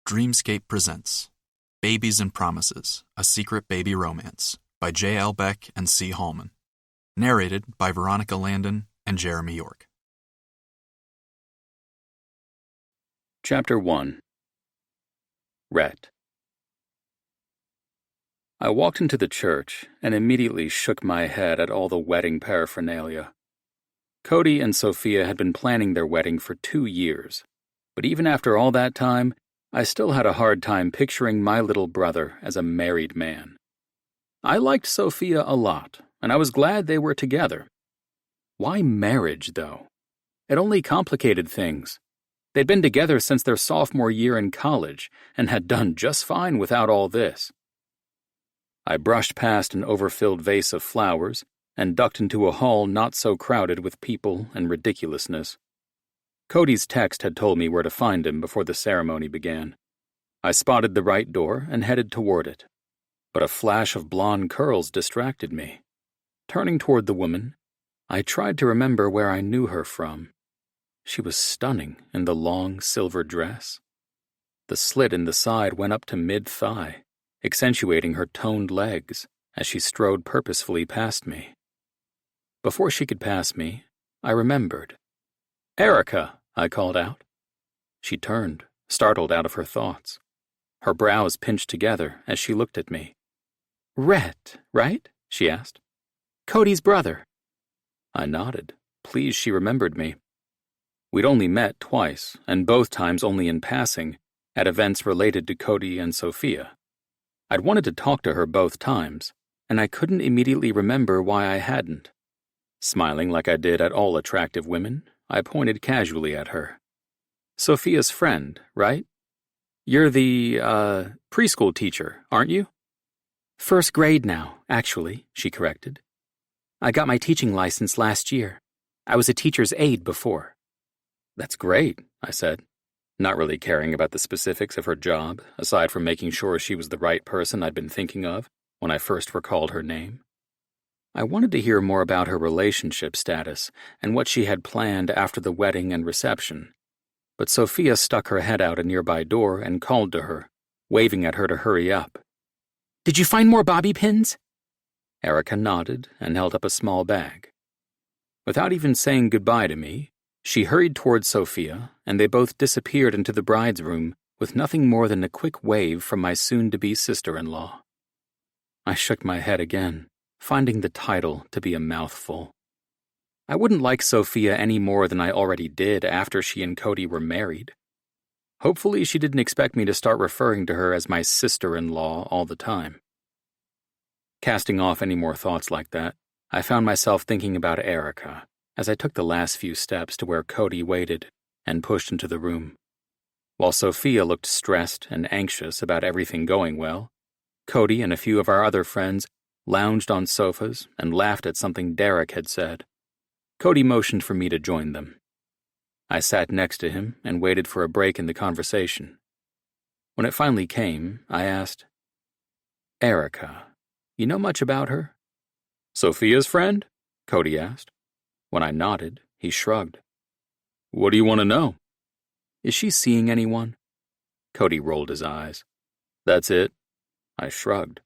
Dreamscape presents Babies and Promises, A Secret Baby Romance by J. L. Beck and C. Hallman. Narrated by Veronica Landon and Jeremy York. Chapter 1. Rhett. I walked into the church and immediately shook my head at all the wedding paraphernalia. Cody and Sophia had been planning their wedding for 2 years, but even after all that time, I still had a hard time picturing my little brother as a married man. I liked Sophia a lot, and I was glad they were together. Why marriage, though? It only complicated things. They'd been together since their sophomore year in college and had done just fine without all this. I brushed past an overfilled vase of flowers and ducked into a hall not so crowded with people and ridiculousness. Cody's text had told me where to find him before the ceremony began. I spotted the right door and headed toward it, but a flash of blonde curls distracted me. Turning toward the woman, I tried to remember where I knew her from. She was stunning in the long silver dress. The slit in the side went up to mid-thigh, accentuating her toned legs as she strode purposefully past me. Before she could pass me, I remembered. "Erica!" I called out. She turned, startled out of her thoughts. Her brows pinched together as she looked at me. "Rhett, right?" she asked. "Cody's brother." I nodded, pleased she remembered me. We'd only met twice, and both times only in passing, at events related to Cody and Sophia. I'd wanted to talk to her both times, and I couldn't immediately remember why I hadn't. Smiling like I did at all attractive women, I pointed casually at her. "Sophia's friend, right? You're the, preschool teacher, aren't you?" "First grade now, actually," she corrected. "I got my teaching license last year. I was a teacher's aide before." "That's great," I said, not really caring about the specifics of her job, aside from making sure she was the right person I'd been thinking of when I first recalled her name. I wanted to hear more about her relationship status and what she had planned after the wedding and reception, but Sophia stuck her head out a nearby door and called to her, waving at her to hurry up. "Did you find more bobby pins?" Erica nodded and held up a small bag. Without even saying goodbye to me, she hurried towards Sophia, and they both disappeared into the bride's room with nothing more than a quick wave from my soon-to-be sister-in-law. I shook my head again, finding the title to be a mouthful. I wouldn't like Sophia any more than I already did after she and Cody were married. Hopefully she didn't expect me to start referring to her as my sister-in-law all the time. Casting off any more thoughts like that, I found myself thinking about Erica as I took the last few steps to where Cody waited and pushed into the room. While Sophia looked stressed and anxious about everything going well, Cody and a few of our other friends lounged on sofas and laughed at something Derek had said. Cody motioned for me to join them. I sat next to him and waited for a break in the conversation. When it finally came, I asked, "Erica, you know much about her?" "Sophia's friend?" Cody asked. When I nodded, he shrugged. "What do you want to know?" "Is she seeing anyone?" Cody rolled his eyes. "That's it." I shrugged.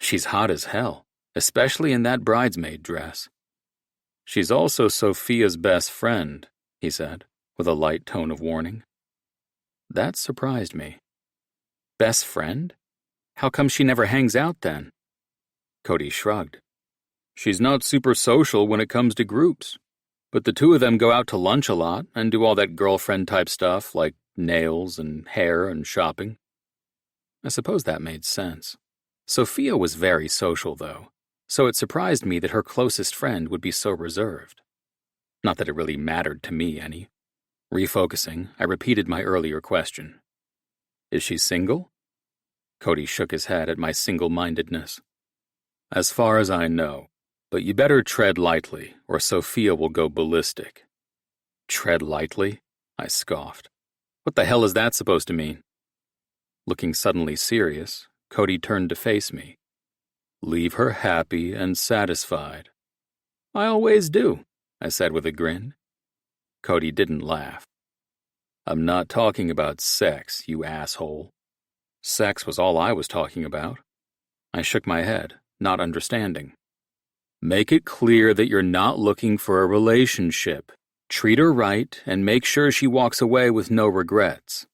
"She's hot as hell, especially in that bridesmaid dress." "She's also Sophia's best friend," he said, with a light tone of warning. That surprised me. Best friend? How come she never hangs out then? Cody shrugged. "She's not super social when it comes to groups, but the two of them go out to lunch a lot and do all that girlfriend-type stuff like nails and hair and shopping." I suppose that made sense. Sophia was very social, though, so it surprised me that her closest friend would be so reserved. Not that it really mattered to me any. Refocusing, I repeated my earlier question. "Is she single?" Cody shook his head at my single-mindedness. "As far as I know, but you better tread lightly, or Sophia will go ballistic." "Tread lightly?" I scoffed. "What the hell is that supposed to mean?" Looking suddenly serious, Cody turned to face me. "Leave her happy and satisfied." "I always do," I said with a grin. Cody didn't laugh. "I'm not talking about sex, you asshole," Sex was all I was talking about. I shook my head, not understanding. Make it clear that you're not looking for a relationship. Treat her right and make sure she walks away with no regrets.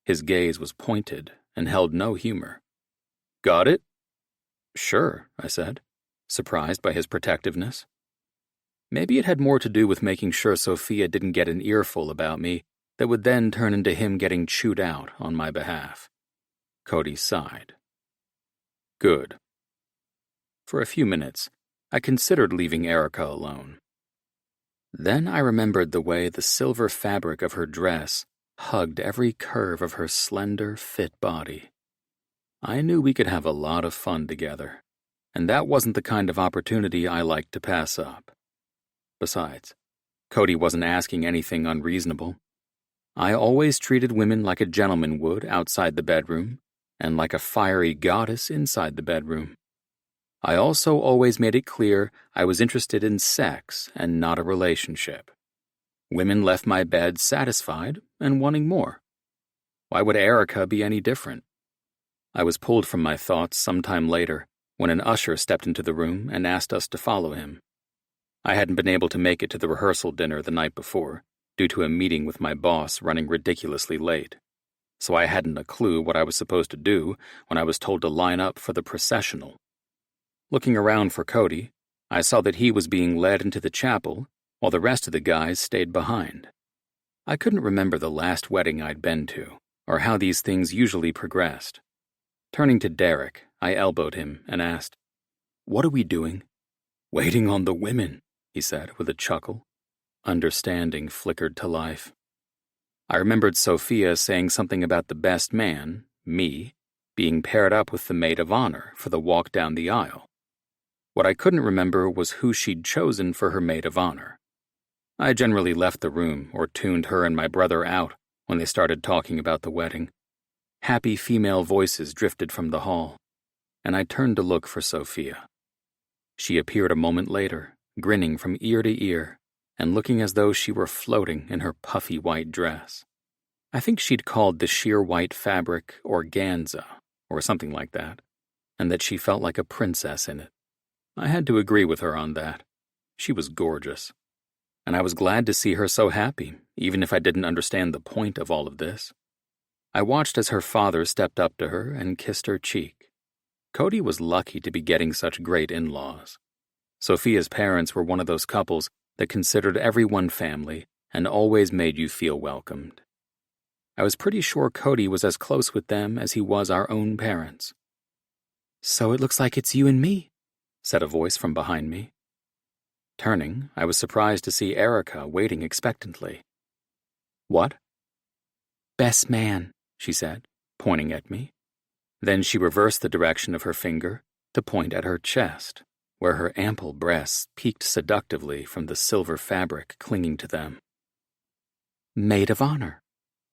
His gaze was pointed and held no humor. Got it? Sure, I said, surprised by his protectiveness. Maybe it had more to do with making sure Sophia didn't get an earful about me that would then turn into him getting chewed out on my behalf. Cody sighed. Good. For a few minutes, I considered leaving Erica alone. Then I remembered the way the silver fabric of her dress hugged every curve of her slender, fit body. I knew we could have a lot of fun together, and that wasn't the kind of opportunity I liked to pass up. Besides, Cody wasn't asking anything unreasonable. I always treated women like a gentleman would outside the bedroom, and like a fiery goddess inside the bedroom. I also always made it clear I was interested in sex and not a relationship. Women left my bed satisfied and wanting more. Why would Erica be any different? I was pulled from my thoughts sometime later when an usher stepped into the room and asked us to follow him. I hadn't been able to make it to the rehearsal dinner the night before due to a meeting with my boss running ridiculously late, so I hadn't a clue what I was supposed to do when I was told to line up for the processional. Looking around for Cody, I saw that he was being led into the chapel while the rest of the guys stayed behind. I couldn't remember the last wedding I'd been to or how these things usually progressed. Turning to Derek, I elbowed him and asked, "What are we doing?" "Waiting on the women," he said with a chuckle. Understanding flickered to life. I remembered Sophia saying something about the best man, me, being paired up with the maid of honor for the walk down the aisle. What I couldn't remember was who she'd chosen for her maid of honor. I generally left the room or tuned her and my brother out when they started talking about the wedding. Happy female voices drifted from the hall, and I turned to look for Sophia. She appeared a moment later, grinning from ear to ear, and looking as though she were floating in her puffy white dress. I think she'd called the sheer white fabric organza, or something like that, and that she felt like a princess in it. I had to agree with her on that. She was gorgeous. And I was glad to see her so happy, even if I didn't understand the point of all of this. I watched as her father stepped up to her and kissed her cheek. Cody was lucky to be getting such great in-laws. Sophia's parents were one of those couples that considered everyone family and always made you feel welcomed. I was pretty sure Cody was as close with them as he was our own parents. "So it looks like it's you and me," said a voice from behind me. Turning, I was surprised to see Erica waiting expectantly. "What?" "Best man," she said, pointing at me. Then she reversed the direction of her finger to point at her chest, where her ample breasts peeked seductively from the silver fabric clinging to them. "Maid of honor.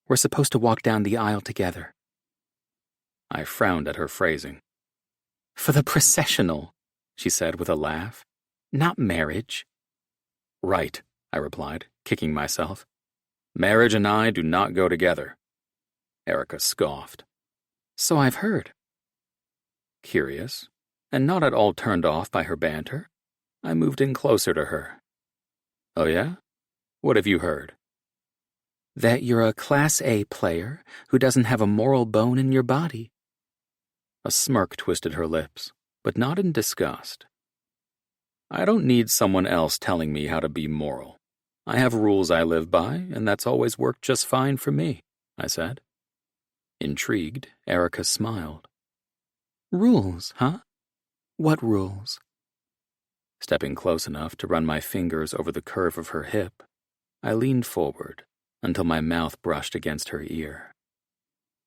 We're supposed to walk down the aisle together." I frowned at her phrasing. "For the processional," she said with a laugh. "Not marriage." "Right," I replied, kicking myself. "Marriage and I do not go together." Erica scoffed. "So I've heard." Curious, and not at all turned off by her banter, I moved in closer to her. "Oh yeah? What have you heard?" "That you're a Class A player who doesn't have a moral bone in your body." A smirk twisted her lips, but not in disgust. "I don't need someone else telling me how to be moral. I have rules I live by, and that's always worked just fine for me," I said. Intrigued, Erica smiled. "Rules, huh? What rules?" Stepping close enough to run my fingers over the curve of her hip, I leaned forward until my mouth brushed against her ear.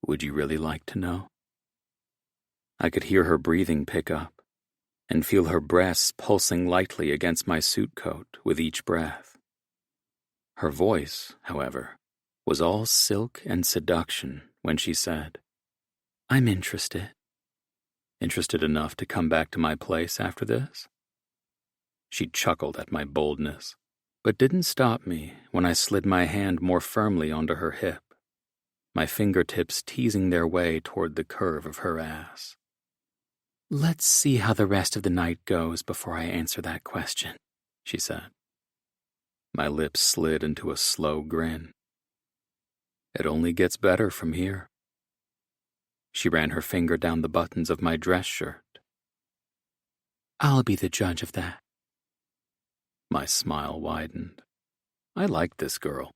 "Would you really like to know?" I could hear her breathing pick up and feel her breasts pulsing lightly against my suit coat with each breath. Her voice, however, was all silk and seduction when she said, "I'm interested." "Interested enough to come back to my place after this?" She chuckled at my boldness, but didn't stop me when I slid my hand more firmly onto her hip. my fingertips teasing their way toward the curve of her ass. "Let's see how the rest of the night goes before I answer that question," she said. My lips slid into a slow grin. "It only gets better from here." She ran her finger down the buttons of my dress shirt. "I'll be the judge of that." My smile widened. I liked this girl.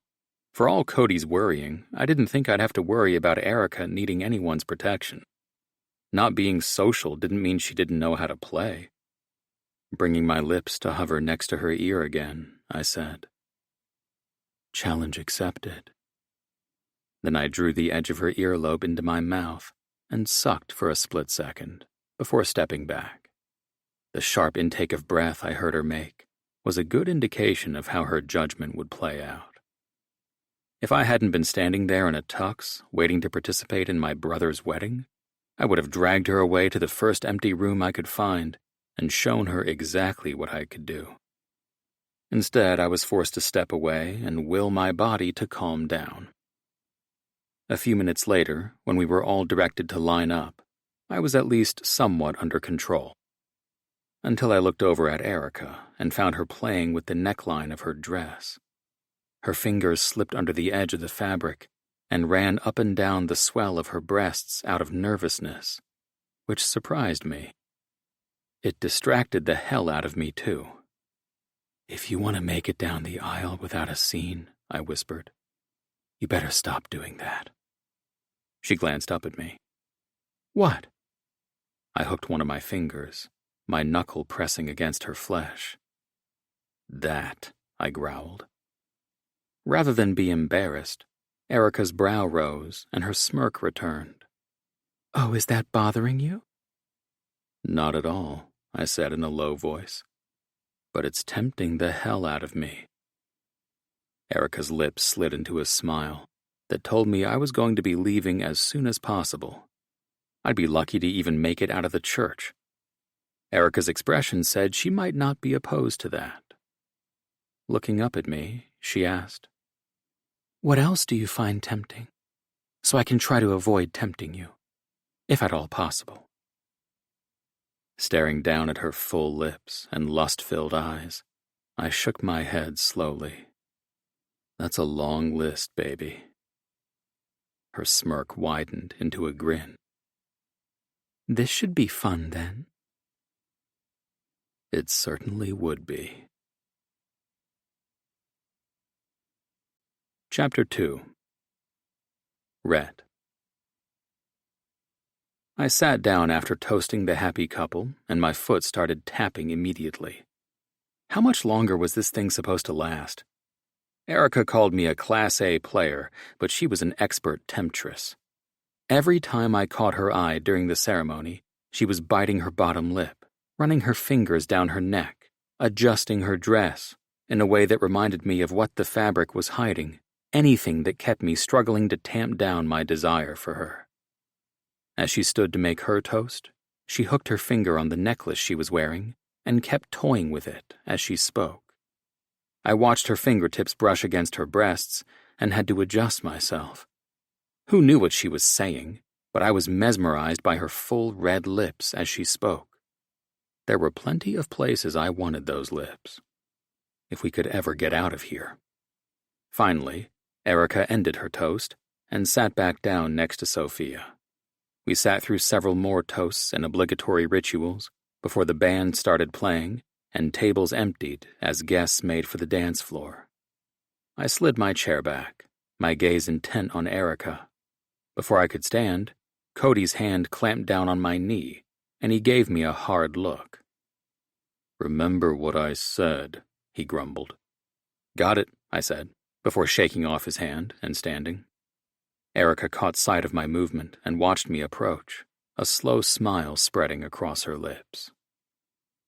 For all Cody's worrying, I didn't think I'd have to worry about Erica needing anyone's protection. Not being social didn't mean she didn't know how to play. Bringing my lips to hover next to her ear again, I said, "Challenge accepted." Then I drew the edge of her earlobe into my mouth and sucked for a split second before stepping back. The sharp intake of breath I heard her make was a good indication of how her judgment would play out. If I hadn't been standing there in a tux, waiting to participate in my brother's wedding, I would have dragged her away to the first empty room I could find and shown her exactly what I could do. Instead, I was forced to step away and will my body to calm down. A few minutes later, when we were all directed to line up, I was at least somewhat under control. Until I looked over at Erica and found her playing with the neckline of her dress. Her fingers slipped under the edge of the fabric and ran up and down the swell of her breasts out of nervousness, which surprised me. It distracted the hell out of me, too. "If you want to make it down the aisle without a scene," I whispered, "you better stop doing that." She glanced up at me. "What?" I hooked one of my fingers, my knuckle pressing against her flesh. "That," I growled. Rather than be embarrassed, Erica's brow rose and her smirk returned. "Oh, is that bothering you?" "Not at all," I said in a low voice. "But it's tempting the hell out of me." Erica's lips slid into a smile that told me I was going to be leaving as soon as possible. I'd be lucky to even make it out of the church. Erica's expression said she might not be opposed to that. Looking up at me, she asked, "What else do you find tempting? So I can try to avoid tempting you, if at all possible." Staring down at her full lips and lust-filled eyes, I shook my head slowly. "That's a long list, baby." Her smirk widened into a grin. "This should be fun, then." It certainly would be. Chapter 2. Rhett. I sat down after toasting the happy couple, and my foot started tapping immediately. How much longer was this thing supposed to last? Erica called me a Class A player, but she was an expert temptress. Every time I caught her eye during the ceremony, she was biting her bottom lip, running her fingers down her neck, adjusting her dress in a way that reminded me of what the fabric was hiding, anything that kept me struggling to tamp down my desire for her. As she stood to make her toast, she hooked her finger on the necklace she was wearing and kept toying with it as she spoke. I watched her fingertips brush against her breasts and had to adjust myself. Who knew what she was saying, but I was mesmerized by her full red lips as she spoke. There were plenty of places I wanted those lips. If we could ever get out of here. Finally, Erica ended her toast and sat back down next to Sophia. We sat through several more toasts and obligatory rituals before the band started playing and tables emptied as guests made for the dance floor. I slid my chair back, my gaze intent on Erica. Before I could stand, Cody's hand clamped down on my knee, and he gave me a hard look. "Remember what I said," he grumbled. "Got it," I said, before shaking off his hand and standing. Erica caught sight of my movement and watched me approach, a slow smile spreading across her lips.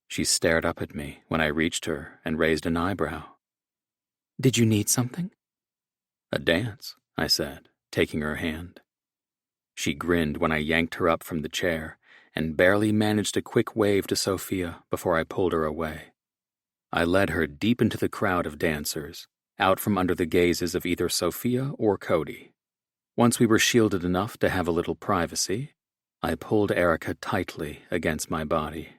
She stared up at me when I reached her and raised an eyebrow. "Did you need something?" "A dance," I said, taking her hand. She grinned when I yanked her up from the chair and barely managed a quick wave to Sophia before I pulled her away. I led her deep into the crowd of dancers, out from under the gazes of either Sophia or Cody. Once we were shielded enough to have a little privacy, I pulled Erica tightly against my body.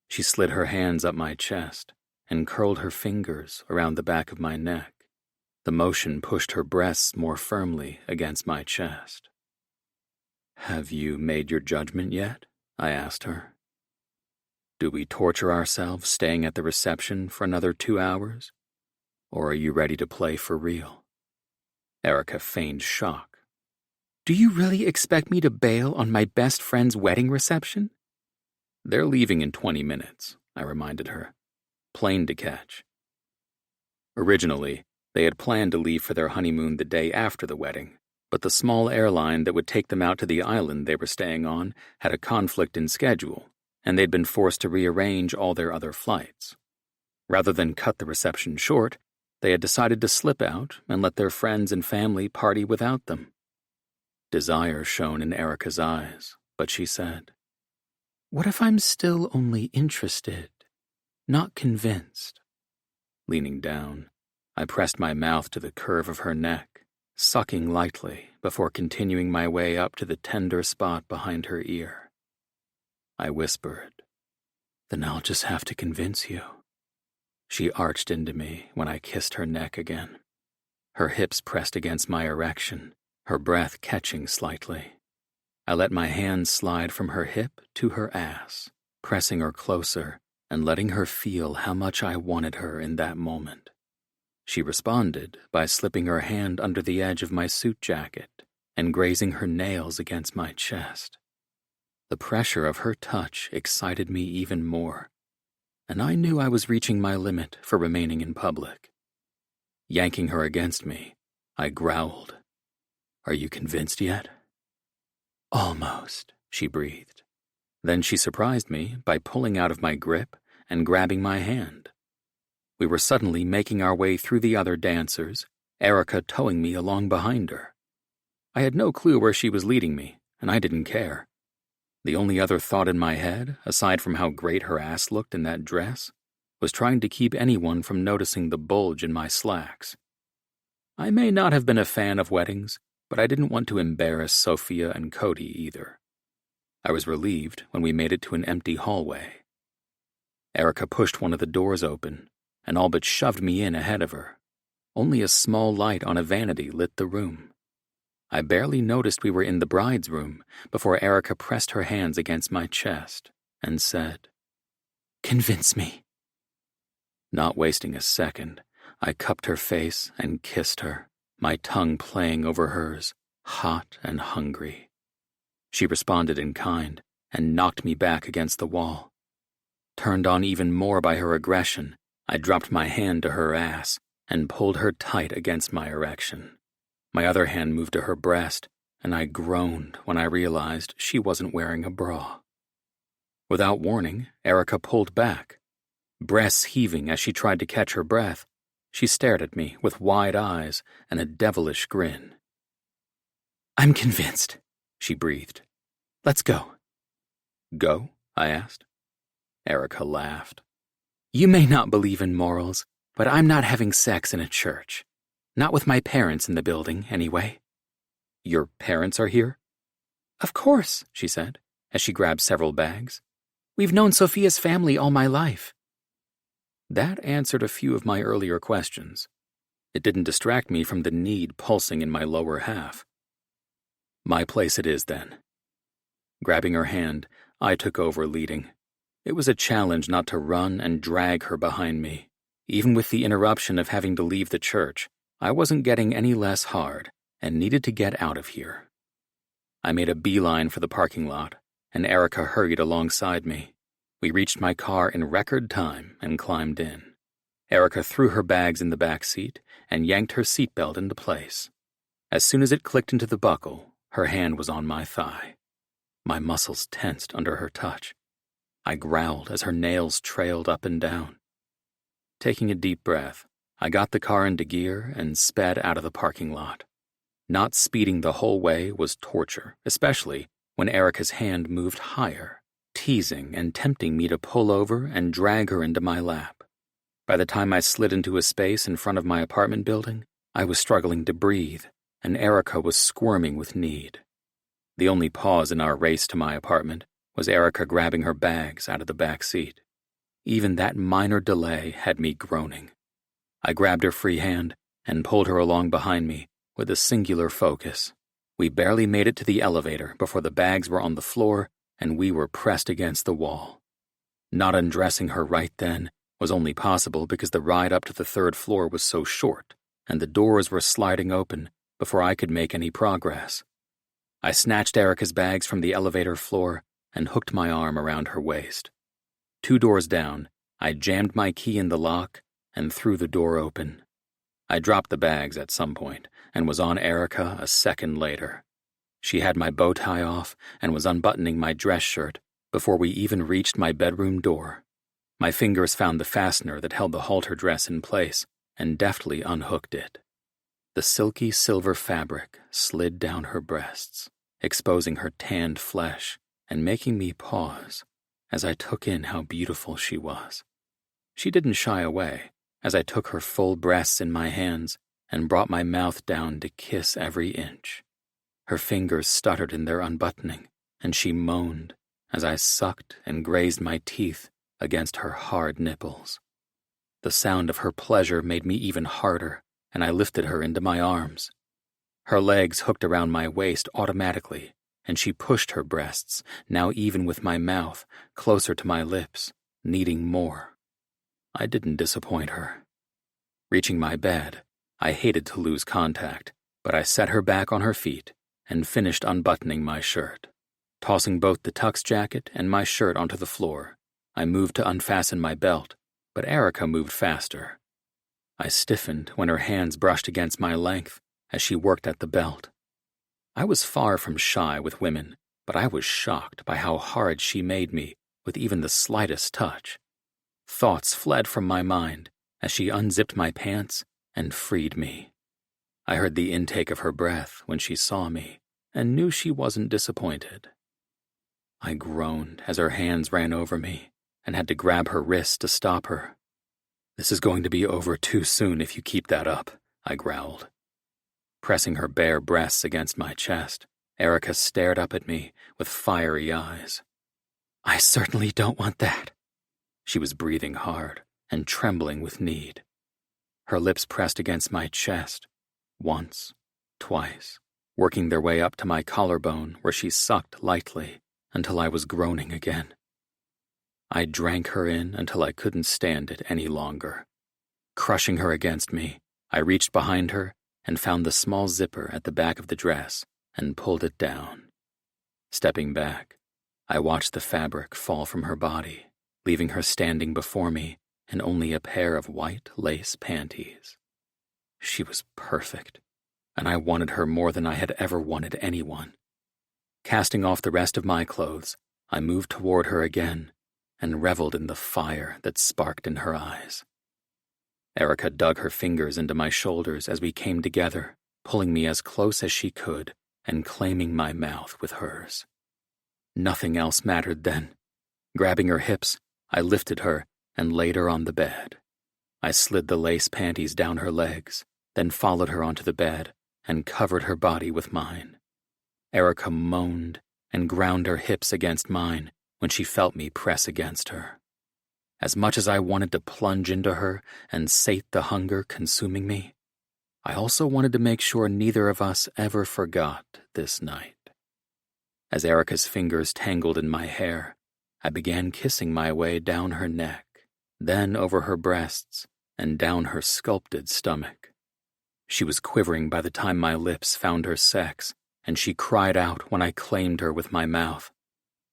She slid her hands up my chest and curled her fingers around the back of my neck. The motion pushed her breasts more firmly against my chest. "Have you made your judgment yet?" I asked her. "Do we torture ourselves staying at the reception for another 2 hours? Or are you ready to play for real?" Erica feigned shock. "Do you really expect me to bail on my best friend's wedding reception?" "They're leaving in 20 minutes, I reminded her. Plane to catch." Originally, they had planned to leave for their honeymoon the day after the wedding, but the small airline that would take them out to the island they were staying on had a conflict in schedule, and they'd been forced to rearrange all their other flights. Rather than cut the reception short, they had decided to slip out and let their friends and family party without them. Desire shone in Erica's eyes, but she said, "What if I'm still only interested, not convinced?" Leaning down, I pressed my mouth to the curve of her neck, sucking lightly before continuing my way up to the tender spot behind her ear. I whispered, "Then I'll just have to convince you." She arched into me when I kissed her neck again. Her hips pressed against my erection, her breath catching slightly. I let my hand slide from her hip to her ass, pressing her closer and letting her feel how much I wanted her in that moment. She responded by slipping her hand under the edge of my suit jacket and grazing her nails against my chest. The pressure of her touch excited me even more, and I knew I was reaching my limit for remaining in public. Yanking her against me, I growled, "Are you convinced yet?" "Almost," she breathed. Then she surprised me by pulling out of my grip and grabbing my hand. We were suddenly making our way through the other dancers, Erica towing me along behind her. I had no clue where she was leading me, and I didn't care. The only other thought in my head, aside from how great her ass looked in that dress, was trying to keep anyone from noticing the bulge in my slacks. I may not have been a fan of weddings, but I didn't want to embarrass Sophia and Cody either. I was relieved when we made it to an empty hallway. Erica pushed one of the doors open and all but shoved me in ahead of her. Only a small light on a vanity lit the room. I barely noticed we were in the bride's room before Erica pressed her hands against my chest and said, "Convince me." Not wasting a second, I cupped her face and kissed her, my tongue playing over hers, hot and hungry. She responded in kind and knocked me back against the wall. Turned on even more by her aggression, I dropped my hand to her ass and pulled her tight against my erection. My other hand moved to her breast, and I groaned when I realized she wasn't wearing a bra. Without warning, Erica pulled back. Breasts heaving as she tried to catch her breath, she stared at me with wide eyes and a devilish grin. "I'm convinced," she breathed. "Let's go." "Go?" I asked. Erica laughed. "You may not believe in morals, but I'm not having sex in a church. Not with my parents in the building, anyway." "Your parents are here?" "Of course," she said, as she grabbed several bags. "We've known Sophia's family all my life." That answered a few of my earlier questions. It didn't distract me from the need pulsing in my lower half. "My place it is, then." Grabbing her hand, I took over leading. It was a challenge not to run and drag her behind me. Even with the interruption of having to leave the church, I wasn't getting any less hard and needed to get out of here. I made a beeline for the parking lot, and Erica hurried alongside me. We reached my car in record time and climbed in. Erica threw her bags in the back seat and yanked her seatbelt into place. As soon as it clicked into the buckle, her hand was on my thigh. My muscles tensed under her touch. I growled as her nails trailed up and down. Taking a deep breath, I got the car into gear and sped out of the parking lot. Not speeding the whole way was torture, especially when Erica's hand moved higher, teasing and tempting me to pull over and drag her into my lap. By the time I slid into a space in front of my apartment building, I was struggling to breathe and Erica was squirming with need. The only pause in our race to my apartment was Erica grabbing her bags out of the back seat. Even that minor delay had me groaning. I grabbed her free hand and pulled her along behind me with a singular focus. We barely made it to the elevator before the bags were on the floor and we were pressed against the wall. Not undressing her right then was only possible because the ride up to the third floor was so short and the doors were sliding open before I could make any progress. I snatched Erica's bags from the elevator floor and hooked my arm around her waist. 2 doors down, I jammed my key in the lock and threw the door open. I dropped the bags at some point and was on Erica a second later. She had my bow tie off and was unbuttoning my dress shirt before we even reached my bedroom door. My fingers found the fastener that held the halter dress in place and deftly unhooked it. The silky silver fabric slid down her breasts, exposing her tanned flesh and making me pause as I took in how beautiful she was. She didn't shy away as I took her full breasts in my hands and brought my mouth down to kiss every inch. Her fingers stuttered in their unbuttoning, and she moaned as I sucked and grazed my teeth against her hard nipples. The sound of her pleasure made me even harder, and I lifted her into my arms. Her legs hooked around my waist automatically, and she pushed her breasts, now even with my mouth, closer to my lips, needing more. I didn't disappoint her. Reaching my bed, I hated to lose contact, but I set her back on her feet and finished unbuttoning my shirt. Tossing both the tux jacket and my shirt onto the floor, I moved to unfasten my belt, but Erica moved faster. I stiffened when her hands brushed against my length as she worked at the belt. I was far from shy with women, but I was shocked by how hard she made me with even the slightest touch. Thoughts fled from my mind as she unzipped my pants and freed me. I heard the intake of her breath when she saw me and knew she wasn't disappointed. I groaned as her hands ran over me and had to grab her wrist to stop her. "This is going to be over too soon if you keep that up," I growled. Pressing her bare breasts against my chest, Erica stared up at me with fiery eyes. "I certainly don't want that." She was breathing hard and trembling with need. Her lips pressed against my chest, once, twice, working their way up to my collarbone where she sucked lightly until I was groaning again. I drank her in until I couldn't stand it any longer. Crushing her against me, I reached behind her and found the small zipper at the back of the dress and pulled it down. Stepping back, I watched the fabric fall from her body, leaving her standing before me in only a pair of white lace panties. She was perfect, and I wanted her more than I had ever wanted anyone. Casting off the rest of my clothes, I moved toward her again and reveled in the fire that sparked in her eyes. Erica dug her fingers into my shoulders as we came together, pulling me as close as she could and claiming my mouth with hers. Nothing else mattered then. Grabbing her hips, I lifted her and laid her on the bed. I slid the lace panties down her legs, then followed her onto the bed and covered her body with mine. Erica moaned and ground her hips against mine when she felt me press against her. As much as I wanted to plunge into her and sate the hunger consuming me, I also wanted to make sure neither of us ever forgot this night. As Erica's fingers tangled in my hair, I began kissing my way down her neck, then over her breasts and down her sculpted stomach. She was quivering by the time my lips found her sex, and she cried out when I claimed her with my mouth.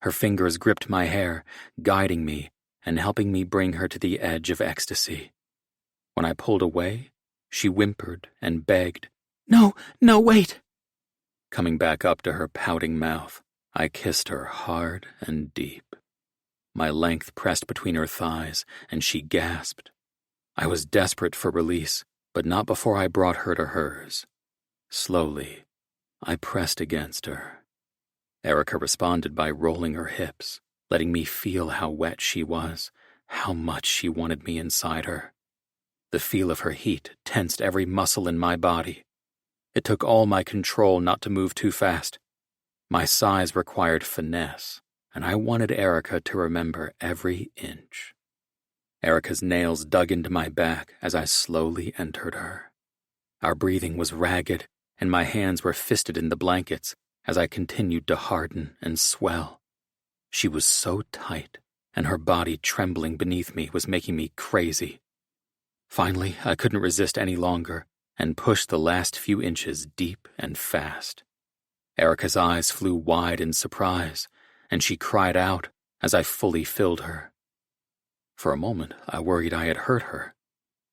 Her fingers gripped my hair, guiding me and helping me bring her to the edge of ecstasy. When I pulled away, she whimpered and begged, "No, no, wait!" Coming back up to her pouting mouth, I kissed her hard and deep. My length pressed between her thighs, and she gasped. I was desperate for release, but not before I brought her to hers. Slowly, I pressed against her. Erica responded by rolling her hips, letting me feel how wet she was, how much she wanted me inside her. The feel of her heat tensed every muscle in my body. It took all my control not to move too fast. My size required finesse, and I wanted Erica to remember every inch. Erica's nails dug into my back as I slowly entered her. Our breathing was ragged, and my hands were fisted in the blankets as I continued to harden and swell. She was so tight, and her body trembling beneath me was making me crazy. Finally, I couldn't resist any longer and pushed the last few inches deep and fast. Erica's eyes flew wide in surprise, and she cried out as I fully filled her. For a moment, I worried I had hurt her,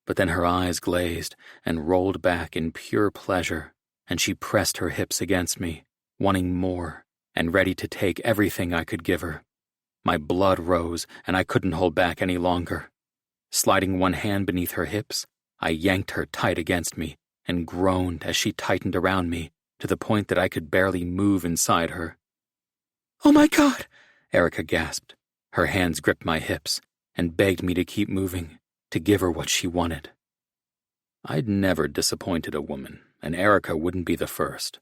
but then her eyes glazed and rolled back in pure pleasure, and she pressed her hips against me, wanting more and ready to take everything I could give her. My blood rose, and I couldn't hold back any longer. Sliding one hand beneath her hips, I yanked her tight against me and groaned as she tightened around me to the point that I could barely move inside her. "Oh my God!" Erica gasped. Her hands gripped my hips and begged me to keep moving, to give her what she wanted. I'd never disappointed a woman, and Erica wouldn't be the first.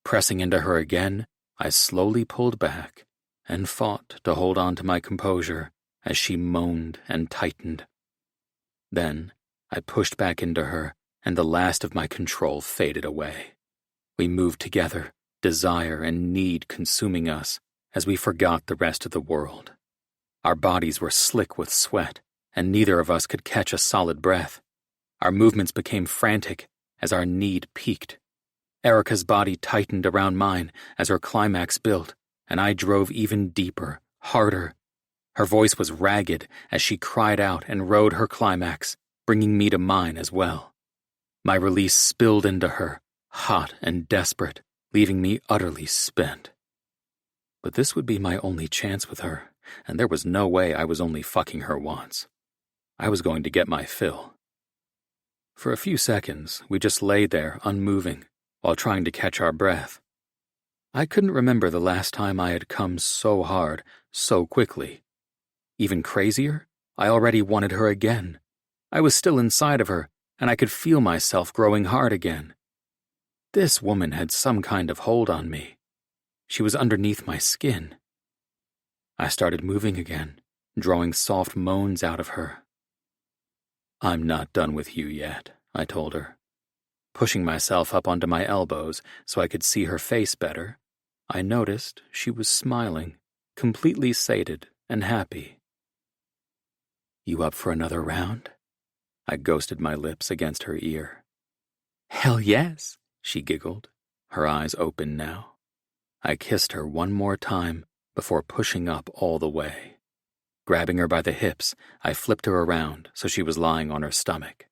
Pressing into her again, I slowly pulled back and fought to hold on to my composure as she moaned and tightened. Then I pushed back into her, and the last of my control faded away. We moved together, desire and need consuming us as we forgot the rest of the world. Our bodies were slick with sweat, and neither of us could catch a solid breath. Our movements became frantic as our need peaked. Erica's body tightened around mine as her climax built, and I drove even deeper, harder. Her voice was ragged as she cried out and rode her climax, bringing me to mine as well. My release spilled into her, hot and desperate, leaving me utterly spent. But this would be my only chance with her, and there was no way I was only fucking her once. I was going to get my fill. For a few seconds, we just lay there unmoving, while trying to catch our breath. I couldn't remember the last time I had come so hard, so quickly. Even crazier, I already wanted her again. I was still inside of her, and I could feel myself growing hard again. This woman had some kind of hold on me. She was underneath my skin. I started moving again, drawing soft moans out of her. "I'm not done with you yet," I told her. Pushing myself up onto my elbows so I could see her face better, I noticed she was smiling, completely sated and happy. "You up for another round?" I ghosted my lips against her ear. "Hell yes," she giggled, her eyes open now. I kissed her one more time before pushing up all the way. Grabbing her by the hips, I flipped her around so she was lying on her stomach.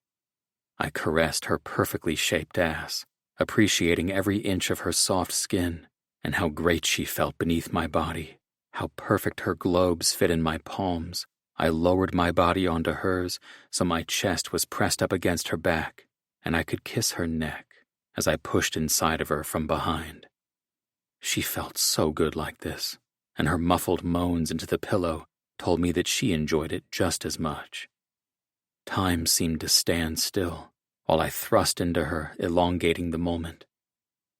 I caressed her perfectly shaped ass, appreciating every inch of her soft skin and how great she felt beneath my body, how perfect her globes fit in my palms. I lowered my body onto hers so my chest was pressed up against her back, and I could kiss her neck as I pushed inside of her from behind. She felt so good like this, and her muffled moans into the pillow told me that she enjoyed it just as much. Time seemed to stand still while I thrust into her, elongating the moment.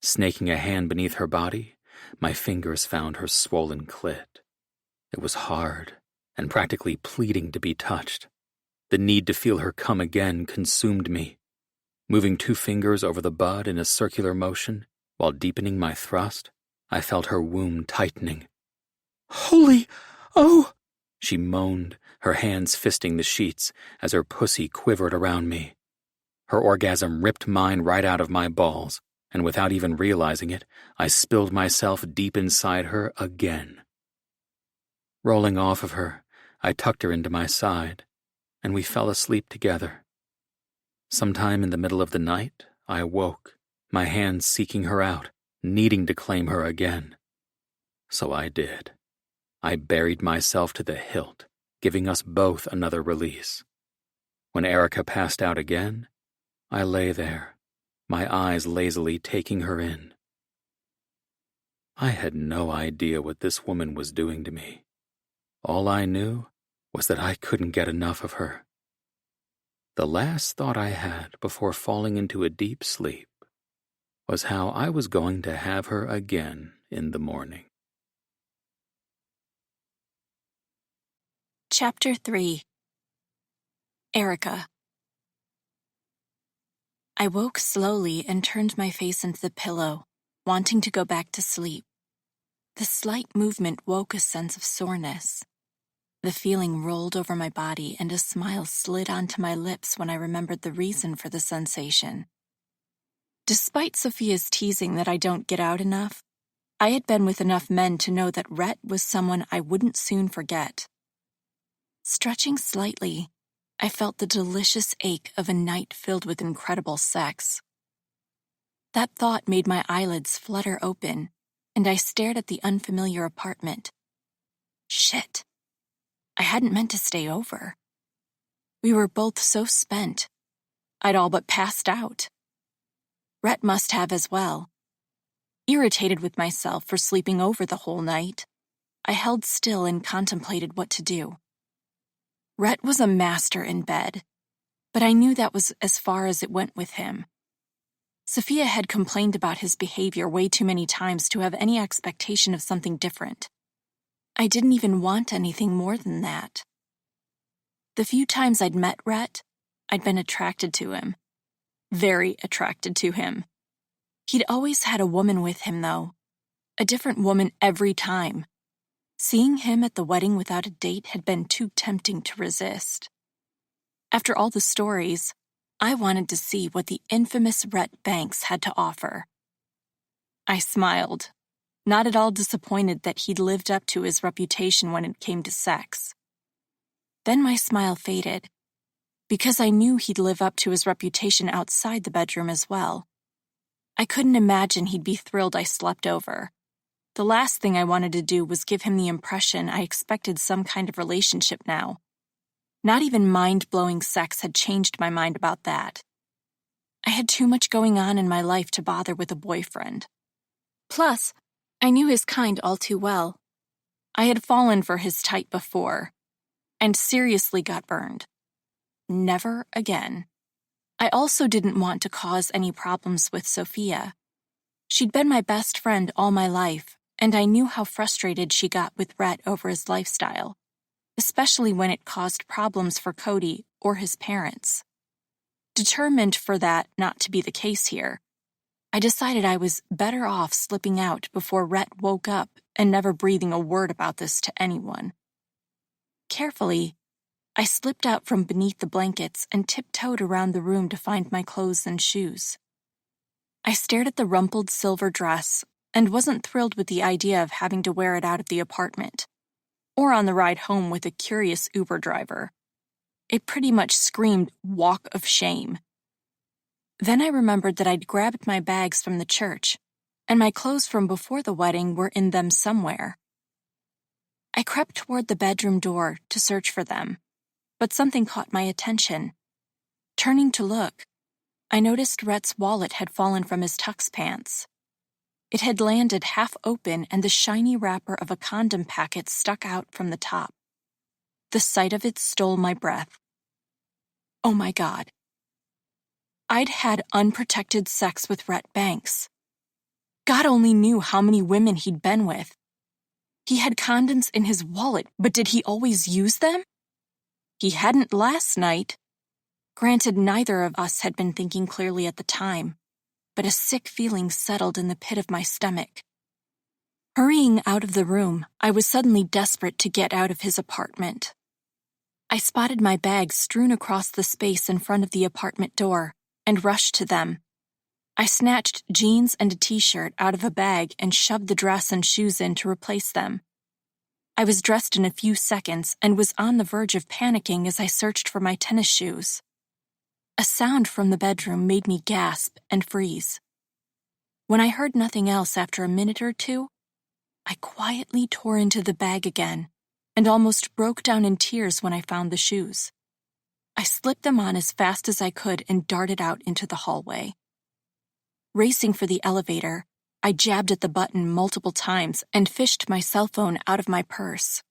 Snaking a hand beneath her body, my fingers found her swollen clit. It was hard and practically pleading to be touched. The need to feel her come again consumed me. Moving 2 fingers over the bud in a circular motion while deepening my thrust, I felt her womb tightening. "Holy, oh!" she moaned, her hands fisting the sheets as her pussy quivered around me. Her orgasm ripped mine right out of my balls, and without even realizing it, I spilled myself deep inside her again. Rolling off of her, I tucked her into my side, and we fell asleep together. Sometime in the middle of the night, I awoke, my hands seeking her out, needing to claim her again. So I did. I buried myself to the hilt, giving us both another release. When Erica passed out again, I lay there, my eyes lazily taking her in. I had no idea what this woman was doing to me. All I knew was that I couldn't get enough of her. The last thought I had before falling into a deep sleep was how I was going to have her again in the morning. Chapter 3. Erica. I woke slowly and turned my face into the pillow, wanting to go back to sleep. The slight movement woke a sense of soreness. The feeling rolled over my body and a smile slid onto my lips when I remembered the reason for the sensation. Despite Sophia's teasing that I don't get out enough, I had been with enough men to know that Rhett was someone I wouldn't soon forget. Stretching slightly, I felt the delicious ache of a night filled with incredible sex. That thought made my eyelids flutter open, and I stared at the unfamiliar apartment. Shit. I hadn't meant to stay over. We were both so spent. I'd all but passed out. Rhett must have as well. Irritated with myself for sleeping over the whole night, I held still and contemplated what to do. Rhett was a master in bed, but I knew that was as far as it went with him. Sophia had complained about his behavior way too many times to have any expectation of something different. I didn't even want anything more than that. The few times I'd met Rhett, I'd been attracted to him. Very attracted to him. He'd always had a woman with him, though. A different woman every time. Seeing him at the wedding without a date had been too tempting to resist. After all the stories, I wanted to see what the infamous Rhett Banks had to offer. I smiled, not at all disappointed that he'd lived up to his reputation when it came to sex. Then my smile faded, because I knew he'd live up to his reputation outside the bedroom as well. I couldn't imagine he'd be thrilled I slept over. The last thing I wanted to do was give him the impression I expected some kind of relationship now. Not even mind-blowing sex had changed my mind about that. I had too much going on in my life to bother with a boyfriend. Plus, I knew his kind all too well. I had fallen for his type before, and seriously got burned. Never again. I also didn't want to cause any problems with Sophia. She'd been my best friend all my life, and I knew how frustrated she got with Rhett over his lifestyle, especially when it caused problems for Cody or his parents. Determined for that not to be the case here, I decided I was better off slipping out before Rhett woke up and never breathing a word about this to anyone. Carefully, I slipped out from beneath the blankets and tiptoed around the room to find my clothes and shoes. I stared at the rumpled silver dress and wasn't thrilled with the idea of having to wear it out of the apartment, or on the ride home with a curious Uber driver. It pretty much screamed walk of shame. Then I remembered that I'd grabbed my bags from the church, and my clothes from before the wedding were in them somewhere. I crept toward the bedroom door to search for them, but something caught my attention. Turning to look, I noticed Rhett's wallet had fallen from his tux pants. It had landed half open and the shiny wrapper of a condom packet stuck out from the top. The sight of it stole my breath. Oh my God. I'd had unprotected sex with Rhett Banks. God only knew how many women he'd been with. He had condoms in his wallet, but did he always use them? He hadn't last night. Granted, neither of us had been thinking clearly at the time, but a sick feeling settled in the pit of my stomach. Hurrying out of the room, I was suddenly desperate to get out of his apartment. I spotted my bags strewn across the space in front of the apartment door and rushed to them. I snatched jeans and a t-shirt out of a bag and shoved the dress and shoes in to replace them. I was dressed in a few seconds and was on the verge of panicking as I searched for my tennis shoes. A sound from the bedroom made me gasp and freeze. When I heard nothing else after a minute or two, I quietly tore into the bag again and almost broke down in tears when I found the shoes. I slipped them on as fast as I could and darted out into the hallway. Racing for the elevator, I jabbed at the button multiple times and fished my cell phone out of my purse.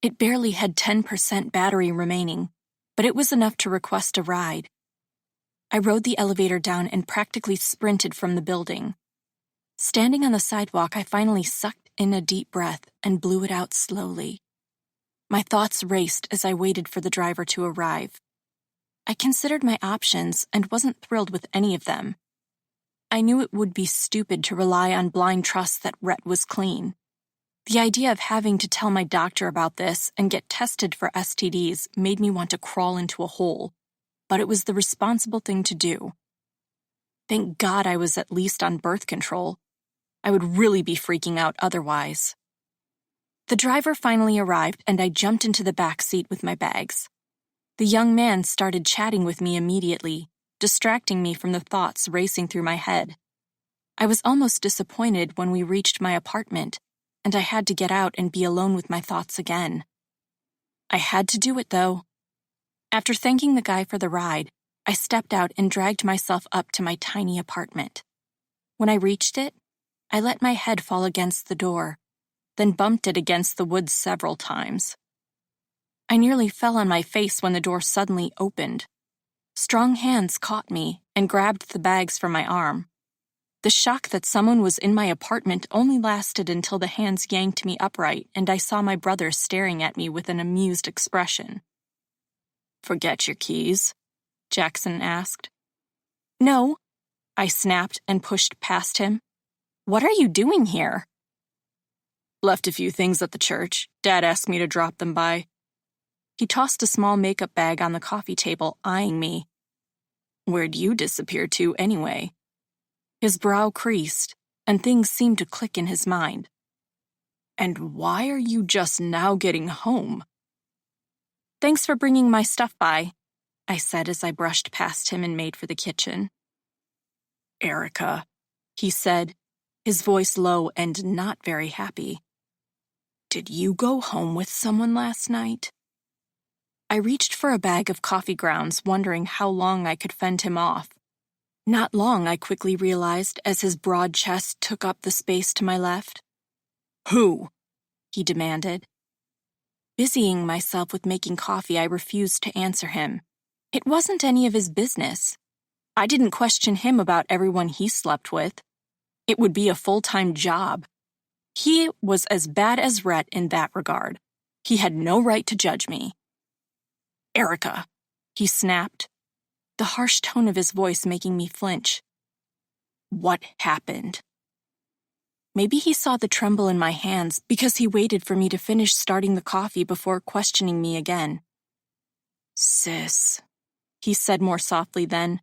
It barely had 10% battery remaining, but it was enough to request a ride. I rode the elevator down and practically sprinted from the building. Standing on the sidewalk, I finally sucked in a deep breath and blew it out slowly. My thoughts raced as I waited for the driver to arrive. I considered my options and wasn't thrilled with any of them. I knew it would be stupid to rely on blind trust that Rhett was clean. The idea of having to tell my doctor about this and get tested for STDs made me want to crawl into a hole, but it was the responsible thing to do. Thank God I was at least on birth control. I would really be freaking out otherwise. The driver finally arrived, and I jumped into the back seat with my bags. The young man started chatting with me immediately, distracting me from the thoughts racing through my head. I was almost disappointed when we reached my apartment, and I had to get out and be alone with my thoughts again. I had to do it, though. After thanking the guy for the ride, I stepped out and dragged myself up to my tiny apartment. When I reached it, I let my head fall against the door, then bumped it against the wood several times. I nearly fell on my face when the door suddenly opened. Strong hands caught me and grabbed the bags from my arm. The shock that someone was in my apartment only lasted until the hands yanked me upright and I saw my brother staring at me with an amused expression. "Forget your keys?" Jackson asked. "No," I snapped and pushed past him. "What are you doing here?" "Left a few things at the church. Dad asked me to drop them by." He tossed a small makeup bag on the coffee table, eyeing me. "Where'd you disappear to, anyway?" His brow creased, and things seemed to click in his mind. "And why are you just now getting home?" "Thanks for bringing my stuff by," I said as I brushed past him and made for the kitchen. "Erica," he said, his voice low and not very happy. "Did you go home with someone last night?" I reached for a bag of coffee grounds, wondering how long I could fend him off. Not long, I quickly realized, as his broad chest took up the space to my left. "Who?" he demanded. Busying myself with making coffee, I refused to answer him. It wasn't any of his business. I didn't question him about everyone he slept with. It would be a full-time job. He was as bad as Rhett in that regard. He had no right to judge me. "Erica," he snapped, the harsh tone of his voice making me flinch. "What happened?" Maybe he saw the tremble in my hands because he waited for me to finish starting the coffee before questioning me again. "Sis," he said more softly then,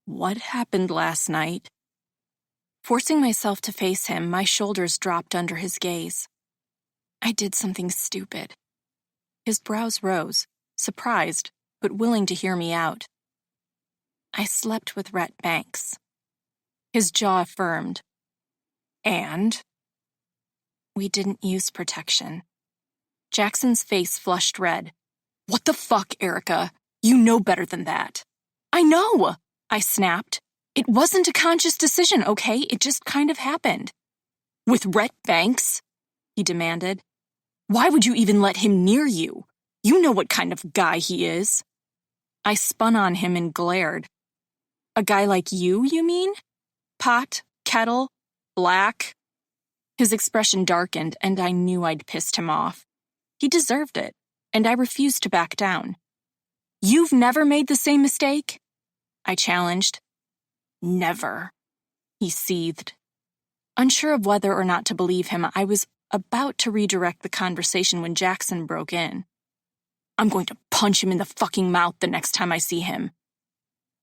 "what happened last night?" Forcing myself to face him, my shoulders dropped under his gaze. I did something stupid. His brows rose, surprised, but willing to hear me out. I slept with Rhett Banks. His jaw firmed. "And?" "We didn't use protection." Jackson's face flushed red. "What the fuck, Erica? You know better than that." "I know!" I snapped. "It wasn't a conscious decision, okay? It just kind of happened." "With Rhett Banks?" he demanded. "Why would you even let him near you? You know what kind of guy he is." I spun on him and glared. "A guy like you mean? Pot, kettle, black?" His expression darkened, and I knew I'd pissed him off. He deserved it, and I refused to back down. "You've never made the same mistake?" I challenged. "Never," he seethed. Unsure of whether or not to believe him, I was about to redirect the conversation when Jackson broke in. "I'm going to punch him in the fucking mouth the next time I see him."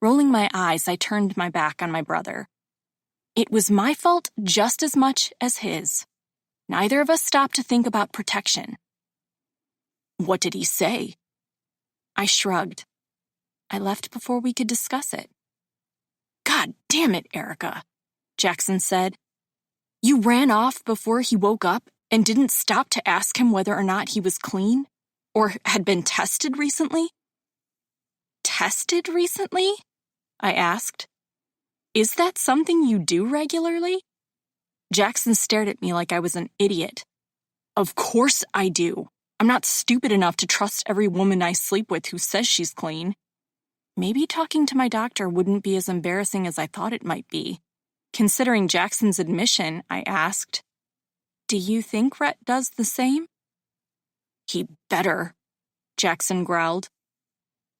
Rolling my eyes, I turned my back on my brother. It was my fault just as much as his. Neither of us stopped to think about protection. "What did he say?" I shrugged. I left before we could discuss it. "God damn it, Erica," Jackson said. "You ran off before he woke up and didn't stop to ask him whether or not he was clean or had been tested recently?" "Tested recently?" I asked. "Is that something you do regularly?" Jackson stared at me like I was an idiot. "Of course I do. I'm not stupid enough to trust every woman I sleep with who says she's clean." Maybe talking to my doctor wouldn't be as embarrassing as I thought it might be. Considering Jackson's admission, I asked, "Do you think Rhett does the same?" "He better," Jackson growled.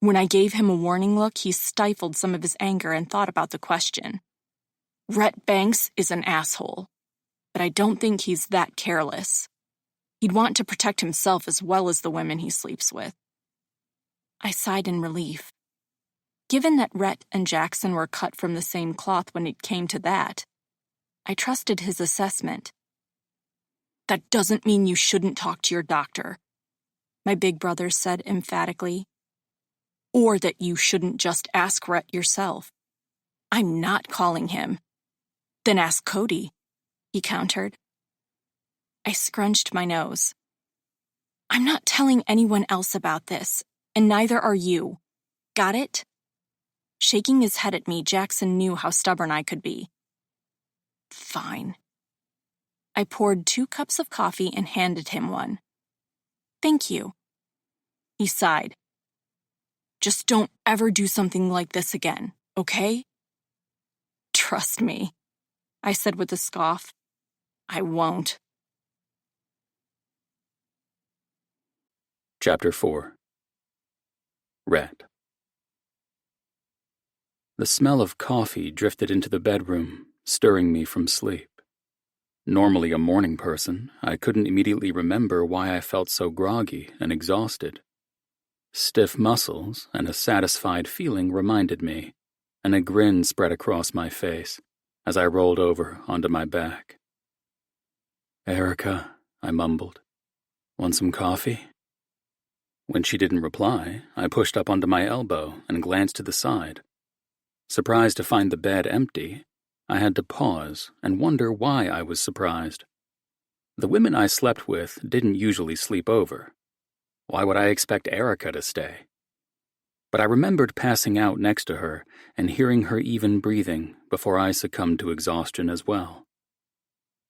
When I gave him a warning look, he stifled some of his anger and thought about the question. "Rhett Banks is an asshole, but I don't think he's that careless. He'd want to protect himself as well as the women he sleeps with." I sighed in relief. Given that Rhett and Jackson were cut from the same cloth when it came to that, I trusted his assessment. "That doesn't mean you shouldn't talk to your doctor," my big brother said emphatically. "Or that you shouldn't just ask Rhett yourself." "I'm not calling him." "Then ask Cody," he countered. I scrunched my nose. "I'm not telling anyone else about this, and neither are you. Got it?" Shaking his head at me, Jackson knew how stubborn I could be. "Fine." I poured 2 cups of coffee and handed him one. "Thank you." He sighed. "Just don't ever do something like this again, okay?" "Trust me," I said with a scoff. "I won't." Chapter 4. Rhett. The smell of coffee drifted into the bedroom, stirring me from sleep. Normally a morning person, I couldn't immediately remember why I felt so groggy and exhausted. Stiff muscles and a satisfied feeling reminded me, and a grin spread across my face as I rolled over onto my back. "Erica," I mumbled, "want some coffee?" When she didn't reply, I pushed up onto my elbow and glanced to the side. Surprised to find the bed empty, I had to pause and wonder why I was surprised. The women I slept with didn't usually sleep over. Why would I expect Erica to stay? But I remembered passing out next to her and hearing her even breathing before I succumbed to exhaustion as well.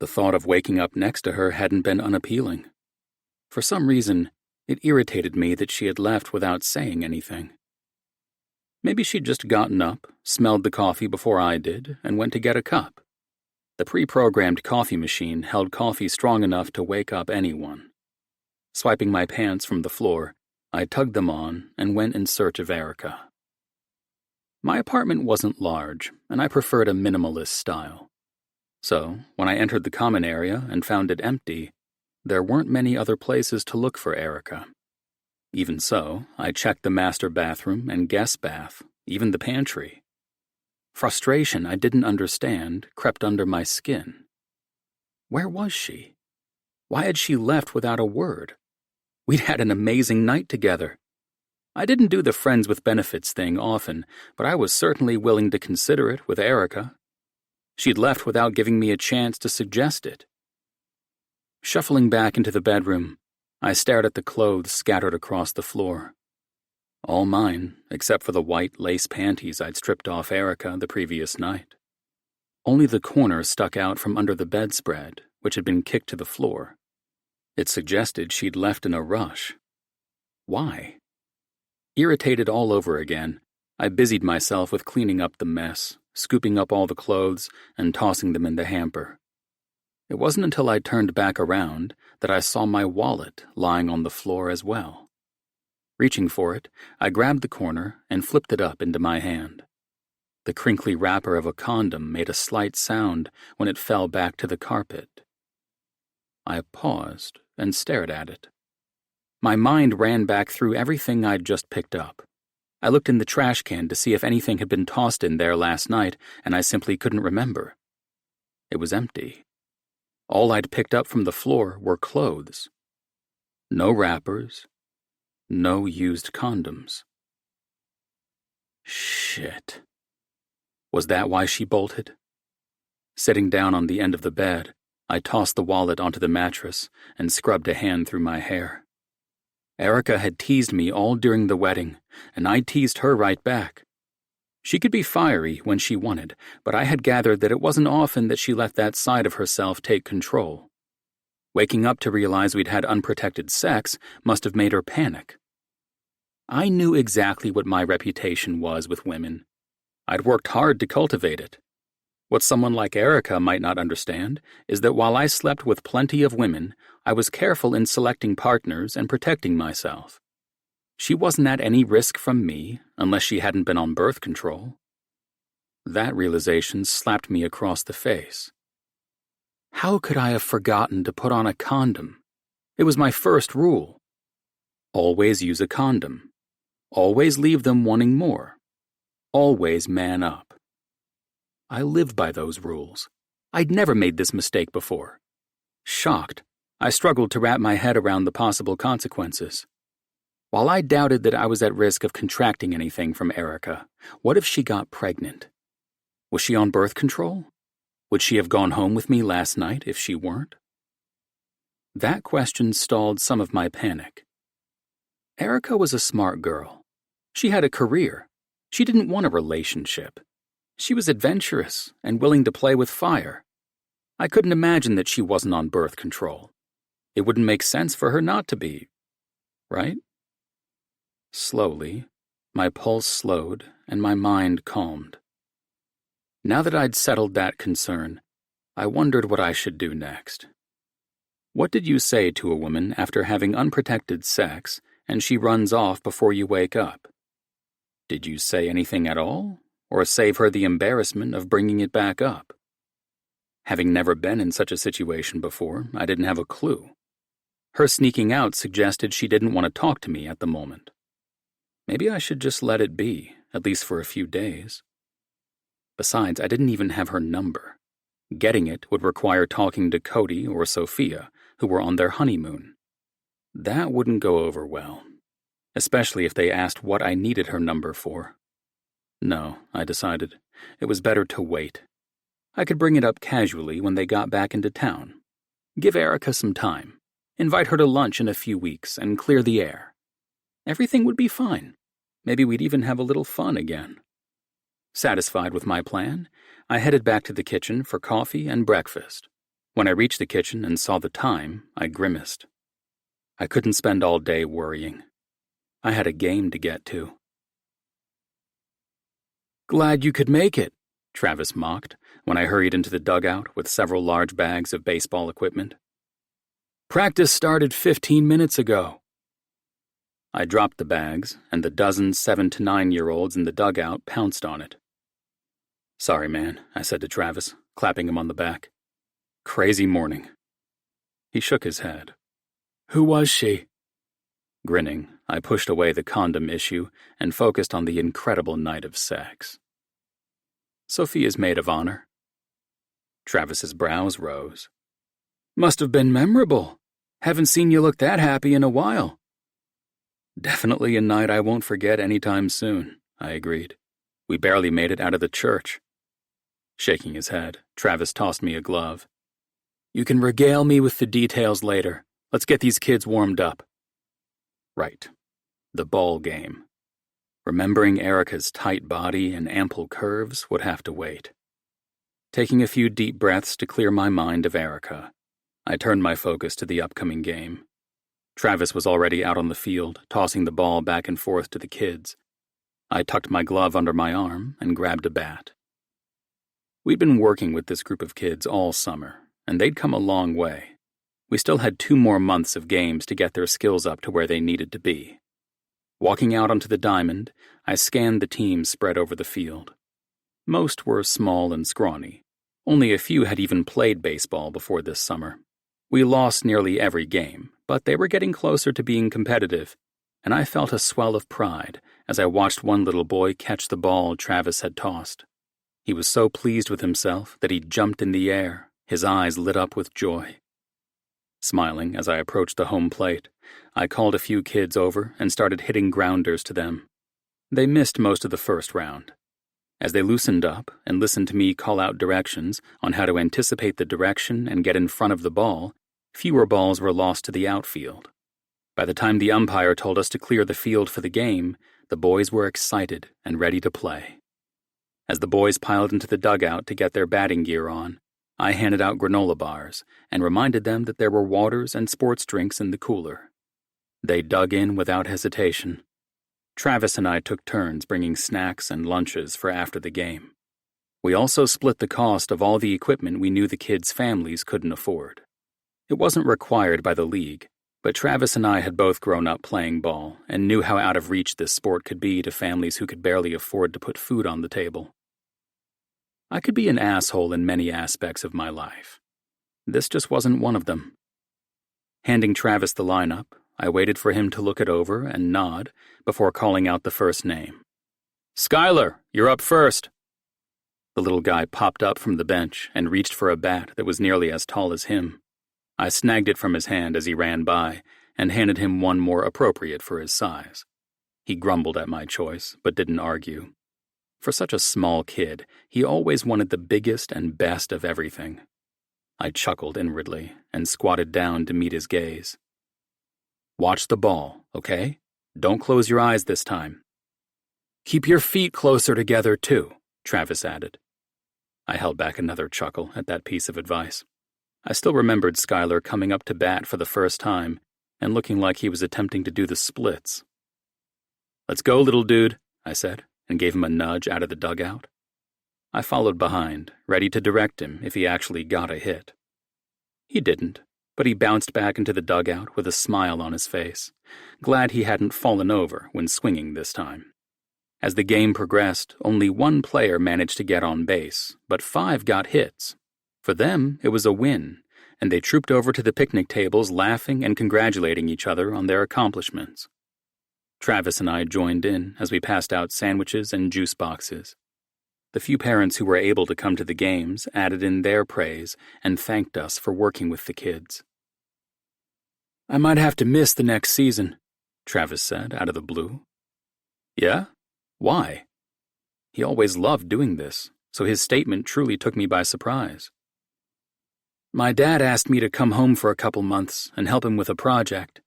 The thought of waking up next to her hadn't been unappealing. For some reason, it irritated me that she had left without saying anything. Maybe she'd just gotten up, smelled the coffee before I did, and went to get a cup. The pre-programmed coffee machine held coffee strong enough to wake up anyone. Swiping my pants from the floor, I tugged them on and went in search of Erica. My apartment wasn't large, and I preferred a minimalist style. So, when I entered the common area and found it empty, there weren't many other places to look for Erica. Even so, I checked the master bathroom and guest bath, even the pantry. Frustration I didn't understand crept under my skin. Where was she? Why had she left without a word? We'd had an amazing night together. I didn't do the friends with benefits thing often, but I was certainly willing to consider it with Erica. She'd left without giving me a chance to suggest it. Shuffling back into the bedroom, I stared at the clothes scattered across the floor. All mine, except for the white lace panties I'd stripped off Erica the previous night. Only the corner stuck out from under the bedspread, which had been kicked to the floor. It suggested she'd left in a rush. Why? Irritated all over again, I busied myself with cleaning up the mess, scooping up all the clothes and tossing them in the hamper. It wasn't until I turned back around that I saw my wallet lying on the floor as well. Reaching for it, I grabbed the corner and flipped it up into my hand. The crinkly wrapper of a condom made a slight sound when it fell back to the carpet. I paused and stared at it. My mind ran back through everything I'd just picked up. I looked in the trash can to see if anything had been tossed in there last night, and I simply couldn't remember. It was empty. All I'd picked up from the floor were clothes. No wrappers. No used condoms. Shit. Was that why she bolted? Sitting down on the end of the bed, I tossed the wallet onto the mattress and scrubbed a hand through my hair. Erica had teased me all during the wedding, and I teased her right back. She could be fiery when she wanted, but I had gathered that it wasn't often that she let that side of herself take control. Waking up to realize we'd had unprotected sex must have made her panic. I knew exactly what my reputation was with women. I'd worked hard to cultivate it. What someone like Erica might not understand is that while I slept with plenty of women, I was careful in selecting partners and protecting myself. She wasn't at any risk from me unless she hadn't been on birth control. That realization slapped me across the face. How could I have forgotten to put on a condom? It was my first rule. Always use a condom. Always leave them wanting more. Always man up. I lived by those rules. I'd never made this mistake before. Shocked, I struggled to wrap my head around the possible consequences. While I doubted that I was at risk of contracting anything from Erica, what if she got pregnant? Was she on birth control? Would she have gone home with me last night if she weren't? That question stalled some of my panic. Erica was a smart girl. She had a career. She didn't want a relationship. She was adventurous and willing to play with fire. I couldn't imagine that she wasn't on birth control. It wouldn't make sense for her not to be, right? Slowly, my pulse slowed and my mind calmed. Now that I'd settled that concern, I wondered what I should do next. What did you say to a woman after having unprotected sex and she runs off before you wake up? Did you say anything at all, or save her the embarrassment of bringing it back up? Having never been in such a situation before, I didn't have a clue. Her sneaking out suggested she didn't want to talk to me at the moment. Maybe I should just let it be, at least for a few days. Besides, I didn't even have her number. Getting it would require talking to Cody or Sophia, who were on their honeymoon. That wouldn't go over well, especially if they asked what I needed her number for. No, I decided, it was better to wait. I could bring it up casually when they got back into town. Give Erica some time. Invite her to lunch in a few weeks and clear the air. Everything would be fine. Maybe we'd even have a little fun again. Satisfied with my plan, I headed back to the kitchen for coffee and breakfast. When I reached the kitchen and saw the time, I grimaced. I couldn't spend all day worrying. I had a game to get to. "Glad you could make it," Travis mocked when I hurried into the dugout with several large bags of baseball equipment. "Practice started 15 minutes ago." I dropped the bags, and the dozen 7 to 9-year-olds in the dugout pounced on it. "Sorry, man," I said to Travis, clapping him on the back. "Crazy morning." He shook his head. "Who was she?" Grinning, I pushed away the condom issue and focused on the incredible night of sex. "Sophia's maid of honor." Travis's brows rose. "Must have been memorable. Haven't seen you look that happy in a while." "Definitely a night I won't forget anytime soon," I agreed. "We barely made it out of the church." Shaking his head, Travis tossed me a glove. "You can regale me with the details later. Let's get these kids warmed up." Right. The ball game. Remembering Erica's tight body and ample curves would have to wait. Taking a few deep breaths to clear my mind of Erica, I turned my focus to the upcoming game. Travis was already out on the field, tossing the ball back and forth to the kids. I tucked my glove under my arm and grabbed a bat. We'd been working with this group of kids all summer, and they'd come a long way. We still had 2 more months of games to get their skills up to where they needed to be. Walking out onto the diamond, I scanned the teams spread over the field. Most were small and scrawny. Only a few had even played baseball before this summer. We lost nearly every game, but they were getting closer to being competitive, and I felt a swell of pride as I watched one little boy catch the ball Travis had tossed. He was so pleased with himself that he jumped in the air, his eyes lit up with joy. Smiling as I approached the home plate, I called a few kids over and started hitting grounders to them. They missed most of the first round. As they loosened up and listened to me call out directions on how to anticipate the direction and get in front of the ball, fewer balls were lost to the outfield. By the time the umpire told us to clear the field for the game, the boys were excited and ready to play. As the boys piled into the dugout to get their batting gear on, I handed out granola bars and reminded them that there were waters and sports drinks in the cooler. They dug in without hesitation. Travis and I took turns bringing snacks and lunches for after the game. We also split the cost of all the equipment we knew the kids' families couldn't afford. It wasn't required by the league, but Travis and I had both grown up playing ball and knew how out of reach this sport could be to families who could barely afford to put food on the table. I could be an asshole in many aspects of my life. This just wasn't one of them. Handing Travis the lineup, I waited for him to look it over and nod before calling out the first name. "Skylar, you're up first." The little guy popped up from the bench and reached for a bat that was nearly as tall as him. I snagged it from his hand as he ran by and handed him one more appropriate for his size. He grumbled at my choice, but didn't argue. For such a small kid, he always wanted the biggest and best of everything. I chuckled inwardly and squatted down to meet his gaze. "Watch the ball, okay? Don't close your eyes this time." "Keep your feet closer together, too," Travis added. I held back another chuckle at that piece of advice. I still remembered Skylar coming up to bat for the first time and looking like he was attempting to do the splits. "Let's go, little dude," I said, and gave him a nudge out of the dugout. I followed behind, ready to direct him if he actually got a hit. He didn't, but he bounced back into the dugout with a smile on his face, glad he hadn't fallen over when swinging this time. As the game progressed, only one player managed to get on base, but 5 got hits. For them, it was a win, and they trooped over to the picnic tables laughing and congratulating each other on their accomplishments. Travis and I joined in as we passed out sandwiches and juice boxes. The few parents who were able to come to the games added in their praise and thanked us for working with the kids. "I might have to miss the next season," Travis said out of the blue. "Yeah? Why?" He always loved doing this, so his statement truly took me by surprise. "My dad asked me to come home for a couple months and help him with a project.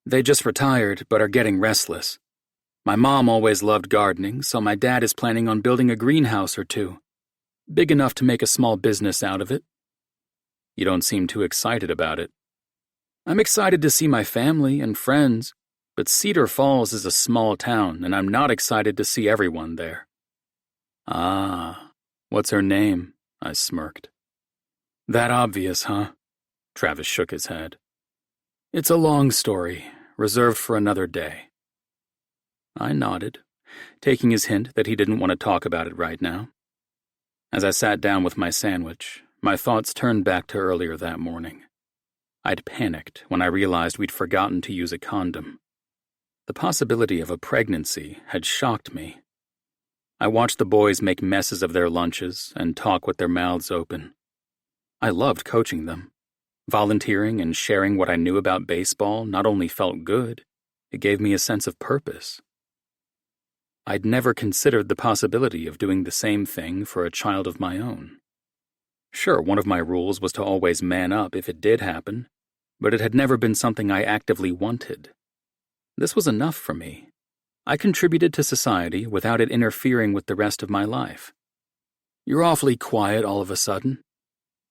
They just retired but are getting restless. My mom always loved gardening, so my dad is planning on building a greenhouse or two. Big enough to make a small business out of it." "You don't seem too excited about it." "I'm excited to see my family and friends, but Cedar Falls is a small town and I'm not excited to see everyone there." "Ah, what's her name?" I smirked. "That obvious, huh?" Travis shook his head. "It's a long story, reserved for another day." I nodded, taking his hint that he didn't want to talk about it right now. As I sat down with my sandwich, my thoughts turned back to earlier that morning. I'd panicked when I realized we'd forgotten to use a condom. The possibility of a pregnancy had shocked me. I watched the boys make messes of their lunches and talk with their mouths open. I loved coaching them. Volunteering and sharing what I knew about baseball not only felt good, it gave me a sense of purpose. I'd never considered the possibility of doing the same thing for a child of my own. Sure, one of my rules was to always man up if it did happen, but it had never been something I actively wanted. This was enough for me. I contributed to society without it interfering with the rest of my life. "You're awfully quiet all of a sudden."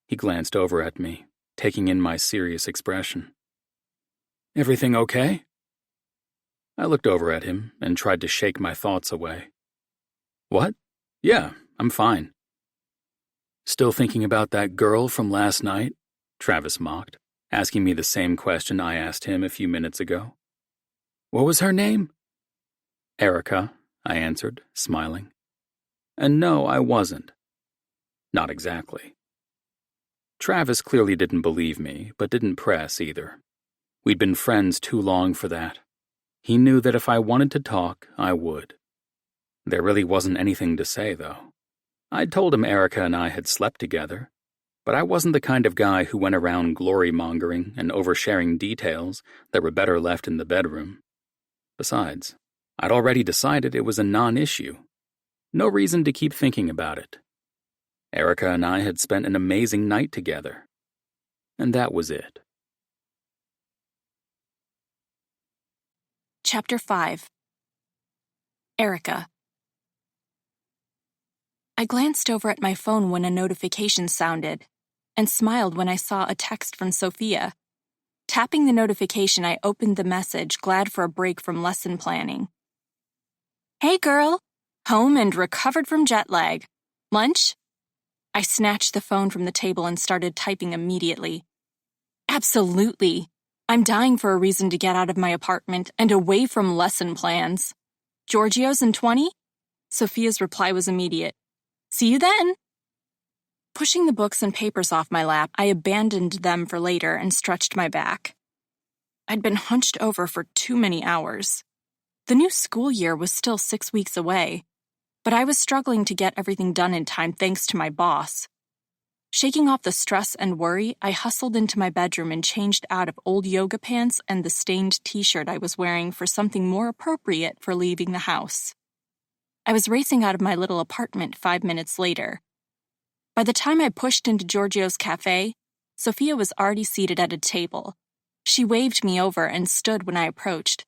He glanced over at me, taking in my serious expression. "Everything okay?" I looked over at him and tried to shake my thoughts away. "What? Yeah, I'm fine." "Still thinking about that girl from last night?" Travis mocked, asking me the same question I asked him a few minutes ago. "What was her name?" "Erica," I answered, smiling. And no, I wasn't. Not exactly. Travis clearly didn't believe me, but didn't press either. We'd been friends too long for that. He knew that if I wanted to talk, I would. There really wasn't anything to say, though. I'd told him Erica and I had slept together, but I wasn't the kind of guy who went around glory-mongering and oversharing details that were better left in the bedroom. Besides, I'd already decided it was a non-issue. No reason to keep thinking about it. Erica and I had spent an amazing night together. And that was it. Chapter 5. Erica. I glanced over at my phone when a notification sounded, and smiled when I saw a text from Sophia. Tapping the notification, I opened the message, glad for a break from lesson planning. Hey, girl. Home and recovered from jet lag. Lunch? I snatched the phone from the table and started typing immediately. Absolutely. I'm dying for a reason to get out of my apartment and away from lesson plans. Giorgio's in 20? Sophia's reply was immediate. See you then. Pushing the books and papers off my lap, I abandoned them for later and stretched my back. I'd been hunched over for too many hours. The new school year was still 6 weeks away, but I was struggling to get everything done in time thanks to my boss. Shaking off the stress and worry, I hustled into my bedroom and changed out of old yoga pants and the stained t-shirt I was wearing for something more appropriate for leaving the house. I was racing out of my little apartment 5 minutes later. By the time I pushed into Giorgio's cafe, Sophia was already seated at a table. She waved me over and stood when I approached.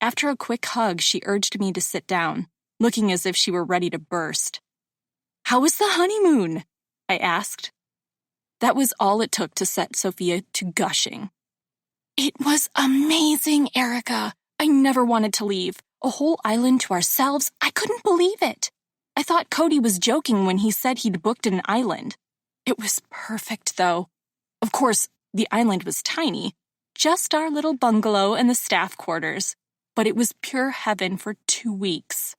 After a quick hug, she urged me to sit down, looking as if she were ready to burst. "How was the honeymoon?" I asked. That was all it took to set Sophia to gushing. "It was amazing, Erica. I never wanted to leave. A whole island to ourselves. I couldn't believe it. I thought Cody was joking when he said he'd booked an island. It was perfect, though. Of course, the island was tiny, just our little bungalow and the staff quarters, but it was pure heaven for 2 weeks.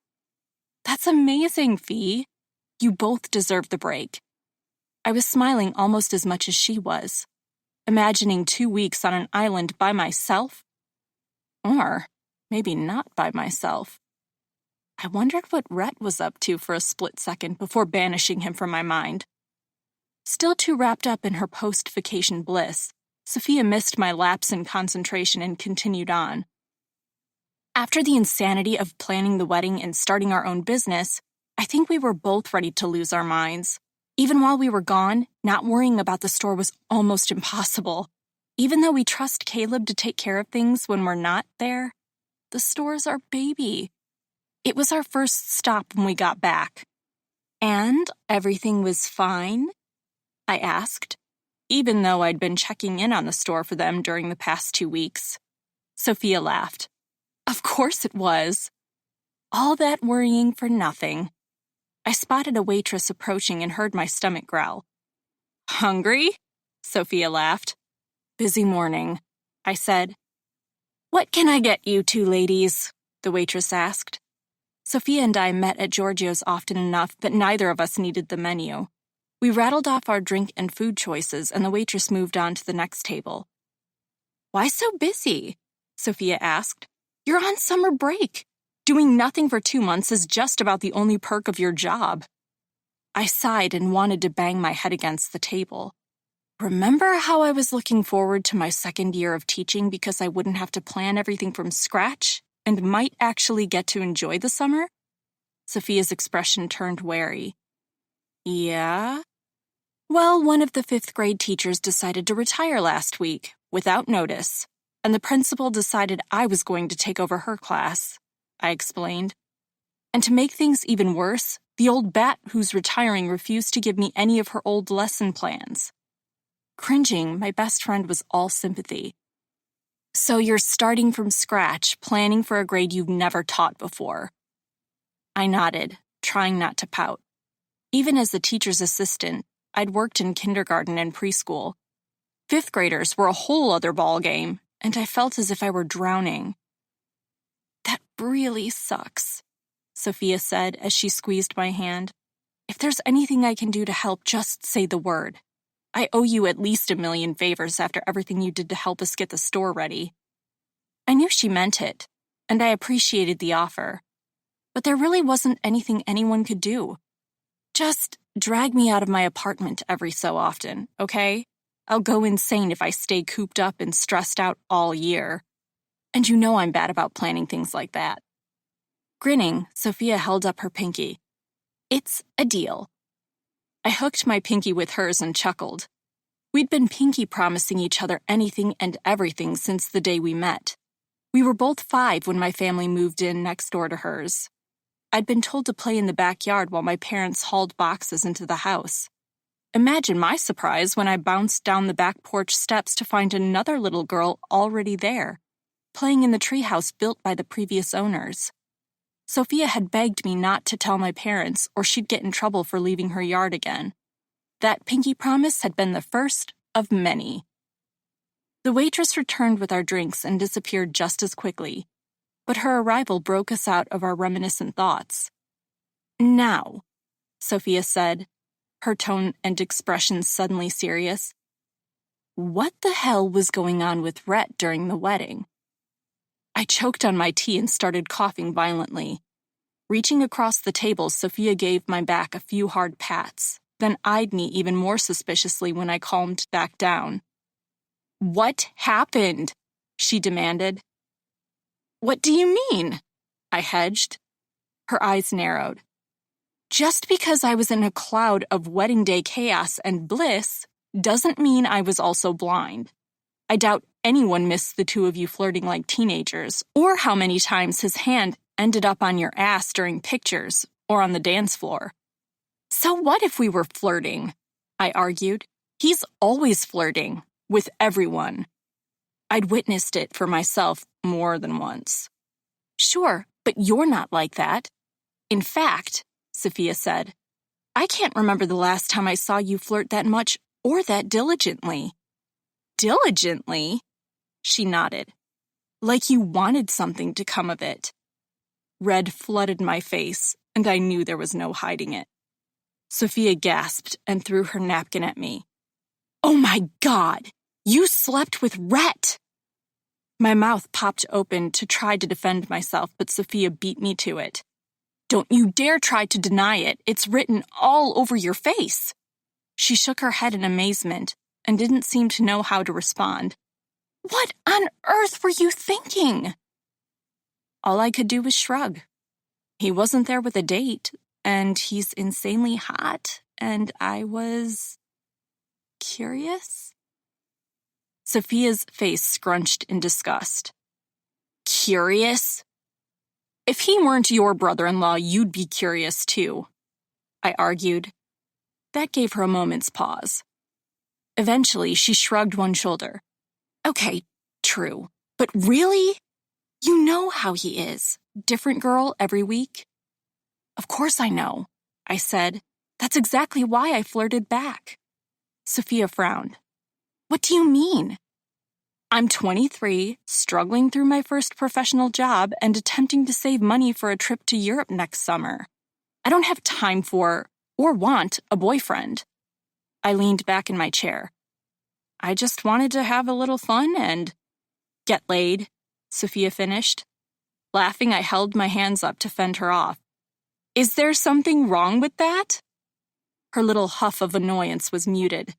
That's amazing, Fee. You both deserve the break." I was smiling almost as much as she was, imagining 2 weeks on an island by myself. Or maybe not by myself. I wondered what Rhett was up to for a split second before banishing him from my mind. Still too wrapped up in her post-vacation bliss, Sophia missed my lapse in concentration and continued on. After the insanity of planning the wedding and starting our own business, I think we were both ready to lose our minds. Even while we were gone, not worrying about the store was almost impossible. Even though we trust Caleb to take care of things when we're not there, the store's our baby. It was our first stop when we got back. "And everything was fine?" I asked, even though I'd been checking in on the store for them during the past 2 weeks. Sophia laughed. "Of course it was. All that worrying for nothing." I spotted a waitress approaching and heard my stomach growl. "Hungry?" Sophia laughed. "Busy morning," I said. "What can I get you two ladies?" the waitress asked. Sophia and I met at Giorgio's often enough that neither of us needed the menu. We rattled off our drink and food choices, and the waitress moved on to the next table. "Why so busy?" Sophia asked. "You're on summer break. Doing nothing for 2 months is just about the only perk of your job." I sighed and wanted to bang my head against the table. Remember how I was looking forward to my second year of teaching because I wouldn't have to plan everything from scratch and might actually get to enjoy the summer? Sophia's expression turned wary. "Yeah?" "Well, one of the 5th grade teachers decided to retire last week, without notice, and the principal decided I was going to take over her class," I explained. "And to make things even worse, the old bat who's retiring refused to give me any of her old lesson plans." Cringing, my best friend was all sympathy. "So you're starting from scratch, planning for a grade you've never taught before." I nodded, trying not to pout. Even as the teacher's assistant, I'd worked in kindergarten and preschool. 5th graders were a whole other ballgame, and I felt as if I were drowning. "That really sucks," Sophia said as she squeezed my hand. "If there's anything I can do to help, just say the word. I owe you at least 1,000,000 favors after everything you did to help us get the store ready." I knew she meant it, and I appreciated the offer. But there really wasn't anything anyone could do. Just drag me out of my apartment every so often, okay? I'll go insane if I stay cooped up and stressed out all year. And you know I'm bad about planning things like that. Grinning, Sophia held up her pinky. "It's a deal." I hooked my pinky with hers and chuckled. We'd been pinky promising each other anything and everything since the day we met. We were both 5 when my family moved in next door to hers. I'd been told to play in the backyard while my parents hauled boxes into the house. Imagine my surprise when I bounced down the back porch steps to find another little girl already there, playing in the treehouse built by the previous owners. Sophia had begged me not to tell my parents or she'd get in trouble for leaving her yard again. That pinky promise had been the first of many. The waitress returned with our drinks and disappeared just as quickly, but her arrival broke us out of our reminiscent thoughts. "Now," Sophia said, her tone and expression suddenly serious. "What the hell was going on with Rhett during the wedding?" I choked on my tea and started coughing violently. Reaching across the table, Sophia gave my back a few hard pats, then eyed me even more suspiciously when I calmed back down. "What happened?" she demanded. "What do you mean?" I hedged. Her eyes narrowed. "Just because I was in a cloud of wedding day chaos and bliss doesn't mean I was also blind. I doubt anyone missed the two of you flirting like teenagers, or how many times his hand ended up on your ass during pictures or on the dance floor." "So what if we were flirting?" I argued. "He's always flirting, with everyone." I'd witnessed it for myself more than once. "Sure, but you're not like that. In fact," Sophia said, "I can't remember the last time I saw you flirt that much or that diligently." "Diligently?" She nodded. "Like you wanted something to come of it." Red flooded my face, and I knew there was no hiding it. Sophia gasped and threw her napkin at me. "Oh my God! You slept with Rhett!" My mouth popped open to try to defend myself, but Sophia beat me to it. "Don't you dare try to deny it. It's written all over your face." She shook her head in amazement and didn't seem to know how to respond. "What on earth were you thinking?" All I could do was shrug. He wasn't there with a date, and he's insanely hot, and I was curious. Sophia's face scrunched in disgust. "Curious? If he weren't your brother-in-law, you'd be curious too," I argued. That gave her a moment's pause. Eventually, she shrugged one shoulder. "Okay, true. But really? You know how he is. Different girl every week." "Of course I know," I said. "That's exactly why I flirted back." Sophia frowned. "What do you mean?" "I'm 23, struggling through my first professional job, and attempting to save money for a trip to Europe next summer. I don't have time for, or want, a boyfriend." I leaned back in my chair. "I just wanted to have a little fun and get laid," Sophia finished. Laughing, I held my hands up to fend her off. "Is there something wrong with that?" Her little huff of annoyance was muted.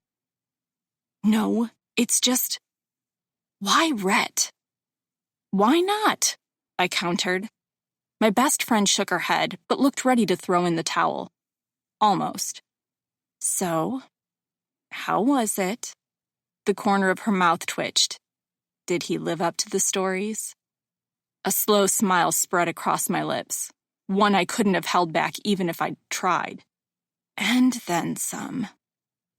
"No, it's just... why Rhett?" "Why not?" I countered. My best friend shook her head, but looked ready to throw in the towel. Almost. "So, how was it?" The corner of her mouth twitched. Did he live up to the stories? A slow smile spread across my lips, one I couldn't have held back even if I'd tried. "And then some,"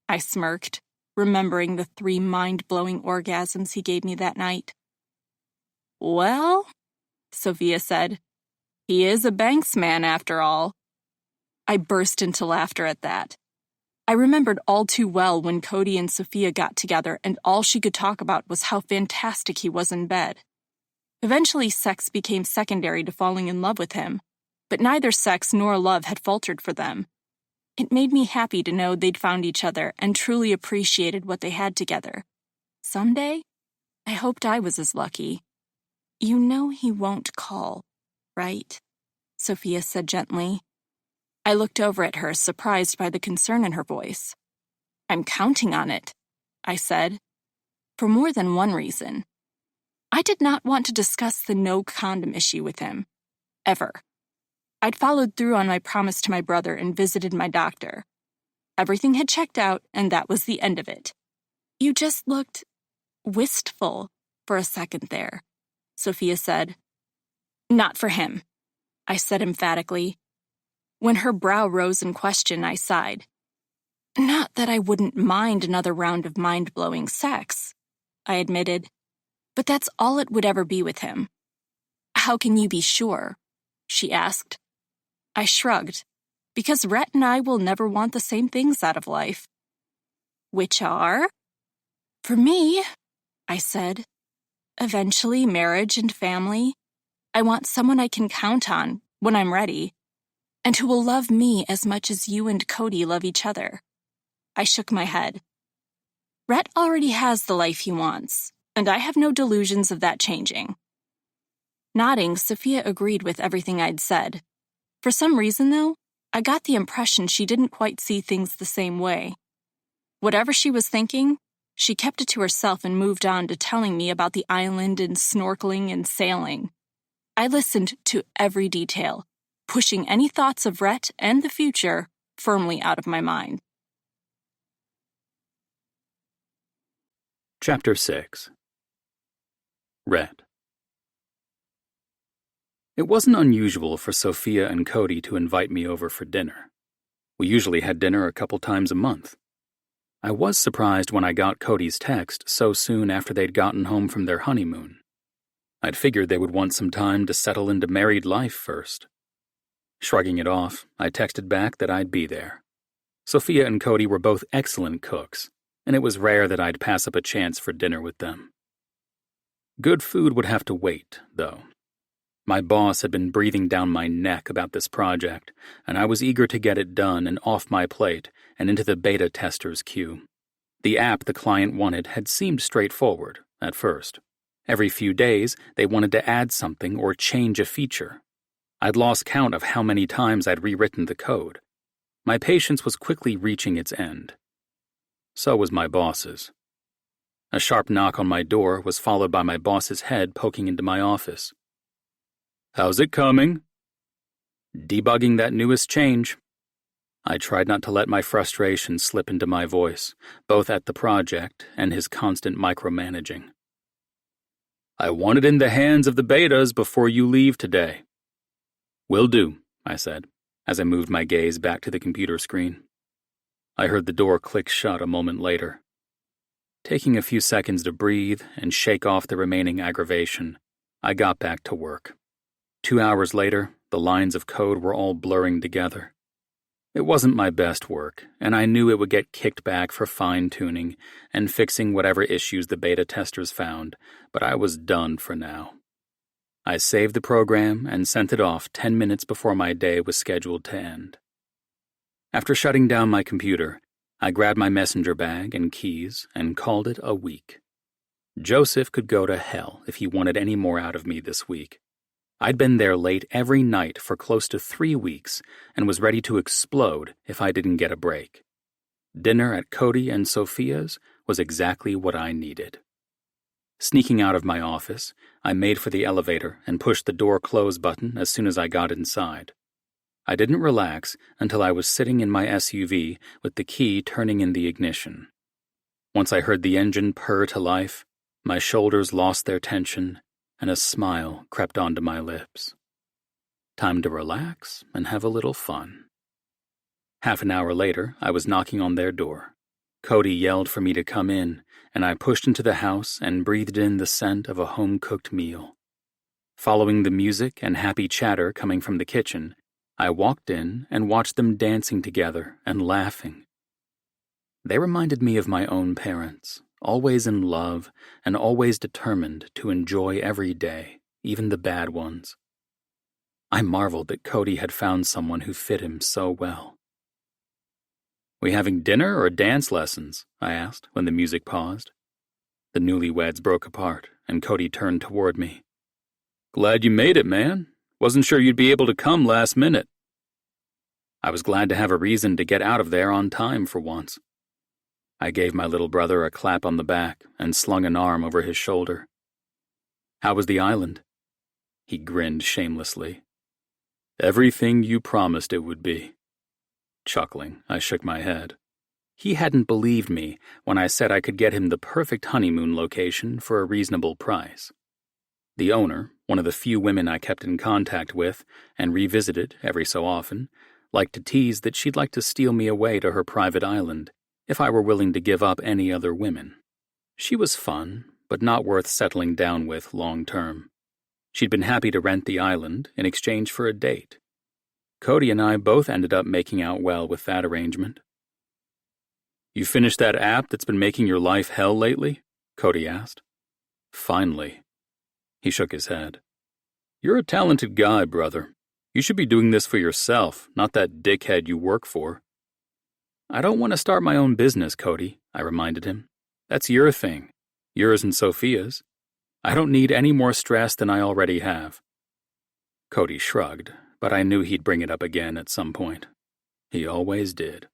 I smirked, remembering the 3 mind-blowing orgasms he gave me that night. "Well," Sophia said, "he is a Banks man after all." I burst into laughter at that. I remembered all too well when Cody and Sophia got together and all she could talk about was how fantastic he was in bed. Eventually, sex became secondary to falling in love with him, but neither sex nor love had faltered for them. It made me happy to know they'd found each other and truly appreciated what they had together. Someday, I hoped I was as lucky. "You know he won't call, right?" Sophia said gently. I looked over at her, surprised by the concern in her voice. "I'm counting on it," I said, for more than one reason. I did not want to discuss the no condom issue with him. Ever. I'd followed through on my promise to my brother and visited my doctor. Everything had checked out, and that was the end of it. "You just looked wistful for a second there," Sophia said. "Not for him," I said emphatically. When her brow rose in question, I sighed. "Not that I wouldn't mind another round of mind-blowing sex," I admitted, "but that's all it would ever be with him." "How can you be sure?" she asked. I shrugged, because Rhett and I will never want the same things out of life. Which are? For me, I said, eventually marriage and family. I want someone I can count on when I'm ready, and who will love me as much as you and Cody love each other. I shook my head. Rhett already has the life he wants, and I have no delusions of that changing. Nodding, Sophia agreed with everything I'd said. For some reason, though, I got the impression she didn't quite see things the same way. Whatever she was thinking, she kept it to herself and moved on to telling me about the island and snorkeling and sailing. I listened to every detail, pushing any thoughts of Rhett and the future firmly out of my mind. Chapter 6. Rhett. It wasn't unusual for Sophia and Cody to invite me over for dinner. We usually had dinner a couple times a month. I was surprised when I got Cody's text so soon after they'd gotten home from their honeymoon. I'd figured they would want some time to settle into married life first. Shrugging it off, I texted back that I'd be there. Sophia and Cody were both excellent cooks, and it was rare that I'd pass up a chance for dinner with them. Good food would have to wait, though. My boss had been breathing down my neck about this project, and I was eager to get it done and off my plate and into the beta tester's queue. The app the client wanted had seemed straightforward at first. Every few days, they wanted to add something or change a feature. I'd lost count of how many times I'd rewritten the code. My patience was quickly reaching its end. So was my boss's. A sharp knock on my door was followed by my boss's head poking into my office. "How's it coming?" "Debugging that newest change." I tried not to let my frustration slip into my voice, both at the project and his constant micromanaging. "I want it in the hands of the betas before you leave today." "Will do," I said, as I moved my gaze back to the computer screen. I heard the door click shut a moment later. Taking a few seconds to breathe and shake off the remaining aggravation, I got back to work. 2 hours later, the lines of code were all blurring together. It wasn't my best work, and I knew it would get kicked back for fine-tuning and fixing whatever issues the beta testers found, but I was done for now. I saved the program and sent it off 10 minutes before my day was scheduled to end. After shutting down my computer, I grabbed my messenger bag and keys and called it a week. Joseph could go to hell if he wanted any more out of me this week. I'd been there late every night for close to 3 weeks and was ready to explode if I didn't get a break. Dinner at Cody and Sophia's was exactly what I needed. Sneaking out of my office, I made for the elevator and pushed the door close button as soon as I got inside. I didn't relax until I was sitting in my SUV with the key turning in the ignition. Once I heard the engine purr to life, my shoulders lost their tension and a smile crept onto my lips. Time to relax and have a little fun. Half an hour later, I was knocking on their door. Cody yelled for me to come in, and I pushed into the house and breathed in the scent of a home-cooked meal. Following the music and happy chatter coming from the kitchen, I walked in and watched them dancing together and laughing. They reminded me of my own parents, always in love and always determined to enjoy every day, even the bad ones. I marveled that Cody had found someone who fit him so well. "We having dinner or dance lessons?" I asked when the music paused. The newlyweds broke apart, and Cody turned toward me. "Glad you made it, man. Wasn't sure you'd be able to come last minute." I was glad to have a reason to get out of there on time for once. I gave my little brother a clap on the back and slung an arm over his shoulder. "How was the island?" He grinned shamelessly. "Everything you promised it would be." Chuckling, I shook my head. He hadn't believed me when I said I could get him the perfect honeymoon location for a reasonable price. The owner, one of the few women I kept in contact with and revisited every so often, liked to tease that she'd like to steal me away to her private island if I were willing to give up any other women. She was fun, but not worth settling down with long term. She'd been happy to rent the island in exchange for a date. Cody and I both ended up making out well with that arrangement. "You finished that app that's been making your life hell lately?" Cody asked. "Finally." He shook his head. "You're a talented guy, brother. You should be doing this for yourself, not that dickhead you work for." "I don't want to start my own business, Cody," I reminded him. "That's your thing, yours and Sophia's. I don't need any more stress than I already have." Cody shrugged, but I knew he'd bring it up again at some point. He always did.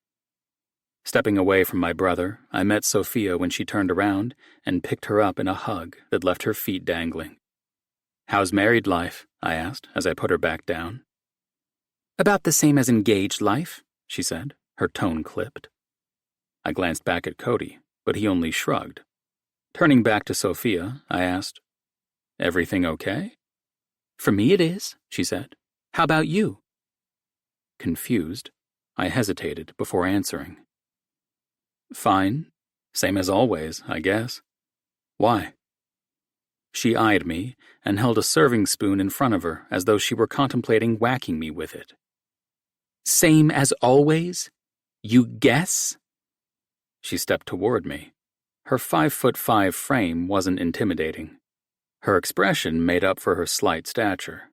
Stepping away from my brother, I met Sophia when she turned around and picked her up in a hug that left her feet dangling. "How's married life?" I asked as I put her back down. "About the same as engaged life," she said, her tone clipped. I glanced back at Cody, but he only shrugged. Turning back to Sophia, I asked, "Everything okay?" "For me it is," she said. "How about you?" Confused, I hesitated before answering. "Fine. Same as always, I guess. Why?" She eyed me and held a serving spoon in front of her as though she were contemplating whacking me with it. "Same as always? You guess?" She stepped toward me. Her 5'5" frame wasn't intimidating. Her expression made up for her slight stature.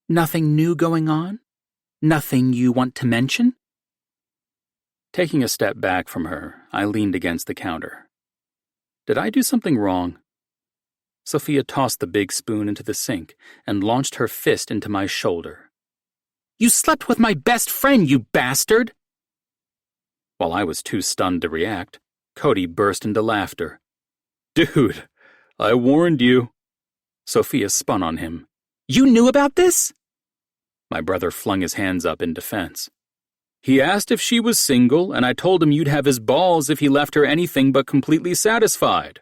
"Nothing new going on? Nothing you want to mention?" Taking a step back from her, I leaned against the counter. Did I do something wrong? Sophia tossed the big spoon into the sink and launched her fist into my shoulder. "You slept with my best friend, you bastard!" While I was too stunned to react, Cody burst into laughter. "Dude, I warned you." Sophia spun on him. "You knew about this?" My brother flung his hands up in defense. "He asked if she was single, and I told him you'd have his balls if he left her anything but completely satisfied."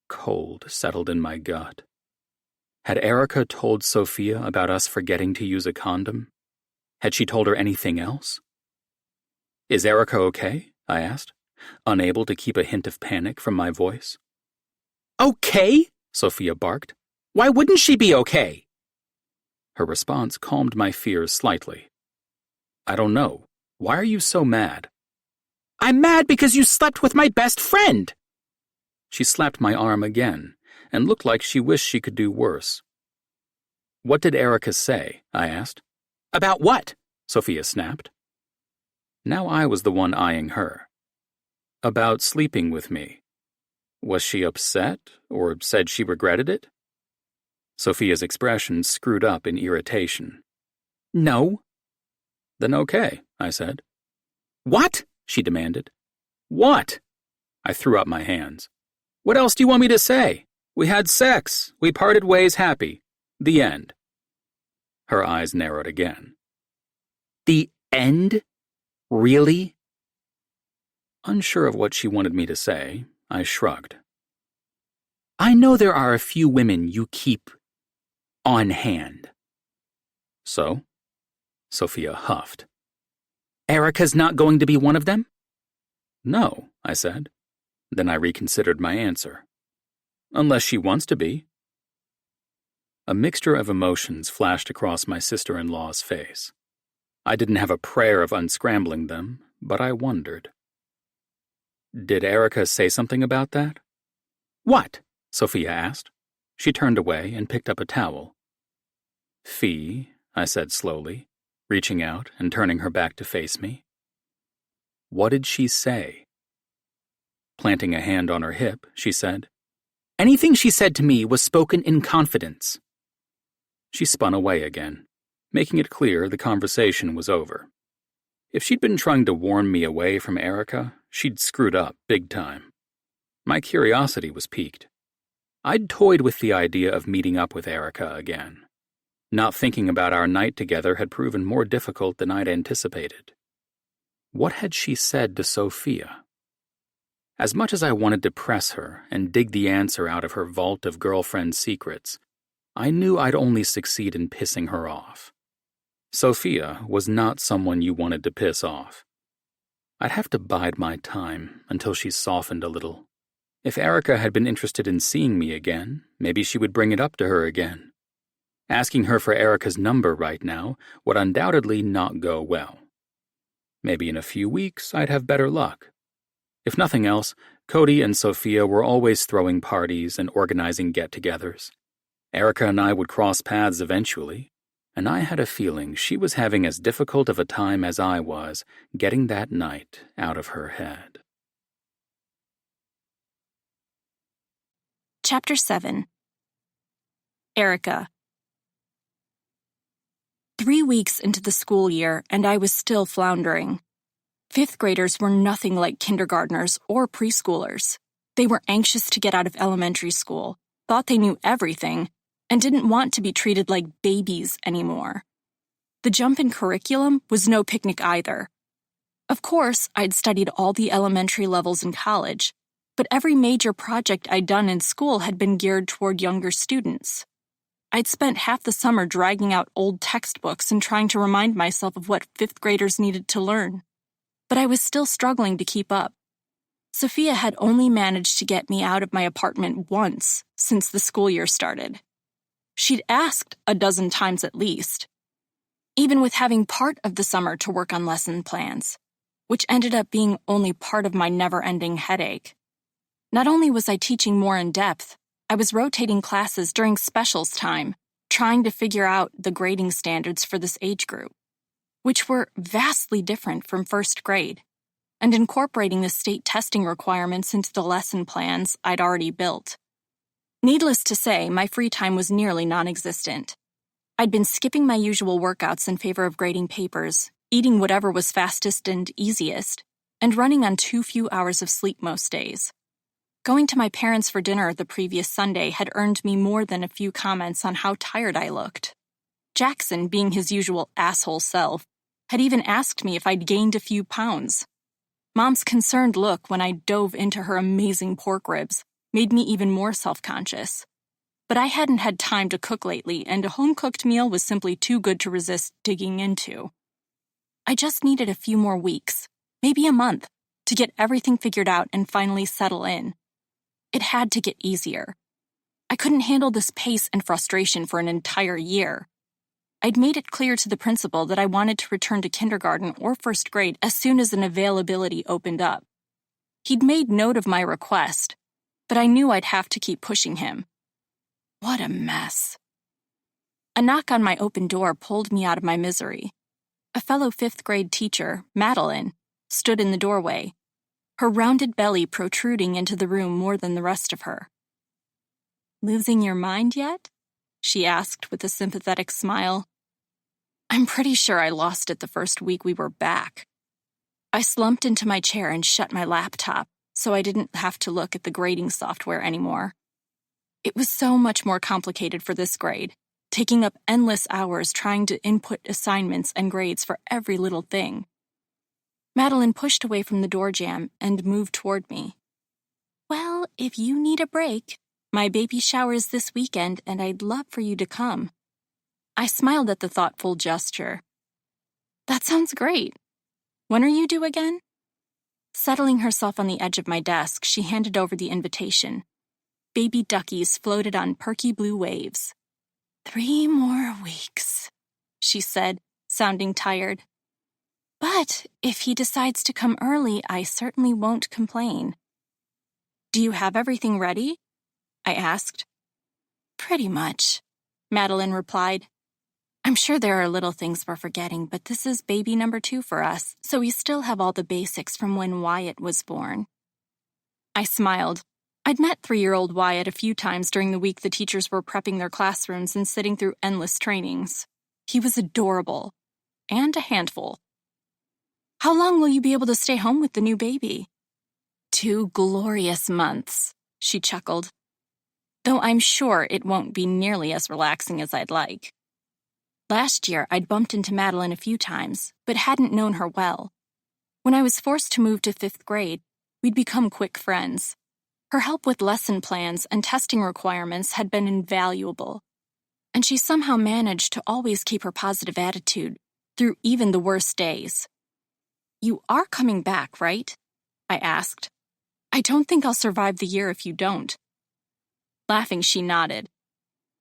Cold settled in my gut. Had Erica told Sophia about us forgetting to use a condom? Had she told her anything else? "Is Erica okay?" I asked, unable to keep a hint of panic from my voice. "Okay?" Sophia barked. "Why wouldn't she be okay?" Her response calmed my fears slightly. "I don't know. Why are you so mad?" "I'm mad because you slept with my best friend." She slapped my arm again and looked like she wished she could do worse. "What did Erica say?" I asked. "About what?" Sophia snapped. Now I was the one eyeing her. "About sleeping with me. Was she upset or said she regretted it?" Sophia's expression screwed up in irritation. "No." "Then okay," I said. "What?" she demanded. "What?" I threw up my hands. "What else do you want me to say? We had sex. We parted ways happy. The end." Her eyes narrowed again. "The end? Really?" Unsure of what she wanted me to say, I shrugged. "I know there are a few women you keep on hand." "So?" Sophia huffed. "Erica's not going to be one of them?" "No," I said. Then I reconsidered my answer. "Unless she wants to be." A mixture of emotions flashed across my sister-in-law's face. I didn't have a prayer of unscrambling them, but I wondered. "Did Erica say something about that?" "What?" Sophia asked. She turned away and picked up a towel. "Fee," I said slowly, reaching out and turning her back to face me. "What did she say?" Planting a hand on her hip, she said, "Anything she said to me was spoken in confidence." She spun away again, making it clear the conversation was over. If she'd been trying to warn me away from Erica, she'd screwed up big time. My curiosity was piqued. I'd toyed with the idea of meeting up with Erica again. Not thinking about our night together had proven more difficult than I'd anticipated. What had she said to Sophia? As much as I wanted to press her and dig the answer out of her vault of girlfriend secrets, I knew I'd only succeed in pissing her off. Sophia was not someone you wanted to piss off. I'd have to bide my time until she softened a little. If Erica had been interested in seeing me again, maybe she would bring it up to her again. Asking her for Erica's number right now would undoubtedly not go well. Maybe in a few weeks I'd have better luck. If nothing else, Cody and Sophia were always throwing parties and organizing get-togethers. Erica and I would cross paths eventually, and I had a feeling she was having as difficult of a time as I was getting that night out of her head. Chapter 7. Erica. 3 weeks into the school year, and I was still floundering. 5th graders were nothing like kindergartners or preschoolers. They were anxious to get out of elementary school, thought they knew everything, and didn't want to be treated like babies anymore. The jump in curriculum was no picnic either. Of course, I'd studied all the elementary levels in college, but every major project I'd done in school had been geared toward younger students. I'd spent half the summer dragging out old textbooks and trying to remind myself of what 5th graders needed to learn. But I was still struggling to keep up. Sophia had only managed to get me out of my apartment once since the school year started. She'd asked a dozen times at least, even with having part of the summer to work on lesson plans, which ended up being only part of my never-ending headache. Not only was I teaching more in depth, I was rotating classes during specials time, trying to figure out the grading standards for this age group, which were vastly different from 1st grade, and incorporating the state testing requirements into the lesson plans I'd already built. Needless to say, my free time was nearly non-existent. I'd been skipping my usual workouts in favor of grading papers, eating whatever was fastest and easiest, and running on too few hours of sleep most days. Going to my parents for dinner the previous Sunday had earned me more than a few comments on how tired I looked. Jackson, being his usual asshole self, had even asked me if I'd gained a few pounds. Mom's concerned look when I dove into her amazing pork ribs made me even more self-conscious. But I hadn't had time to cook lately, and a home-cooked meal was simply too good to resist digging into. I just needed a few more weeks, maybe a month, to get everything figured out and finally settle in. It had to get easier. I couldn't handle this pace and frustration for an entire year. I'd made it clear to the principal that I wanted to return to kindergarten or 1st grade as soon as an availability opened up. He'd made note of my request, but I knew I'd have to keep pushing him. What a mess. A knock on my open door pulled me out of my misery. A fellow 5th grade teacher, Madeline, stood in the doorway, her rounded belly protruding into the room more than the rest of her. "Losing your mind yet?" she asked with a sympathetic smile. I'm pretty sure I lost it the first week we were back. I slumped into my chair and shut my laptop so I didn't have to look at the grading software anymore. It was so much more complicated for this grade, taking up endless hours trying to input assignments and grades for every little thing. Madeline pushed away from the door jamb and moved toward me. "Well, if you need a break, my baby shower's this weekend and I'd love for you to come." I smiled at the thoughtful gesture. "That sounds great. When are you due again?" Settling herself on the edge of my desk, she handed over the invitation. Baby duckies floated on perky blue waves. 3 more weeks, she said, sounding tired. "But if he decides to come early, I certainly won't complain." "Do you have everything ready?" I asked. "Pretty much," Madeline replied. "I'm sure there are little things we're forgetting, but this is baby number 2 for us, so we still have all the basics from when Wyatt was born." I smiled. I'd met 3-year-old Wyatt a few times during the week the teachers were prepping their classrooms and sitting through endless trainings. He was adorable. And a handful. "How long will you be able to stay home with the new baby?" 2 glorious months, she chuckled. Though I'm sure it won't be nearly as relaxing as I'd like. Last year, I'd bumped into Madeline a few times, but hadn't known her well. When I was forced to move to 5th grade, we'd become quick friends. Her help with lesson plans and testing requirements had been invaluable, and she somehow managed to always keep her positive attitude through even the worst days. "You are coming back, right?" I asked. I don't think I'll survive the year if you don't." Laughing, she nodded.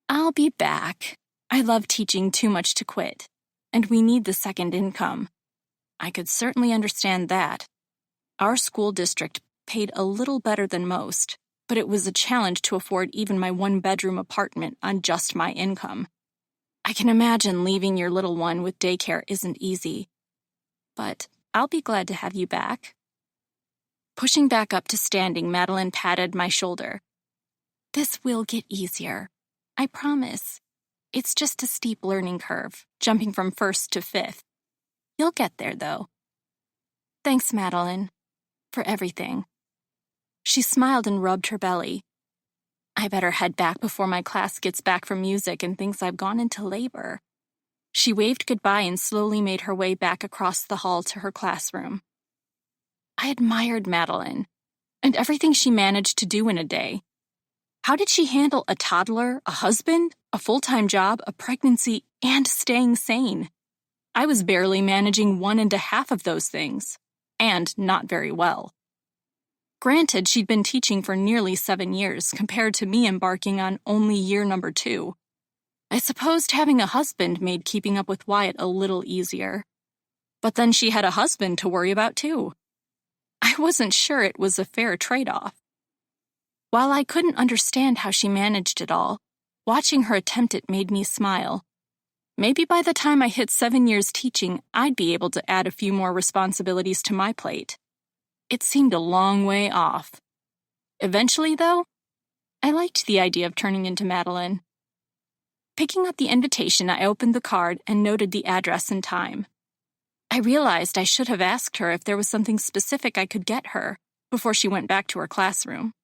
"I'll be back. I love teaching too much to quit, and we need the second income." I could certainly understand that. Our school district paid a little better than most, but it was a challenge to afford even my one-bedroom apartment on just my income. I can imagine leaving your little one with daycare isn't easy, but I'll be glad to have you back. Pushing back up to standing, Madeline patted my shoulder. "This will get easier. I promise. It's just a steep learning curve, jumping from first to fifth. You'll get there, though." "Thanks, Madeline, for everything." She smiled and rubbed her belly. "I better head back before my class gets back from music and thinks I've gone into labor." She waved goodbye and slowly made her way back across the hall to her classroom. I admired Madeline and everything she managed to do in a day. How did she handle a toddler, a husband, a full-time job, a pregnancy, and staying sane? I was barely managing 1.5 of those things, and not very well. Granted, she'd been teaching for nearly 7 years compared to me embarking on only year number 2. I supposed having a husband made keeping up with Wyatt a little easier. But then she had a husband to worry about too. I wasn't sure it was a fair trade-off. While I couldn't understand how she managed it all, watching her attempt it made me smile. Maybe by the time I hit 7 years teaching, I'd be able to add a few more responsibilities to my plate. It seemed a long way off. Eventually, though, I liked the idea of turning into Madeline. Picking up the invitation, I opened the card and noted the address and time. I realized I should have asked her if there was something specific I could get her before she went back to her classroom.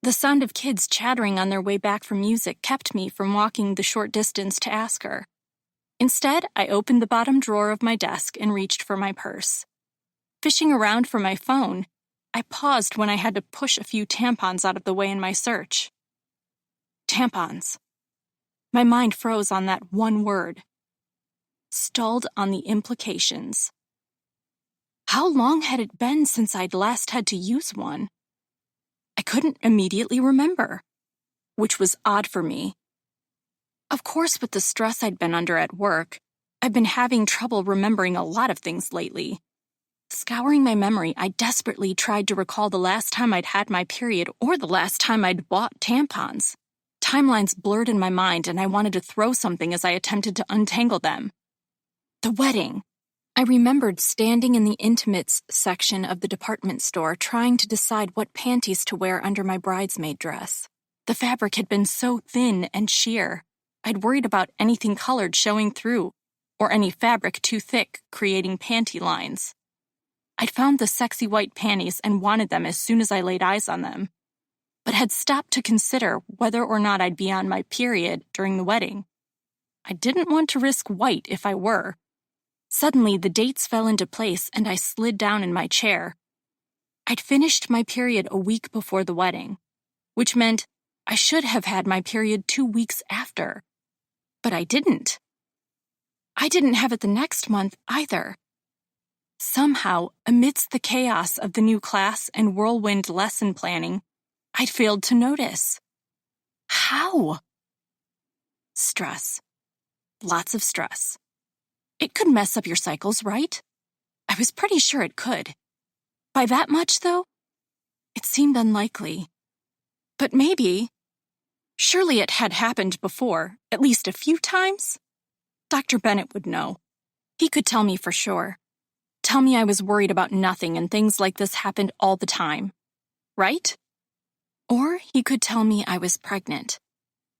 The sound of kids chattering on their way back from music kept me from walking the short distance to ask her. Instead, I opened the bottom drawer of my desk and reached for my purse. Fishing around for my phone, I paused when I had to push a few tampons out of the way in my search. Tampons. My mind froze on that one word. Stalled on the implications. How long had it been since I'd last had to use one? I couldn't immediately remember, which was odd for me. Of course, with the stress I'd been under at work, I've been having trouble remembering a lot of things lately. Scouring my memory, I desperately tried to recall the last time I'd had my period or the last time I'd bought tampons. Timelines blurred in my mind, and I wanted to throw something as I attempted to untangle them. The wedding. I remembered standing in the intimates section of the department store trying to decide what panties to wear under my bridesmaid dress. The fabric had been so thin and sheer, I'd worried about anything colored showing through, or any fabric too thick creating panty lines. I'd found the sexy white panties and wanted them as soon as I laid eyes on them, but had stopped to consider whether or not I'd be on my period during the wedding. I didn't want to risk white if I were. Suddenly, the dates fell into place and I slid down in my chair. I'd finished my period a week before the wedding, which meant I should have had my period 2 weeks after. But I didn't. I didn't have it the next month either. Somehow, amidst the chaos of the new class and whirlwind lesson planning, I'd failed to notice. How? Stress. Lots of stress. It could mess up your cycles, right? I was pretty sure it could. By that much, though, it seemed unlikely. But maybe. Surely it had happened before, at least a few times. Dr. Bennett would know. He could tell me for sure. Tell me I was worried about nothing and things like this happened all the time. Right? Or he could tell me I was pregnant.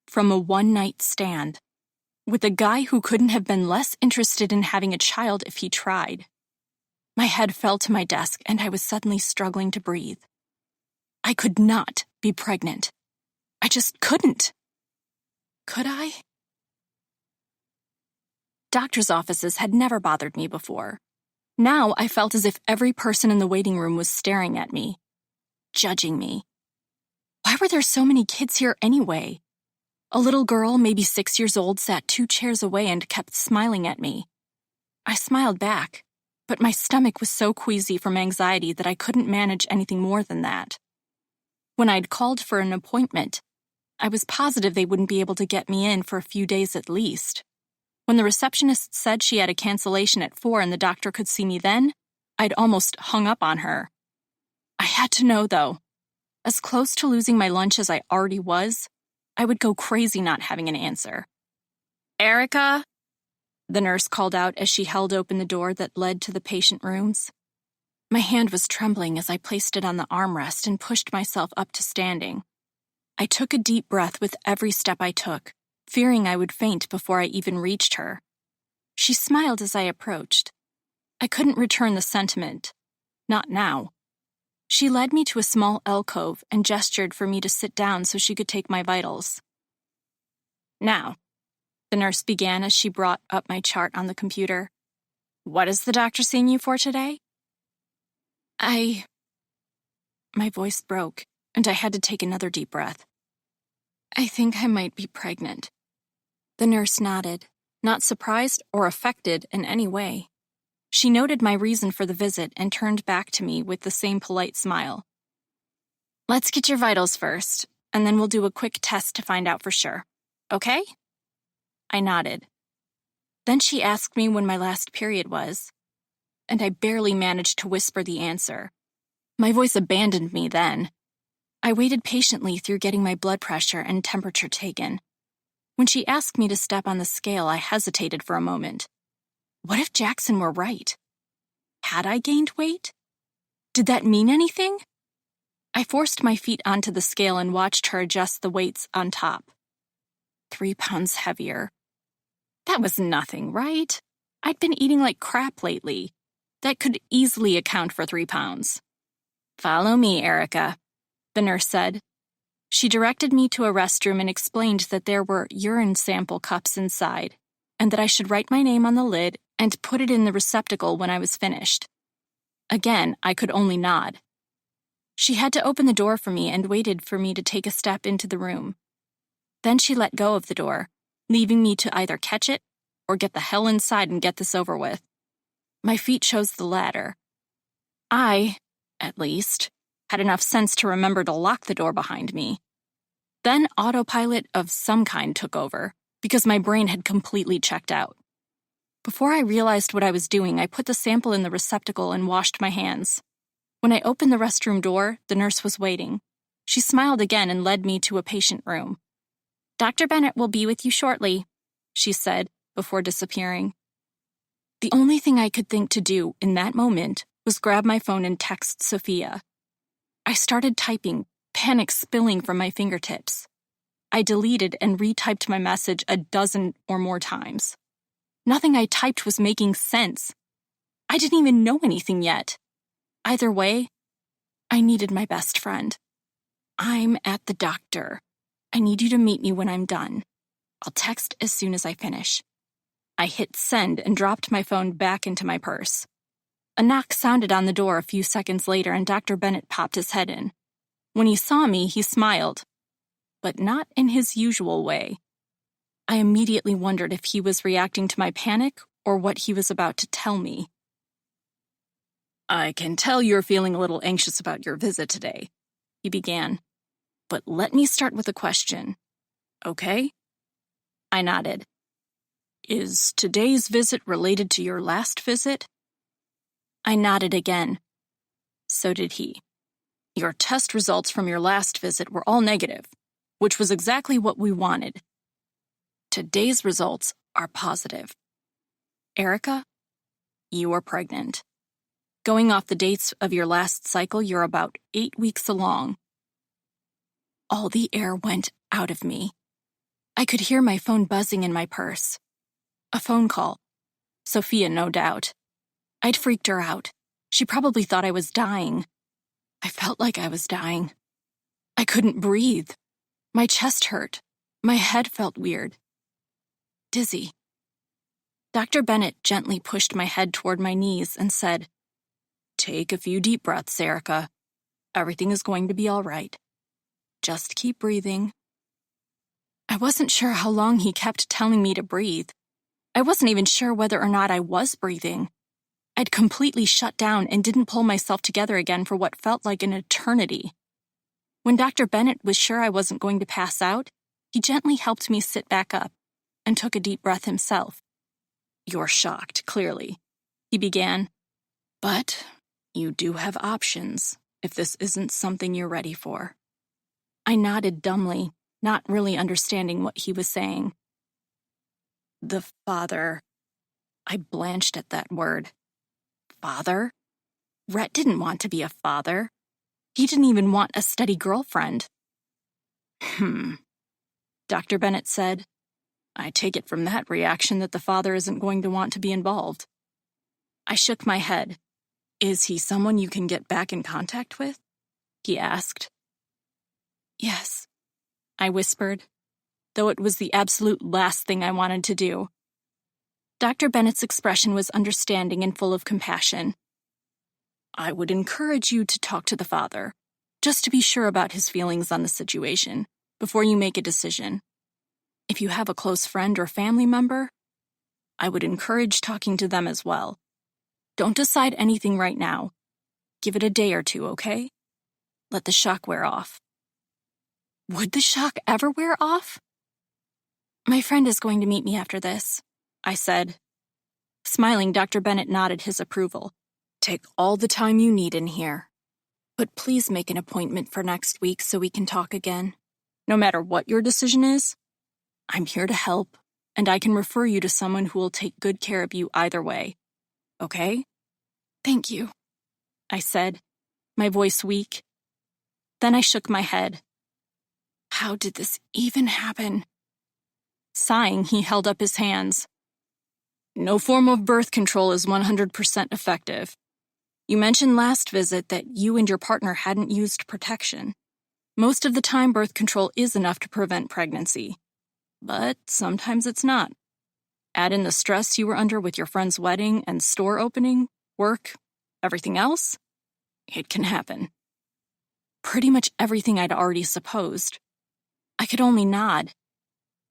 From a one-night stand. With a guy who couldn't have been less interested in having a child if he tried. My head fell to my desk and I was suddenly struggling to breathe. I could not be pregnant. I just couldn't. Could I? Doctors' offices had never bothered me before. Now I felt as if every person in the waiting room was staring at me, judging me. Why were there so many kids here anyway? A little girl, maybe 6 years old, sat 2 chairs away and kept smiling at me. I smiled back, but my stomach was so queasy from anxiety that I couldn't manage anything more than that. When I'd called for an appointment, I was positive they wouldn't be able to get me in for a few days at least. When the receptionist said she had a cancellation at 4 and the doctor could see me then, I'd almost hung up on her. I had to know, though. As close to losing my lunch as I already was, I would go crazy not having an answer. "Erica?" the nurse called out as she held open the door that led to the patient rooms. My hand was trembling as I placed it on the armrest and pushed myself up to standing. I took a deep breath with every step I took, fearing I would faint before I even reached her. She smiled as I approached. I couldn't return the sentiment. Not now. She led me to a small alcove and gestured for me to sit down so she could take my vitals. "Now," the nurse began as she brought up my chart on the computer. "What is the doctor seeing you for today?" My voice broke, and I had to take another deep breath. "I think I might be pregnant." The nurse nodded, not surprised or affected in any way. She noted my reason for the visit and turned back to me with the same polite smile. "Let's get your vitals first, and then we'll do a quick test to find out for sure. Okay?" I nodded. Then she asked me when my last period was, and I barely managed to whisper the answer. My voice abandoned me then. I waited patiently through getting my blood pressure and temperature taken. When she asked me to step on the scale, I hesitated for a moment. What if Jackson were right? Had I gained weight? Did that mean anything? I forced my feet onto the scale and watched her adjust the weights on top. 3 pounds heavier. That was nothing, right? I'd been eating like crap lately. That could easily account for 3 pounds. "Follow me, Erica," the nurse said. She directed me to a restroom and explained that there were urine sample cups inside, and that I should write my name on the lid and put it in the receptacle when I was finished. Again, I could only nod. She had to open the door for me and waited for me to take a step into the room. Then she let go of the door, leaving me to either catch it or get the hell inside and get this over with. My feet chose the latter. I, at least, had enough sense to remember to lock the door behind me. Then autopilot of some kind took over, because my brain had completely checked out. Before I realized what I was doing, I put the sample in the receptacle and washed my hands. When I opened the restroom door, the nurse was waiting. She smiled again and led me to a patient room. "Dr. Bennett will be with you shortly," she said, before disappearing. The only thing I could think to do in that moment was grab my phone and text Sophia. I started typing, panic spilling from my fingertips. I deleted and retyped my message a dozen or more times. Nothing I typed was making sense. I didn't even know anything yet. Either way, I needed my best friend. "I'm at the doctor. I need you to meet me when I'm done. I'll text as soon as I finish." I hit send and dropped my phone back into my purse. A knock sounded on the door a few seconds later, and Dr. Bennett popped his head in. When he saw me, he smiled, but not in his usual way. I immediately wondered if he was reacting to my panic or what he was about to tell me. "I can tell you're feeling a little anxious about your visit today," he began. "But let me start with a question, okay?" I nodded. "Is today's visit related to your last visit?" I nodded again. So did he. "Your test results from your last visit were all negative, which was exactly what we wanted. Today's results are positive. Erica, you are pregnant. Going off the dates of your last cycle, you're about 8 weeks along." All the air went out of me. I could hear my phone buzzing in my purse. A phone call. Sophia, no doubt. I'd freaked her out. She probably thought I was dying. I felt like I was dying. I couldn't breathe. My chest hurt. My head felt weird. Dizzy. Dr. Bennett gently pushed my head toward my knees and said, "Take a few deep breaths, Erica. Everything is going to be all right. Just keep breathing." I wasn't sure how long he kept telling me to breathe. I wasn't even sure whether or not I was breathing. I'd completely shut down and didn't pull myself together again for what felt like an eternity. When Dr. Bennett was sure I wasn't going to pass out, he gently helped me sit back up and took a deep breath himself. "You're shocked, clearly," he began. "But you do have options if this isn't something you're ready for." I nodded dumbly, not really understanding what he was saying. "The father..." I blanched at that word. Father? Rhett didn't want to be a father. He didn't even want a steady girlfriend. Dr. Bennett said. "I take it from that reaction that the father isn't going to want to be involved." I shook my head. "Is he someone you can get back in contact with?" he asked. "Yes," I whispered, though it was the absolute last thing I wanted to do. Dr. Bennett's expression was understanding and full of compassion. "I would encourage you to talk to the father, just to be sure about his feelings on the situation, before you make a decision. If you have a close friend or family member, I would encourage talking to them as well. Don't decide anything right now. Give it a day or two, okay? Let the shock wear off." Would the shock ever wear off? "My friend is going to meet me after this," I said. Smiling, Dr. Bennett nodded his approval. "Take all the time you need in here. But please make an appointment for next week so we can talk again. No matter what your decision is, I'm here to help, and I can refer you to someone who will take good care of you either way. Okay?" "Thank you," I said, my voice weak. Then I shook my head. How did this even happen? Sighing, he held up his hands. "No form of birth control is 100% effective. You mentioned last visit that you and your partner hadn't used protection. Most of the time, birth control is enough to prevent pregnancy. But sometimes it's not. Add in the stress you were under with your friend's wedding and store opening, work, everything else, it can happen." Pretty much everything I'd already supposed. I could only nod.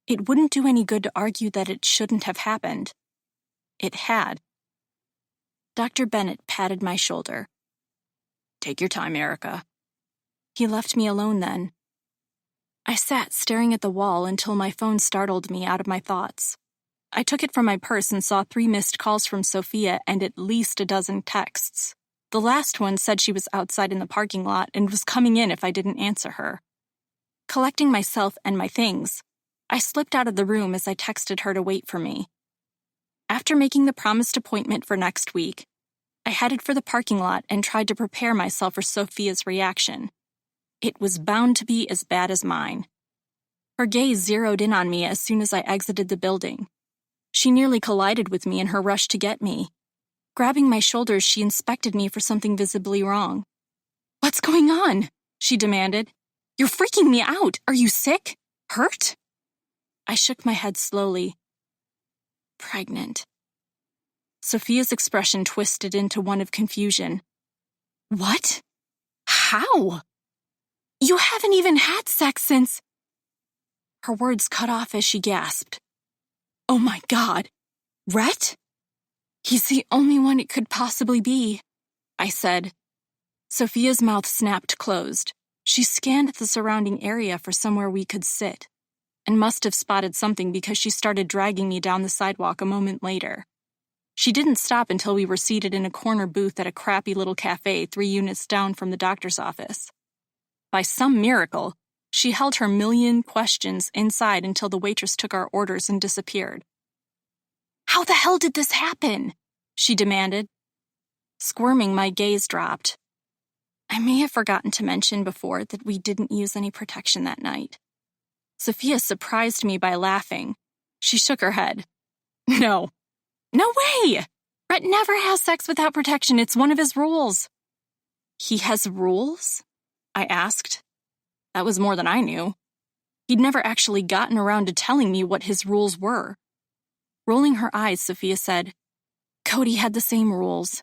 It wouldn't do any good to argue that it shouldn't have happened. It had. Dr. Bennett patted my shoulder. "Take your time, Erica." He left me alone then. I sat staring at the wall until my phone startled me out of my thoughts. I took it from my purse and saw 3 missed calls from Sophia and at least a dozen texts. The last one said she was outside in the parking lot and was coming in if I didn't answer her. Collecting myself and my things, I slipped out of the room as I texted her to wait for me. After making the promised appointment for next week, I headed for the parking lot and tried to prepare myself for Sophia's reaction. It was bound to be as bad as mine. Her gaze zeroed in on me as soon as I exited the building. She nearly collided with me in her rush to get me. Grabbing my shoulders, she inspected me for something visibly wrong. "What's going on?" she demanded. "You're freaking me out. Are you sick? Hurt?" I shook my head slowly. "Pregnant." Sophia's expression twisted into one of confusion. "What? How? You haven't even had sex since..." Her words cut off as she gasped. "Oh my God. Rhett? He's the only one it could possibly be," I said. Sophia's mouth snapped closed. She scanned the surrounding area for somewhere we could sit, and must have spotted something because she started dragging me down the sidewalk a moment later. She didn't stop until we were seated in a corner booth at a crappy little cafe 3 units down from the doctor's office. By some miracle, she held her million questions inside until the waitress took our orders and disappeared. "How the hell did this happen?" she demanded. Squirming, my gaze dropped. I may have forgotten to mention before that we didn't use any protection that night. Sophia surprised me by laughing. She shook her head. No way! Rhett never has sex without protection. It's one of his rules." "He has rules?" I asked. That was more than I knew. He'd never actually gotten around to telling me what his rules were. Rolling her eyes, Sophia said, "Cody had the same rules.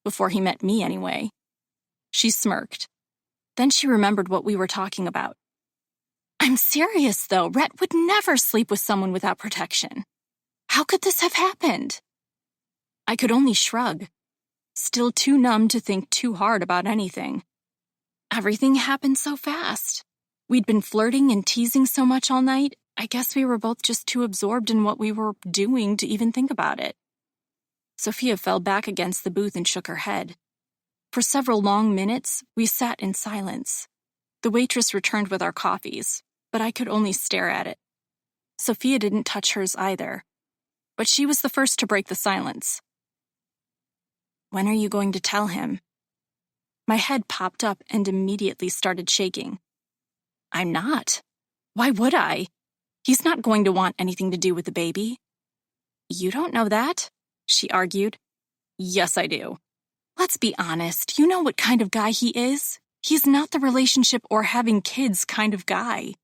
Before he met me, anyway." She smirked. Then she remembered what we were talking about. "I'm serious, though. Rhett would never sleep with someone without protection. How could this have happened?" I could only shrug. still too numb to think too hard about anything. Everything happened so fast. We'd been flirting and teasing so much all night, I guess we were both just too absorbed in what we were doing to even think about it. Sophia fell back against the booth and shook her head. For several long minutes, we sat in silence. The waitress returned with our coffees, but I could only stare at it. Sophia didn't touch hers either, but she was the first to break the silence. "When are you going to tell him?" My head popped up and immediately started shaking. "I'm not. Why would I? He's not going to want anything to do with the baby." "You don't know that," she argued. "Yes, I do. Let's be honest, you know what kind of guy he is. He's not the relationship or having kids kind of guy."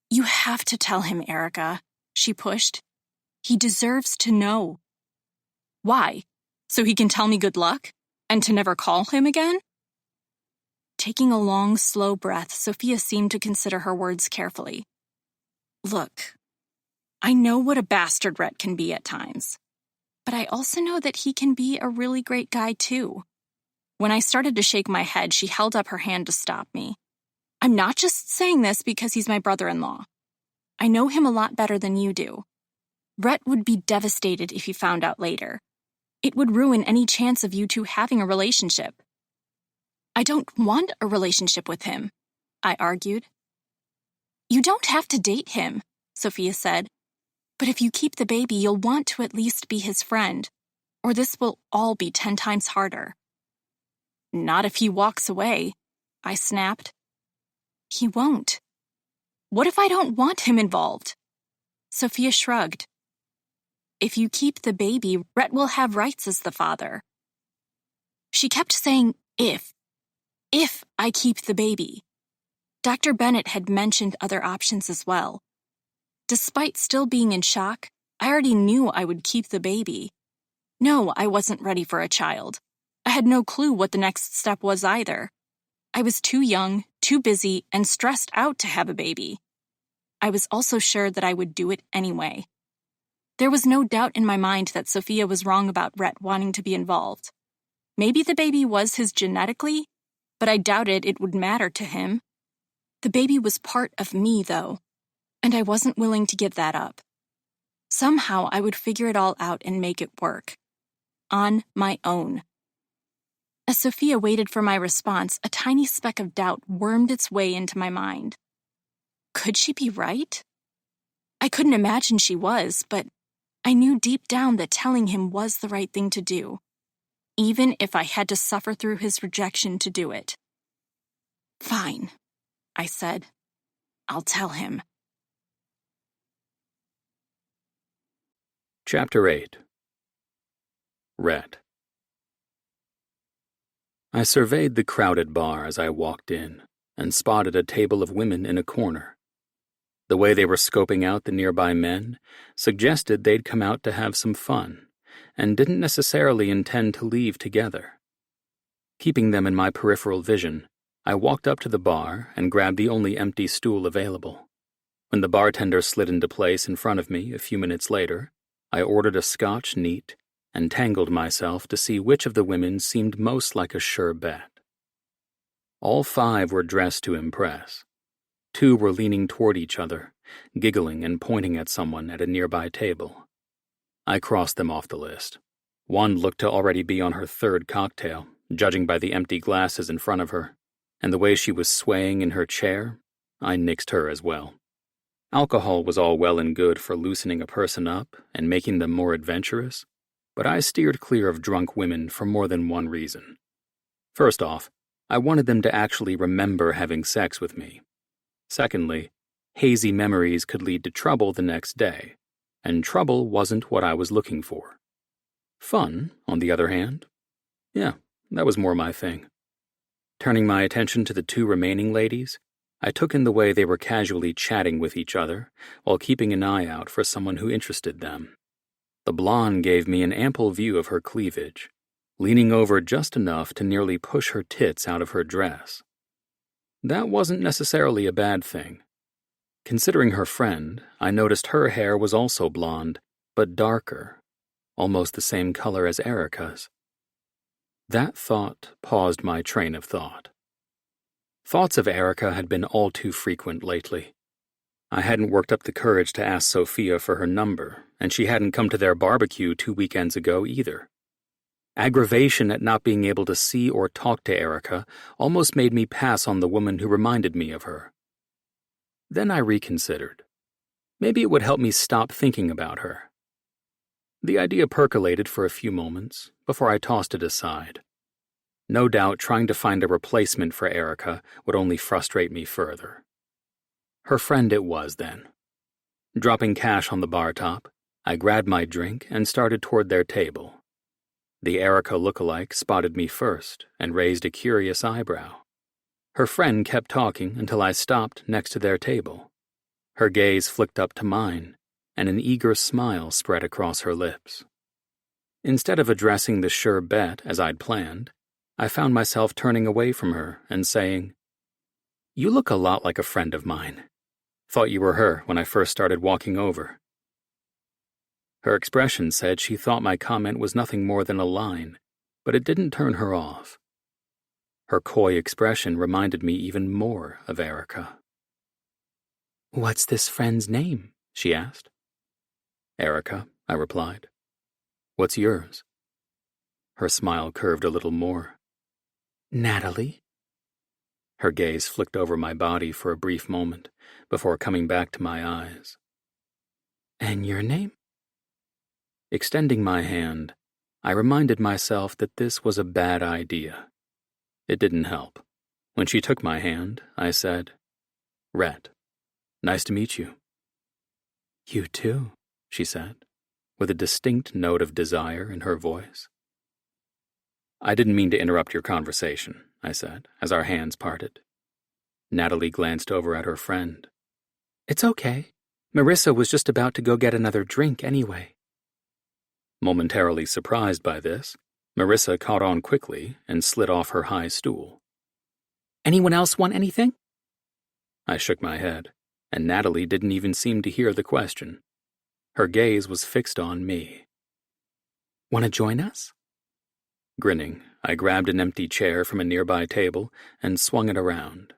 "You have to tell him, Erica," she pushed. "He deserves to know." "Why? So he can tell me good luck? And to never call him again?" Taking a long, slow breath, Sophia seemed to consider her words carefully. "Look, I know what a bastard Rhett can be at times, but I also know that he can be a really great guy too." When I started to shake my head, she held up her hand to stop me. "I'm not just saying this because he's my brother-in-law. I know him a lot better than you do. Rhett would be devastated if he found out later. It would ruin any chance of you two having a relationship." "I don't want a relationship with him," I argued. "You don't have to date him," Sophia said. "But if you keep the baby, you'll want to at least be his friend, or this will all be 10 times harder." "Not if he walks away," I snapped. "He won't." "What if I don't want him involved?" Sophia shrugged. "If you keep the baby, Rhett will have rights as the father." She kept saying if I keep the baby. Dr. Bennett had mentioned other options as well. Despite still being in shock, I already knew I would keep the baby. No, I wasn't ready for a child. I had no clue what the next step was either. I was too young, too busy, and stressed out to have a baby. I was also sure that I would do it anyway. There was no doubt in my mind that Sophia was wrong about Rhett wanting to be involved. Maybe the baby was his genetically, but I doubted it would matter to him. The baby was part of me, though, and I wasn't willing to give that up. Somehow I would figure it all out and make it work. On my own. As Sophia waited for my response, a tiny speck of doubt wormed its way into my mind. Could she be right? I couldn't imagine she was, but I knew deep down that telling him was the right thing to do, even if I had to suffer through his rejection to do it. "Fine," I said. "I'll tell him." Chapter 8. Rhett. I surveyed the crowded bar as I walked in and spotted a table of women in a corner. The way they were scoping out the nearby men suggested they'd come out to have some fun and didn't necessarily intend to leave together. Keeping them in my peripheral vision, I walked up to the bar and grabbed the only empty stool available. When the bartender slid into place in front of me a few minutes later, I ordered a Scotch neat and tangled myself to see which of the women seemed most like a sure bet. All 5 were dressed to impress. 2 were leaning toward each other, giggling and pointing at someone at a nearby table. I crossed them off the list. One looked to already be on her 3rd cocktail, judging by the empty glasses in front of her, and the way she was swaying in her chair, I nixed her as well. Alcohol was all well and good for loosening a person up and making them more adventurous, but I steered clear of drunk women for more than one reason. First off, I wanted them to actually remember having sex with me. Secondly, hazy memories could lead to trouble the next day, and trouble wasn't what I was looking for. Fun, on the other hand, yeah, that was more my thing. Turning my attention to the 2 remaining ladies, I took in the way they were casually chatting with each other while keeping an eye out for someone who interested them. The blonde gave me an ample view of her cleavage, leaning over just enough to nearly push her tits out of her dress. That wasn't necessarily a bad thing. Considering her friend, I noticed her hair was also blonde, but darker, almost the same color as Erica's. That thought paused my train of thought. Thoughts of Erica had been all too frequent lately. I hadn't worked up the courage to ask Sophia for her number, and she hadn't come to their barbecue 2 weekends ago either. Aggravation at not being able to see or talk to Erica almost made me pass on the woman who reminded me of her. Then I reconsidered. Maybe it would help me stop thinking about her. The idea percolated for a few moments before I tossed it aside. No doubt trying to find a replacement for Erica would only frustrate me further. Her friend it was then. Dropping cash on the bar top, I grabbed my drink and started toward their table. The Erica lookalike spotted me first and raised a curious eyebrow. Her friend kept talking until I stopped next to their table. Her gaze flicked up to mine, and an eager smile spread across her lips. Instead of addressing the sure bet as I'd planned, I found myself turning away from her and saying, "You look a lot like a friend of mine. Thought you were her when I first started walking over." Her expression said she thought my comment was nothing more than a line, but it didn't turn her off. Her coy expression reminded me even more of Erica. "What's this friend's name?" she asked. "Erica," I replied. "What's yours?" Her smile curved a little more. "Natalie?" Her gaze flicked over my body for a brief moment before coming back to my eyes. "And your name?" Extending my hand, I reminded myself that this was a bad idea. It didn't help. When she took my hand, I said, "Rhett, nice to meet you." "You too," she said, with a distinct note of desire in her voice. "I didn't mean to interrupt your conversation," I said, as our hands parted. Natalie glanced over at her friend. "It's okay. Marissa was just about to go get another drink anyway." Momentarily surprised by this, Marissa caught on quickly and slid off her high stool. "Anyone else want anything?" I shook my head, and Natalie didn't even seem to hear the question. Her gaze was fixed on me. "Want to join us?" Grinning, I grabbed an empty chair from a nearby table and swung it around.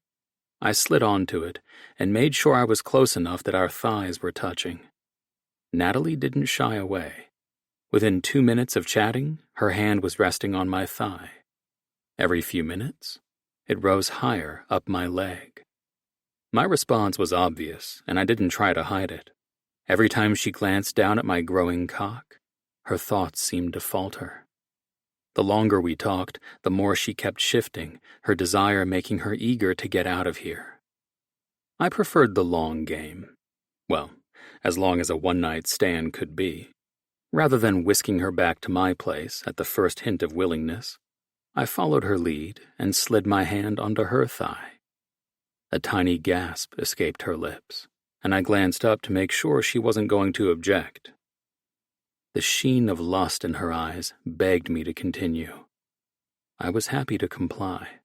I slid onto it and made sure I was close enough that our thighs were touching. Natalie didn't shy away. Within 2 minutes of chatting, her hand was resting on my thigh. Every few minutes, it rose higher up my leg. My response was obvious, and I didn't try to hide it. Every time she glanced down at my growing cock, her thoughts seemed to falter. The longer we talked, the more she kept shifting, her desire making her eager to get out of here. I preferred the long game. Well, as long as a one-night stand could be. Rather than whisking her back to my place at the first hint of willingness, I followed her lead and slid my hand onto her thigh. A tiny gasp escaped her lips, and I glanced up to make sure she wasn't going to object. The sheen of lust in her eyes begged me to continue. I was happy to comply.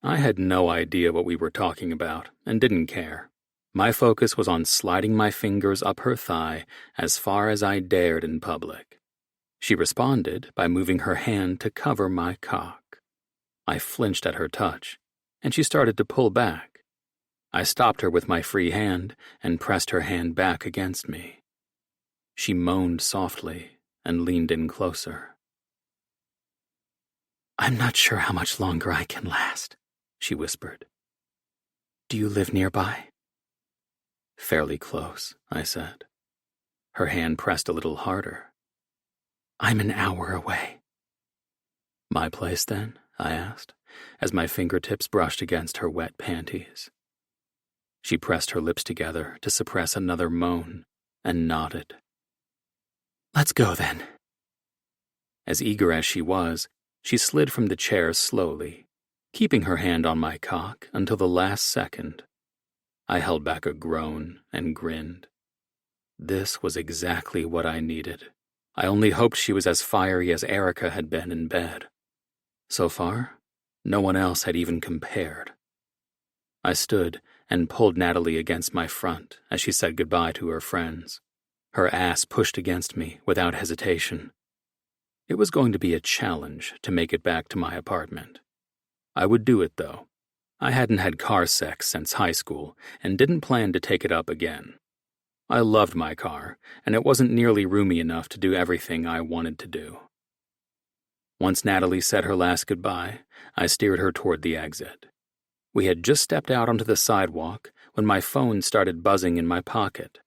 I had no idea what we were talking about and didn't care. My focus was on sliding my fingers up her thigh as far as I dared in public. She responded by moving her hand to cover my cock. I flinched at her touch, and she started to pull back. I stopped her with my free hand and pressed her hand back against me. She moaned softly and leaned in closer. "I'm not sure how much longer I can last," she whispered. "Do you live nearby?" "Fairly close," I said. Her hand pressed a little harder. "I'm an hour away." "My place, then?" I asked, as my fingertips brushed against her wet panties. She pressed her lips together to suppress another moan and nodded. "Let's go, then." As eager as she was, she slid from the chair slowly, keeping her hand on my cock until the last second. I held back a groan and grinned. This was exactly what I needed. I only hoped she was as fiery as Erica had been in bed. So far, no one else had even compared. I stood and pulled Natalie against my front as she said goodbye to her friends. Her ass pushed against me without hesitation. It was going to be a challenge to make it back to my apartment. I would do it, though. I hadn't had car sex since high school and didn't plan to take it up again. I loved my car, and it wasn't nearly roomy enough to do everything I wanted to do. Once Natalie said her last goodbye, I steered her toward the exit. We had just stepped out onto the sidewalk when my phone started buzzing in my pocket.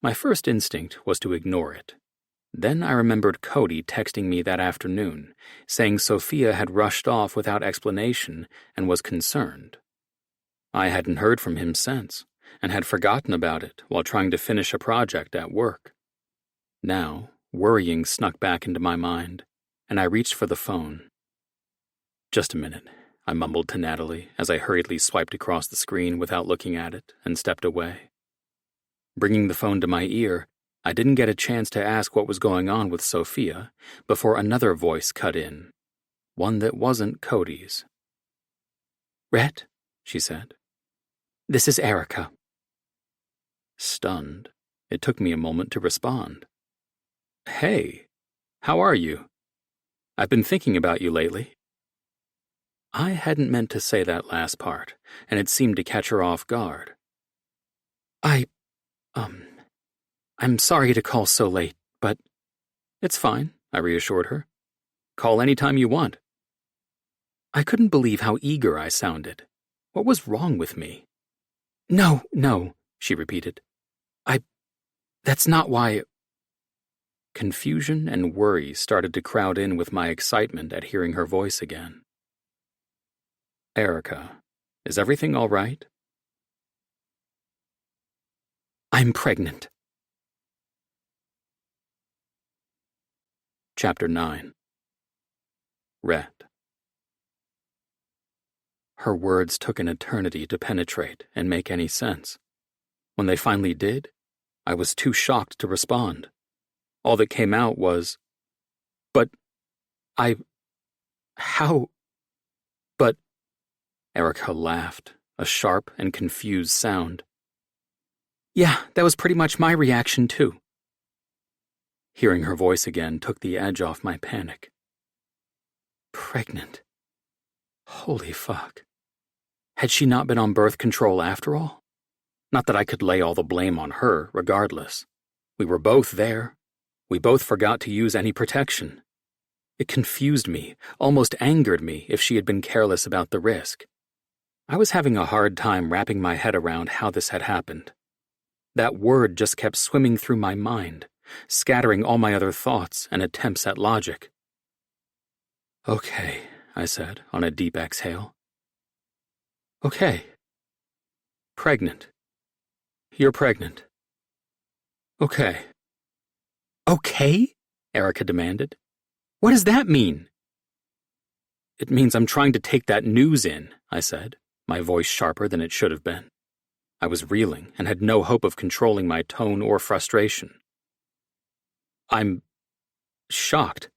My first instinct was to ignore it. Then I remembered Cody texting me that afternoon, saying Sophia had rushed off without explanation and was concerned. I hadn't heard from him since, and had forgotten about it while trying to finish a project at work. Now, worrying snuck back into my mind, and I reached for the phone. "Just a minute," I mumbled to Natalie as I hurriedly swiped across the screen without looking at it and stepped away. Bringing the phone to my ear, I didn't get a chance to ask what was going on with Sophia before another voice cut in, one that wasn't Cody's. "Rhett," she said. "This is Erica." Stunned, it took me a moment to respond. "Hey, how are you? I've been thinking about you lately." I hadn't meant to say that last part, and it seemed to catch her off guard. I'm sorry to call so late, but..." "It's fine," I reassured her. "Call any time you want." I couldn't believe how eager I sounded. What was wrong with me? No, she repeated. That's not why..." Confusion and worry started to crowd in with my excitement at hearing her voice again. "Erica, is everything all right?" "I'm pregnant." Chapter 9. Rhett. Her words took an eternity to penetrate and make any sense. When they finally did, I was too shocked to respond. All that came out was, "But how? But..." Erica laughed, a sharp and confused sound. "Yeah, that was pretty much my reaction too." Hearing her voice again took the edge off my panic. Pregnant. Holy fuck. Had she not been on birth control after all? Not that I could lay all the blame on her, regardless. We were both there. We both forgot to use any protection. It confused me, almost angered me if she had been careless about the risk. I was having a hard time wrapping my head around how this had happened. That word just kept swimming through my mind, scattering all my other thoughts and attempts at logic. "Okay," I said on a deep exhale. "Okay. Pregnant. You're pregnant. Okay." "Okay?" Erica demanded. "What does that mean?" "It means I'm trying to take that news in," I said, my voice sharper than it should have been. I was reeling and had no hope of controlling my tone or frustration. "I'm shocked,"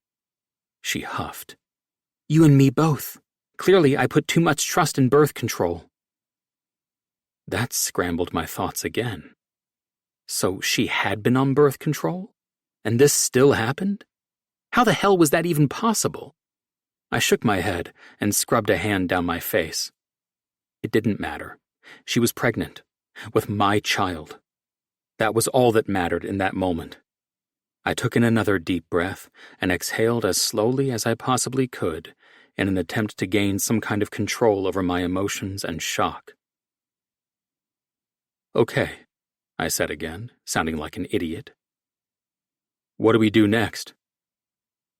she huffed. "You and me both. Clearly, I put too much trust in birth control." That scrambled my thoughts again. So she had been on birth control? And this still happened? How the hell was that even possible? I shook my head and scrubbed a hand down my face. It didn't matter. She was pregnant, with my child. That was all that mattered in that moment. I took in another deep breath and exhaled as slowly as I possibly could in an attempt to gain some kind of control over my emotions and shock. "Okay," I said again, sounding like an idiot. "What do we do next?"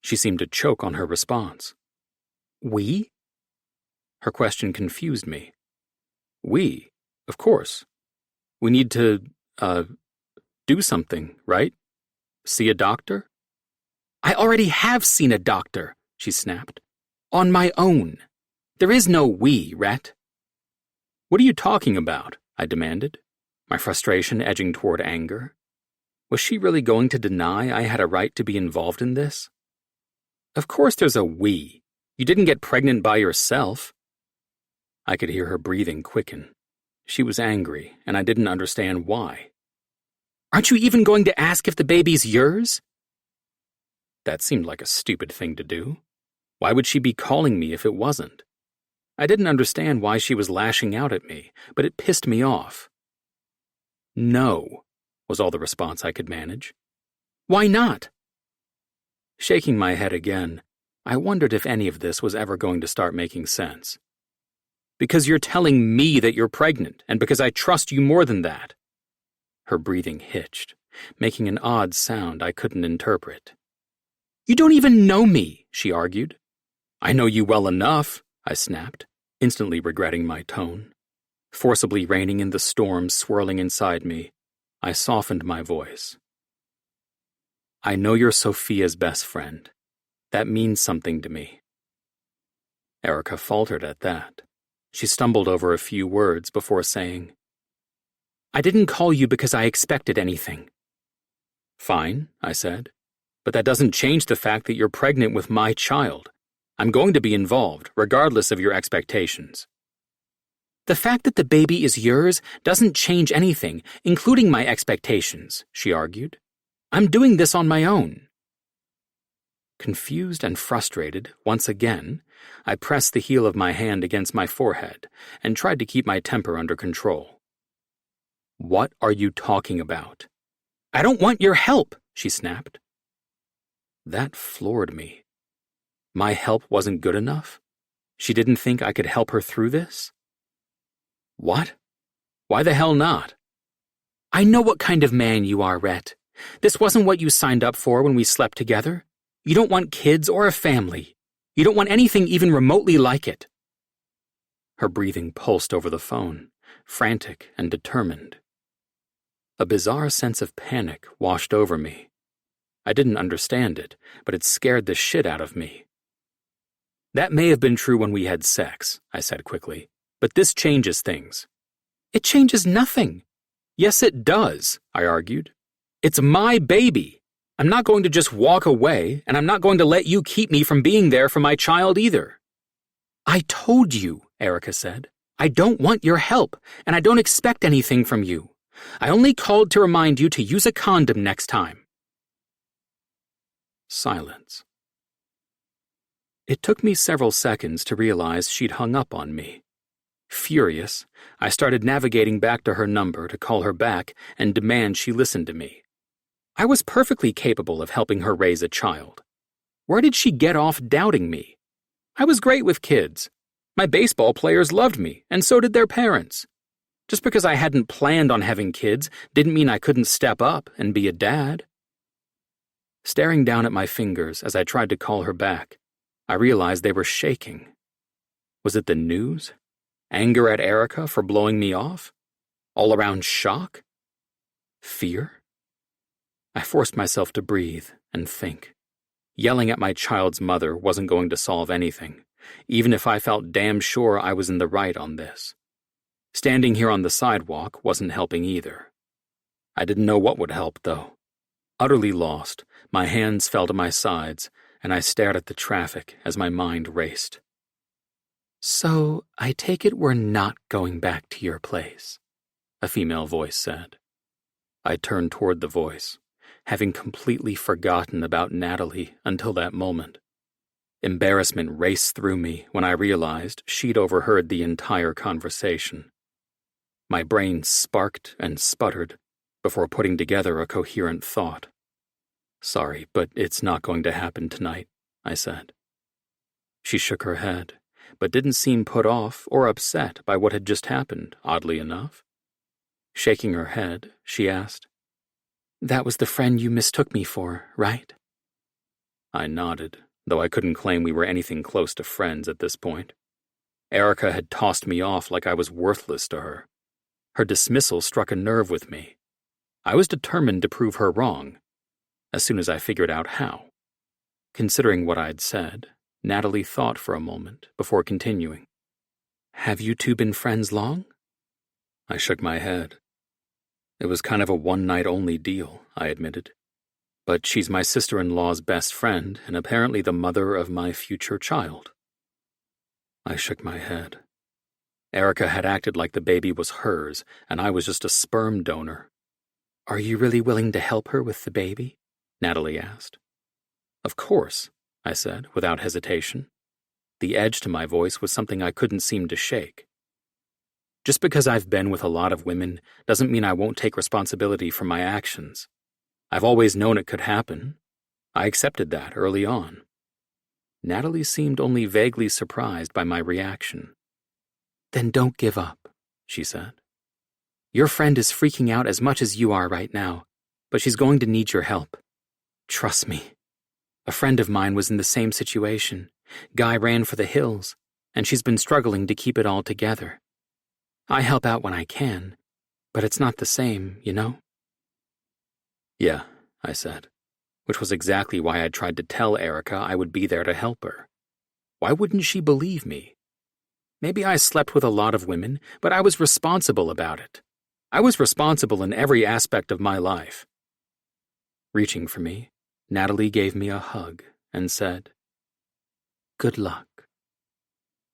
She seemed to choke on her response. "We?" Her question confused me. "We, of course. We need to, do something, right? See a doctor?" "I already have seen a doctor," she snapped. "On my own. There is no we, Rhett." "What are you talking about?" I demanded, my frustration edging toward anger. Was she really going to deny I had a right to be involved in this? "Of course there's a we. You didn't get pregnant by yourself." I could hear her breathing quicken. She was angry, and I didn't understand why. "Aren't you even going to ask if the baby's yours?" That seemed like a stupid thing to do. Why would she be calling me if it wasn't? I didn't understand why she was lashing out at me, but it pissed me off. No, was all the response I could manage. Why not? Shaking my head again, I wondered if any of this was ever going to start making sense. Because you're telling me that you're pregnant, and because I trust you more than that. Her breathing hitched, making an odd sound I couldn't interpret. You don't even know me, she argued. I know you well enough, I snapped, instantly regretting my tone. Forcibly reining in the storm swirling inside me, I softened my voice. I know you're Sophia's best friend. That means something to me. Erica faltered at that. She stumbled over a few words before saying, I didn't call you because I expected anything. Fine, I said, but that doesn't change the fact that you're pregnant with my child. I'm going to be involved, regardless of your expectations. The fact that the baby is yours doesn't change anything, including my expectations, she argued. I'm doing this on my own. Confused and frustrated, once again, I pressed the heel of my hand against my forehead and tried to keep my temper under control. What are you talking about? I don't want your help, she snapped. That floored me. My help wasn't good enough? She didn't think I could help her through this? What? Why the hell not? I know what kind of man you are, Rhett. This wasn't what you signed up for when we slept together. You don't want kids or a family. You don't want anything even remotely like it. Her breathing pulsed over the phone, frantic and determined. A bizarre sense of panic washed over me. I didn't understand it, but it scared the shit out of me. That may have been true when we had sex, I said quickly, but this changes things. It changes nothing. Yes, it does, I argued. It's my baby. I'm not going to just walk away, and I'm not going to let you keep me from being there for my child either. I told you, Erica said. I don't want your help, and I don't expect anything from you. I only called to remind you to use a condom next time. Silence. It took me several seconds to realize she'd hung up on me. Furious, I started navigating back to her number to call her back and demand she listen to me. I was perfectly capable of helping her raise a child. Where did she get off doubting me? I was great with kids. My baseball players loved me, and so did their parents. Just because I hadn't planned on having kids didn't mean I couldn't step up and be a dad. Staring down at my fingers as I tried to call her back, I realized they were shaking. Was it the news? Anger at Erica for blowing me off? All-around shock? Fear? I forced myself to breathe and think. Yelling at my child's mother wasn't going to solve anything, even if I felt damn sure I was in the right on this. Standing here on the sidewalk wasn't helping either. I didn't know what would help, though. Utterly lost, my hands fell to my sides, and I stared at the traffic as my mind raced. So, I take it we're not going back to your place, a female voice said. I turned toward the voice, having completely forgotten about Natalie until that moment. Embarrassment raced through me when I realized she'd overheard the entire conversation. My brain sparked and sputtered before putting together a coherent thought. Sorry, but it's not going to happen tonight, I said. She shook her head, but didn't seem put off or upset by what had just happened, oddly enough. Shaking her head, she asked, That was the friend you mistook me for, right? I nodded, though I couldn't claim we were anything close to friends at this point. Erica had tossed me off like I was worthless to her. Her dismissal struck a nerve with me. I was determined to prove her wrong, as soon as I figured out how. Considering what I'd said, Natalie thought for a moment before continuing. Have you two been friends long? I shook my head. It was kind of a one-night-only deal, I admitted. But she's my sister-in-law's best friend and apparently the mother of my future child. I shook my head. Erica had acted like the baby was hers, and I was just a sperm donor. Are you really willing to help her with the baby? Natalie asked. Of course, I said, without hesitation. The edge to my voice was something I couldn't seem to shake. Just because I've been with a lot of women doesn't mean I won't take responsibility for my actions. I've always known it could happen. I accepted that early on. Natalie seemed only vaguely surprised by my reaction. Then don't give up, she said. Your friend is freaking out as much as you are right now, but she's going to need your help. Trust me. A friend of mine was in the same situation. Guy ran for the hills, and she's been struggling to keep it all together. I help out when I can, but it's not the same, you know? Yeah, I said, which was exactly why I tried to tell Erica I would be there to help her. Why wouldn't she believe me? Maybe I slept with a lot of women, but I was responsible about it. I was responsible in every aspect of my life. Reaching for me, Natalie gave me a hug and said, "Good luck,"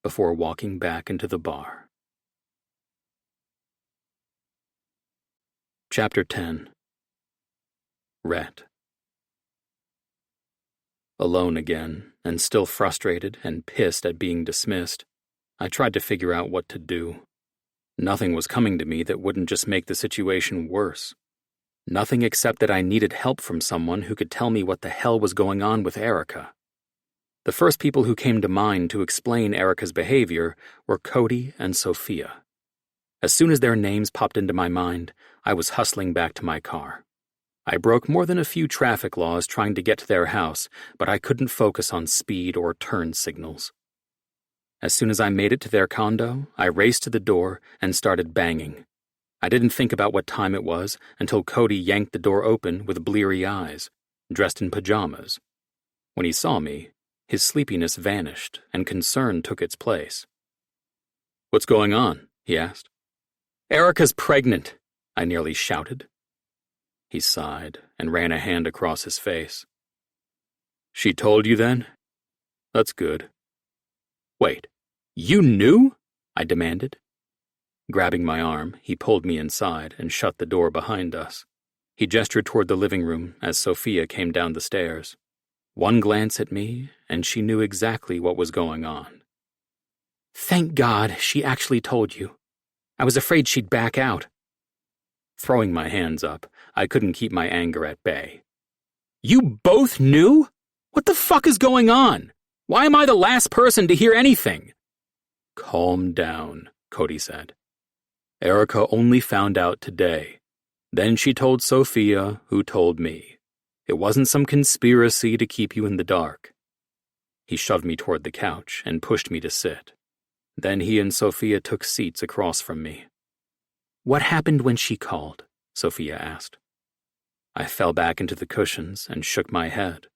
before walking back into the bar. Chapter 10. Rhett. Alone again, and still frustrated and pissed at being dismissed, I tried to figure out what to do. Nothing was coming to me that wouldn't just make the situation worse. Nothing except that I needed help from someone who could tell me what the hell was going on with Erica. The first people who came to mind to explain Erica's behavior were Cody and Sophia. As soon as their names popped into my mind, I was hustling back to my car. I broke more than a few traffic laws trying to get to their house, but I couldn't focus on speed or turn signals. As soon as I made it to their condo, I raced to the door and started banging. I didn't think about what time it was until Cody yanked the door open with bleary eyes, dressed in pajamas. When he saw me, his sleepiness vanished and concern took its place. "What's going on?" he asked. "Erica's pregnant," I nearly shouted. He sighed and ran a hand across his face. "She told you then? That's good." "Wait, you knew?" I demanded. Grabbing my arm, he pulled me inside and shut the door behind us. He gestured toward the living room as Sophia came down the stairs. One glance at me, and she knew exactly what was going on. "Thank God she actually told you. I was afraid she'd back out." Throwing my hands up, I couldn't keep my anger at bay. "You both knew? What the fuck is going on? Why am I the last person to hear anything?" "Calm down," Cody said. "Erica only found out today. Then she told Sophia, who told me. It wasn't some conspiracy to keep you in the dark." He shoved me toward the couch and pushed me to sit. Then he and Sophia took seats across from me. "What happened when she called?" Sophia asked. I fell back into the cushions and shook my head.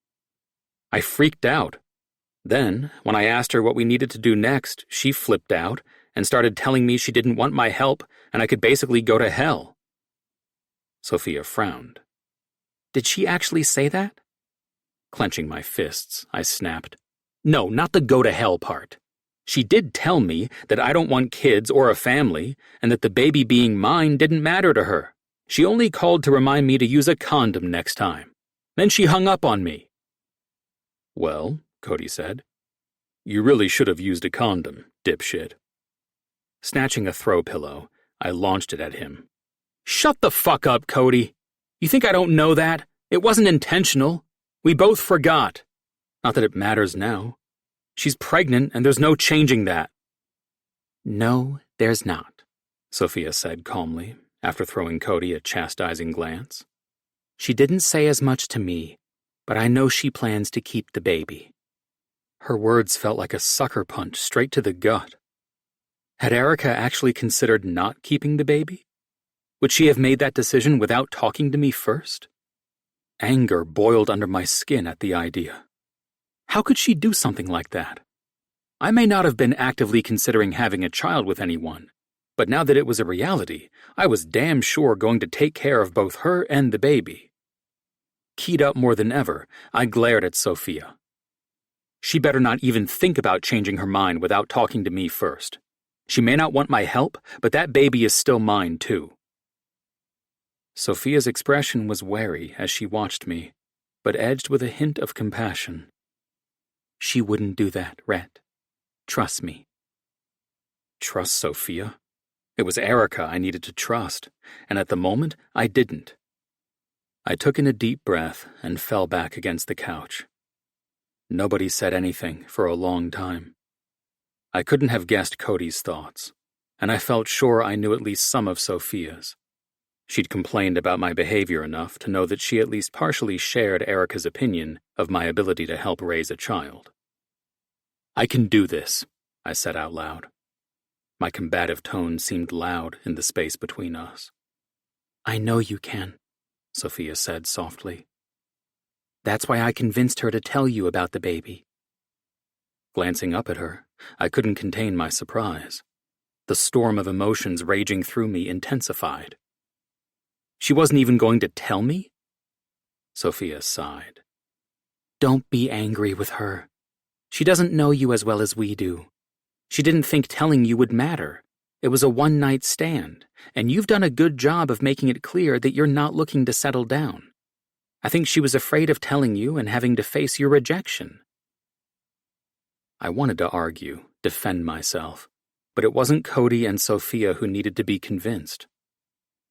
I freaked out. Then, when I asked her what we needed to do next, she flipped out and started telling me she didn't want my help and I could basically go to hell. Sophia frowned. "Did she actually say that?" Clenching my fists, I snapped, "No, not the go to hell part. She did tell me that I don't want kids or a family and that the baby being mine didn't matter to her. She only called to remind me to use a condom next time. Then she hung up on me." "Well," Cody said, "you really should have used a condom, dipshit." Snatching a throw pillow, I launched it at him. "Shut the fuck up, Cody. You think I don't know that? It wasn't intentional. We both forgot. Not that it matters now. She's pregnant and there's no changing that." "No, there's not," Sophia said calmly, after throwing Cody a chastising glance. "She didn't say as much to me, but I know she plans to keep the baby." Her words felt like a sucker punch straight to the gut. Had Erica actually considered not keeping the baby? Would she have made that decision without talking to me first? Anger boiled under my skin at the idea. How could she do something like that? I may not have been actively considering having a child with anyone, but now that it was a reality, I was damn sure going to take care of both her and the baby. Keyed up more than ever, I glared at Sophia. She better not even think about changing her mind without talking to me first. She may not want my help, but that baby is still mine too. Sophia's expression was wary as she watched me. but edged with a hint of compassion. "She wouldn't do that, Rhett. Trust me." Trust Sophia? It was Erica I needed to trust, and at the moment, I didn't. I took in a deep breath and fell back against the couch. Nobody said anything for a long time. I couldn't have guessed Cody's thoughts, and I felt sure I knew at least some of Sophia's. She'd complained about my behavior enough to know that she at least partially shared Erica's opinion of my ability to help raise a child. "I can do this," I said out loud. My combative tone seemed loud in the space between us. "I know you can," Sophia said softly. "That's why I convinced her to tell you about the baby." Glancing up at her, I couldn't contain my surprise. The storm of emotions raging through me intensified. "She wasn't even going to tell me?" Sophia sighed. "Don't be angry with her. She doesn't know you as well as we do. She didn't think telling you would matter. It was a one-night stand, and you've done a good job of making it clear that you're not looking to settle down. I think she was afraid of telling you and having to face your rejection." I wanted to argue, defend myself, but it wasn't Cody and Sophia who needed to be convinced.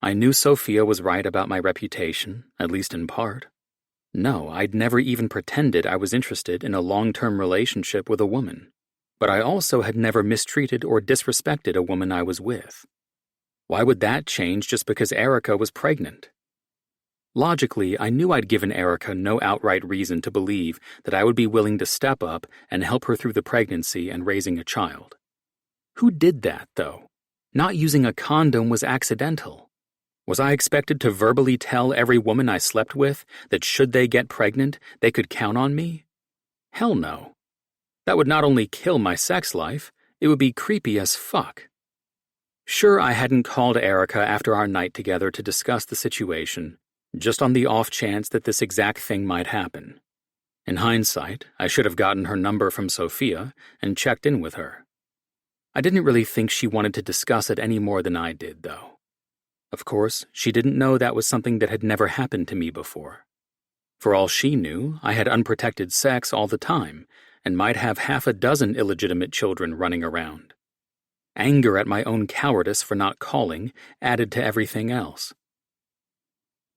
I knew Sophia was right about my reputation, at least in part. No, I'd never even pretended I was interested in a long-term relationship with a woman. But I also had never mistreated or disrespected a woman I was with. Why would that change just because Erica was pregnant? Logically, I knew I'd given Erica no outright reason to believe that I would be willing to step up and help her through the pregnancy and raising a child. Who did that, though? Not using a condom was accidental. Was I expected to verbally tell every woman I slept with that should they get pregnant, they could count on me? Hell no. That would not only kill my sex life, it would be creepy as fuck. Sure, I hadn't called Erica after our night together to discuss the situation, just on the off chance that this exact thing might happen. In hindsight, I should have gotten her number from Sophia and checked in with her. I didn't really think she wanted to discuss it any more than I did, though. Of course, she didn't know that was something that had never happened to me before. For all she knew, I had unprotected sex all the time, and might have half a dozen illegitimate children running around. Anger at my own cowardice for not calling added to everything else.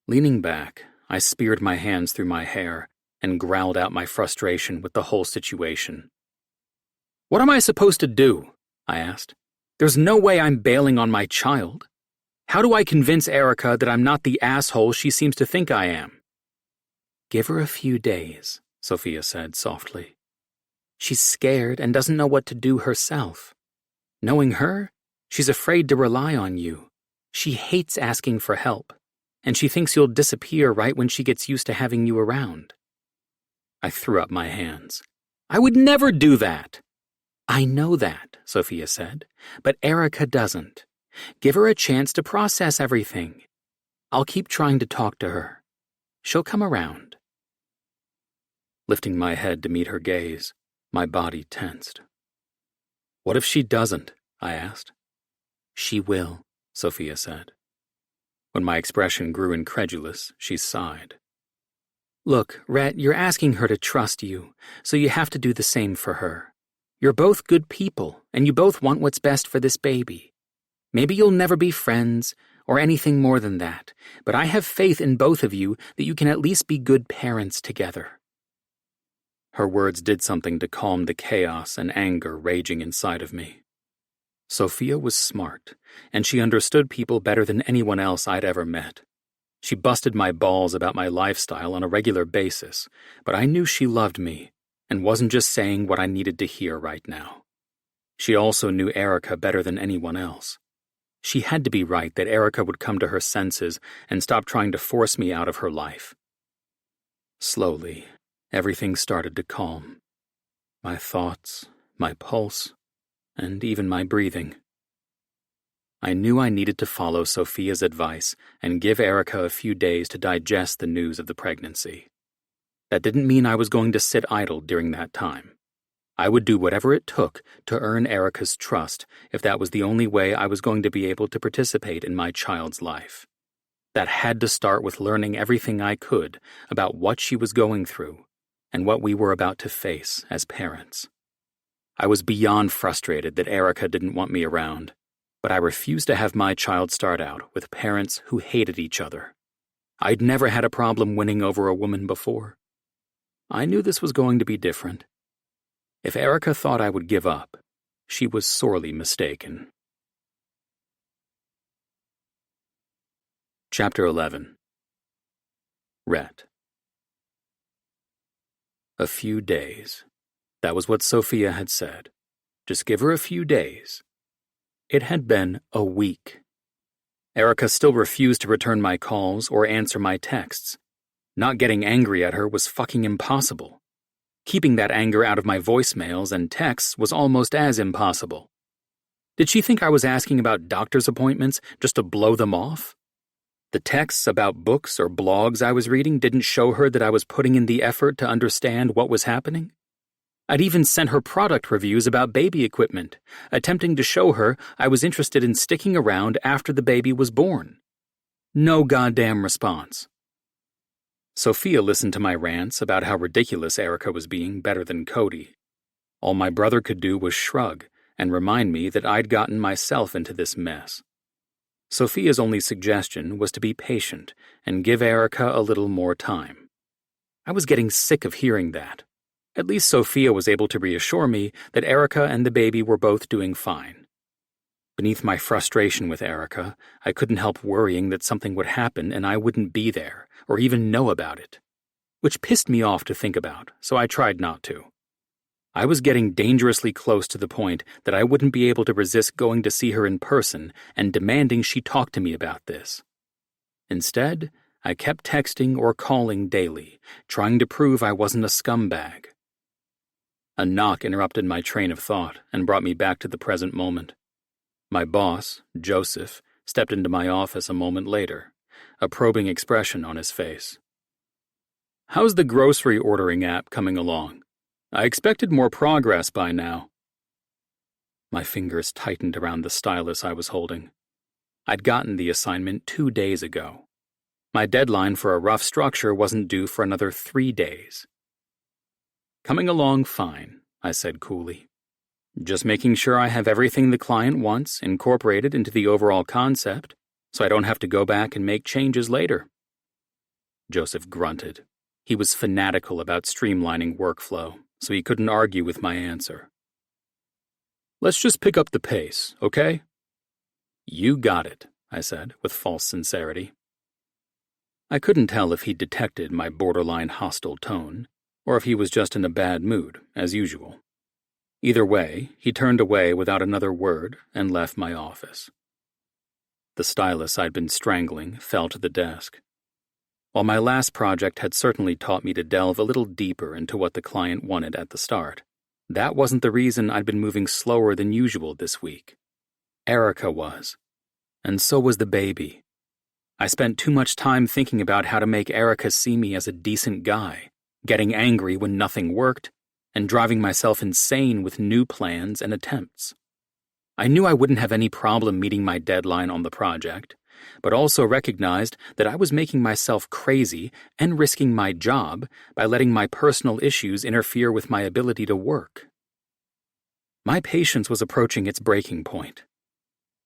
Leaning back, I speared my hands through my hair and growled out my frustration with the whole situation. "What am I supposed to do?" I asked. "There's no way I'm bailing on my child. How do I convince Erica that I'm not the asshole she seems to think I am?" "Give her a few days," Sophia said softly. "She's scared and doesn't know what to do herself. Knowing her, she's afraid to rely on you. She hates asking for help, and she thinks you'll disappear right when she gets used to having you around." I threw up my hands. "I would never do that." "I know that," Sophia said, "but Erica doesn't. Give her a chance to process everything. I'll keep trying to talk to her. She'll come around." Lifting my head to meet her gaze, my body tensed. "What if she doesn't?" I asked. "She will," Sophia said. When my expression grew incredulous, she sighed. "Look, Rhett, you're asking her to trust you, so you have to do the same for her. You're both good people, and you both want what's best for this baby. Maybe you'll never be friends, or anything more than that, but I have faith in both of you that you can at least be good parents together." Her words did something to calm the chaos and anger raging inside of me. Sophia was smart, and she understood people better than anyone else I'd ever met. She busted my balls about my lifestyle on a regular basis, but I knew she loved me and wasn't just saying what I needed to hear right now. She also knew Erica better than anyone else. She had to be right that Erica would come to her senses and stop trying to force me out of her life. Slowly, everything started to calm. My thoughts, my pulse, and even my breathing. I knew I needed to follow Sophia's advice and give Erica a few days to digest the news of the pregnancy. That didn't mean I was going to sit idle during that time. I would do whatever it took to earn Erica's trust if that was the only way I was going to be able to participate in my child's life. That had to start with learning everything I could about what she was going through and what we were about to face as parents. I was beyond frustrated that Erica didn't want me around, but I refused to have my child start out with parents who hated each other. I'd never had a problem winning over a woman before. I knew this was going to be different. If Erica thought I would give up, she was sorely mistaken. Chapter 11. Rhett. A few days. That was what Sophia had said. Just give her a few days. It had been a week. Erica still refused to return my calls or answer my texts. Not getting angry at her was fucking impossible. Keeping that anger out of my voicemails and texts was almost as impossible. Did she think I was asking about doctor's appointments just to blow them off? The texts about books or blogs I was reading didn't show her that I was putting in the effort to understand what was happening. I'd even sent her product reviews about baby equipment, attempting to show her I was interested in sticking around after the baby was born. No goddamn response. Sophia listened to my rants about how ridiculous Erica was being better than Cody. All my brother could do was shrug and remind me that I'd gotten myself into this mess. Sophia's only suggestion was to be patient and give Erica a little more time. I was getting sick of hearing that. At least Sophia was able to reassure me that Erica and the baby were both doing fine. Beneath my frustration with Erica, I couldn't help worrying that something would happen and I wouldn't be there or even know about it, which pissed me off to think about, so I tried not to. I was getting dangerously close to the point that I wouldn't be able to resist going to see her in person and demanding she talk to me about this. Instead, I kept texting or calling daily, trying to prove I wasn't a scumbag. A knock interrupted my train of thought and brought me back to the present moment. My boss, Joseph, stepped into my office a moment later, a probing expression on his face. "How's the grocery ordering app coming along? I expected more progress by now." My fingers tightened around the stylus I was holding. I'd gotten the assignment 2 days ago. My deadline for a rough structure wasn't due for another 3 days. "Coming along fine," I said coolly. "Just making sure I have everything the client wants incorporated into the overall concept, so I don't have to go back and make changes later." Joseph grunted. He was fanatical about streamlining workflow, so he couldn't argue with my answer. "Let's just pick up the pace, okay?" "You got it," I said with false sincerity. I couldn't tell if he detected my borderline hostile tone, or if he was just in a bad mood, as usual. Either way, he turned away without another word and left my office. The stylus I'd been strangling fell to the desk. While my last project had certainly taught me to delve a little deeper into what the client wanted at the start, that wasn't the reason I'd been moving slower than usual this week. Erica was. And so was the baby. I spent too much time thinking about how to make Erica see me as a decent guy, getting angry when nothing worked, and driving myself insane with new plans and attempts. I knew I wouldn't have any problem meeting my deadline on the project, but also recognized that I was making myself crazy and risking my job by letting my personal issues interfere with my ability to work. My patience was approaching its breaking point.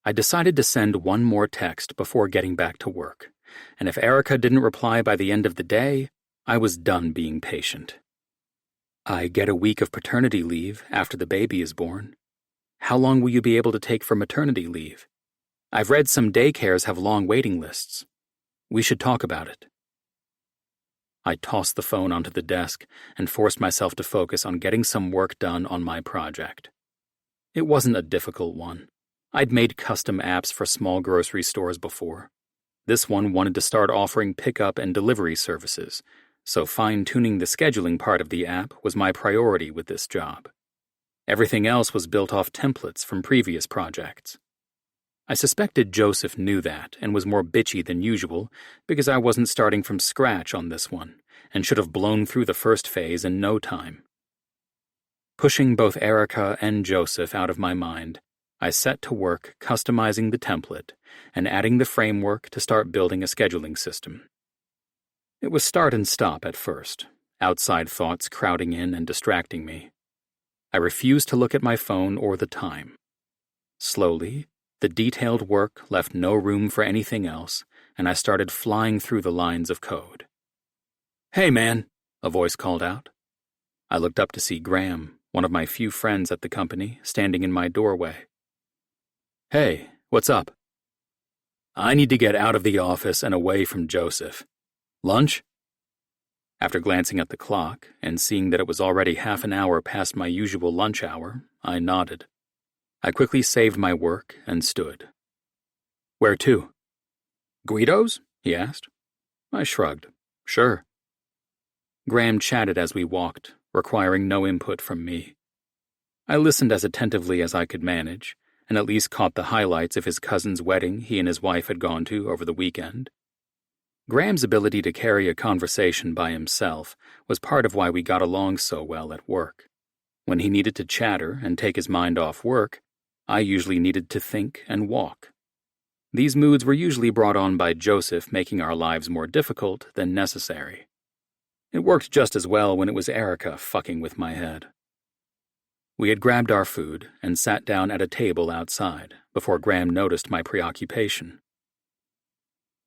I decided to send one more text before getting back to work, and if Erica didn't reply by the end of the day, I was done being patient. I get a week of paternity leave after the baby is born. How long will you be able to take for maternity leave? I've read some daycares have long waiting lists. We should talk about it. I tossed the phone onto the desk and forced myself to focus on getting some work done on my project. It wasn't a difficult one. I'd made custom apps for small grocery stores before. This one wanted to start offering pickup and delivery services, so fine-tuning the scheduling part of the app was my priority with this job. Everything else was built off templates from previous projects. I suspected Joseph knew that and was more bitchy than usual because I wasn't starting from scratch on this one and should have blown through the first phase in no time. Pushing both Erica and Joseph out of my mind, I set to work customizing the template and adding the framework to start building a scheduling system. It was start and stop at first, outside thoughts crowding in and distracting me. I refused to look at my phone or the time. Slowly, the detailed work left no room for anything else, and I started flying through the lines of code. "Hey, man," a voice called out. I looked up to see Graham, one of my few friends at the company, standing in my doorway. "Hey, what's up?" "I need to get out of the office and away from Joseph. Lunch?" After glancing at the clock and seeing that it was already half an hour past my usual lunch hour, I nodded. I quickly saved my work and stood. "Where to?" "Guido's?" he asked. I shrugged. "Sure." Graham chatted as we walked, requiring no input from me. I listened as attentively as I could manage, and at least caught the highlights of his cousin's wedding he and his wife had gone to over the weekend. Graham's ability to carry a conversation by himself was part of why we got along so well at work. When he needed to chatter and take his mind off work, I usually needed to think and walk. These moods were usually brought on by Joseph making our lives more difficult than necessary. It worked just as well when it was Erica fucking with my head. We had grabbed our food and sat down at a table outside before Graham noticed my preoccupation.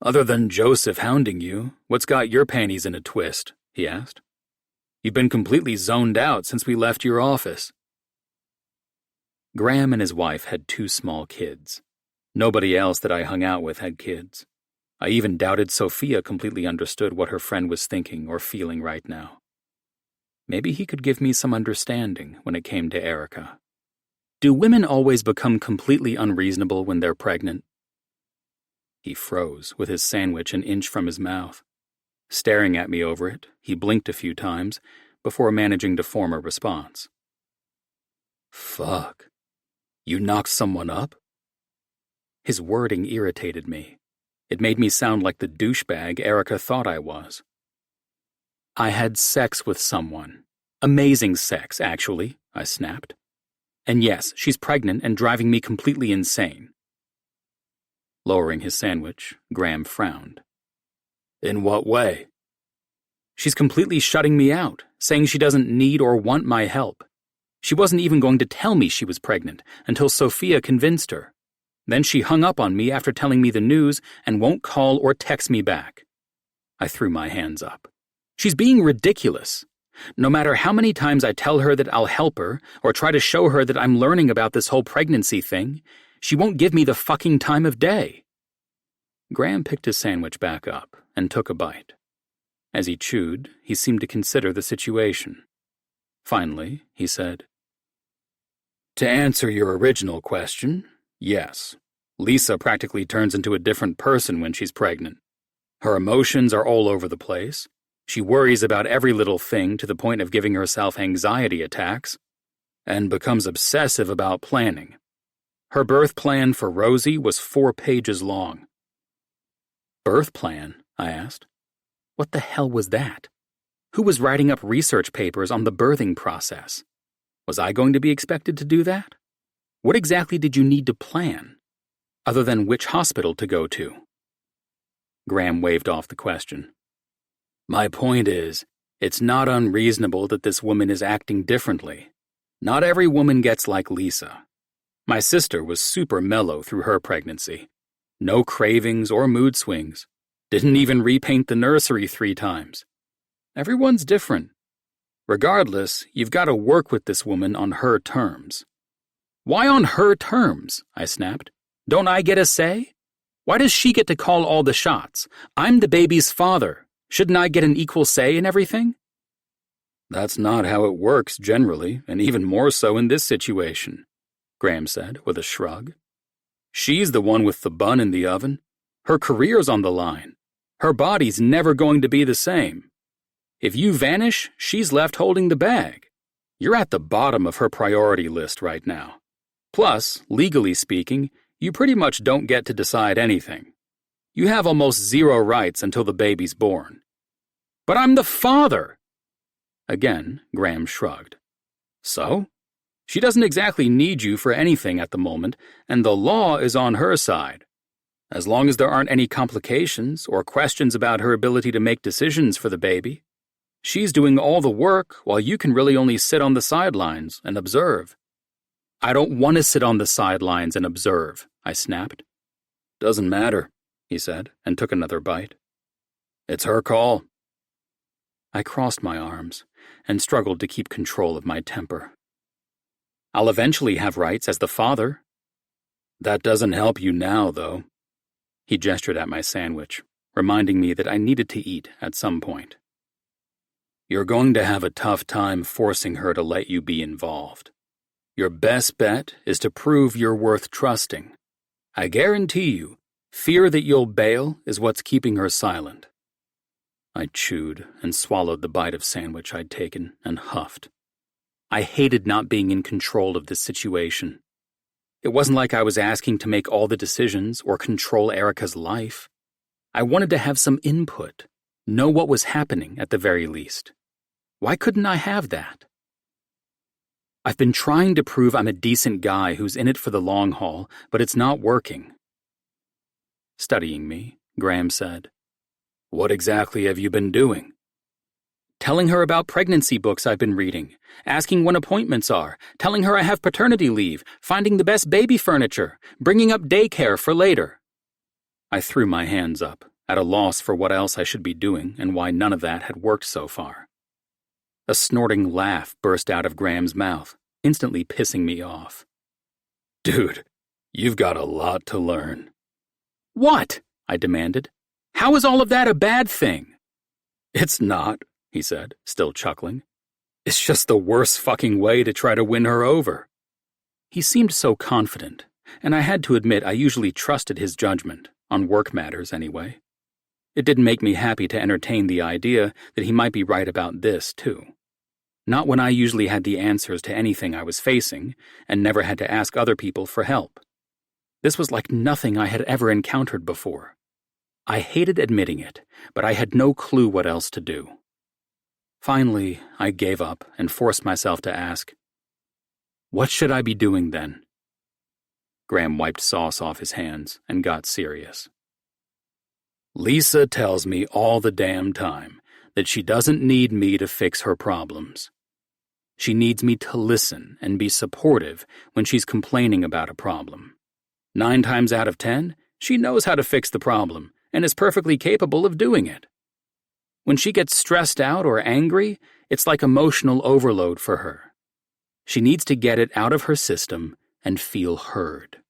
"Other than Joseph hounding you, what's got your panties in a twist?" he asked. "You've been completely zoned out since we left your office." Graham and his wife had 2 small kids. Nobody else that I hung out with had kids. I even doubted Sophia completely understood what her friend was thinking or feeling right now. Maybe he could give me some understanding when it came to Erica. Do women always become completely unreasonable when they're pregnant? He froze, with his sandwich an inch from his mouth. Staring at me over it, he blinked a few times before managing to form a response. "Fuck. You knocked someone up?" His wording irritated me. It made me sound like the douchebag Erica thought I was. "I had sex with someone. Amazing sex, actually," I snapped. "And yes, she's pregnant and driving me completely insane." Lowering his sandwich, Graham frowned. "In what way?" "She's completely shutting me out, saying she doesn't need or want my help. She wasn't even going to tell me she was pregnant until Sophia convinced her. Then she hung up on me after telling me the news and won't call or text me back." I threw my hands up. "She's being ridiculous. No matter how many times I tell her that I'll help her or try to show her that I'm learning about this whole pregnancy thing, she won't give me the fucking time of day." Graham picked his sandwich back up and took a bite. As he chewed, he seemed to consider the situation. Finally, he said, "To answer your original question, yes. Lisa practically turns into a different person when she's pregnant. Her emotions are all over the place. She worries about every little thing to the point of giving herself anxiety attacks, and becomes obsessive about planning. Her birth plan for Rosie was 4 pages long." "Birth plan?" I asked. What the hell was that? Who was writing up research papers on the birthing process? Was I going to be expected to do that? What exactly did you need to plan, other than which hospital to go to? Graham waved off the question. "My point is, it's not unreasonable that this woman is acting differently. Not every woman gets like Lisa. My sister was super mellow through her pregnancy. No cravings or mood swings. Didn't even repaint the nursery 3 times. Everyone's different. Regardless, you've got to work with this woman on her terms." "Why on her terms?" I snapped. "Don't I get a say? Why does she get to call all the shots? I'm the baby's father. Shouldn't I get an equal say in everything?" "That's not how it works generally, and even more so in this situation," Graham said with a shrug. "She's the one with the bun in the oven. Her career's on the line. Her body's never going to be the same. If you vanish, she's left holding the bag. You're at the bottom of her priority list right now. Plus, legally speaking, you pretty much don't get to decide anything. You have almost 0 rights until the baby's born." "But I'm the father!" Again, Graham shrugged. "So? She doesn't exactly need you for anything at the moment, and the law is on her side. As long as there aren't any complications or questions about her ability to make decisions for the baby, she's doing all the work while you can really only sit on the sidelines and observe." "I don't want to sit on the sidelines and observe," I snapped. "Doesn't matter," he said, and took another bite. "It's her call." I crossed my arms and struggled to keep control of my temper. "I'll eventually have rights as the father." "That doesn't help you now, though." He gestured at my sandwich, reminding me that I needed to eat at some point. "You're going to have a tough time forcing her to let you be involved. Your best bet is to prove you're worth trusting. I guarantee you, fear that you'll bail is what's keeping her silent." I chewed and swallowed the bite of sandwich I'd taken and huffed. I hated not being in control of this situation. It wasn't like I was asking to make all the decisions or control Erica's life. I wanted to have some input, know what was happening at the very least. Why couldn't I have that? "I've been trying to prove I'm a decent guy who's in it for the long haul, but it's not working." Studying me, Graham said, "What exactly have you been doing?" "Telling her about pregnancy books I've been reading, asking when appointments are, telling her I have paternity leave, finding the best baby furniture, bringing up daycare for later." I threw my hands up, at a loss for what else I should be doing and why none of that had worked so far. A snorting laugh burst out of Graham's mouth, instantly pissing me off. "Dude, you've got a lot to learn." "What?" I demanded. "How is all of that a bad thing?" "It's not," he said, still chuckling. "It's just the worst fucking way to try to win her over." He seemed so confident, and I had to admit I usually trusted his judgment, on work matters anyway. It didn't make me happy to entertain the idea that he might be right about this, too. Not when I usually had the answers to anything I was facing, and never had to ask other people for help. This was like nothing I had ever encountered before. I hated admitting it, but I had no clue what else to do. Finally, I gave up and forced myself to ask, "What should I be doing then?" Graham wiped sauce off his hands and got serious. "Lisa tells me all the damn time that she doesn't need me to fix her problems. She needs me to listen and be supportive when she's complaining about a problem. 9 times out of 10, she knows how to fix the problem and is perfectly capable of doing it. When she gets stressed out or angry, it's like emotional overload for her. She needs to get it out of her system and feel heard."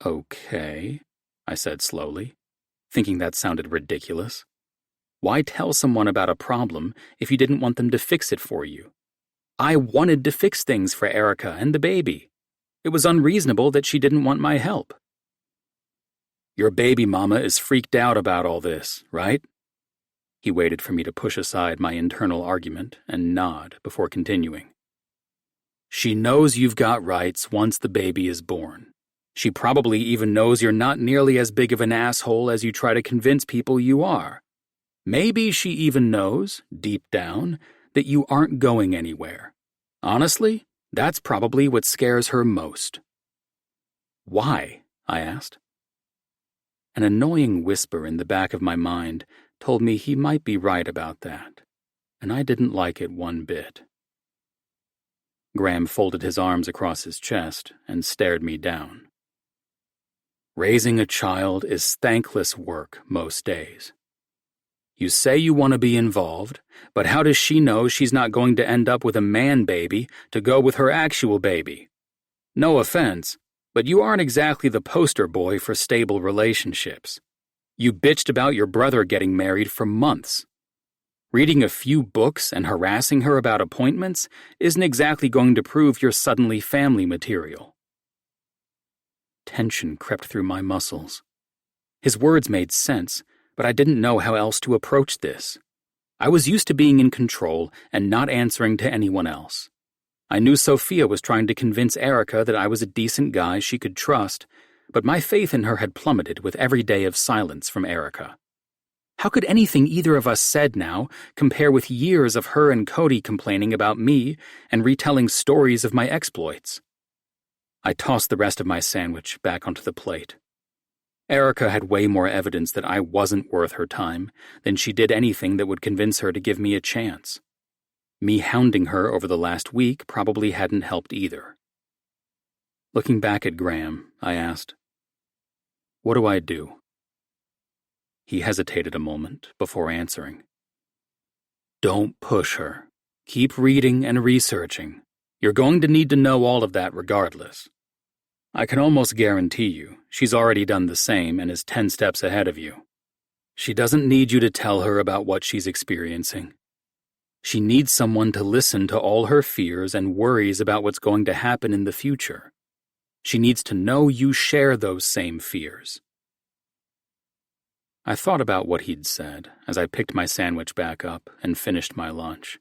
"Okay," I said slowly, thinking that sounded ridiculous. Why tell someone about a problem if you didn't want them to fix it for you? I wanted to fix things for Erica and the baby. It was unreasonable that she didn't want my help. "Your baby mama is freaked out about all this, right?" He waited for me to push aside my internal argument and nod before continuing. "She knows you've got rights once the baby is born. She probably even knows you're not nearly as big of an asshole as you try to convince people you are. Maybe she even knows, deep down, that you aren't going anywhere. Honestly, that's probably what scares her most." "Why?" I asked. An annoying whisper in the back of my mind told me he might be right about that, and I didn't like it one bit. Graham folded his arms across his chest and stared me down. "Raising a child is thankless work most days. You say you want to be involved, but how does she know she's not going to end up with a man baby to go with her actual baby? No offense, but you aren't exactly the poster boy for stable relationships. You bitched about your brother getting married for months. Reading a few books and harassing her about appointments isn't exactly going to prove you're suddenly family material." Tension crept through my muscles. His words made sense, but I didn't know how else to approach this. I was used to being in control and not answering to anyone else. I knew Sophia was trying to convince Erica that I was a decent guy she could trust, but my faith in her had plummeted with every day of silence from Erica. How could anything either of us said now compare with years of her and Cody complaining about me and retelling stories of my exploits? I tossed the rest of my sandwich back onto the plate. Erica had way more evidence that I wasn't worth her time than she did anything that would convince her to give me a chance. Me hounding her over the last week probably hadn't helped either. Looking back at Graham, I asked, "What do I do?" He hesitated a moment before answering. "Don't push her. Keep reading and researching. You're going to need to know all of that regardless. I can almost guarantee you she's already done the same and is 10 steps ahead of you. She doesn't need you to tell her about what she's experiencing. She needs someone to listen to all her fears and worries about what's going to happen in the future. She needs to know you share those same fears." I thought about what he'd said as I picked my sandwich back up and finished my lunch.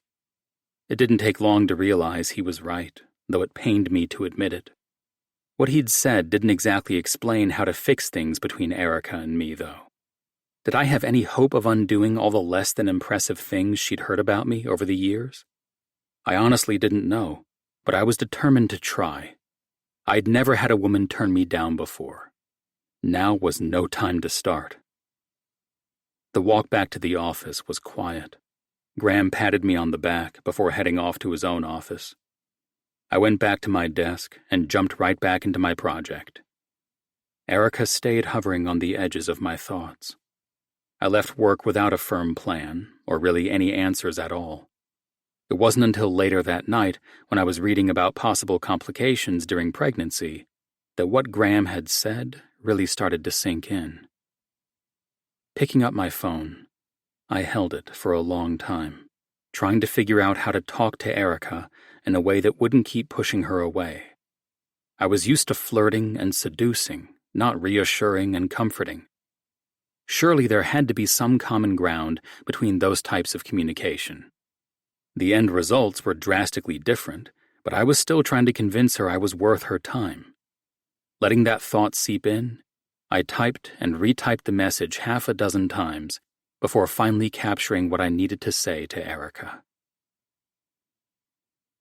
It didn't take long to realize he was right, though it pained me to admit it. What he'd said didn't exactly explain how to fix things between Erica and me, though. Did I have any hope of undoing all the less than impressive things she'd heard about me over the years? I honestly didn't know, but I was determined to try. I'd never had a woman turn me down before. Now was no time to start. The walk back to the office was quiet. Graham patted me on the back before heading off to his own office. I went back to my desk and jumped right back into my project. Erica stayed hovering on the edges of my thoughts. I left work without a firm plan, or really any answers at all. It wasn't until later that night, when I was reading about possible complications during pregnancy, that what Graham had said really started to sink in. Picking up my phone, I held it for a long time, trying to figure out how to talk to Erica in a way that wouldn't keep pushing her away. I was used to flirting and seducing, not reassuring and comforting. Surely there had to be some common ground between those types of communication. The end results were drastically different, but I was still trying to convince her I was worth her time. Letting that thought seep in, I typed and retyped the message half a dozen times before finally capturing what I needed to say to Erica.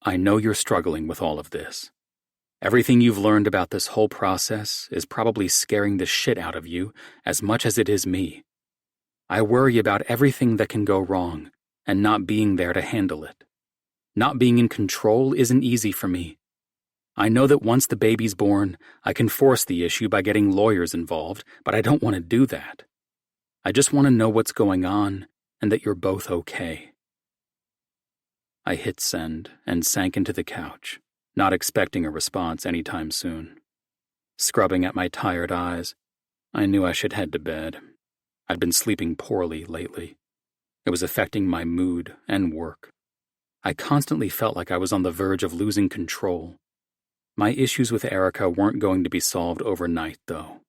I know you're struggling with all of this. Everything you've learned about this whole process is probably scaring the shit out of you as much as it is me. I worry about everything that can go wrong and not being there to handle it. Not being in control isn't easy for me. I know that once the baby's born, I can force the issue by getting lawyers involved, but I don't want to do that. I just want to know what's going on and that you're both okay. I hit send and sank into the couch, not expecting a response anytime soon. Scrubbing at my tired eyes, I knew I should head to bed. I'd been sleeping poorly lately. It was affecting my mood and work. I constantly felt like I was on the verge of losing control. My issues with Erica weren't going to be solved overnight, though.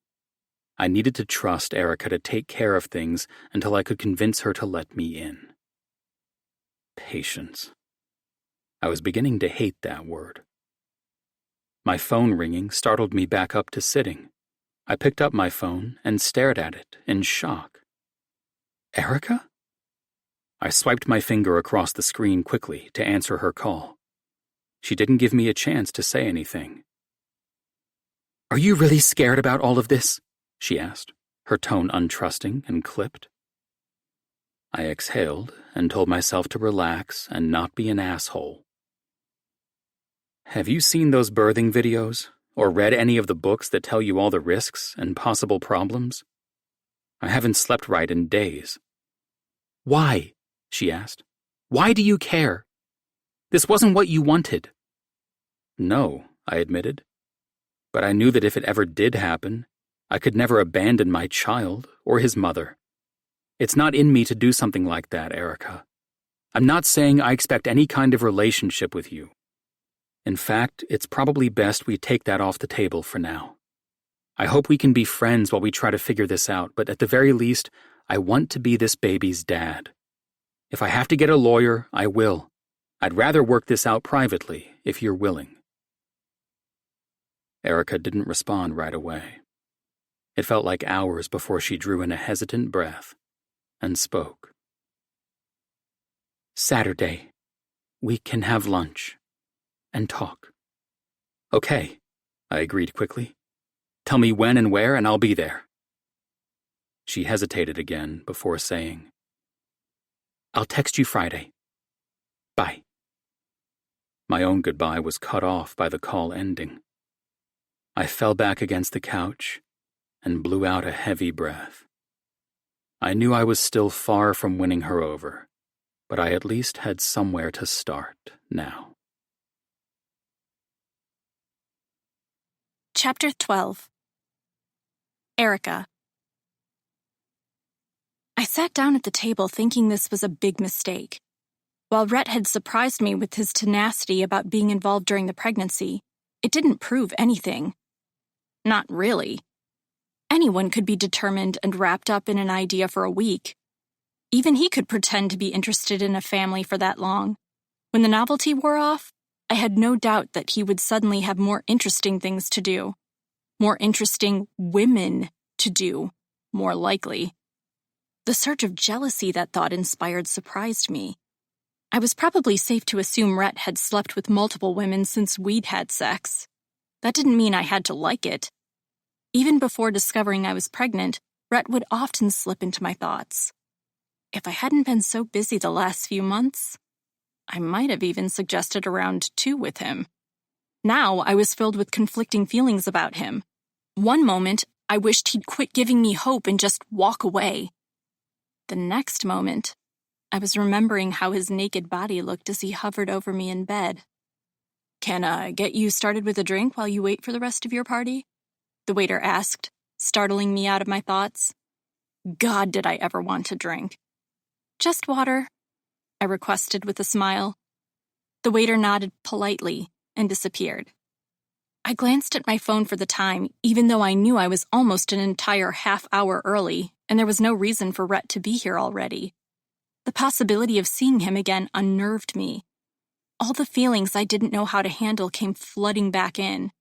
I needed to trust Erica to take care of things until I could convince her to let me in. Patience. I was beginning to hate that word. My phone ringing startled me back up to sitting. I picked up my phone and stared at it in shock. Erica? I swiped my finger across the screen quickly to answer her call. She didn't give me a chance to say anything. "Are you really scared about all of this?" she asked, her tone untrusting and clipped. I exhaled and told myself to relax and not be an asshole. Have you seen those birthing videos, or read any of the books that tell you all the risks and possible problems? I haven't slept right in days. "Why?" she asked. "Why do you care? This wasn't what you wanted." "No," I admitted. But I knew that if it ever did happen, I could never abandon my child or his mother. It's not in me to do something like that, Erica. I'm not saying I expect any kind of relationship with you. In fact, it's probably best we take that off the table for now. I hope we can be friends while we try to figure this out, but at the very least, I want to be this baby's dad. If I have to get a lawyer, I will. I'd rather work this out privately, if you're willing. Erica didn't respond right away. It felt like hours before she drew in a hesitant breath, and spoke. "Saturday. We can have lunch and talk." "Okay," I agreed quickly. "Tell me when and where, and I'll be there." She hesitated again before saying, "I'll text you Friday. Bye." My own goodbye was cut off by the call ending. I fell back against the couch and blew out a heavy breath. I knew I was still far from winning her over, but I at least had somewhere to start now. Chapter 12. Erica. I sat down at the table thinking this was a big mistake. While Rhett had surprised me with his tenacity about being involved during the pregnancy, it didn't prove anything. Not really. Anyone could be determined and wrapped up in an idea for a week. Even he could pretend to be interested in a family for that long. When the novelty wore off, I had no doubt that he would suddenly have more interesting things to do. More interesting women to do, more likely. The surge of jealousy that thought inspired surprised me. I was probably safe to assume Rhett had slept with multiple women since we'd had sex. That didn't mean I had to like it. Even before discovering I was pregnant, Rhett would often slip into my thoughts. If I hadn't been so busy the last few months, I might have even suggested a round 2 with him. Now I was filled with conflicting feelings about him. One moment, I wished he'd quit giving me hope and just walk away. The next moment, I was remembering how his naked body looked as he hovered over me in bed. "Can I get you started with a drink while you wait for the rest of your party?" the waiter asked, startling me out of my thoughts. God, did I ever want to drink. "Just water," I requested with a smile. The waiter nodded politely and disappeared. I glanced at my phone for the time, even though I knew I was almost an entire half hour early, and there was no reason for Rhett to be here already. The possibility of seeing him again unnerved me. All the feelings I didn't know how to handle came flooding back in.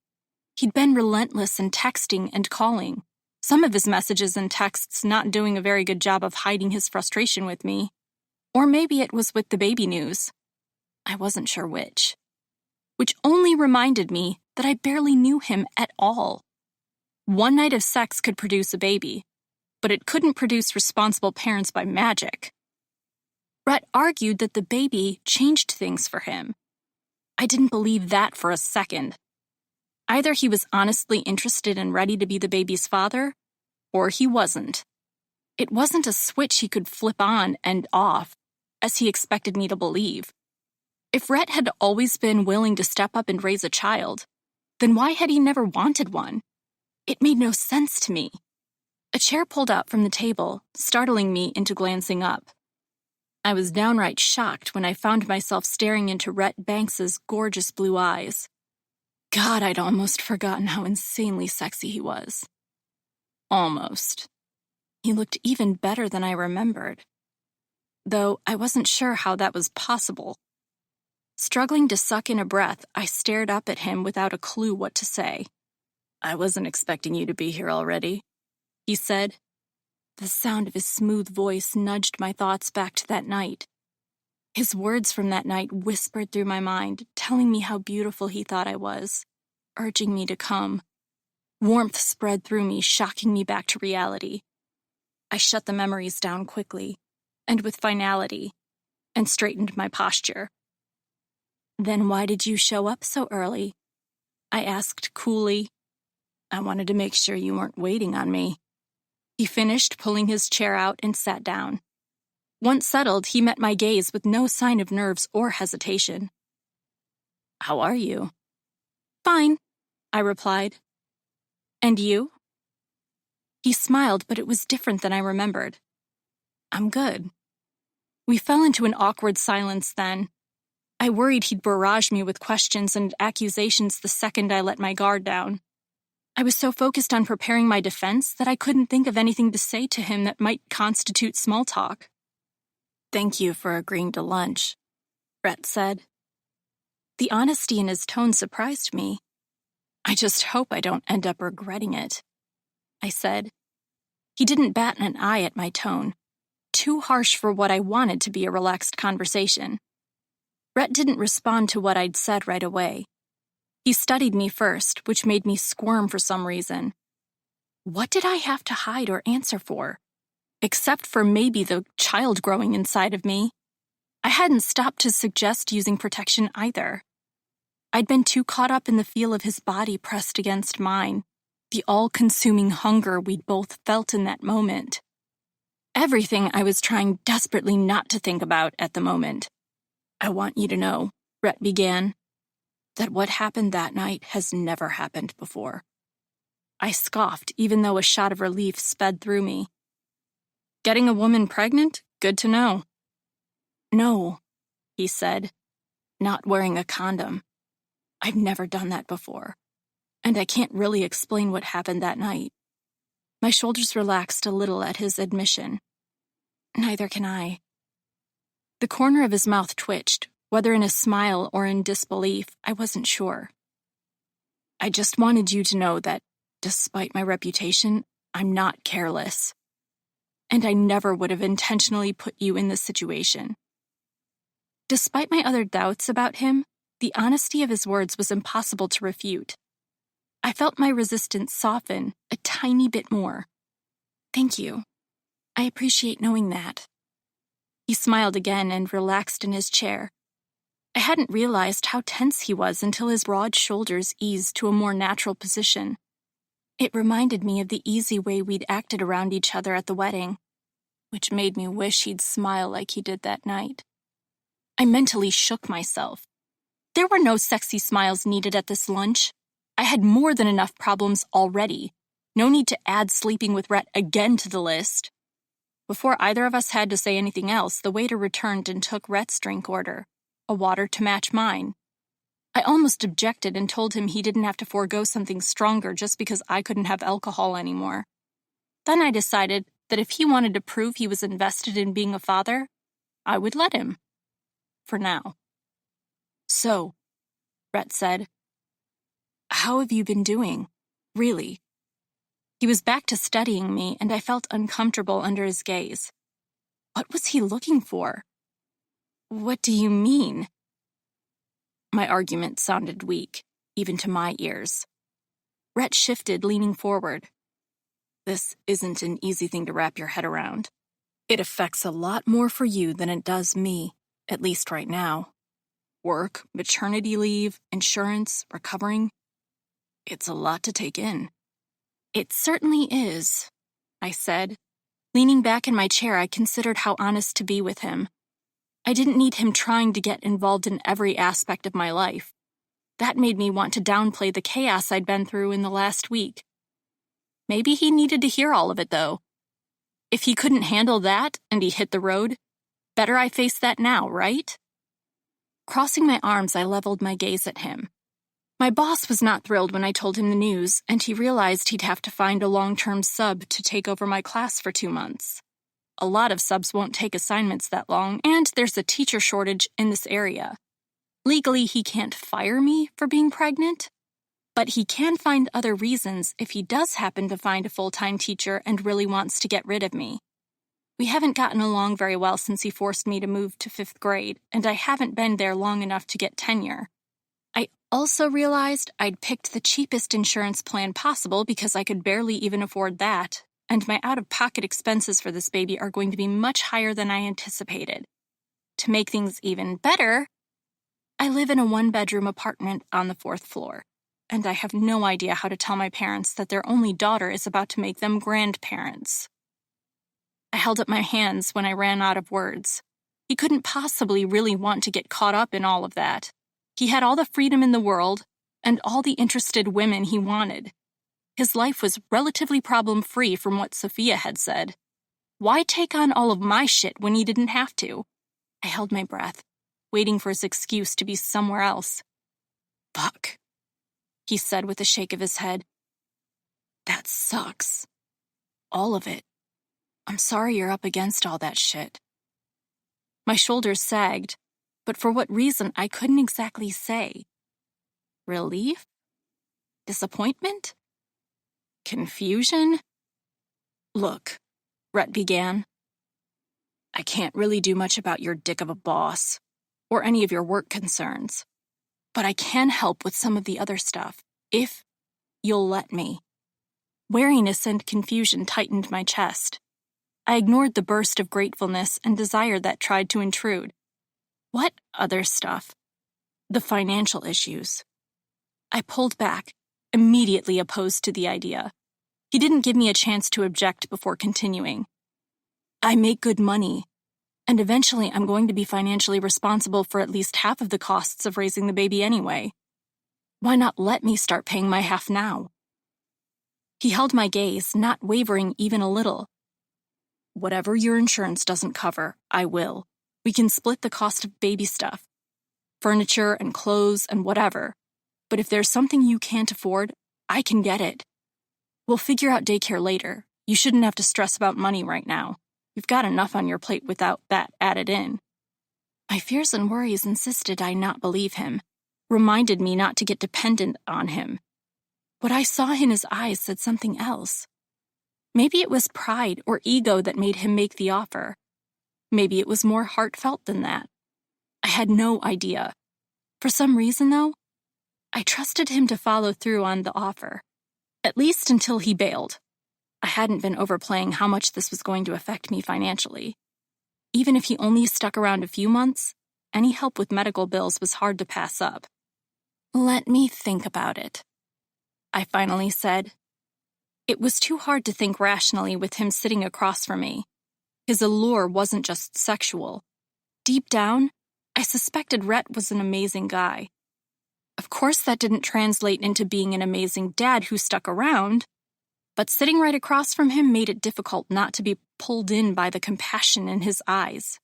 He'd been relentless in texting and calling, some of his messages and texts not doing a very good job of hiding his frustration with me. Or maybe it was with the baby news. I wasn't sure which. Which only reminded me that I barely knew him at all. One night of sex could produce a baby, but it couldn't produce responsible parents by magic. Rhett argued that the baby changed things for him. I didn't believe that for a second. Either he was honestly interested and ready to be the baby's father, or he wasn't. It wasn't a switch he could flip on and off, as he expected me to believe. If Rhett had always been willing to step up and raise a child, then why had he never wanted one? It made no sense to me. A chair pulled out from the table, startling me into glancing up. I was downright shocked when I found myself staring into Rhett Banks's gorgeous blue eyes. God, I'd almost forgotten how insanely sexy he was. Almost. He looked even better than I remembered. Though I wasn't sure how that was possible. Struggling to suck in a breath, I stared up at him without a clue what to say. "I wasn't expecting you to be here already," he said. The sound of his smooth voice nudged my thoughts back to that night. His words from that night whispered through my mind, telling me how beautiful he thought I was, urging me to come. Warmth spread through me, shocking me back to reality. I shut the memories down quickly, and with finality, and straightened my posture. "Then why did you show up so early?" I asked coolly. "I wanted to make sure you weren't waiting on me." He finished pulling his chair out and sat down. Once settled, he met my gaze with no sign of nerves or hesitation. "How are you?" "Fine," I replied. "And you?" He smiled, but it was different than I remembered. "I'm good." We fell into an awkward silence then. I worried he'd barrage me with questions and accusations the second I let my guard down. I was so focused on preparing my defense that I couldn't think of anything to say to him that might constitute small talk. "Thank you for agreeing to lunch," Rhett said. The honesty in his tone surprised me. "I just hope I don't end up regretting it," I said. He didn't bat an eye at my tone. too harsh for what I wanted to be a relaxed conversation. Rhett didn't respond to what I'd said right away. He studied me first, which made me squirm for some reason. What did I have to hide or answer for? Except for maybe the child growing inside of me. I hadn't stopped to suggest using protection either. I'd been too caught up in the feel of his body pressed against mine, the all-consuming hunger we'd both felt in that moment. Everything I was trying desperately not to think about at the moment. I want you to know, Rhett began, that what happened that night has never happened before. I scoffed, even though a shot of relief sped through me. Getting a woman pregnant? Good to know. No, he said, not wearing a condom. I've never done that before, and I can't really explain what happened that night. My shoulders relaxed a little at his admission. Neither can I. The corner of his mouth twitched, whether in a smile or in disbelief, I wasn't sure. I just wanted you to know that, despite my reputation, I'm not careless. And I never would have intentionally put you in this situation. Despite my other doubts about him, the honesty of his words was impossible to refute. I felt my resistance soften a tiny bit more. Thank you. I appreciate knowing that. He smiled again and relaxed in his chair. I hadn't realized how tense he was until his broad shoulders eased to a more natural position. It reminded me of the easy way we'd acted around each other at the wedding, which made me wish he'd smile like he did that night. I mentally shook myself. There were no sexy smiles needed at this lunch. I had more than enough problems already. No need to add sleeping with Rhett again to the list. Before either of us had to say anything else, the waiter returned and took Rhett's drink order, a water to match mine. I almost objected and told him he didn't have to forego something stronger just because I couldn't have alcohol anymore. Then I decided that if he wanted to prove he was invested in being a father, I would let him. For now. So, Rhett said, how have you been doing? Really? He was back to studying me, and I felt uncomfortable under his gaze. What was he looking for? What do you mean? My argument sounded weak, even to my ears. Rhett shifted, leaning forward. This isn't an easy thing to wrap your head around. It affects a lot more for you than it does me, at least right now. Work, maternity leave, insurance, recovering. It's a lot to take in. It certainly is, I said. Leaning back in my chair, I considered how honest to be with him. I didn't need him trying to get involved in every aspect of my life. That made me want to downplay the chaos I'd been through in the last week. Maybe he needed to hear all of it, though. If he couldn't handle that and he hit the road, better I face that now, right? Crossing my arms, I leveled my gaze at him. My boss was not thrilled when I told him the news, and he realized he'd have to find a long-term sub to take over my class for 2 months. A lot of subs won't take assignments that long, and there's a teacher shortage in this area. Legally, he can't fire me for being pregnant, but he can find other reasons if he does happen to find a full-time teacher and really wants to get rid of me. We haven't gotten along very well since he forced me to move to 5th grade, and I haven't been there long enough to get tenure. I also realized I'd picked the cheapest insurance plan possible because I could barely even afford that, and my out-of-pocket expenses for this baby are going to be much higher than I anticipated. To make things even better, I live in a 1-bedroom apartment on the 4th floor, and I have no idea how to tell my parents that their only daughter is about to make them grandparents. I held up my hands when I ran out of words. He couldn't possibly really want to get caught up in all of that. He had all the freedom in the world and all the interested women he wanted. His life was relatively problem-free from what Sophia had said. Why take on all of my shit when he didn't have to? I held my breath, waiting for his excuse to be somewhere else. Fuck, he said with a shake of his head. That sucks. All of it. I'm sorry you're up against all that shit. My shoulders sagged, but for what reason I couldn't exactly say. Relief? Disappointment? Confusion? Look, Rhett began. I can't really do much about your dick of a boss, or any of your work concerns. But I can help with some of the other stuff, if you'll let me. Wariness and confusion tightened my chest. I ignored the burst of gratefulness and desire that tried to intrude. What other stuff? The financial issues. I pulled back, immediately opposed to the idea. He didn't give me a chance to object before continuing. I make good money, and eventually I'm going to be financially responsible for at least half of the costs of raising the baby anyway. Why not let me start paying my half now? He held my gaze, not wavering even a little. Whatever your insurance doesn't cover, I will. We can split the cost of baby stuff. Furniture and clothes and whatever. But if there's something you can't afford, I can get it. We'll figure out daycare later. You shouldn't have to stress about money right now. You've got enough on your plate without that added in. My fears and worries insisted I not believe him, reminded me not to get dependent on him. What I saw in his eyes said something else. Maybe it was pride or ego that made him make the offer. Maybe it was more heartfelt than that. I had no idea. For some reason, though, I trusted him to follow through on the offer, at least until he bailed. I hadn't been overplaying how much this was going to affect me financially. Even if he only stuck around a few months, any help with medical bills was hard to pass up. Let me think about it, I finally said. It was too hard to think rationally with him sitting across from me. His allure wasn't just sexual. Deep down, I suspected Rhett was an amazing guy. Of course, that didn't translate into being an amazing dad who stuck around, but sitting right across from him made it difficult not to be pulled in by the compassion in his eyes.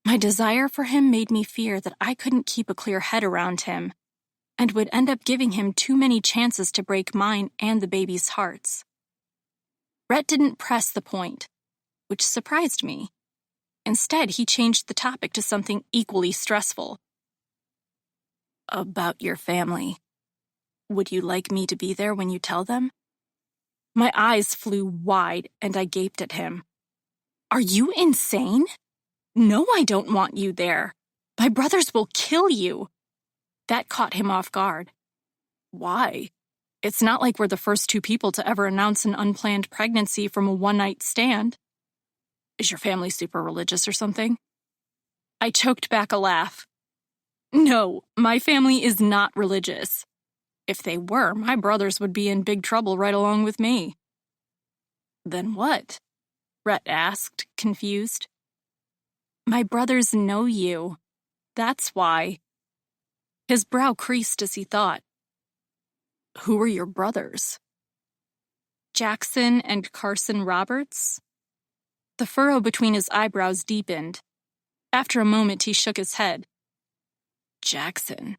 My desire for him made me fear that I couldn't keep a clear head around him, and would end up giving him too many chances to break mine and the baby's hearts. Rhett didn't press the point, which surprised me. Instead, he changed the topic to something equally stressful. About your family. Would you like me to be there when you tell them? My eyes flew wide, and I gaped at him. Are you insane? No, I don't want you there. My brothers will kill you. That caught him off guard. Why? It's not like we're the first two people to ever announce an unplanned pregnancy from a one-night stand. Is your family super religious or something? I choked back a laugh. No, my family is not religious. If they were, my brothers would be in big trouble right along with me. Then what? Rhett asked, confused. My brothers know you. That's why. His brow creased as he thought. Who are your brothers? Jackson and Carson Roberts? The furrow between his eyebrows deepened. After a moment, he shook his head. Jackson.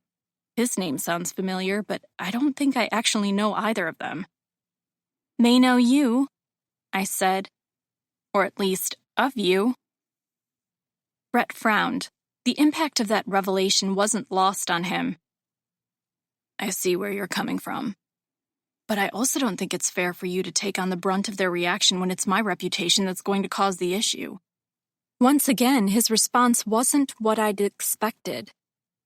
His name sounds familiar, but I don't think I actually know either of them. They know you, I said. Or at least, of you. Rhett frowned. The impact of that revelation wasn't lost on him. I see where you're coming from. But I also don't think it's fair for you to take on the brunt of their reaction when it's my reputation that's going to cause the issue. Once again, his response wasn't what I'd expected.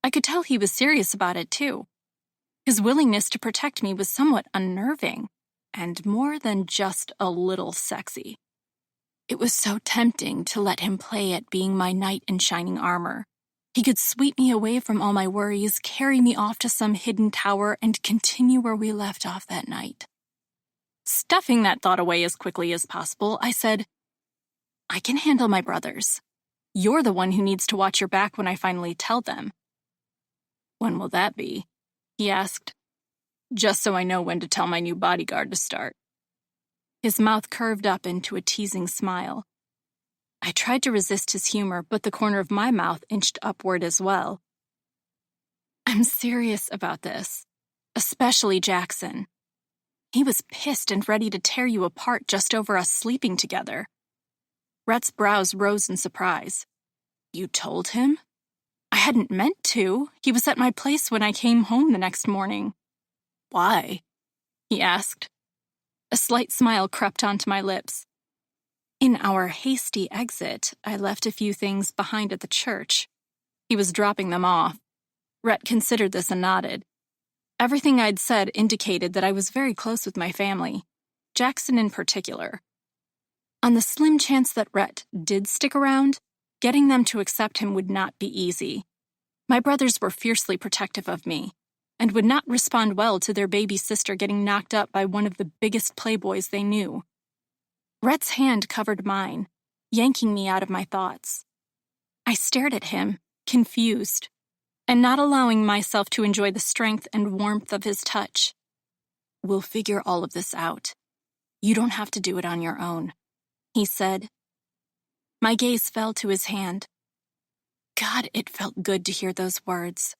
I could tell he was serious about it, too. His willingness to protect me was somewhat unnerving, and more than just a little sexy. It was so tempting to let him play at being my knight in shining armor. He could sweep me away from all my worries, carry me off to some hidden tower, and continue where we left off that night. Stuffing that thought away as quickly as possible, I said, I can handle my brothers. You're the one who needs to watch your back when I finally tell them. When will that be? He asked. Just so I know when to tell my new bodyguard to start. His mouth curved up into a teasing smile. I tried to resist his humor, but the corner of my mouth inched upward as well. I'm serious about this, especially Jackson. He was pissed and ready to tear you apart just over us sleeping together. Rhett's brows rose in surprise. You told him? I hadn't meant to. He was at my place when I came home the next morning. Why? He asked. A slight smile crept onto my lips. In our hasty exit, I left a few things behind at the church. He was dropping them off. Rhett considered this and nodded. Everything I'd said indicated that I was very close with my family, Jackson in particular. On the slim chance that Rhett did stick around, getting them to accept him would not be easy. My brothers were fiercely protective of me, and would not respond well to their baby sister getting knocked up by one of the biggest playboys they knew. Rhett's hand covered mine, yanking me out of my thoughts. I stared at him, confused, and not allowing myself to enjoy the strength and warmth of his touch. "We'll figure all of this out. You don't have to do it on your own," he said. My gaze fell to his hand. God, it felt good to hear those words,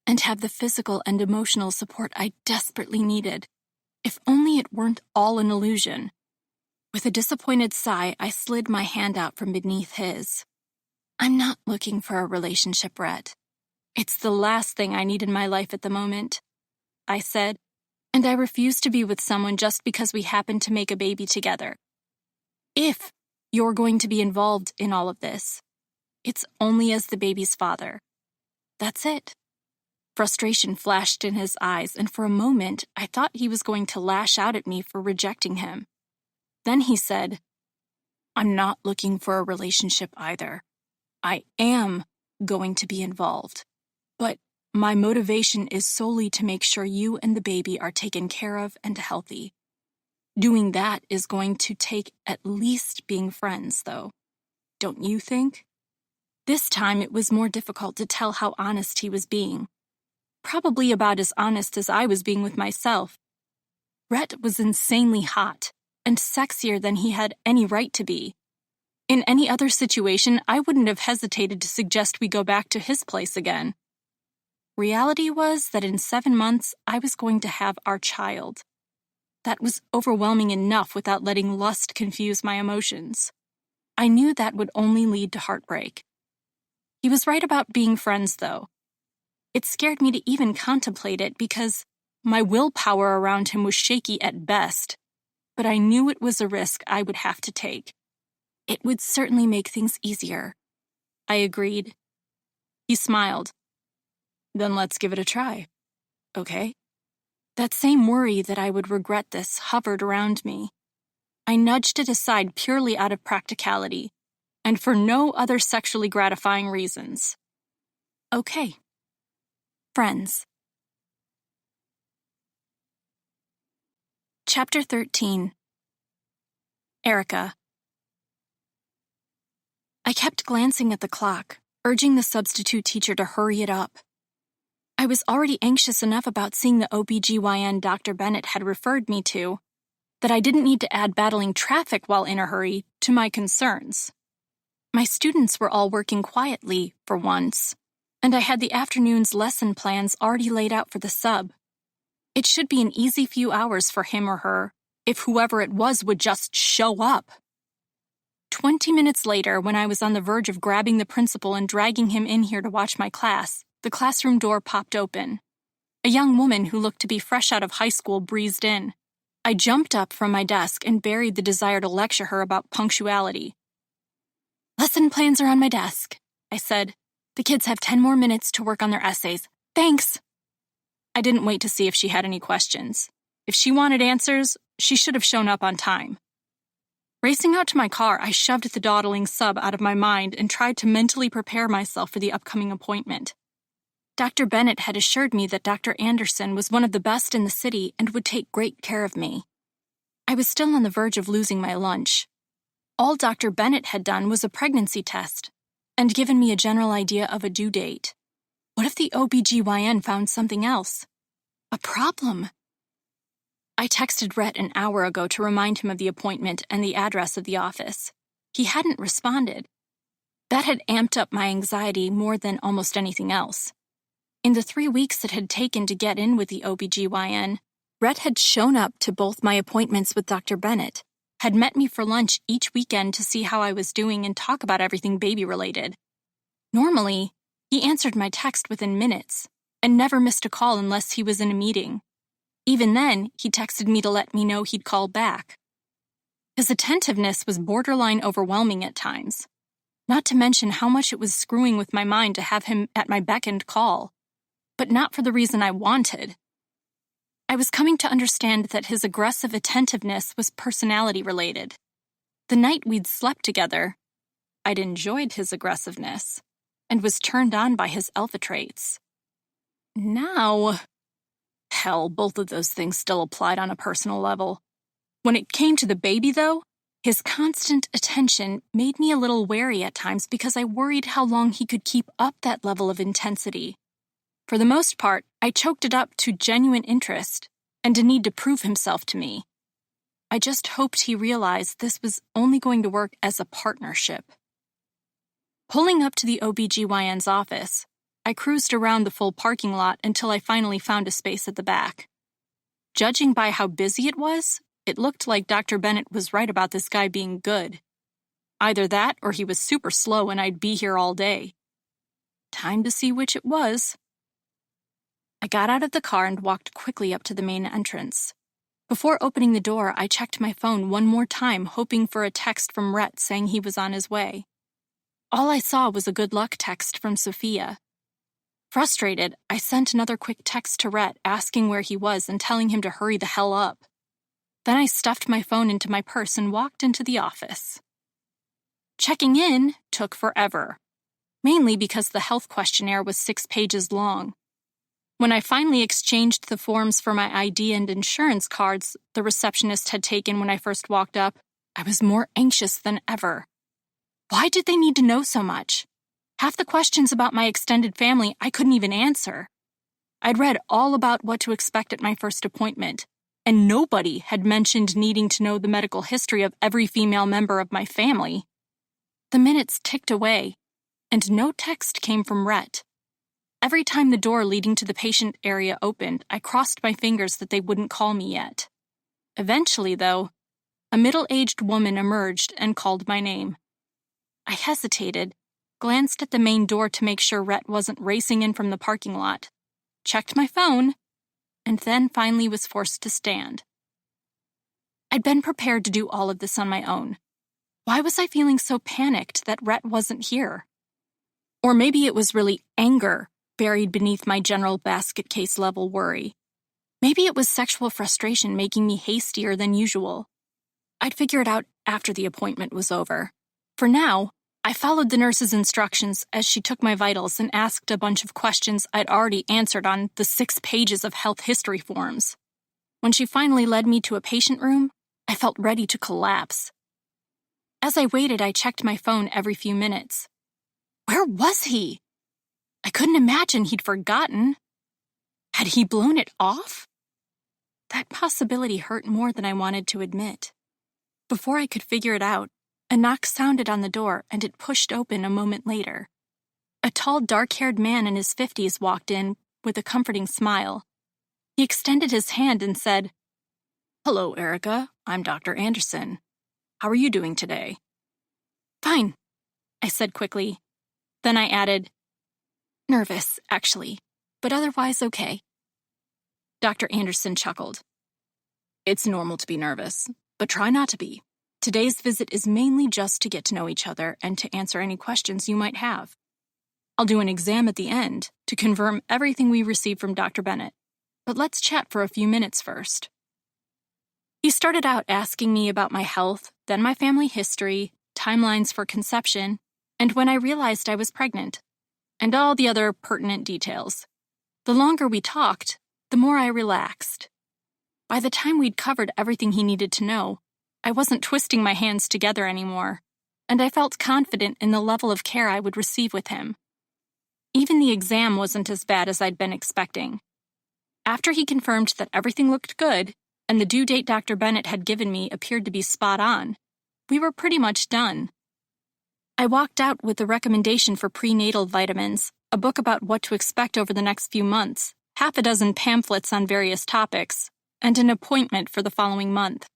and have the physical and emotional support I desperately needed. If only it weren't all an illusion. With a disappointed sigh, I slid my hand out from beneath his. "I'm not looking for a relationship, Rhett. It's the last thing I need in my life at the moment," I said, "and I refuse to be with someone just because we happen to make a baby together. If you're going to be involved in all of this, it's only as the baby's father. That's it." Frustration flashed in his eyes, and for a moment, I thought he was going to lash out at me for rejecting him. Then he said, "I'm not looking for a relationship either. I am going to be involved, but my motivation is solely to make sure you and the baby are taken care of and healthy. Doing that is going to take at least being friends, though. Don't you think?" This time it was more difficult to tell how honest he was being. Probably about as honest as I was being with myself. Rhett was insanely hot, and sexier than he had any right to be. In any other situation, I wouldn't have hesitated to suggest we go back to his place again. Reality was that in 7 months, I was going to have our child. That was overwhelming enough without letting lust confuse my emotions. I knew that would only lead to heartbreak. He was right about being friends, though. It scared me to even contemplate it because my willpower around him was shaky at best, but I knew it was a risk I would have to take. It would certainly make things easier, I agreed. He smiled. "Then let's give it a try, okay?" That same worry that I would regret this hovered around me. I nudged it aside purely out of practicality, and for no other sexually gratifying reasons. Okay. Friends. Chapter 13. Erica. I kept glancing at the clock, urging the substitute teacher to hurry it up. I was already anxious enough about seeing the OBGYN Dr. Bennett had referred me to that I didn't need to add battling traffic while in a hurry to my concerns. My students were all working quietly, for once, and I had the afternoon's lesson plans already laid out for the sub. It should be an easy few hours for him or her, if whoever it was would just show up. 20 minutes later, when I was on the verge of grabbing the principal and dragging him in here to watch my class, the classroom door popped open. A young woman who looked to be fresh out of high school breezed in. I jumped up from my desk and buried the desire to lecture her about punctuality. "Lesson plans are on my desk," I said. "The kids have 10 more minutes to work on their essays. Thanks." I didn't wait to see if she had any questions. If she wanted answers, she should have shown up on time. Racing out to my car, I shoved the dawdling sub out of my mind and tried to mentally prepare myself for the upcoming appointment. Dr. Bennett had assured me that Dr. Anderson was one of the best in the city and would take great care of me. I was still on the verge of losing my lunch. All Dr. Bennett had done was a pregnancy test and given me a general idea of a due date. What if the OBGYN found something else? A problem? I texted Rhett an hour ago to remind him of the appointment and the address of the office. He hadn't responded. That had amped up my anxiety more than almost anything else. In the 3 weeks it had taken to get in with the OBGYN, Rhett had shown up to both my appointments with Dr. Bennett, had met me for lunch each weekend to see how I was doing and talk about everything baby-related. Normally, he answered my text within minutes and never missed a call unless he was in a meeting. Even then, he texted me to let me know he'd call back. His attentiveness was borderline overwhelming at times, not to mention how much it was screwing with my mind to have him at my beck and call, but not for the reason I wanted. I was coming to understand that his aggressive attentiveness was personality-related. The night we'd slept together, I'd enjoyed his aggressiveness and was turned on by his alpha traits. Now, hell, both of those things still applied on a personal level. When it came to the baby, though, his constant attention made me a little wary at times because I worried how long he could keep up that level of intensity. For the most part, I choked it up to genuine interest and a need to prove himself to me. I just hoped he realized this was only going to work as a partnership. Pulling up to the OBGYN's office, I cruised around the full parking lot until I finally found a space at the back. Judging by how busy it was, it looked like Dr. Bennett was right about this guy being good. Either that or he was super slow and I'd be here all day. Time to see which it was. I got out of the car and walked quickly up to the main entrance. Before opening the door, I checked my phone one more time, hoping for a text from Rhett saying he was on his way. All I saw was a good luck text from Sophia. Frustrated, I sent another quick text to Rhett asking where he was and telling him to hurry the hell up. Then I stuffed my phone into my purse and walked into the office. Checking in took forever, mainly because the health questionnaire was 6 pages long. When I finally exchanged the forms for my ID and insurance cards the receptionist had taken when I first walked up, I was more anxious than ever. Why did they need to know so much? Half the questions about my extended family I couldn't even answer. I'd read all about what to expect at my first appointment, and nobody had mentioned needing to know the medical history of every female member of my family. The minutes ticked away, and no text came from Rhett. Every time the door leading to the patient area opened, I crossed my fingers that they wouldn't call me yet. Eventually, though, a middle-aged woman emerged and called my name. I hesitated, glanced at the main door to make sure Rhett wasn't racing in from the parking lot, checked my phone, and then finally was forced to stand. I'd been prepared to do all of this on my own. Why was I feeling so panicked that Rhett wasn't here? Or maybe it was really anger buried beneath my general basket case level worry. Maybe it was sexual frustration making me hastier than usual. I'd figure it out after the appointment was over. For now, I followed the nurse's instructions as she took my vitals and asked a bunch of questions I'd already answered on the 6 pages of health history forms. When she finally led me to a patient room, I felt ready to collapse. As I waited, I checked my phone every few minutes. Where was he? I couldn't imagine he'd forgotten. Had he blown it off? That possibility hurt more than I wanted to admit. Before I could figure it out, a knock sounded on the door and it pushed open a moment later. A tall, dark-haired man in his 50s walked in with a comforting smile. He extended his hand and said, "Hello, Erica. I'm Dr. Anderson. How are you doing today?" "Fine," I said quickly. Then I added, "Nervous, actually, but otherwise okay." Dr. Anderson chuckled. "It's normal to be nervous, but try not to be. Today's visit is mainly just to get to know each other and to answer any questions you might have. I'll do an exam at the end to confirm everything we received from Dr. Bennett, but let's chat for a few minutes first." He started out asking me about my health, then my family history, timelines for conception, and when I realized I was pregnant, and all the other pertinent details. The longer we talked, the more I relaxed. By the time we'd covered everything he needed to know, I wasn't twisting my hands together anymore, and I felt confident in the level of care I would receive with him. Even the exam wasn't as bad as I'd been expecting. After he confirmed that everything looked good, and the due date Dr. Bennett had given me appeared to be spot on, we were pretty much done. I walked out with a recommendation for prenatal vitamins, a book about what to expect over the next few months, 6 pamphlets on various topics, and an appointment for the following month.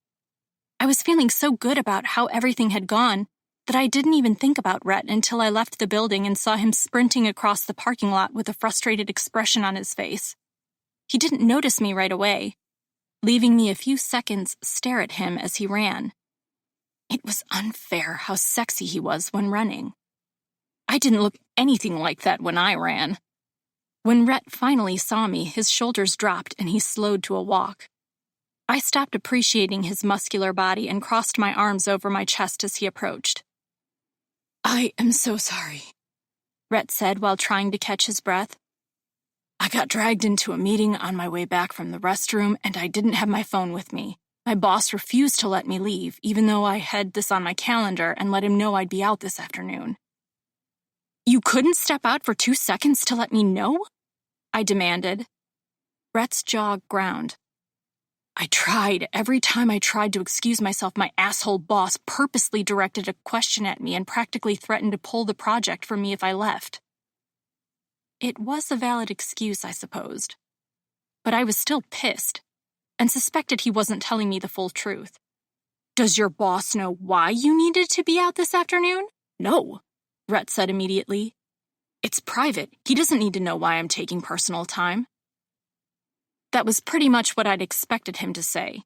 I was feeling so good about how everything had gone that I didn't even think about Rhett until I left the building and saw him sprinting across the parking lot with a frustrated expression on his face. He didn't notice me right away, leaving me a few seconds stare at him as he ran. It was unfair how sexy he was when running. I didn't look anything like that when I ran. When Rhett finally saw me, his shoulders dropped and he slowed to a walk. I stopped appreciating his muscular body and crossed my arms over my chest as he approached. "I am so sorry," Rhett said while trying to catch his breath. "I got dragged into a meeting on my way back from the restroom and I didn't have my phone with me. My boss refused to let me leave, even though I had this on my calendar and let him know I'd be out this afternoon." "You couldn't step out for 2 seconds to let me know?" I demanded. Rhett's jaw ground. "I tried. Every time I tried to excuse myself, my asshole boss purposely directed a question at me and practically threatened to pull the project from me if I left." It was a valid excuse, I supposed. But I was still pissed, and suspected he wasn't telling me the full truth. "Does your boss know why you needed to be out this afternoon?" "No," Rhett said immediately. "It's private. He doesn't need to know why I'm taking personal time." That was pretty much what I'd expected him to say.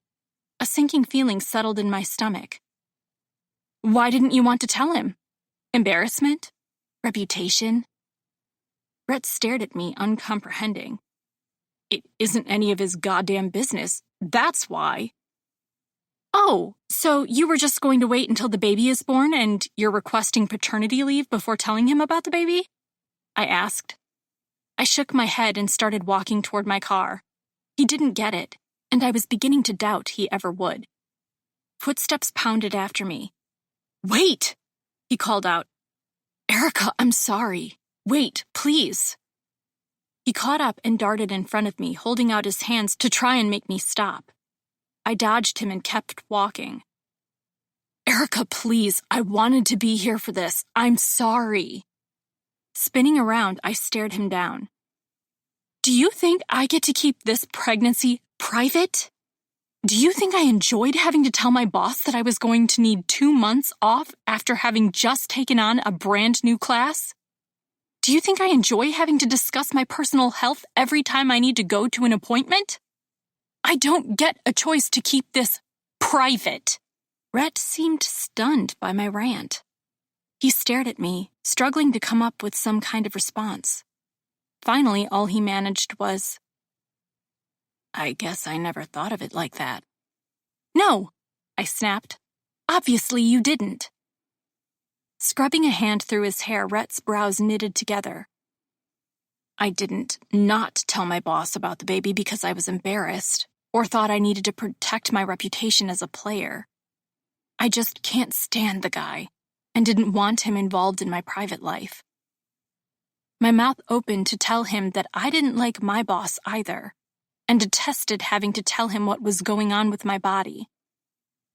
A sinking feeling settled in my stomach. "Why didn't you want to tell him? Embarrassment? Reputation?" Rhett stared at me, uncomprehending. "It isn't any of his goddamn business. That's why." "Oh, so you were just going to wait until the baby is born and you're requesting paternity leave before telling him about the baby?" I asked. I shook my head and started walking toward my car. He didn't get it, and I was beginning to doubt he ever would. Footsteps pounded after me. "Wait!" he called out. "Erica, I'm sorry. Wait, please." He caught up and darted in front of me, holding out his hands to try and make me stop. I dodged him and kept walking. "Erica, please, I wanted to be here for this. I'm sorry." Spinning around, I stared him down. "Do you think I get to keep this pregnancy private? Do you think I enjoyed having to tell my boss that I was going to need 2 months off after having just taken on a brand new class? Do you think I enjoy having to discuss my personal health every time I need to go to an appointment? I don't get a choice to keep this private." Rhett seemed stunned by my rant. He stared at me, struggling to come up with some kind of response. Finally, all he managed was, "I guess I never thought of it like that." "No," I snapped. "Obviously you didn't." Scrubbing a hand through his hair, Rhett's brows knitted together. "I didn't not tell my boss about the baby because I was embarrassed, or thought I needed to protect my reputation as a player. I just can't stand the guy, and didn't want him involved in my private life." My mouth opened to tell him that I didn't like my boss either, and detested having to tell him what was going on with my body.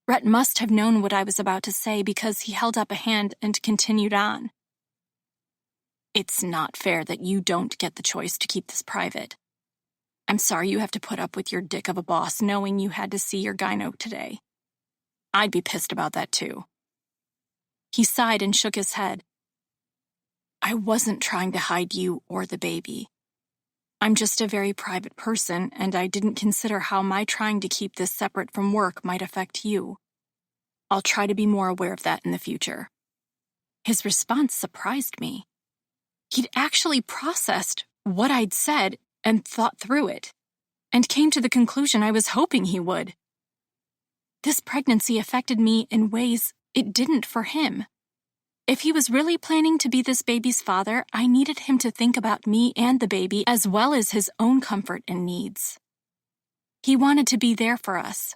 Rhett must have known what I was about to say because he held up a hand and continued on. "It's not fair that you don't get the choice to keep this private. I'm sorry you have to put up with your dick of a boss knowing you had to see your gyno today. I'd be pissed about that too." He sighed and shook his head. "I wasn't trying to hide you or the baby. I'm just a very private person, and I didn't consider how my trying to keep this separate from work might affect you. I'll try to be more aware of that in the future." His response surprised me. He'd actually processed what I'd said and thought through it, and came to the conclusion I was hoping he would. This pregnancy affected me in ways it didn't for him. If he was really planning to be this baby's father, I needed him to think about me and the baby as well as his own comfort and needs. He wanted to be there for us.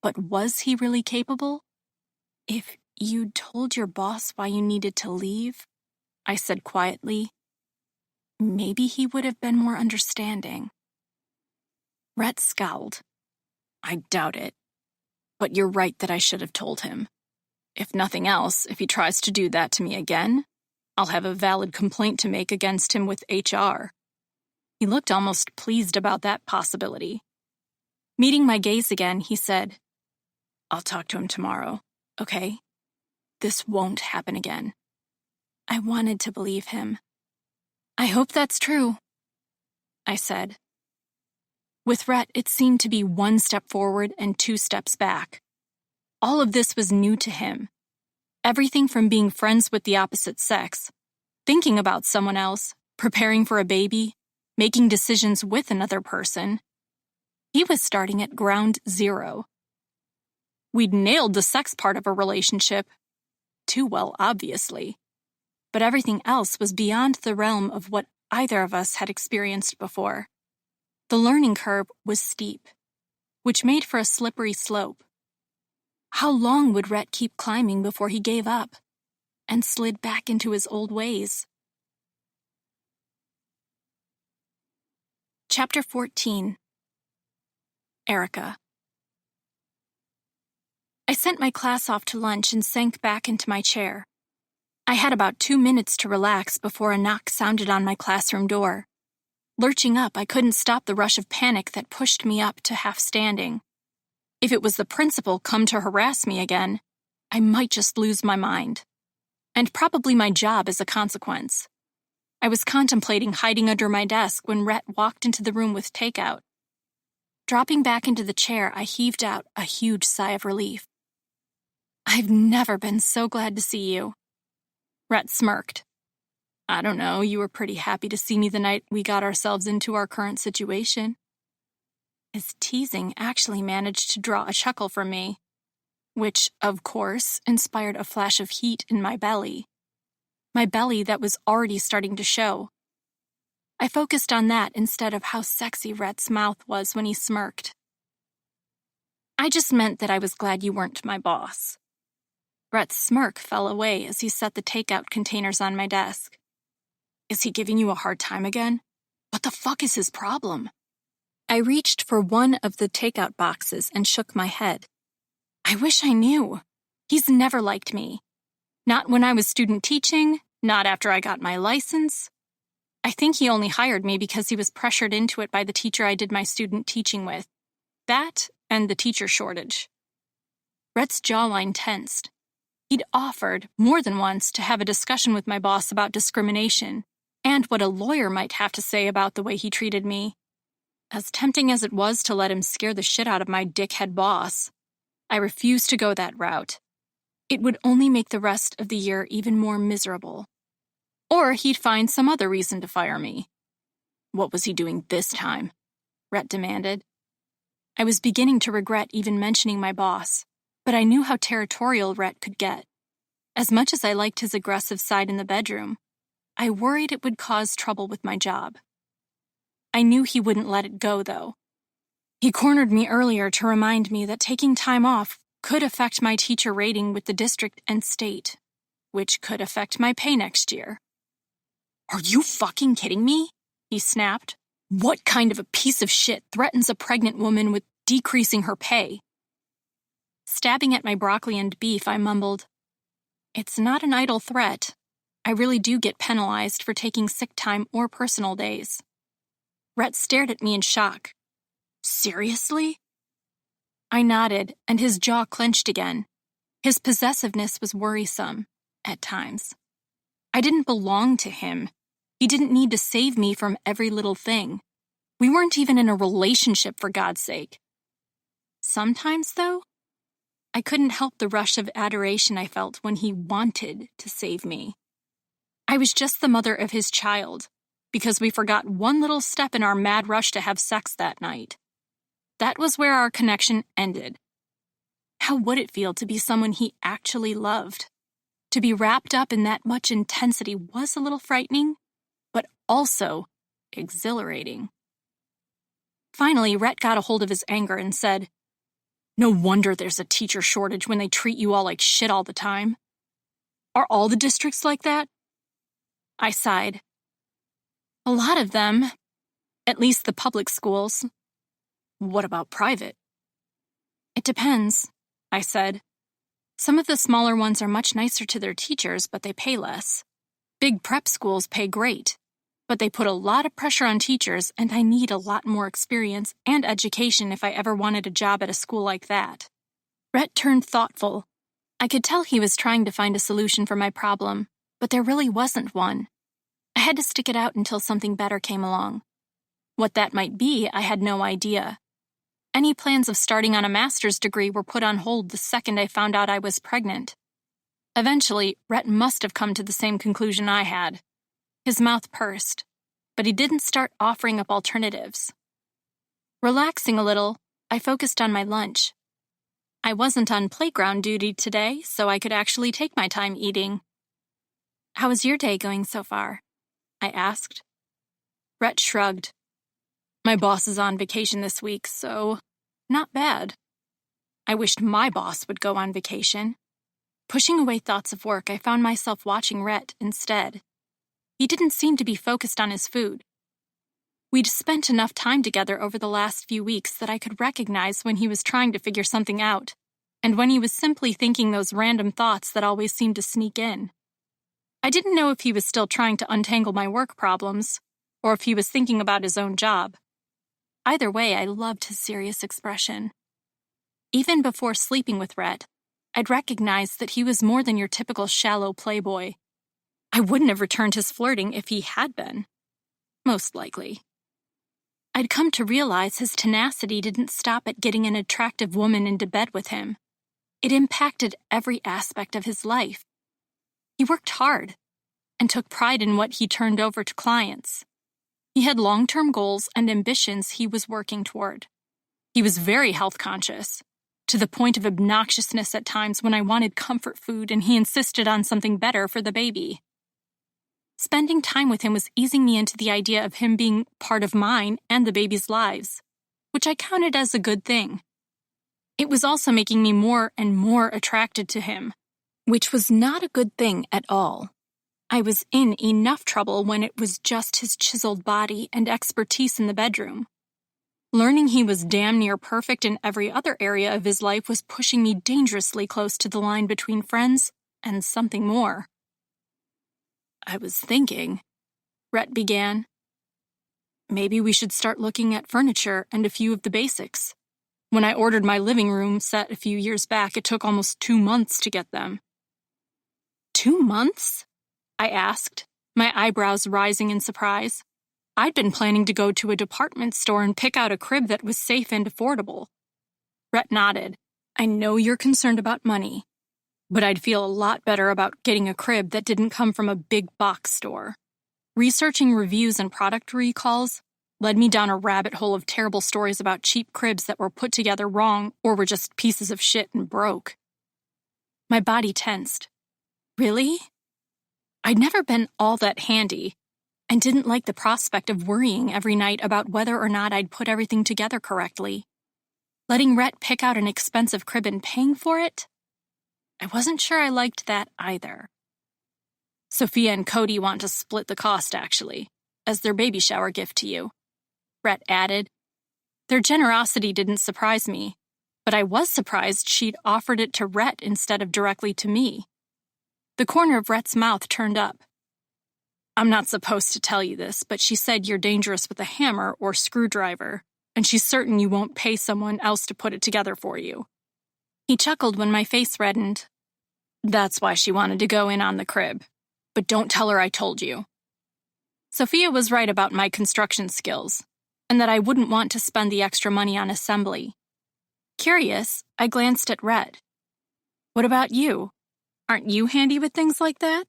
But was he really capable? "If you'd told your boss why you needed to leave," I said quietly, "maybe he would have been more understanding." Rhett scowled. "I doubt it. But you're right that I should have told him. If nothing else, if he tries to do that to me again, I'll have a valid complaint to make against him with HR." He looked almost pleased about that possibility. Meeting my gaze again, he said, "I'll talk to him tomorrow, okay? This won't happen again." I wanted to believe him. "I hope that's true," I said. With Rhett, it seemed to be 1 step forward and 2 steps back. All of this was new to him. Everything from being friends with the opposite sex, thinking about someone else, preparing for a baby, making decisions with another person. He was starting at ground zero. We'd nailed the sex part of a relationship. Too well, obviously. But everything else was beyond the realm of what either of us had experienced before. The learning curve was steep, which made for a slippery slope. How long would Rhett keep climbing before he gave up and slid back into his old ways? Chapter 14. Erica. I sent my class off to lunch and sank back into my chair. I had about 2 minutes to relax before a knock sounded on my classroom door. Lurching up, I couldn't stop the rush of panic that pushed me up to half standing. If it was the principal come to harass me again, I might just lose my mind. And probably my job as a consequence. I was contemplating hiding under my desk when Rhett walked into the room with takeout. Dropping back into the chair, I heaved out a huge sigh of relief. "I've never been so glad to see you." Rhett smirked. "I don't know, you were pretty happy to see me the night we got ourselves into our current situation." His teasing actually managed to draw a chuckle from me, which, of course, inspired a flash of heat in my belly. My belly that was already starting to show. I focused on that instead of how sexy Rhett's mouth was when he smirked. "I just meant that I was glad you weren't my boss." Rhett's smirk fell away as he set the takeout containers on my desk. "Is he giving you a hard time again? What the fuck is his problem?" I reached for one of the takeout boxes and shook my head. I wish I knew. He's never liked me. Not when I was student teaching, not after I got my license. I think he only hired me because he was pressured into it by the teacher I did my student teaching with. That and the teacher shortage. Rhett's jawline tensed. He'd offered, more than once, to have a discussion with my boss about discrimination and what a lawyer might have to say about the way he treated me. As tempting as it was to let him scare the shit out of my dickhead boss, I refused to go that route. It would only make the rest of the year even more miserable. Or he'd find some other reason to fire me. What was he doing this time? Rhett demanded. I was beginning to regret even mentioning my boss, but I knew how territorial Rhett could get. As much as I liked his aggressive side in the bedroom, I worried it would cause trouble with my job. I knew he wouldn't let it go, though. He cornered me earlier to remind me that taking time off could affect my teacher rating with the district and state, which could affect my pay next year. "Are you fucking kidding me?" he snapped. "What kind of a piece of shit threatens a pregnant woman with decreasing her pay?" Stabbing at my broccoli and beef, I mumbled, "It's not an idle threat. I really do get penalized for taking sick time or personal days." Rhett stared at me in shock. "Seriously?" I nodded, and his jaw clenched again. His possessiveness was worrisome, at times. I didn't belong to him. He didn't need to save me from every little thing. We weren't even in a relationship, for God's sake. Sometimes, though, I couldn't help the rush of adoration I felt when he wanted to save me. I was just the mother of his child, because we forgot one little step in our mad rush to have sex that night. That was where our connection ended. How would it feel to be someone he actually loved? To be wrapped up in that much intensity was a little frightening, but also exhilarating. Finally, Rhett got a hold of his anger and said, "No wonder there's a teacher shortage when they treat you all like shit all the time. Are all the districts like that?" I sighed. "A lot of them, at least the public schools." "What about private?" "It depends," I said. "Some of the smaller ones are much nicer to their teachers, but they pay less. Big prep schools pay great, but they put a lot of pressure on teachers, and I need a lot more experience and education if I ever wanted a job at a school like that." Rhett turned thoughtful. I could tell he was trying to find a solution for my problem, but there really wasn't one. I had to stick it out until something better came along. What that might be, I had no idea. Any plans of starting on a master's degree were put on hold the second I found out I was pregnant. Eventually, Rhett must have come to the same conclusion I had. His mouth pursed, but he didn't start offering up alternatives. Relaxing a little, I focused on my lunch. I wasn't on playground duty today, so I could actually take my time eating. "How is your day going so far?" I asked. Rhett shrugged. "My boss is on vacation this week, so not bad." I wished my boss would go on vacation. Pushing away thoughts of work, I found myself watching Rhett instead. He didn't seem to be focused on his food. We'd spent enough time together over the last few weeks that I could recognize when he was trying to figure something out, and when he was simply thinking those random thoughts that always seemed to sneak in. I didn't know if he was still trying to untangle my work problems, or if he was thinking about his own job. Either way, I loved his serious expression. Even before sleeping with Rhett, I'd recognized that he was more than your typical shallow playboy. I wouldn't have returned his flirting if he had been. Most likely. I'd come to realize his tenacity didn't stop at getting an attractive woman into bed with him. It impacted every aspect of his life. He worked hard and took pride in what he turned over to clients. He had long-term goals and ambitions he was working toward. He was very health-conscious, to the point of obnoxiousness at times when I wanted comfort food and he insisted on something better for the baby. Spending time with him was easing me into the idea of him being part of mine and the baby's lives, which I counted as a good thing. It was also making me more and more attracted to him, which was not a good thing at all. I was in enough trouble when it was just his chiseled body and expertise in the bedroom. Learning he was damn near perfect in every other area of his life was pushing me dangerously close to the line between friends and something more. "I was thinking," Rhett began, "maybe we should start looking at furniture and a few of the basics. When I ordered my living room set a few years back, it took almost 2 months to get them." 2 months? I asked, my eyebrows rising in surprise. I'd been planning to go to a department store and pick out a crib that was safe and affordable. Rhett nodded. "I know you're concerned about money, but I'd feel a lot better about getting a crib that didn't come from a big box store." Researching reviews and product recalls led me down a rabbit hole of terrible stories about cheap cribs that were put together wrong or were just pieces of shit and broke. My body tensed. Really? I'd never been all that handy, and didn't like the prospect of worrying every night about whether or not I'd put everything together correctly. Letting Rhett pick out an expensive crib and paying for it? I wasn't sure I liked that either. "Sophia and Cody want to split the cost, actually, as their baby shower gift to you," Rhett added. Their generosity didn't surprise me, but I was surprised she'd offered it to Rhett instead of directly to me. The corner of Rhett's mouth turned up. "I'm not supposed to tell you this, but she said you're dangerous with a hammer or screwdriver, and she's certain you won't pay someone else to put it together for you." He chuckled when my face reddened. "That's why she wanted to go in on the crib. But don't tell her I told you." Sophia was right about my construction skills, and that I wouldn't want to spend the extra money on assembly. Curious, I glanced at Rhett. "What about you? Aren't you handy with things like that?"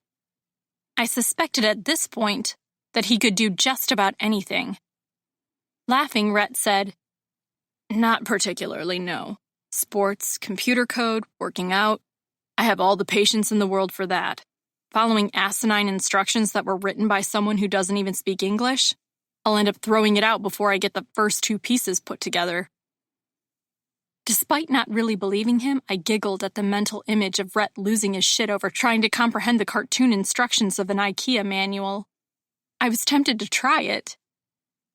I suspected at this point that he could do just about anything. Laughing, Rhett said, "Not particularly, no. Sports, computer code, working out. I have all the patience in the world for that. Following asinine instructions that were written by someone who doesn't even speak English, I'll end up throwing it out before I get the first 2 pieces put together." Despite not really believing him, I giggled at the mental image of Rhett losing his shit over trying to comprehend the cartoon instructions of an IKEA manual. I was tempted to try it,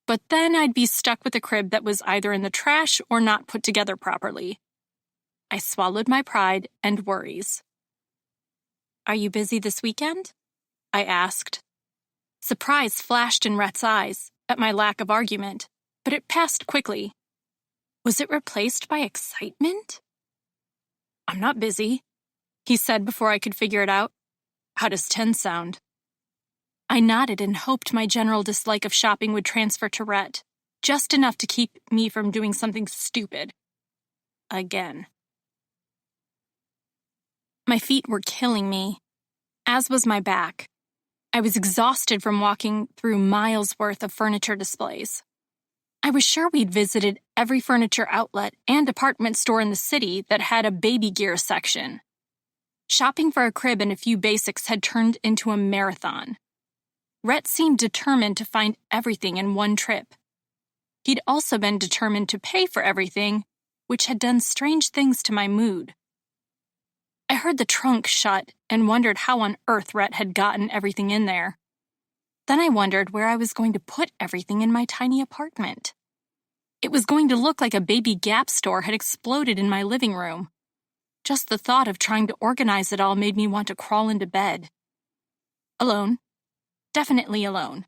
but then I'd be stuck with a crib that was either in the trash or not put together properly. I swallowed my pride and worries. "Are you busy this weekend?" I asked. Surprise flashed in Rhett's eyes at my lack of argument, but it passed quickly. Was it replaced by excitement? "I'm not busy," he said before I could figure it out. "How does 10 sound?" I nodded and hoped my general dislike of shopping would transfer to Rhett, just enough to keep me from doing something stupid. Again. My feet were killing me, as was my back. I was exhausted from walking through miles worth of furniture displays. I was sure we'd visited every furniture outlet and department store in the city that had a baby gear section. Shopping for a crib and a few basics had turned into a marathon. Rhett seemed determined to find everything in one trip. He'd also been determined to pay for everything, which had done strange things to my mood. I heard the trunk shut and wondered how on earth Rhett had gotten everything in there. Then I wondered where I was going to put everything in my tiny apartment. It was going to look like a baby Gap store had exploded in my living room. Just the thought of trying to organize it all made me want to crawl into bed. Alone. Definitely alone.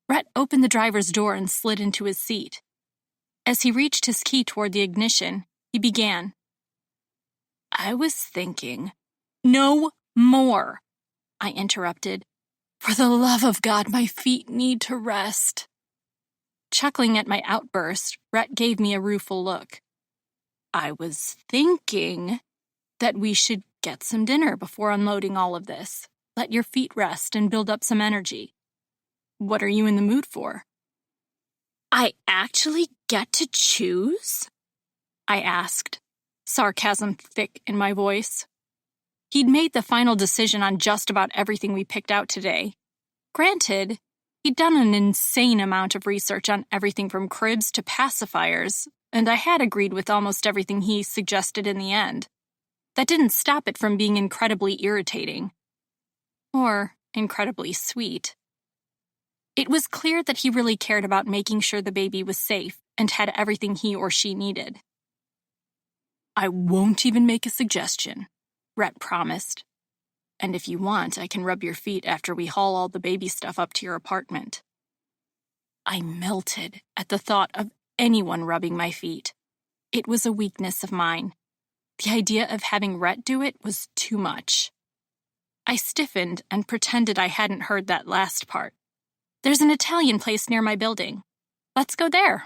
Rhett opened the driver's door and slid into his seat. As he reached his key toward the ignition, he began. I was thinking. No more, I interrupted. For the love of God, my feet need to rest. Chuckling at my outburst, Rhett gave me a rueful look. I was thinking that we should get some dinner before unloading all of this. Let your feet rest and build up some energy. What are you in the mood for? I actually get to choose? I asked, sarcasm thick in my voice. He'd made the final decision on just about everything we picked out today. Granted, he'd done an insane amount of research on everything from cribs to pacifiers, and I had agreed with almost everything he suggested in the end. That didn't stop it from being incredibly irritating. Or incredibly sweet. It was clear that he really cared about making sure the baby was safe and had everything he or she needed. I won't even make a suggestion, Rhett promised. And if you want, I can rub your feet after we haul all the baby stuff up to your apartment. I melted at the thought of anyone rubbing my feet. It was a weakness of mine. The idea of having Rhett do it was too much. I stiffened and pretended I hadn't heard that last part. There's an Italian place near my building. Let's go there.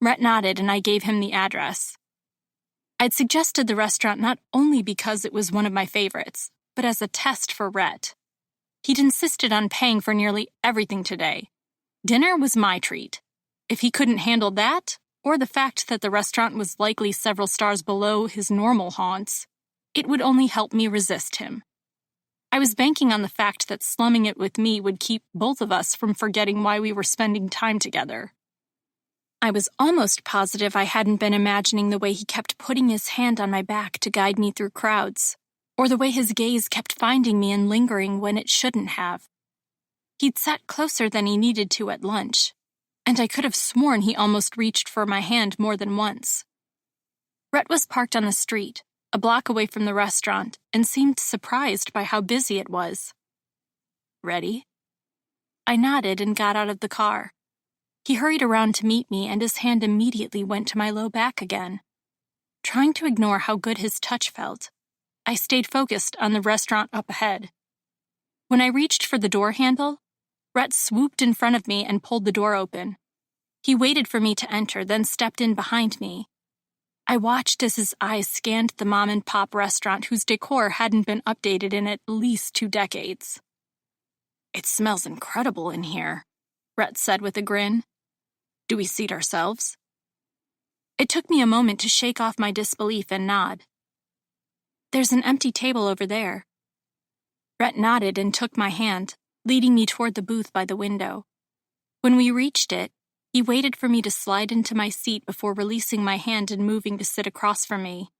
Rhett nodded and I gave him the address. I'd suggested the restaurant not only because it was one of my favorites, but as a test for Rhett. He'd insisted on paying for nearly everything today. Dinner was my treat. If he couldn't handle that, or the fact that the restaurant was likely several stars below his normal haunts, it would only help me resist him. I was banking on the fact that slumming it with me would keep both of us from forgetting why we were spending time together. I was almost positive I hadn't been imagining the way he kept putting his hand on my back to guide me through crowds, or the way his gaze kept finding me and lingering when it shouldn't have. He'd sat closer than he needed to at lunch, and I could have sworn he almost reached for my hand more than once. Rhett was parked on the street, a block away from the restaurant, and seemed surprised by how busy it was. Ready? I nodded and got out of the car. He hurried around to meet me, and his hand immediately went to my low back again. Trying to ignore how good his touch felt, I stayed focused on the restaurant up ahead. When I reached for the door handle, Rhett swooped in front of me and pulled the door open. He waited for me to enter, then stepped in behind me. I watched as his eyes scanned the mom-and-pop restaurant whose decor hadn't been updated in at least 2 decades. It smells incredible in here, Rhett said with a grin. Do we seat ourselves? It took me a moment to shake off my disbelief and nod. There's an empty table over there. Rhett nodded and took my hand, leading me toward the booth by the window. When we reached it, he waited for me to slide into my seat before releasing my hand and moving to sit across from me.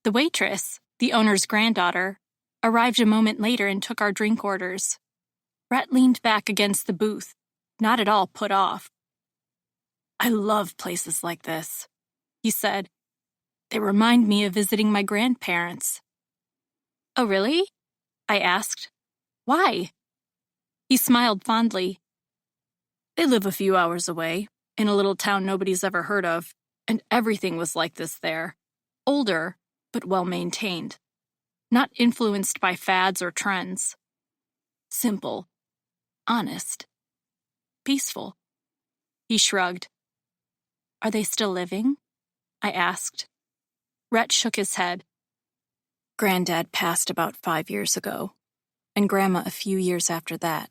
The waitress, the owner's granddaughter, arrived a moment later and took our drink orders. Rhett leaned back against the booth, not at all put off. I love places like this, he said. They remind me of visiting my grandparents. Oh, really? I asked. Why? He smiled fondly. They live a few hours away, in a little town nobody's ever heard of, and everything was like this there. Older, but well-maintained. Not influenced by fads or trends. Simple. Honest. Peaceful. He shrugged. Are they still living? I asked. Rhett shook his head. Granddad passed about 5 years ago, and Grandma a few years after that.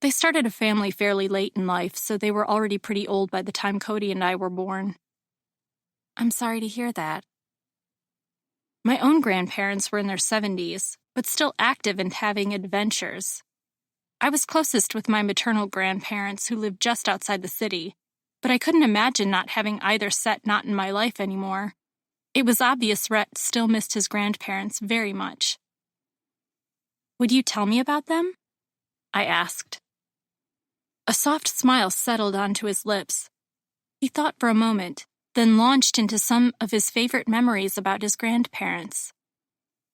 They started a family fairly late in life, so they were already pretty old by the time Cody and I were born. I'm sorry to hear that. My own grandparents were in their 70s, but still active and having adventures. I was closest with my maternal grandparents who lived just outside the city, but I couldn't imagine not having either set not in my life anymore. It was obvious Rhett still missed his grandparents very much. Would you tell me about them? I asked. A soft smile settled onto his lips. He thought for a moment, then launched into some of his favorite memories about his grandparents.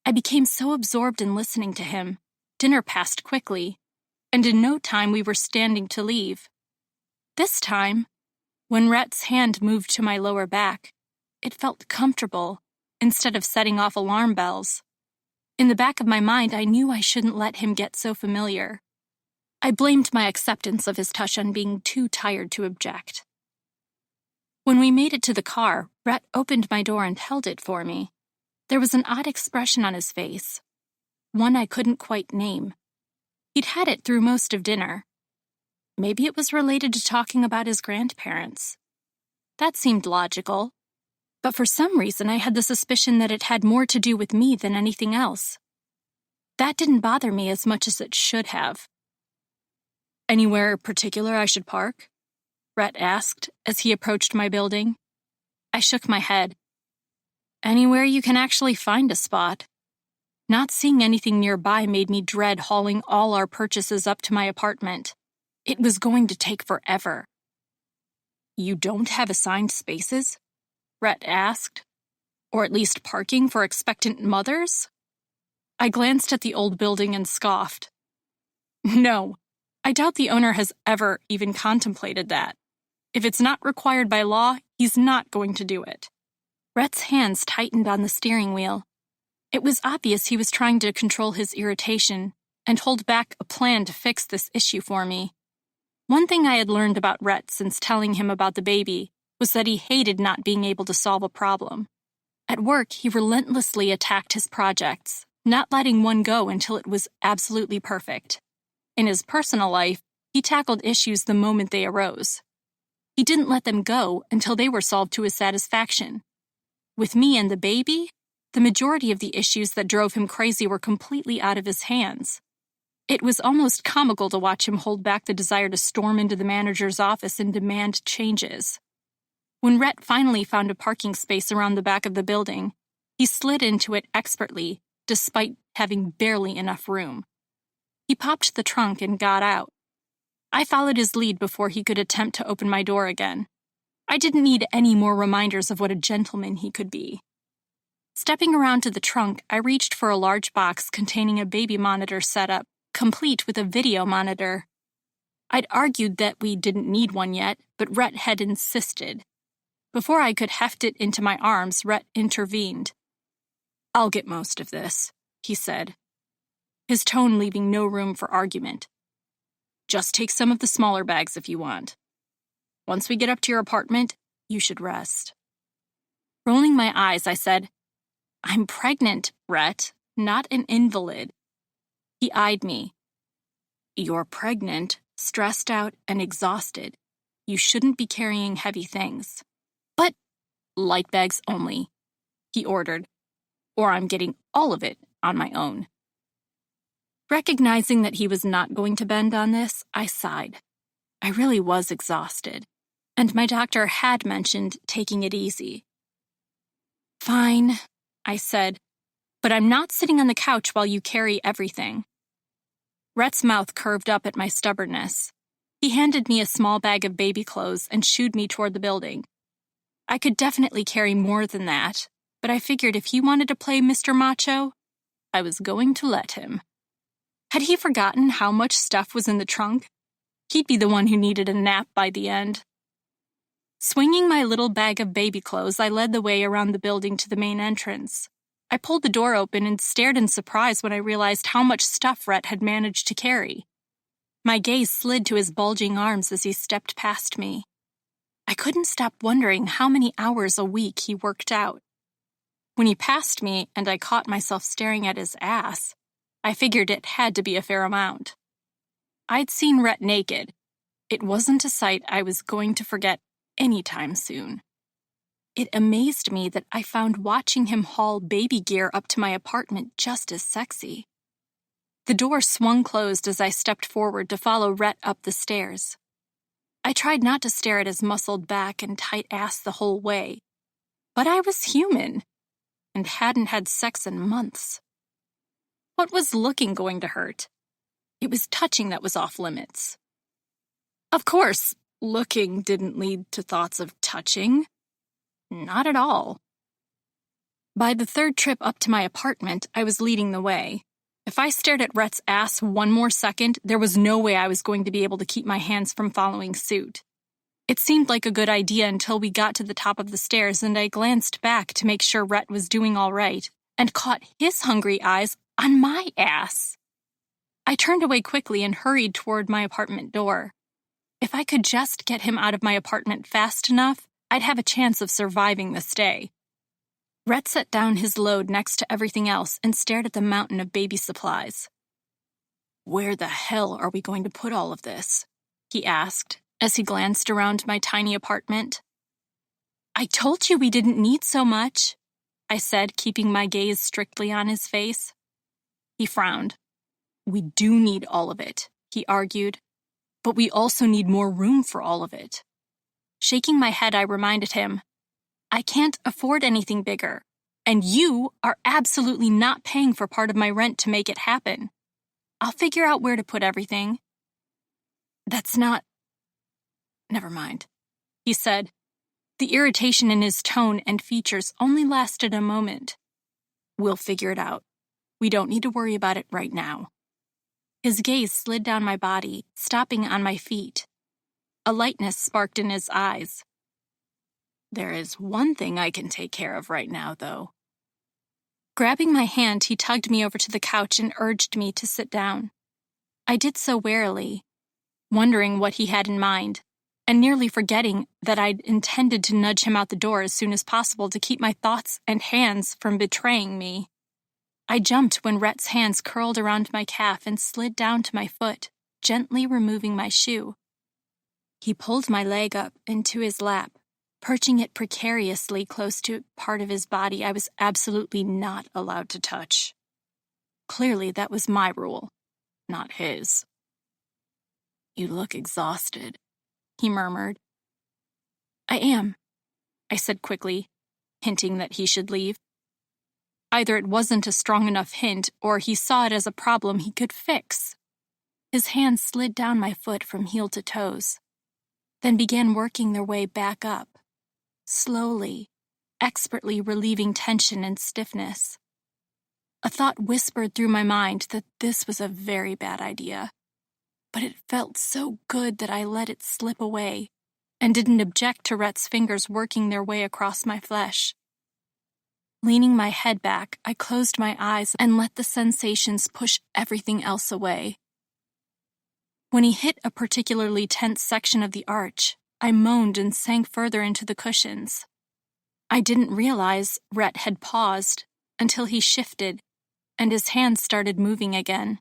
I became so absorbed in listening to him, dinner passed quickly, and in no time we were standing to leave. This time, when Rhett's hand moved to my lower back, it felt comfortable, instead of setting off alarm bells. In the back of my mind, I knew I shouldn't let him get so familiar. I blamed my acceptance of his touch on being too tired to object. When we made it to the car, Rhett opened my door and held it for me. There was an odd expression on his face, one I couldn't quite name. He'd had it through most of dinner. Maybe it was related to talking about his grandparents. That seemed logical, but for some reason I had the suspicion that it had more to do with me than anything else. That didn't bother me as much as it should have. Anywhere particular I should park? Rhett asked as he approached my building. I shook my head. Anywhere you can actually find a spot. Not seeing anything nearby made me dread hauling all our purchases up to my apartment. It was going to take forever. You don't have assigned spaces? Rhett asked. Or at least parking for expectant mothers? I glanced at the old building and scoffed. No. I doubt the owner has ever even contemplated that. If it's not required by law, he's not going to do it. Rhett's hands tightened on the steering wheel. It was obvious he was trying to control his irritation and hold back a plan to fix this issue for me. One thing I had learned about Rhett since telling him about the baby was that he hated not being able to solve a problem. At work, he relentlessly attacked his projects, not letting one go until it was absolutely perfect. In his personal life, he tackled issues the moment they arose. He didn't let them go until they were solved to his satisfaction. With me and the baby, the majority of the issues that drove him crazy were completely out of his hands. It was almost comical to watch him hold back the desire to storm into the manager's office and demand changes. When Rhett finally found a parking space around the back of the building, he slid into it expertly, despite having barely enough room. He popped the trunk and got out. I followed his lead before he could attempt to open my door again. I didn't need any more reminders of what a gentleman he could be. Stepping around to the trunk, I reached for a large box containing a baby monitor setup, complete with a video monitor. I'd argued that we didn't need one yet, but Rhett had insisted. Before I could heft it into my arms, Rhett intervened. I'll get most of this, he said, his tone leaving no room for argument. Just take some of the smaller bags if you want. Once we get up to your apartment, you should rest. Rolling my eyes, I said, I'm pregnant, Rhett, not an invalid. He eyed me. You're pregnant, stressed out, and exhausted. You shouldn't be carrying heavy things. But light bags only, he ordered, or I'm getting all of it on my own. Recognizing that he was not going to bend on this, I sighed. I really was exhausted, and my doctor had mentioned taking it easy. Fine, I said, but I'm not sitting on the couch while you carry everything. Rhett's mouth curved up at my stubbornness. He handed me a small bag of baby clothes and shooed me toward the building. I could definitely carry more than that, but I figured if he wanted to play Mr. Macho, I was going to let him. Had he forgotten how much stuff was in the trunk? He'd be the one who needed a nap by the end. Swinging my little bag of baby clothes, I led the way around the building to the main entrance. I pulled the door open and stared in surprise when I realized how much stuff Rhett had managed to carry. My gaze slid to his bulging arms as he stepped past me. I couldn't stop wondering how many hours a week he worked out. When he passed me and I caught myself staring at his ass, I figured it had to be a fair amount. I'd seen Rhett naked. It wasn't a sight I was going to forget anytime soon. It amazed me that I found watching him haul baby gear up to my apartment just as sexy. The door swung closed as I stepped forward to follow Rhett up the stairs. I tried not to stare at his muscled back and tight ass the whole way, but I was human and hadn't had sex in months. What was looking going to hurt? It was touching that was off limits. Of course, looking didn't lead to thoughts of touching. Not at all. By the third trip up to my apartment, I was leading the way. If I stared at Rhett's ass one more second, there was no way I was going to be able to keep my hands from following suit. It seemed like a good idea until we got to the top of the stairs and I glanced back to make sure Rhett was doing all right and caught his hungry eyes on my ass. I turned away quickly and hurried toward my apartment door. If I could just get him out of my apartment fast enough, I'd have a chance of surviving the stay. Rhett set down his load next to everything else and stared at the mountain of baby supplies. "Where the hell are we going to put all of this?" he asked as he glanced around my tiny apartment. "I told you we didn't need so much," I said, keeping my gaze strictly on his face. He frowned. "We do need all of it," he argued, "but we also need more room for all of it." Shaking my head, I reminded him, "I can't afford anything bigger, and you are absolutely not paying for part of my rent to make it happen. I'll figure out where to put everything." "That's not—" "Never mind," he said. The irritation in his tone and features only lasted a moment. "We'll figure it out. We don't need to worry about it right now." His gaze slid down my body, stopping on my feet. A lightness sparked in his eyes. "There is one thing I can take care of right now, though." Grabbing my hand, he tugged me over to the couch and urged me to sit down. I did so warily, wondering what he had in mind, and nearly forgetting that I'd intended to nudge him out the door as soon as possible to keep my thoughts and hands from betraying me. I jumped when Rhett's hands curled around my calf and slid down to my foot, gently removing my shoe. He pulled my leg up into his lap, perching it precariously close to a part of his body I was absolutely not allowed to touch. Clearly, that was my rule, not his. "You look exhausted," he murmured. "I am," I said quickly, hinting that he should leave. Either it wasn't a strong enough hint, or he saw it as a problem he could fix. His hands slid down my foot from heel to toes, then began working their way back up, slowly, expertly relieving tension and stiffness. A thought whispered through my mind that this was a very bad idea, but it felt so good that I let it slip away and didn't object to Rhett's fingers working their way across my flesh. Leaning my head back, I closed my eyes and let the sensations push everything else away. When he hit a particularly tense section of the arch, I moaned and sank further into the cushions. I didn't realize Rhett had paused until he shifted, and his hands started moving again.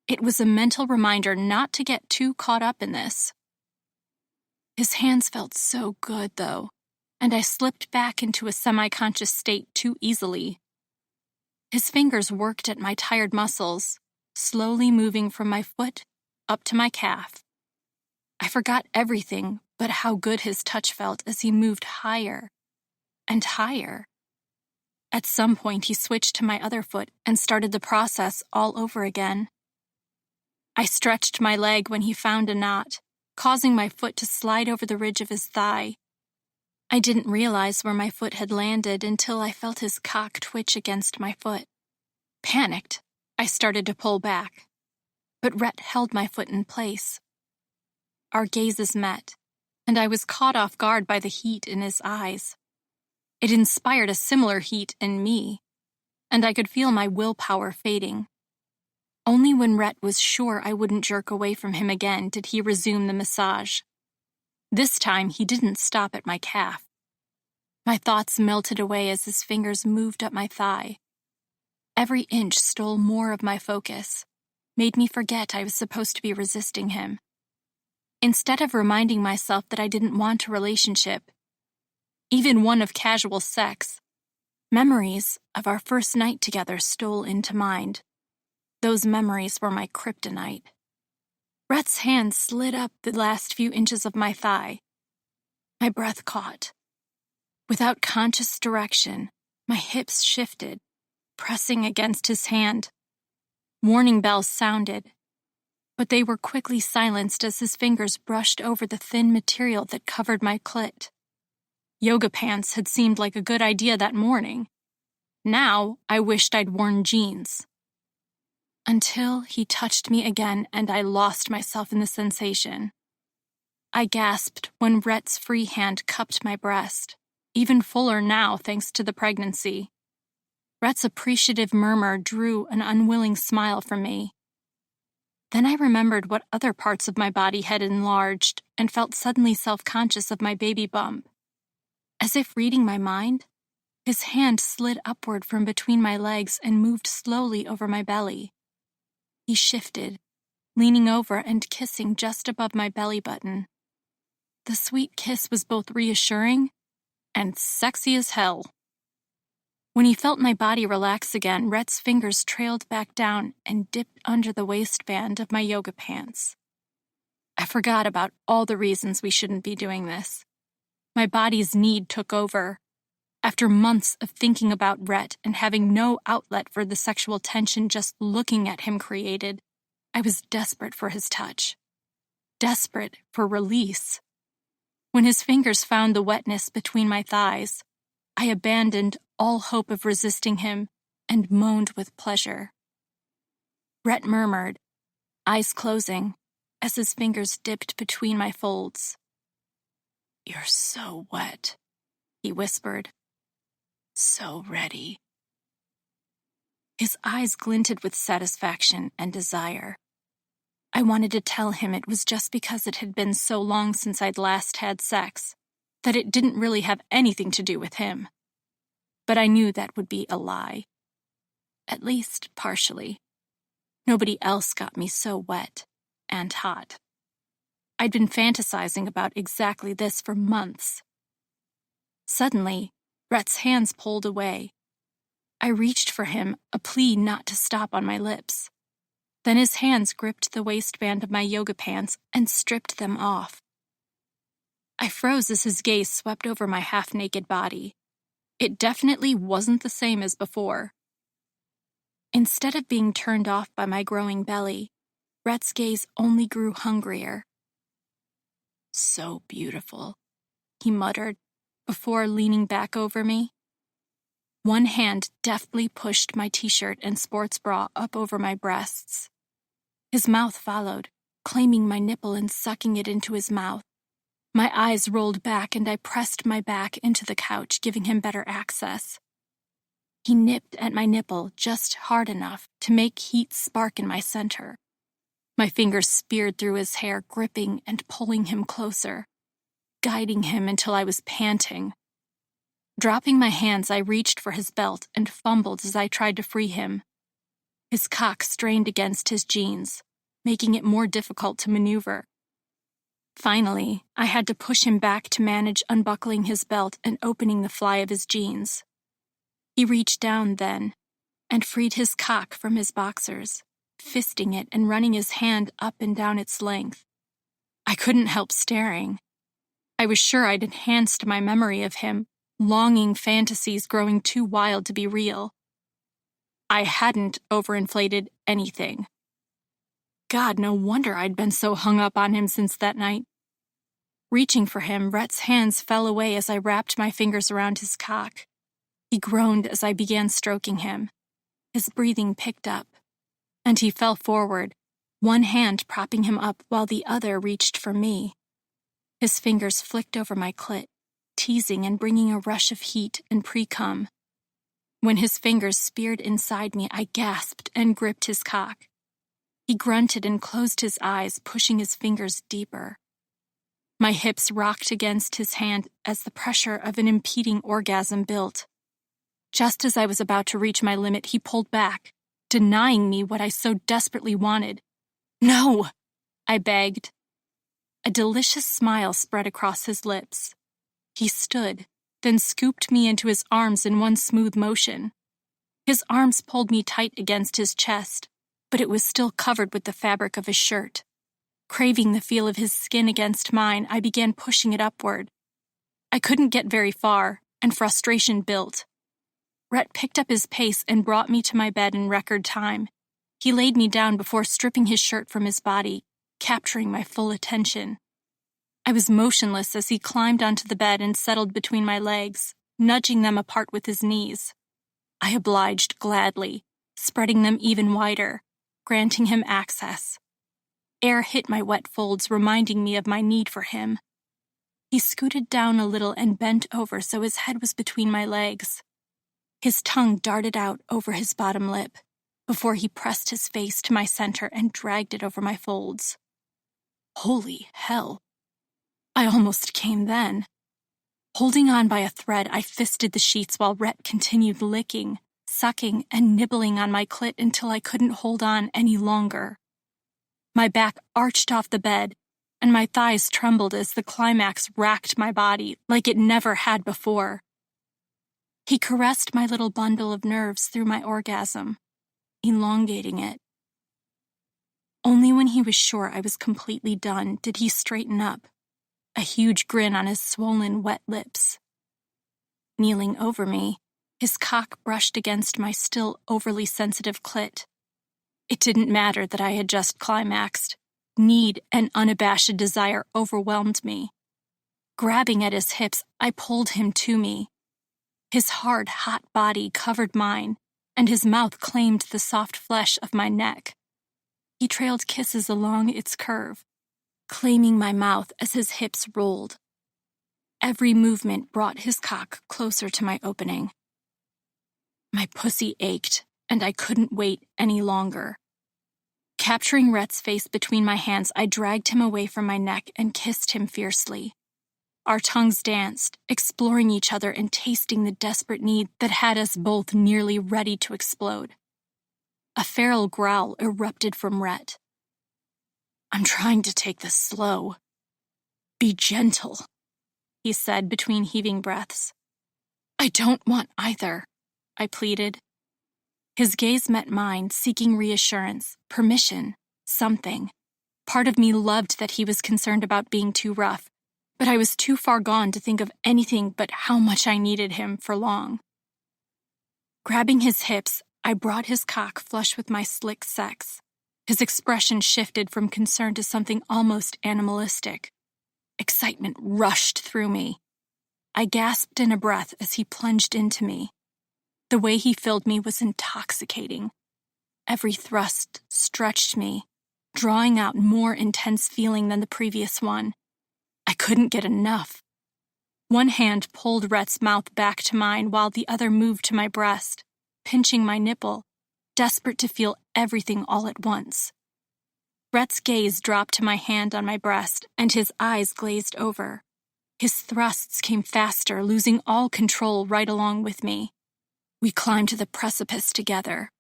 It was a mental reminder not to get too caught up in this. His hands felt so good, though, and I slipped back into a semi-conscious state too easily. His fingers worked at my tired muscles, slowly moving from my foot up to my calf. I forgot everything but how good his touch felt as he moved higher and higher. At some point, he switched to my other foot and started the process all over again. I stretched my leg when he found a knot, causing my foot to slide over the ridge of his thigh. I didn't realize where my foot had landed until I felt his cock twitch against my foot. Panicked, I started to pull back, but Rhett held my foot in place. Our gazes met, and I was caught off guard by the heat in his eyes. It inspired a similar heat in me, and I could feel my willpower fading. Only when Rhett was sure I wouldn't jerk away from him again did he resume the massage. This time, he didn't stop at my calf. My thoughts melted away as his fingers moved up my thigh. Every inch stole more of my focus, made me forget I was supposed to be resisting him. Instead of reminding myself that I didn't want a relationship, even one of casual sex, memories of our first night together stole into mind. Those memories were my kryptonite. Rhett's hand slid up the last few inches of my thigh. My breath caught. Without conscious direction, my hips shifted, pressing against his hand. Warning bells sounded, but they were quickly silenced as his fingers brushed over the thin material that covered my clit. Yoga pants had seemed like a good idea that morning. Now, I wished I'd worn jeans. Until he touched me again and I lost myself in the sensation. I gasped when Rhett's free hand cupped my breast, even fuller now thanks to the pregnancy. Rhett's appreciative murmur drew an unwilling smile from me. Then I remembered what other parts of my body had enlarged and felt suddenly self-conscious of my baby bump. As if reading my mind, his hand slid upward from between my legs and moved slowly over my belly. He shifted, leaning over and kissing just above my belly button. The sweet kiss was both reassuring and sexy as hell. When he felt my body relax again, Rhett's fingers trailed back down and dipped under the waistband of my yoga pants. I forgot about all the reasons we shouldn't be doing this. My body's need took over. After months of thinking about Rhett and having no outlet for the sexual tension just looking at him created, I was desperate for his touch. Desperate for release. When his fingers found the wetness between my thighs, I abandoned all hope of resisting him and moaned with pleasure. Rhett murmured, eyes closing, as his fingers dipped between my folds. "You're so wet," he whispered. "So ready." His eyes glinted with satisfaction and desire. I wanted to tell him it was just because it had been so long since I'd last had sex, that it didn't really have anything to do with him. But I knew that would be a lie. At least partially. Nobody else got me so wet and hot. I'd been fantasizing about exactly this for months. Suddenly, Rhett's hands pulled away. I reached for him, a plea not to stop on my lips. Then his hands gripped the waistband of my yoga pants and stripped them off. I froze as his gaze swept over my half-naked body. It definitely wasn't the same as before. Instead of being turned off by my growing belly, Rhett's gaze only grew hungrier. "So beautiful," he muttered, before leaning back over me. One hand deftly pushed my t-shirt and sports bra up over my breasts. His mouth followed, claiming my nipple and sucking it into his mouth. My eyes rolled back and I pressed my back into the couch, giving him better access. He nipped at my nipple just hard enough to make heat spark in my center. My fingers speared through his hair, gripping and pulling him closer, guiding him until I was panting. Dropping my hands, I reached for his belt and fumbled as I tried to free him. His cock strained against his jeans, making it more difficult to maneuver. Finally, I had to push him back to manage unbuckling his belt and opening the fly of his jeans. He reached down then and freed his cock from his boxers, fisting it and running his hand up and down its length. I couldn't help staring. I was sure I'd enhanced my memory of him, longing fantasies growing too wild to be real. I hadn't overinflated anything. God, no wonder I'd been so hung up on him since that night. Reaching for him, Rhett's hands fell away as I wrapped my fingers around his cock. He groaned as I began stroking him. His breathing picked up, and he fell forward, one hand propping him up while the other reached for me. His fingers flicked over my clit, teasing and bringing a rush of heat and pre-cum. When his fingers speared inside me, I gasped and gripped his cock. He grunted and closed his eyes, pushing his fingers deeper. My hips rocked against his hand as the pressure of an impeding orgasm built. Just as I was about to reach my limit, he pulled back, denying me what I so desperately wanted. "No!" I begged. A delicious smile spread across his lips. He stood, then scooped me into his arms in one smooth motion. His arms pulled me tight against his chest, but it was still covered with the fabric of his shirt. Craving the feel of his skin against mine, I began pushing it upward. I couldn't get very far, and frustration built. Rhett picked up his pace and brought me to my bed in record time. He laid me down before stripping his shirt from his body, capturing my full attention. I was motionless as he climbed onto the bed and settled between my legs, nudging them apart with his knees. I obliged gladly, spreading them even wider, granting him access. Air hit my wet folds, reminding me of my need for him. He scooted down a little and bent over so his head was between my legs. His tongue darted out over his bottom lip before he pressed his face to my center and dragged it over my folds. Holy hell! I almost came then. Holding on by a thread, I fisted the sheets while Rhett continued licking, sucking, and nibbling on my clit until I couldn't hold on any longer. My back arched off the bed, and my thighs trembled as the climax racked my body like it never had before. He caressed my little bundle of nerves through my orgasm, elongating it. Only when he was sure I was completely done did he straighten up, a huge grin on his swollen, wet lips. Kneeling over me, his cock brushed against my still overly sensitive clit. It didn't matter that I had just climaxed. Need and unabashed desire overwhelmed me. Grabbing at his hips, I pulled him to me. His hard, hot body covered mine, and his mouth claimed the soft flesh of my neck. He trailed kisses along its curve, claiming my mouth as his hips rolled. Every movement brought his cock closer to my opening. My pussy ached, and I couldn't wait any longer. Capturing Rhett's face between my hands, I dragged him away from my neck and kissed him fiercely. Our tongues danced, exploring each other and tasting the desperate need that had us both nearly ready to explode. A feral growl erupted from Rhett. "I'm trying to take this slow. Be gentle," he said between heaving breaths. "I don't want either," I pleaded. His gaze met mine, seeking reassurance, permission, something. Part of me loved that he was concerned about being too rough, but I was too far gone to think of anything but how much I needed him for long. Grabbing his hips, I brought his cock flush with my slick sex. His expression shifted from concern to something almost animalistic. Excitement rushed through me. I gasped in a breath as he plunged into me. The way he filled me was intoxicating. Every thrust stretched me, drawing out more intense feeling than the previous one. I couldn't get enough. One hand pulled Rhett's mouth back to mine while the other moved to my breast, pinching my nipple, desperate to feel everything all at once. Rhett's gaze dropped to my hand on my breast, and his eyes glazed over. His thrusts came faster, losing all control right along with me. We climbed to the precipice together.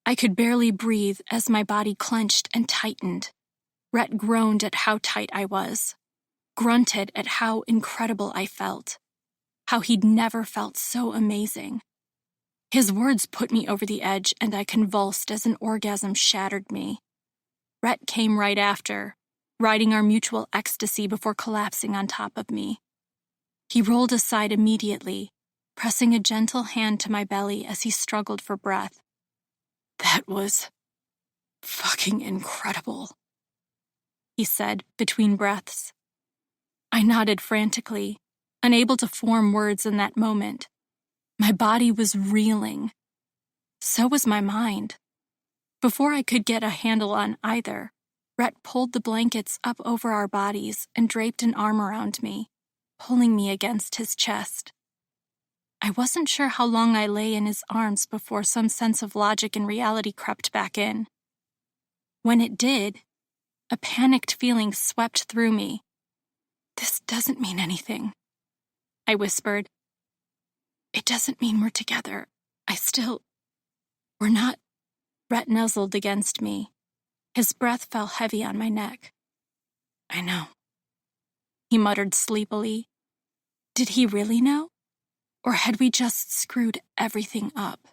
I could barely breathe as my body clenched and tightened. Rhett groaned at how tight I was, grunted at how incredible I felt, how he'd never felt so amazing. His words put me over the edge, and I convulsed as an orgasm shattered me. Rhett came right after, riding our mutual ecstasy before collapsing on top of me. He rolled aside immediately, pressing a gentle hand to my belly as he struggled for breath. "That was fucking incredible," he said between breaths. I nodded frantically, unable to form words in that moment. My body was reeling. So was my mind. Before I could get a handle on either, Rhett pulled the blankets up over our bodies and draped an arm around me, pulling me against his chest. I wasn't sure how long I lay in his arms before some sense of logic and reality crept back in. When it did, a panicked feeling swept through me. "This doesn't mean anything," I whispered. "It doesn't mean we're together. We're not." Rhett nuzzled against me. His breath fell heavy on my neck. "I know," he muttered sleepily. Did he really know? Or had we just screwed everything up?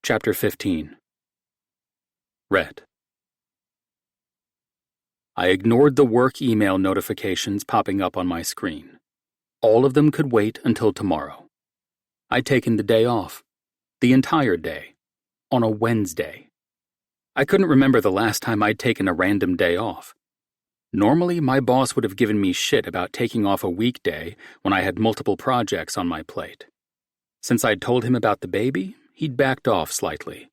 Chapter 15. Rhett. I ignored the work email notifications popping up on my screen. All of them could wait until tomorrow. I'd taken the day off. The entire day. On a Wednesday. I couldn't remember the last time I'd taken a random day off. Normally, my boss would have given me shit about taking off a weekday when I had multiple projects on my plate. Since I'd told him about the baby, he'd backed off slightly.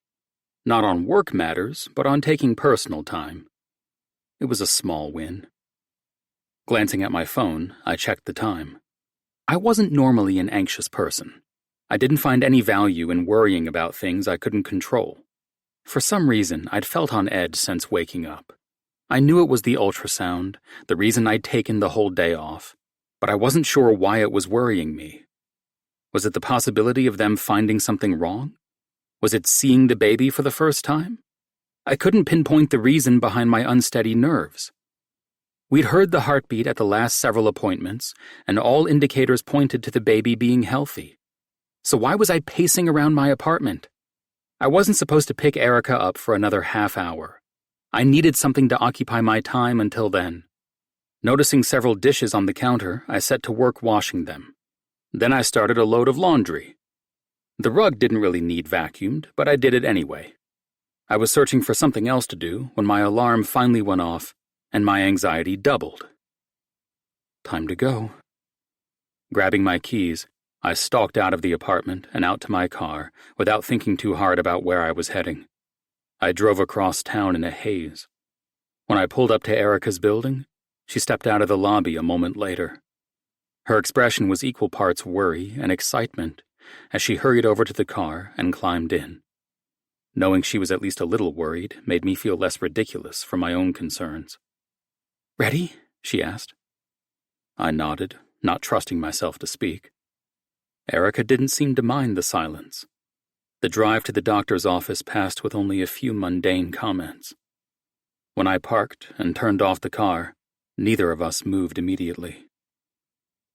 Not on work matters, but on taking personal time. It was a small win. Glancing at my phone, I checked the time. I wasn't normally an anxious person. I didn't find any value in worrying about things I couldn't control. For some reason, I'd felt on edge since waking up. I knew it was the ultrasound, the reason I'd taken the whole day off, but I wasn't sure why it was worrying me. Was it the possibility of them finding something wrong? Was it seeing the baby for the first time? I couldn't pinpoint the reason behind my unsteady nerves. We'd heard the heartbeat at the last several appointments, and all indicators pointed to the baby being healthy. So why was I pacing around my apartment? I wasn't supposed to pick Erica up for another half hour. I needed something to occupy my time until then. Noticing several dishes on the counter, I set to work washing them. Then I started a load of laundry. The rug didn't really need vacuumed, but I did it anyway. I was searching for something else to do when my alarm finally went off, and my anxiety doubled. Time to go. Grabbing my keys, I stalked out of the apartment and out to my car without thinking too hard about where I was heading. I drove across town in a haze. When I pulled up to Erica's building, she stepped out of the lobby a moment later. Her expression was equal parts worry and excitement as she hurried over to the car and climbed in. Knowing she was at least a little worried made me feel less ridiculous for my own concerns. "Ready?" she asked. I nodded, not trusting myself to speak. Erica didn't seem to mind the silence. The drive to the doctor's office passed with only a few mundane comments. When I parked and turned off the car, neither of us moved immediately.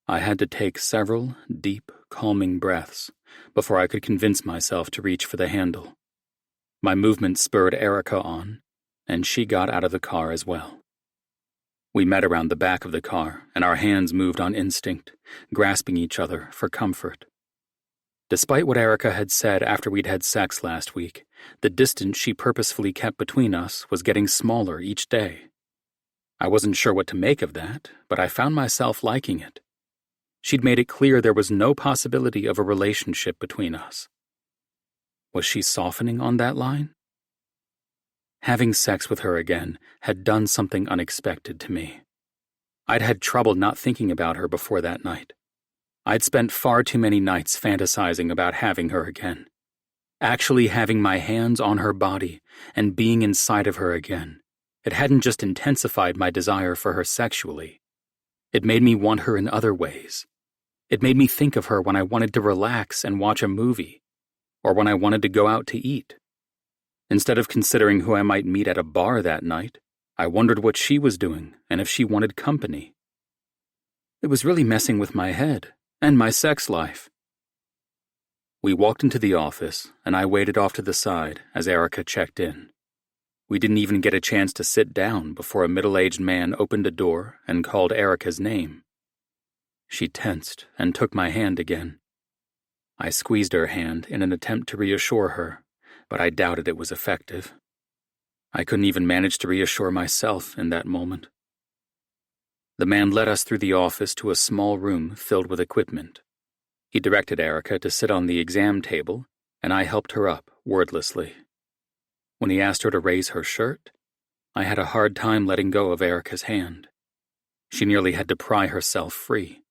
I had to take several deep, calming breaths before I could convince myself to reach for the handle. My movement spurred Erica on, and she got out of the car as well. We met around the back of the car, and our hands moved on instinct, grasping each other for comfort. Despite what Erica had said after we'd had sex last week, the distance she purposefully kept between us was getting smaller each day. I wasn't sure what to make of that, but I found myself liking it. She'd made it clear there was no possibility of a relationship between us. Was she softening on that line? Having sex with her again had done something unexpected to me. I'd had trouble not thinking about her before that night. I'd spent far too many nights fantasizing about having her again. Actually having my hands on her body and being inside of her again. It hadn't just intensified my desire for her sexually. It made me want her in other ways. It made me think of her when I wanted to relax and watch a movie, or when I wanted to go out to eat. Instead of considering who I might meet at a bar that night, I wondered what she was doing and if she wanted company. It was really messing with my head and my sex life. We walked into the office, and I waited off to the side as Erica checked in. We didn't even get a chance to sit down before a middle-aged man opened a door and called Erica's name. She tensed and took my hand again. I squeezed her hand in an attempt to reassure her, but I doubted it was effective. I couldn't even manage to reassure myself in that moment. The man led us through the office to a small room filled with equipment. He directed Erica to sit on the exam table, and I helped her up wordlessly. When he asked her to raise her shirt, I had a hard time letting go of Erica's hand. She nearly had to pry herself free.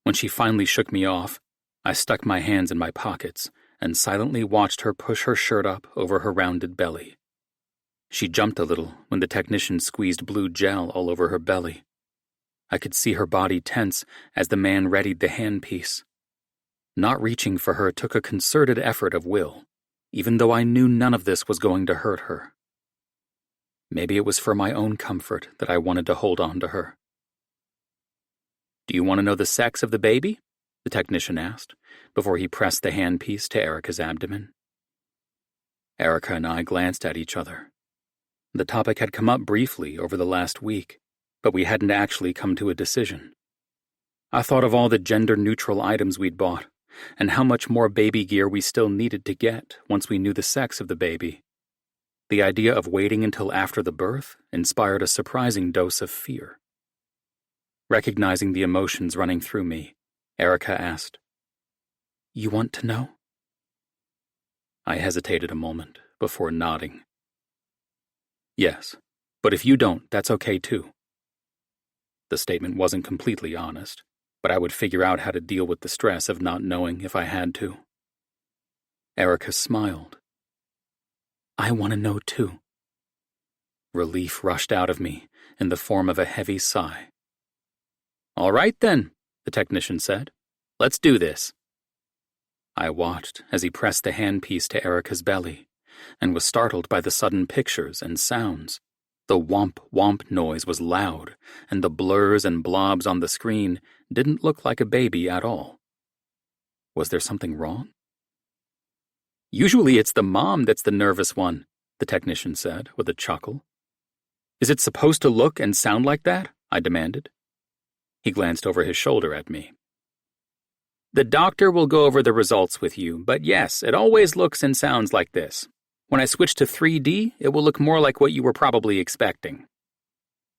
When she finally shook me off, I stuck my hands in my pockets and silently watched her push her shirt up over her rounded belly. She jumped a little when the technician squeezed blue gel all over her belly. I could see her body tense as the man readied the handpiece. Not reaching for her took a concerted effort of will, even though I knew none of this was going to hurt her. Maybe it was for my own comfort that I wanted to hold on to her. "Do you want to know the sex of the baby?" the technician asked, before he pressed the handpiece to Erica's abdomen. Erica and I glanced at each other. The topic had come up briefly over the last week, but we hadn't actually come to a decision. I thought of all the gender-neutral items we'd bought, and how much more baby gear we still needed to get once we knew the sex of the baby. The idea of waiting until after the birth inspired a surprising dose of fear. Recognizing the emotions running through me, Erica asked, "You want to know?" I hesitated a moment before nodding. "Yes, but if you don't, that's okay too." The statement wasn't completely honest, but I would figure out how to deal with the stress of not knowing if I had to. Erica smiled. "I want to know too." Relief rushed out of me in the form of a heavy sigh. "All right then," the technician said. "Let's do this." I watched as he pressed the handpiece to Erica's belly and was startled by the sudden pictures and sounds. The womp-womp noise was loud, and the blurs and blobs on the screen didn't look like a baby at all. Was there something wrong? "Usually it's the mom that's the nervous one," the technician said with a chuckle. "Is it supposed to look and sound like that?" I demanded. He glanced over his shoulder at me. "The doctor will go over the results with you, but yes, it always looks and sounds like this. When I switch to 3D, it will look more like what you were probably expecting."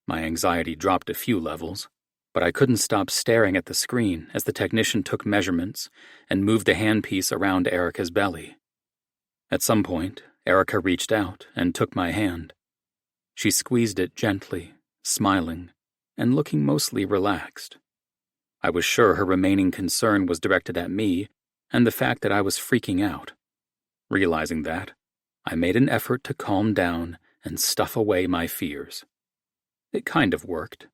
My anxiety dropped a few levels, but I couldn't stop staring at the screen as the technician took measurements and moved the handpiece around Erica's belly. At some point, Erica reached out and took my hand. She squeezed it gently, smiling, and looking mostly relaxed. I was sure her remaining concern was directed at me and the fact that I was freaking out. Realizing that, I made an effort to calm down and stuff away my fears. It kind of worked,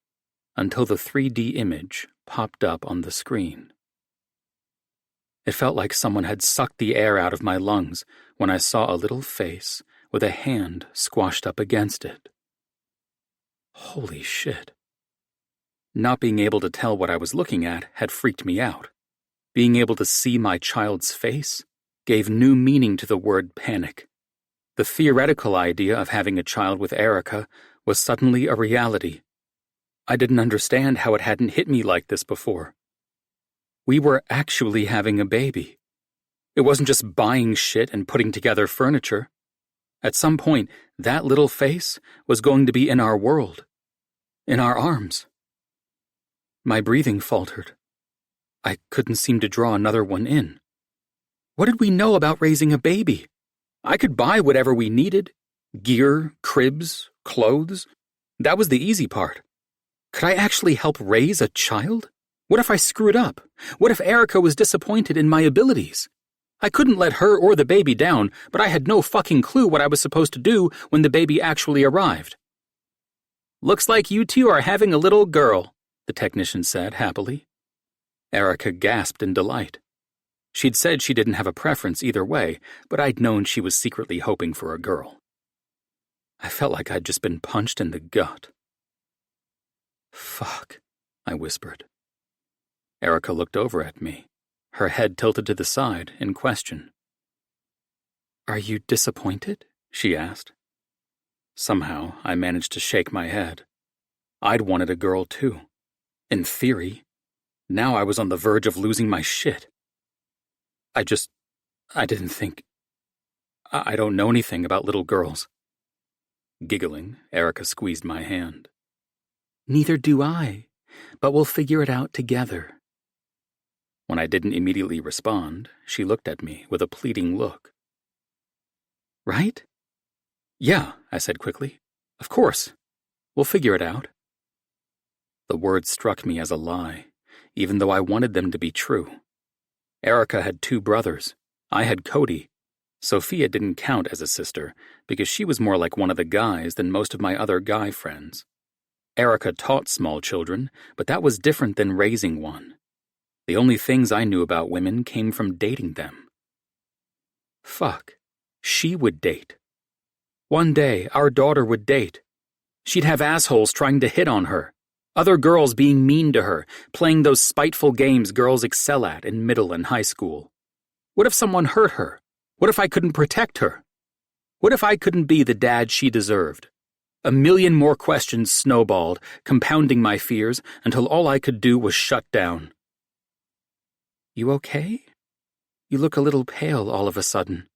until the 3D image popped up on the screen. It felt like someone had sucked the air out of my lungs when I saw a little face with a hand squashed up against it. Holy shit. Not being able to tell what I was looking at had freaked me out. Being able to see my child's face gave new meaning to the word panic. The theoretical idea of having a child with Erica was suddenly a reality. I didn't understand how it hadn't hit me like this before. We were actually having a baby. It wasn't just buying shit and putting together furniture. At some point, that little face was going to be in our world, in our arms. My breathing faltered. I couldn't seem to draw another one in. What did we know about raising a baby? I could buy whatever we needed. Gear, cribs, clothes. That was the easy part. Could I actually help raise a child? What if I screwed up? What if Erica was disappointed in my abilities? I couldn't let her or the baby down, but I had no fucking clue what I was supposed to do when the baby actually arrived. "Looks like you two are having a little girl," the technician said happily. Erica gasped in delight. She'd said she didn't have a preference either way, but I'd known she was secretly hoping for a girl. I felt like I'd just been punched in the gut. "Fuck," I whispered. Erica looked over at me, her head tilted to the side in question. "Are you disappointed?" she asked. Somehow, I managed to shake my head. I'd wanted a girl too. In theory. Now I was on the verge of losing my shit. I didn't think. I don't know anything about little girls. Giggling, Erica squeezed my hand. "Neither do I, but we'll figure it out together." When I didn't immediately respond, she looked at me with a pleading look. "Right?" "Yeah," I said quickly. "Of course. We'll figure it out." The words struck me as a lie, even though I wanted them to be true. Erica had 2 brothers, I had Cody. Sophia didn't count as a sister because she was more like one of the guys than most of my other guy friends. Erica taught small children, but that was different than raising one. The only things I knew about women came from dating them. Fuck. She would date. One day, our daughter would date. She'd have assholes trying to hit on her. Other girls being mean to her, playing those spiteful games girls excel at in middle and high school. What if someone hurt her? What if I couldn't protect her? What if I couldn't be the dad she deserved? A million more questions snowballed, compounding my fears until all I could do was shut down. You okay? You look a little pale all of a sudden,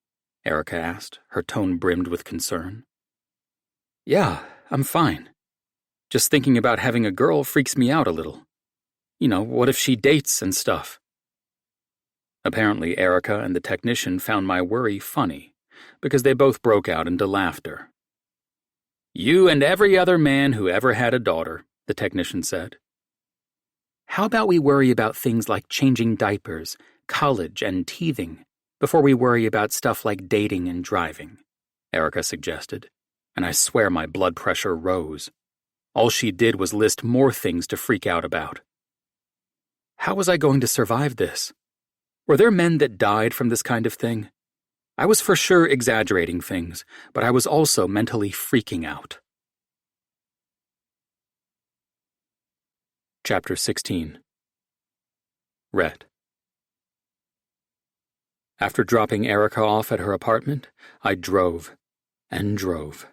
Erica asked, her tone brimmed with concern. Yeah, I'm fine. Just thinking about having a girl freaks me out a little. You know, what if she dates and stuff? Apparently, Erica and the technician found my worry funny, because they both broke out into laughter. You and every other man who ever had a daughter, the technician said. How about we worry about things like changing diapers, college, and teething, before we worry about stuff like dating and driving, Erica suggested, and I swear my blood pressure rose. All she did was list more things to freak out about. How was I going to survive this? Were there men that died from this kind of thing? I was for sure exaggerating things, but I was also mentally freaking out. Chapter 16. Rhett. After dropping Erica off at her apartment, I drove and drove.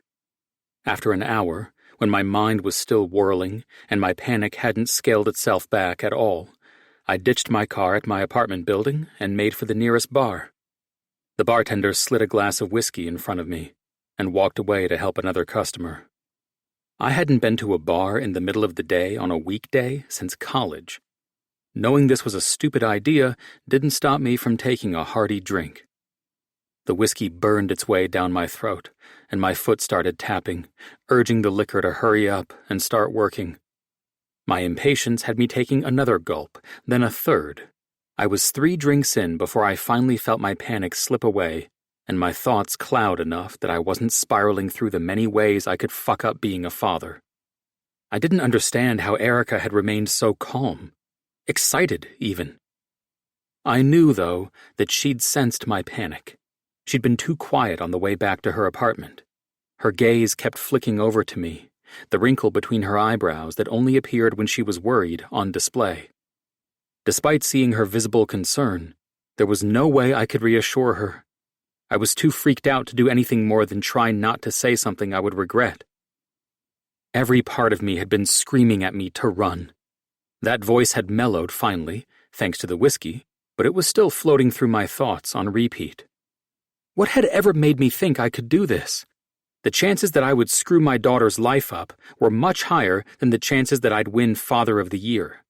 After an hour, when my mind was still whirling and my panic hadn't scaled itself back at all, I ditched my car at my apartment building and made for the nearest bar. The bartender slid a glass of whiskey in front of me and walked away to help another customer. I hadn't been to a bar in the middle of the day on a weekday since college. Knowing this was a stupid idea didn't stop me from taking a hearty drink. The whiskey burned its way down my throat, and my foot started tapping, urging the liquor to hurry up and start working. My impatience had me taking another gulp, then a third. I was 3 drinks in before I finally felt my panic slip away, and my thoughts cloud enough that I wasn't spiraling through the many ways I could fuck up being a father. I didn't understand how Erica had remained so calm. Excited, even. I knew, though, that she'd sensed my panic. She'd been too quiet on the way back to her apartment. Her gaze kept flicking over to me, the wrinkle between her eyebrows that only appeared when she was worried on display. Despite seeing her visible concern, there was no way I could reassure her. I was too freaked out to do anything more than try not to say something I would regret. Every part of me had been screaming at me to run. That voice had mellowed finally, thanks to the whiskey, but it was still floating through my thoughts on repeat. What had ever made me think I could do this? The chances that I would screw my daughter's life up were much higher than the chances that I'd win Father of the Year.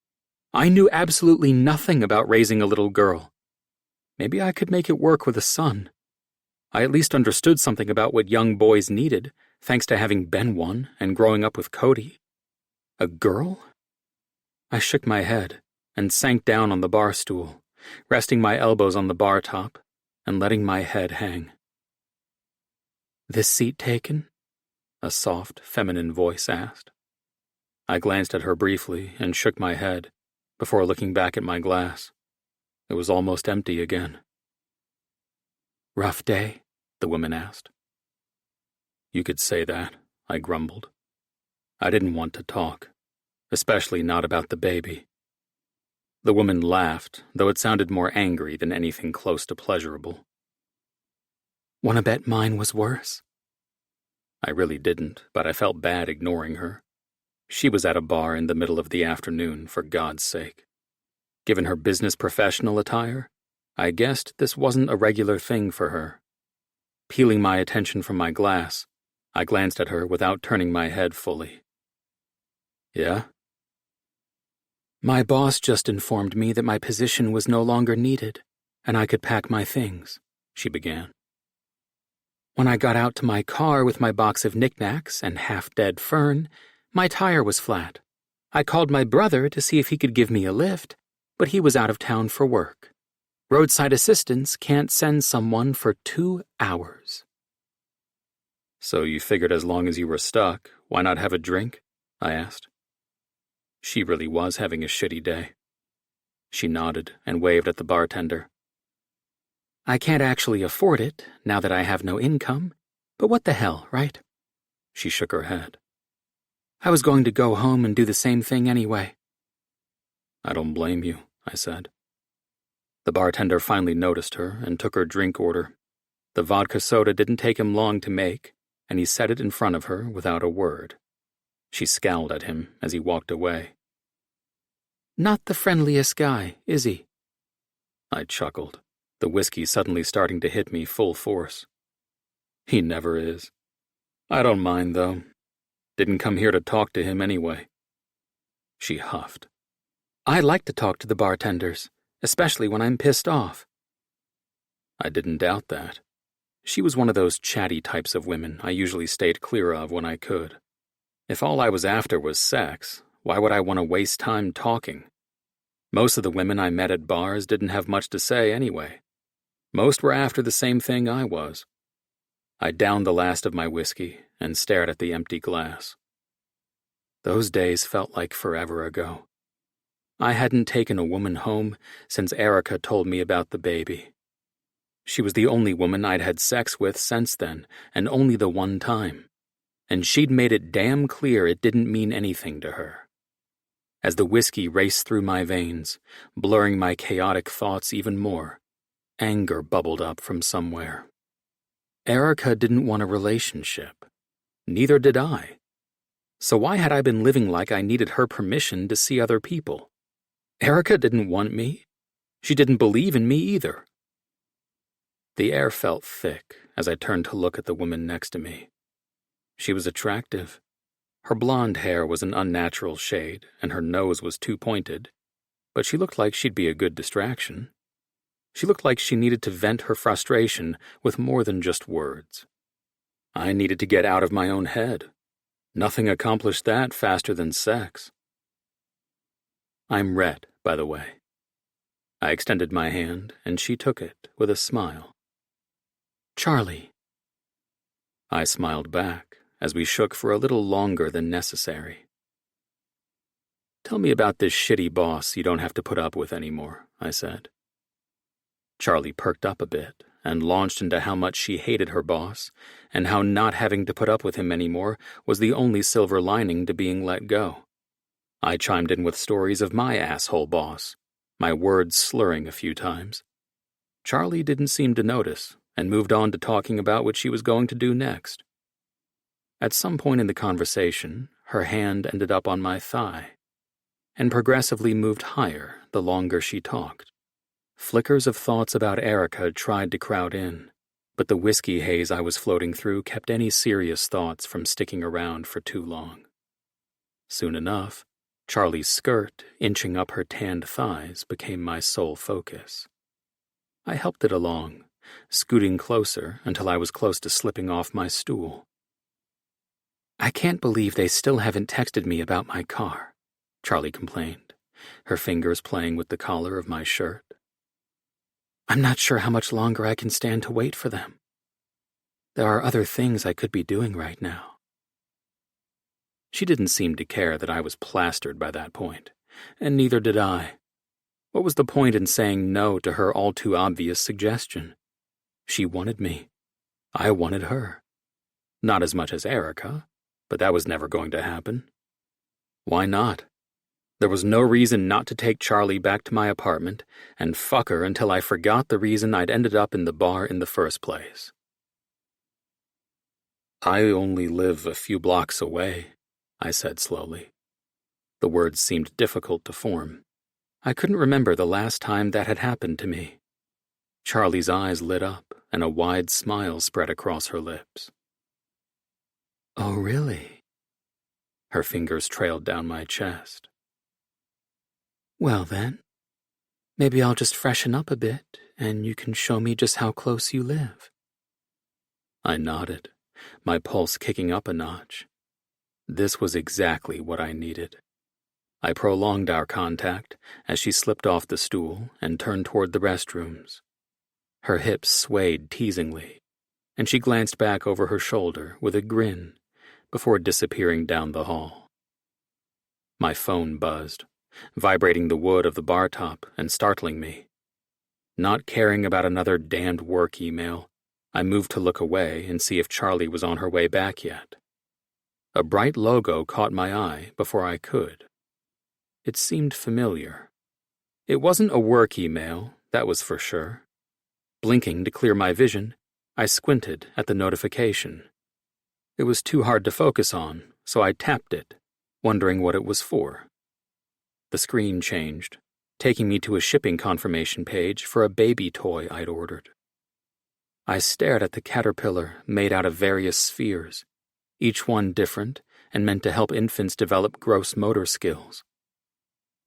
I knew absolutely nothing about raising a little girl. Maybe I could make it work with a son. I at least understood something about what young boys needed, thanks to having been one and growing up with Cody. A girl? I shook my head and sank down on the bar stool, resting my elbows on the bar top and letting my head hang. This seat taken? A soft, feminine voice asked. I glanced at her briefly and shook my head before looking back at my glass. It was almost empty again. Rough day? The woman asked. You could say that, I grumbled. I didn't want to talk, especially not about the baby. The woman laughed, though it sounded more angry than anything close to pleasurable. Wanna bet mine was worse? I really didn't, but I felt bad ignoring her. She was at a bar in the middle of the afternoon, for God's sake. Given her business professional attire, I guessed this wasn't a regular thing for her. Peeling my attention from my glass, I glanced at her without turning my head fully. Yeah? My boss just informed me that my position was no longer needed, and I could pack my things, she began. When I got out to my car with my box of knickknacks and half-dead fern, my tire was flat. I called my brother to see if he could give me a lift, but he was out of town for work. Roadside assistance can't send someone for 2 hours. So you figured as long as you were stuck, why not have a drink? I asked. She really was having a shitty day. She nodded and waved at the bartender. I can't actually afford it now that I have no income, but what the hell, right? She shook her head. I was going to go home and do the same thing anyway. I don't blame you, I said. The bartender finally noticed her and took her drink order. The vodka soda didn't take him long to make, and he set it in front of her without a word. She scowled at him as he walked away. Not the friendliest guy, is he? I chuckled, the whiskey suddenly starting to hit me full force. He never is. I don't mind, though. Didn't come here to talk to him anyway. She huffed. I like to talk to the bartenders, especially when I'm pissed off. I didn't doubt that. She was one of those chatty types of women I usually stayed clear of when I could. If all I was after was sex, why would I want to waste time talking? Most of the women I met at bars didn't have much to say anyway. Most were after the same thing I was. I downed the last of my whiskey and stared at the empty glass. Those days felt like forever ago. I hadn't taken a woman home since Erica told me about the baby. She was the only woman I'd had sex with since then, and only the one time. And she'd made it damn clear it didn't mean anything to her. As the whiskey raced through my veins, blurring my chaotic thoughts even more, anger bubbled up from somewhere. Erica didn't want a relationship. Neither did I. So why had I been living like I needed her permission to see other people? Erica didn't want me. She didn't believe in me either. The air felt thick as I turned to look at the woman next to me. She was attractive. Her blonde hair was an unnatural shade, and her nose was too pointed, but she looked like she'd be a good distraction. She looked like she needed to vent her frustration with more than just words. I needed to get out of my own head. Nothing accomplished that faster than sex. I'm Rhett, by the way. I extended my hand, and she took it with a smile. Charlie. I smiled back as we shook for a little longer than necessary. Tell me about this shitty boss you don't have to put up with anymore, I said. Charlie perked up a bit and launched into how much she hated her boss and how not having to put up with him anymore was the only silver lining to being let go. I chimed in with stories of my asshole boss, my words slurring a few times. Charlie didn't seem to notice and moved on to talking about what she was going to do next. At some point in the conversation, her hand ended up on my thigh and progressively moved higher the longer she talked. Flickers of thoughts about Erica tried to crowd in, but the whiskey haze I was floating through kept any serious thoughts from sticking around for too long. Soon enough, Charlie's skirt, inching up her tanned thighs, became my sole focus. I helped it along, scooting closer until I was close to slipping off my stool. I can't believe they still haven't texted me about my car, Charlie complained, her fingers playing with the collar of my shirt. I'm not sure how much longer I can stand to wait for them. There are other things I could be doing right now. She didn't seem to care that I was plastered by that point, and neither did I. What was the point in saying no to her all-too-obvious suggestion? She wanted me. I wanted her. Not as much as Erica, but that was never going to happen. Why not? There was no reason not to take Charlie back to my apartment and fuck her until I forgot the reason I'd ended up in the bar in the first place. I only live a few blocks away, I said slowly. The words seemed difficult to form. I couldn't remember the last time that had happened to me. Charlie's eyes lit up and a wide smile spread across her lips. Oh, really? Her fingers trailed down my chest. Well then, maybe I'll just freshen up a bit and you can show me just how close you live. I nodded, my pulse kicking up a notch. This was exactly what I needed. I prolonged our contact as she slipped off the stool and turned toward the restrooms. Her hips swayed teasingly, and she glanced back over her shoulder with a grin before disappearing down the hall. My phone buzzed, vibrating the wood of the bar top and startling me. Not caring about another damned work email, I moved to look away and see if Charlie was on her way back yet. A bright logo caught my eye before I could. It seemed familiar. It wasn't a work email, that was for sure. Blinking to clear my vision, I squinted at the notification. It was too hard to focus on, so I tapped it, wondering what it was for. The screen changed, taking me to a shipping confirmation page for a baby toy I'd ordered. I stared at the caterpillar made out of various spheres, each one different and meant to help infants develop gross motor skills.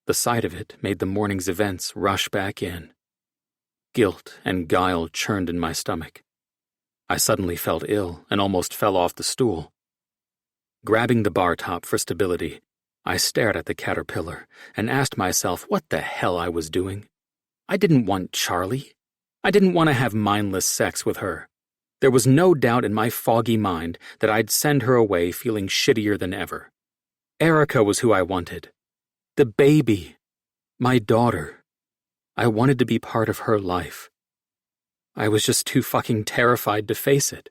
The sight of it made the morning's events rush back in. Guilt and guile churned in my stomach. I suddenly felt ill and almost fell off the stool. Grabbing the bar top for stability, I stared at the caterpillar and asked myself what the hell I was doing. I didn't want Charlie. I didn't want to have mindless sex with her. There was no doubt in my foggy mind that I'd send her away feeling shittier than ever. Erica was who I wanted. The baby. My daughter. I wanted to be part of her life. I was just too fucking terrified to face it.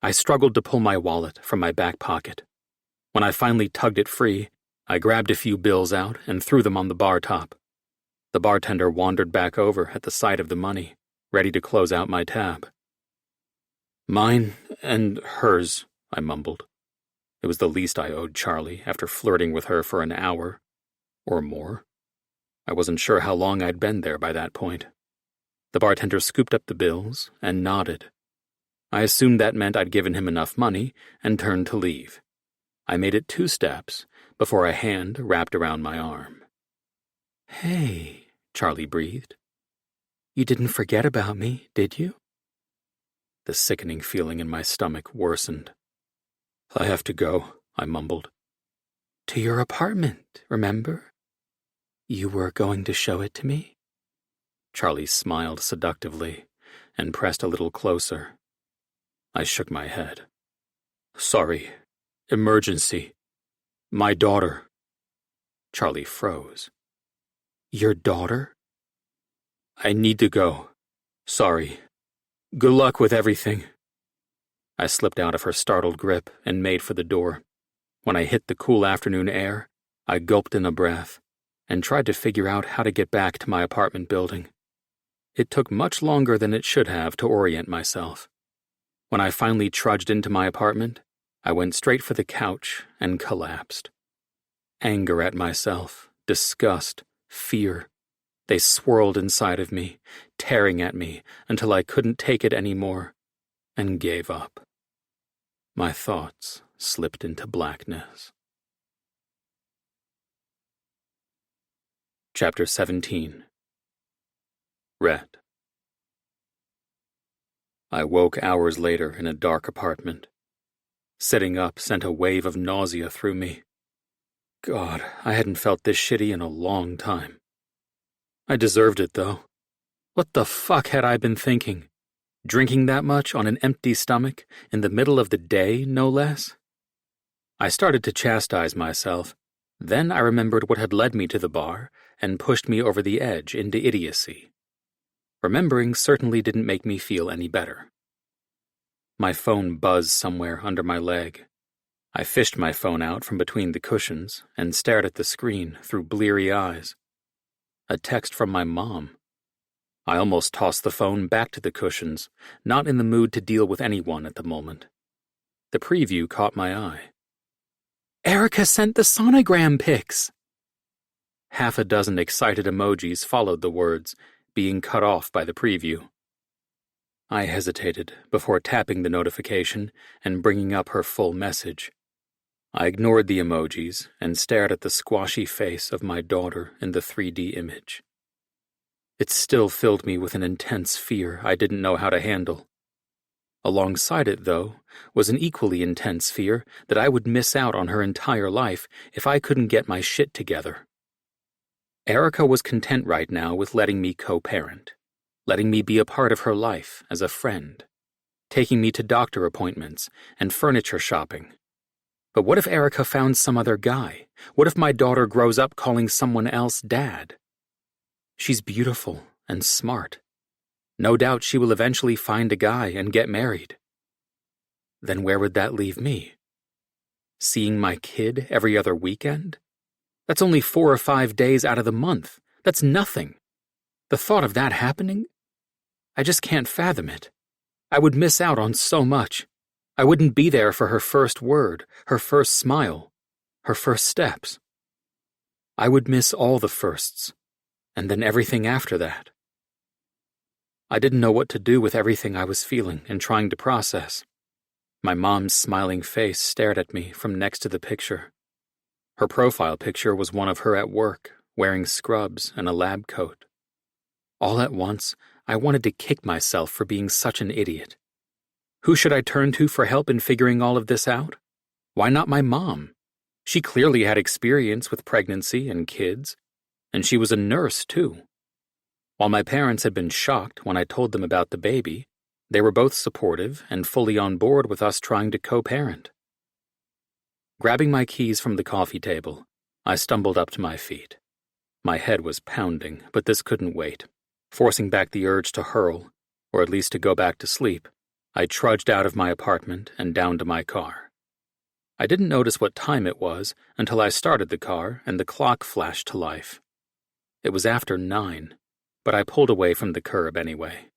I struggled to pull my wallet from my back pocket. When I finally tugged it free, I grabbed a few bills out and threw them on the bar top. The bartender wandered back over at the sight of the money, ready to close out my tab. Mine and hers, I mumbled. It was the least I owed Charlie after flirting with her for an hour, or more. I wasn't sure how long I'd been there by that point. The bartender scooped up the bills and nodded. I assumed that meant I'd given him enough money and turned to leave. I made it 2 steps before a hand wrapped around my arm. "Hey," Charlie breathed. "You didn't forget about me, did you?" The sickening feeling in my stomach worsened. "I have to go," I mumbled. "To your apartment, remember? You were going to show it to me?" Charlie smiled seductively and pressed a little closer. I shook my head. "Sorry. Emergency. My daughter." Charlie froze. "Your daughter?" "I need to go. Sorry. Good luck with everything." I slipped out of her startled grip and made for the door. When I hit the cool afternoon air, I gulped in a breath and tried to figure out how to get back to my apartment building. It took much longer than it should have to orient myself. When I finally trudged into my apartment, I went straight for the couch and collapsed. Anger at myself, disgust, fear. They swirled inside of me, tearing at me until I couldn't take it anymore, and gave up. My thoughts slipped into blackness. Chapter 17. Rhett. I woke hours later in a dark apartment. Sitting up sent a wave of nausea through me. God, I hadn't felt this shitty in a long time. I deserved it, though. What the fuck had I been thinking? Drinking that much on an empty stomach, in the middle of the day, no less? I started to chastise myself. Then I remembered what had led me to the bar and pushed me over the edge into idiocy. Remembering certainly didn't make me feel any better. My phone buzzed somewhere under my leg. I fished my phone out from between the cushions and stared at the screen through bleary eyes. A text from my mom. I almost tossed the phone back to the cushions, not in the mood to deal with anyone at the moment. The preview caught my eye. "Erica sent the sonogram pics!" 6 excited emojis followed the words, being cut off by the preview. I hesitated before tapping the notification and bringing up her full message. I ignored the emojis and stared at the squashy face of my daughter in the 3D image. It still filled me with an intense fear I didn't know how to handle. Alongside it, though, was an equally intense fear that I would miss out on her entire life if I couldn't get my shit together. Erica was content right now with letting me co-parent, letting me be a part of her life as a friend, taking me to doctor appointments and furniture shopping. But what if Erica found some other guy? What if my daughter grows up calling someone else dad? She's beautiful and smart. No doubt she will eventually find a guy and get married. Then where would that leave me? Seeing my kid every other weekend? That's only 4 or 5 days out of the month. That's nothing. The thought of that happening? I just can't fathom it. I would miss out on so much. I wouldn't be there for her first word, her first smile, her first steps. I would miss all the firsts, and then everything after that. I didn't know what to do with everything I was feeling and trying to process. My mom's smiling face stared at me from next to the picture. Her profile picture was one of her at work, wearing scrubs and a lab coat. All at once, I wanted to kick myself for being such an idiot. Who should I turn to for help in figuring all of this out? Why not my mom? She clearly had experience with pregnancy and kids, and she was a nurse, too. While my parents had been shocked when I told them about the baby, they were both supportive and fully on board with us trying to co-parent. Grabbing my keys from the coffee table, I stumbled up to my feet. My head was pounding, but this couldn't wait. Forcing back the urge to hurl, or at least to go back to sleep, I trudged out of my apartment and down to my car. I didn't notice what time it was until I started the car and the clock flashed to life. It was after 9, but I pulled away from the curb anyway.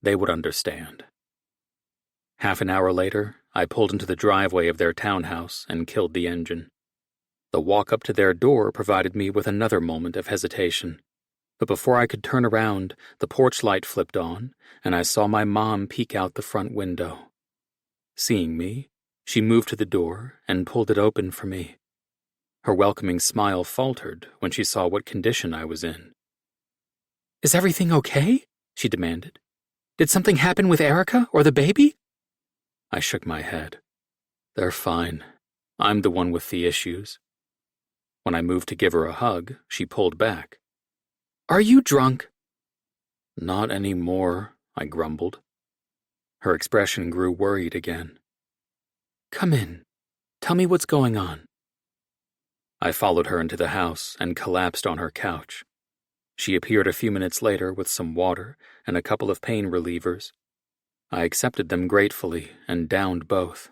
They would understand. Half an hour later, I pulled into the driveway of their townhouse and killed the engine. The walk up to their door provided me with another moment of hesitation. But before I could turn around, the porch light flipped on, and I saw my mom peek out the front window. Seeing me, she moved to the door and pulled it open for me. Her welcoming smile faltered when she saw what condition I was in. "Is everything okay?" she demanded. "Did something happen with Erica or the baby?" I shook my head. "They're fine. I'm the one with the issues." When I moved to give her a hug, she pulled back. "Are you drunk?" "Not anymore," I grumbled. Her expression grew worried again. "Come in. Tell me what's going on." I followed her into the house and collapsed on her couch. She appeared a few minutes later with some water and a couple of pain relievers. I accepted them gratefully and downed both.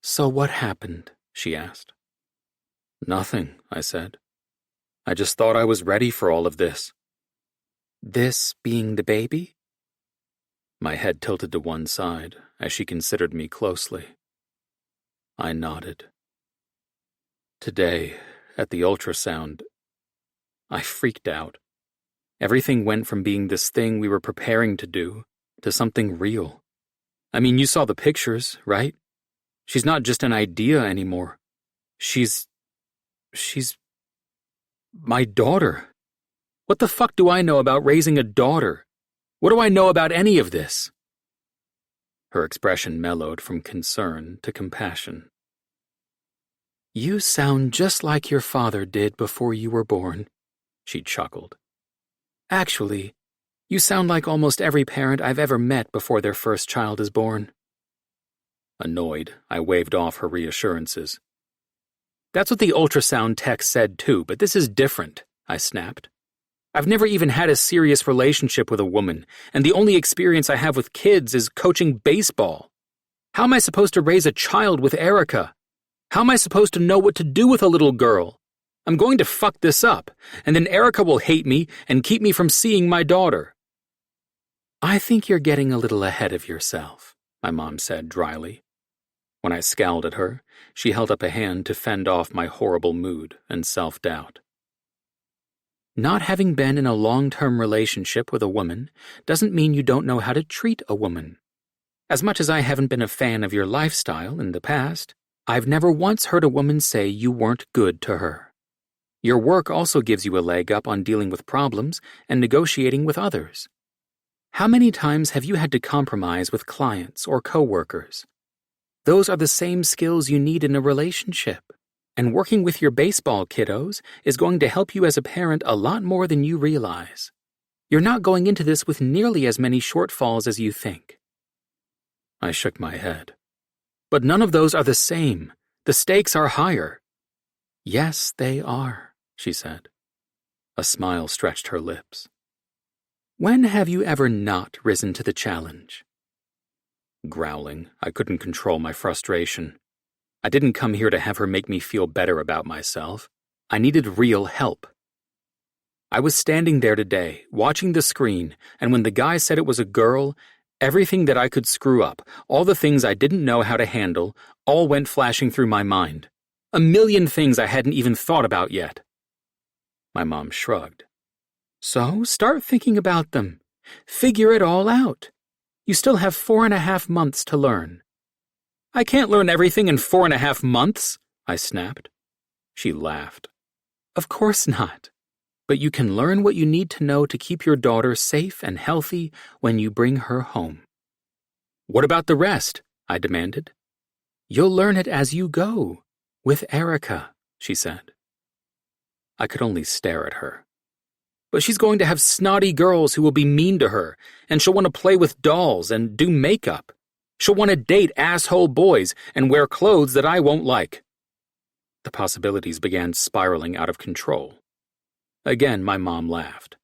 "So what happened?" she asked. "Nothing," I said. "I just thought I was ready for all of this." "This being the baby?" My head tilted to one side as she considered me closely. I nodded. Today, at the ultrasound, I freaked out. Everything went from being this thing we were preparing to do to something real. I mean, you saw the pictures, right? She's not just an idea anymore. She's my daughter. What the fuck do I know about raising a daughter? What do I know about any of this? Her expression mellowed from concern to compassion. "You sound just like your father did before you were born," she chuckled. "Actually, you sound like almost every parent I've ever met before their first child is born." Annoyed, I waved off her reassurances. "That's what the ultrasound tech said too, but this is different," I snapped. "I've never even had a serious relationship with a woman, and the only experience I have with kids is coaching baseball. How am I supposed to raise a child with Erica? How am I supposed to know what to do with a little girl? I'm going to fuck this up, and then Erica will hate me and keep me from seeing my daughter." "I think you're getting a little ahead of yourself," my mom said dryly. When I scowled at her, she held up a hand to fend off my horrible mood and self-doubt. "Not having been in a long-term relationship with a woman doesn't mean you don't know how to treat a woman. As much as I haven't been a fan of your lifestyle in the past, I've never once heard a woman say you weren't good to her. Your work also gives you a leg up on dealing with problems and negotiating with others. How many times have you had to compromise with clients or coworkers? Those are the same skills you need in a relationship. And working with your baseball kiddos is going to help you as a parent a lot more than you realize. You're not going into this with nearly as many shortfalls as you think. I shook my head. But none of those are the same. The stakes are higher. Yes, they are, she said. A smile stretched her lips. When have you ever not risen to the challenge? Growling, I couldn't control my frustration. I didn't come here to have her make me feel better about myself. I needed real help. I was standing there today, watching the screen, and when the guy said it was a girl, everything that I could screw up, all the things I didn't know how to handle, all went flashing through my mind. A million things I hadn't even thought about yet. My mom shrugged. So start thinking about them. Figure it all out. You still have 4.5 months to learn. I can't learn everything in 4.5 months, I snapped. She laughed. Of course not. But you can learn what you need to know to keep your daughter safe and healthy when you bring her home. What about the rest? I demanded. You'll learn it as you go, with Erica, she said. I could only stare at her. But she's going to have snotty girls who will be mean to her, and she'll want to play with dolls and do makeup. She'll want to date asshole boys and wear clothes that I won't like. The possibilities began spiraling out of control. Again, my mom laughed.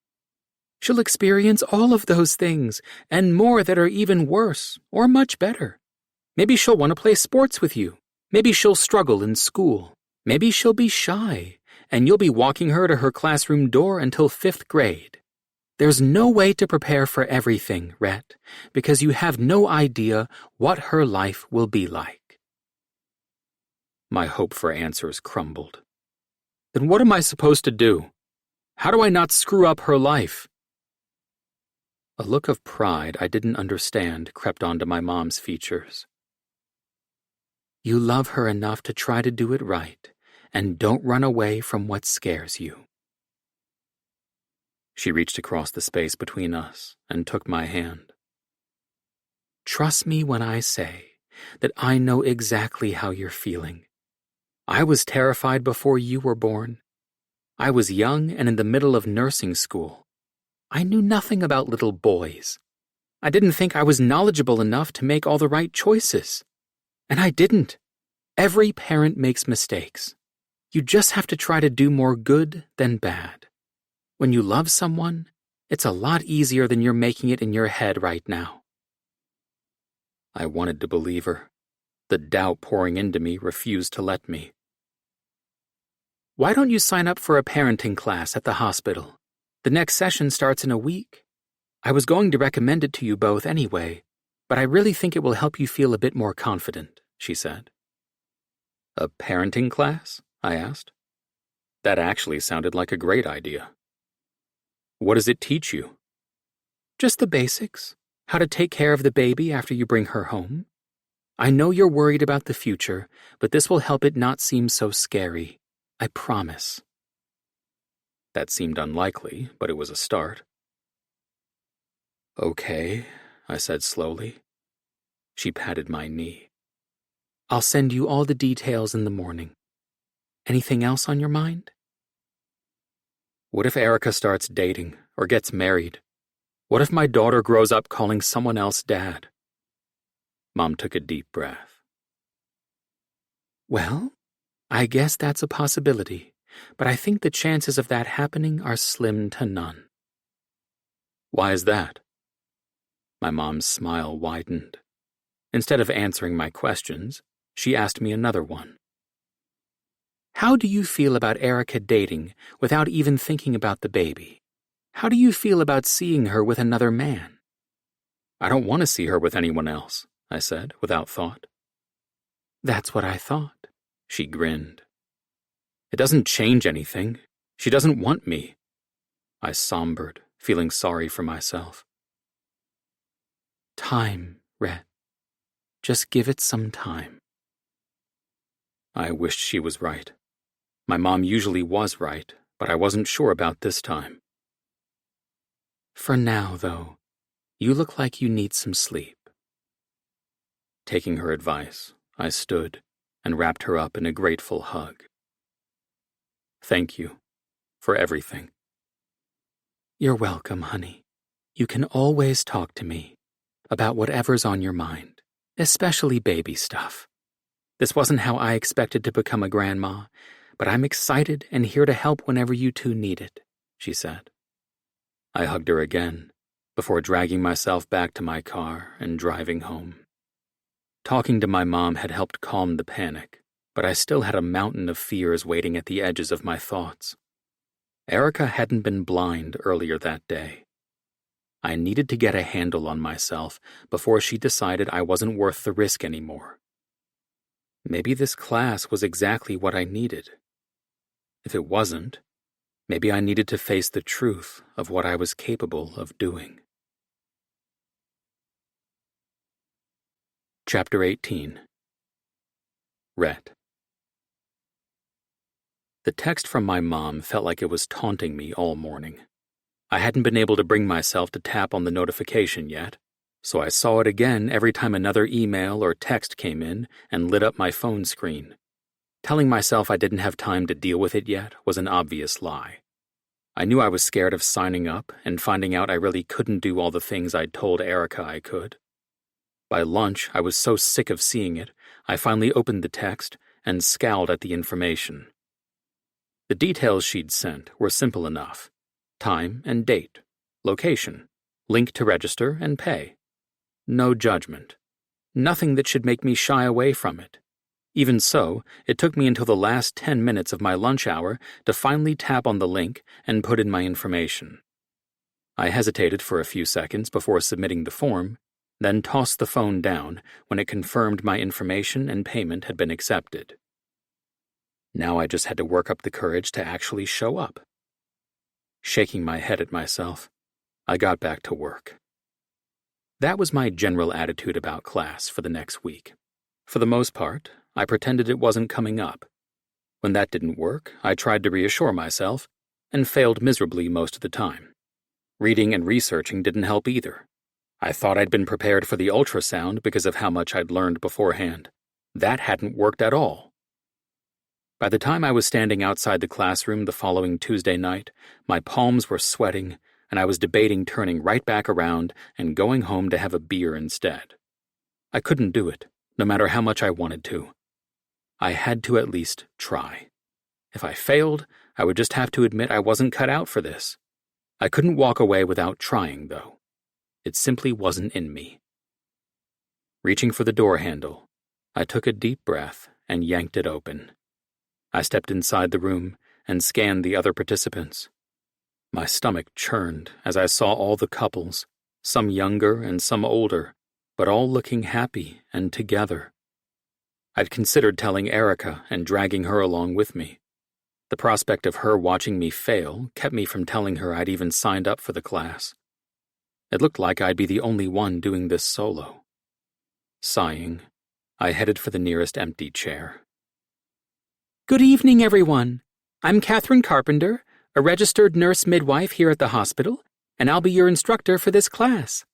She'll experience all of those things, and more that are even worse, or much better. Maybe she'll want to play sports with you. Maybe she'll struggle in school. Maybe she'll be shy, and you'll be walking her to her classroom door until 5th grade. There's no way to prepare for everything, Rhett, because you have no idea what her life will be like. My hope for answers crumbled. Then what am I supposed to do? How do I not screw up her life? A look of pride I didn't understand crept onto my mom's features. You love her enough to try to do it right, and don't run away from what scares you. She reached across the space between us and took my hand. Trust me when I say that I know exactly how you're feeling. I was terrified before you were born. I was young and in the middle of nursing school. I knew nothing about little boys. I didn't think I was knowledgeable enough to make all the right choices. And I didn't. Every parent makes mistakes. You just have to try to do more good than bad. When you love someone, it's a lot easier than you're making it in your head right now. I wanted to believe her. The doubt pouring into me refused to let me. Why don't you sign up for a parenting class at the hospital? The next session starts in a week. I was going to recommend it to you both anyway, but I really think it will help you feel a bit more confident, she said. A parenting class? I asked. That actually sounded like a great idea. What does it teach you? Just the basics. How to take care of the baby after you bring her home. I know you're worried about the future, but this will help it not seem so scary. I promise. That seemed unlikely, but it was a start. Okay, I said slowly. She patted my knee. I'll send you all the details in the morning. Anything else on your mind? What if Erica starts dating or gets married? What if my daughter grows up calling someone else dad? Mom took a deep breath. Well, I guess that's a possibility, but I think the chances of that happening are slim to none. Why is that? My mom's smile widened. Instead of answering my questions, she asked me another one. How do you feel about Erica dating without even thinking about the baby? How do you feel about seeing her with another man? I don't want to see her with anyone else, I said, without thought. That's what I thought. She grinned. It doesn't change anything. She doesn't want me. I sombered, feeling sorry for myself. Time, Rhett. Just give it some time. I wished she was right. My mom usually was right, but I wasn't sure about this time. For now, though, You look like you need some sleep." Taking her advice, I stood and wrapped her up in a grateful hug. "Thank you for everything." "You're welcome, honey. You can always talk to me about whatever's on your mind, especially baby stuff. This wasn't how I expected to become a grandma, but I'm excited and here to help whenever you two need it," she said. I hugged her again before dragging myself back to my car and driving home. Talking to my mom had helped calm the panic, but I still had a mountain of fears waiting at the edges of my thoughts. Erica hadn't been blind earlier that day. I needed to get a handle on myself before she decided I wasn't worth the risk anymore. Maybe this class was exactly what I needed. If it wasn't, maybe I needed to face the truth of what I was capable of doing. Chapter 18. Rhett. The text from my mom felt like it was taunting me all morning. I hadn't been able to bring myself to tap on the notification yet, so I saw it again every time another email or text came in and lit up my phone screen. Telling myself I didn't have time to deal with it yet was an obvious lie. I knew I was scared of signing up and finding out I really couldn't do all the things I'd told Erica I could. By lunch, I was so sick of seeing it, I finally opened the text and scowled at the information. The details she'd sent were simple enough: time and date, location, link to register and pay. No judgment. Nothing that should make me shy away from it. Even so, it took me until the last 10 minutes of my lunch hour to finally tap on the link and put in my information. I hesitated for a few seconds before submitting the form, then tossed the phone down when it confirmed my information and payment had been accepted. Now I just had to work up the courage to actually show up. Shaking my head at myself, I got back to work. That was my general attitude about class for the next week. For the most part, I pretended it wasn't coming up. When that didn't work, I tried to reassure myself, and failed miserably most of the time. Reading and researching didn't help either. I thought I'd been prepared for the ultrasound because of how much I'd learned beforehand. That hadn't worked at all. By the time I was standing outside the classroom the following Tuesday night, my palms were sweating, and I was debating turning right back around and going home to have a beer instead. I couldn't do it, no matter how much I wanted to. I had to at least try. If I failed, I would just have to admit I wasn't cut out for this. I couldn't walk away without trying, though. It simply wasn't in me. Reaching for the door handle, I took a deep breath and yanked it open. I stepped inside the room and scanned the other participants. My stomach churned as I saw all the couples, some younger and some older, but all looking happy and together. I'd considered telling Erica and dragging her along with me. The prospect of her watching me fail kept me from telling her I'd even signed up for the class. It looked like I'd be the only one doing this solo. Sighing, I headed for the nearest empty chair. Good evening, everyone. I'm Catherine Carpenter, a registered nurse midwife here at the hospital, and I'll be your instructor for this class.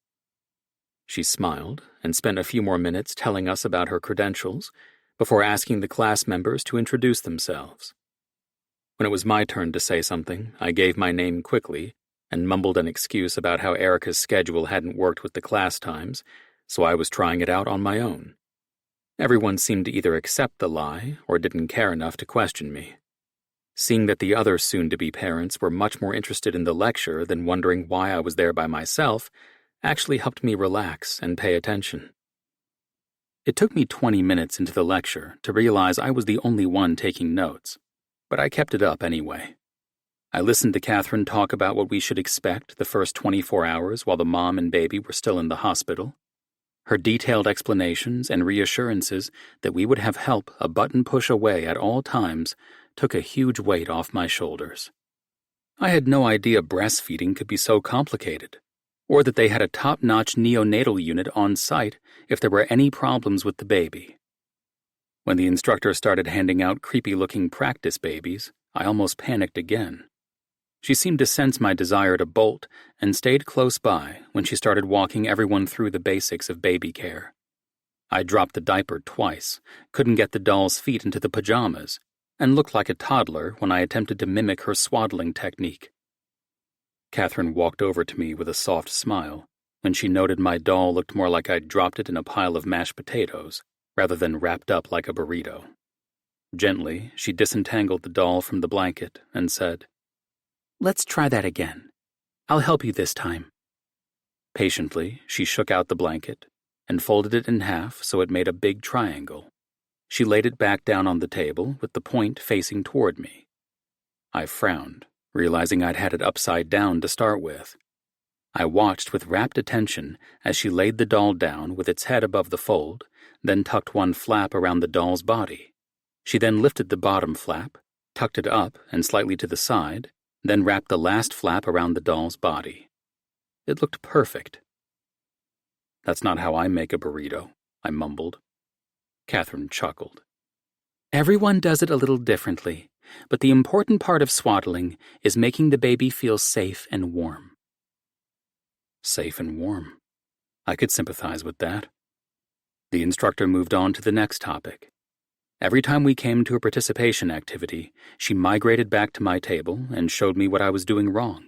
She smiled and spent a few more minutes telling us about her credentials before asking the class members to introduce themselves. When it was my turn to say something, I gave my name quickly and mumbled an excuse about how Erica's schedule hadn't worked with the class times, so I was trying it out on my own. Everyone seemed to either accept the lie or didn't care enough to question me. Seeing that the other soon-to-be parents were much more interested in the lecture than wondering why I was there by myself actually helped me relax and pay attention. It took me 20 minutes into the lecture to realize I was the only one taking notes, but I kept it up anyway. I listened to Catherine talk about what we should expect the first 24 hours while the mom and baby were still in the hospital. Her detailed explanations and reassurances that we would have help a button push away at all times took a huge weight off my shoulders. I had no idea breastfeeding could be so complicated, or that they had a top-notch neonatal unit on site if there were any problems with the baby. When the instructor started handing out creepy-looking practice babies, I almost panicked again. She seemed to sense my desire to bolt and stayed close by when she started walking everyone through the basics of baby care. I dropped the diaper twice, couldn't get the doll's feet into the pajamas, and looked like a toddler when I attempted to mimic her swaddling technique. Catherine walked over to me with a soft smile when she noted my doll looked more like I'd dropped it in a pile of mashed potatoes rather than wrapped up like a burrito. Gently, she disentangled the doll from the blanket and said, Let's try that again. I'll help you this time. Patiently, she shook out the blanket and folded it in half so it made a big triangle. She laid it back down on the table with the point facing toward me. I frowned, realizing I'd had it upside down to start with. I watched with rapt attention as she laid the doll down with its head above the fold, then tucked one flap around the doll's body. She then lifted the bottom flap, tucked it up and slightly to the side, then wrapped the last flap around the doll's body. It looked perfect. That's not how I make a burrito, I mumbled. Catherine chuckled. Everyone does it a little differently, but the important part of swaddling is making the baby feel safe and warm. Safe and warm. I could sympathize with that. The instructor moved on to the next topic. Every time we came to a participation activity, she migrated back to my table and showed me what I was doing wrong.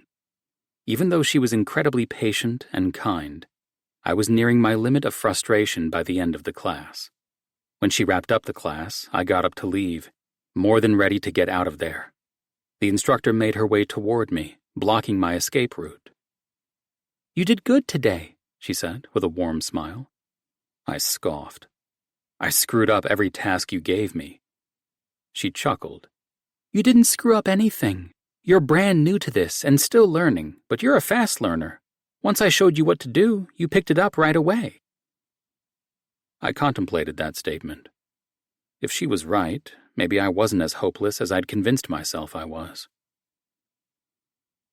Even though she was incredibly patient and kind, I was nearing my limit of frustration by the end of the class. When she wrapped up the class, I got up to leave, more than ready to get out of there. The instructor made her way toward me, blocking my escape route. You did good today, she said with a warm smile. I scoffed. I screwed up every task you gave me. She chuckled. You didn't screw up anything. You're brand new to this and still learning, but you're a fast learner. Once I showed you what to do, you picked it up right away. I contemplated that statement. If she was right, maybe I wasn't as hopeless as I'd convinced myself I was.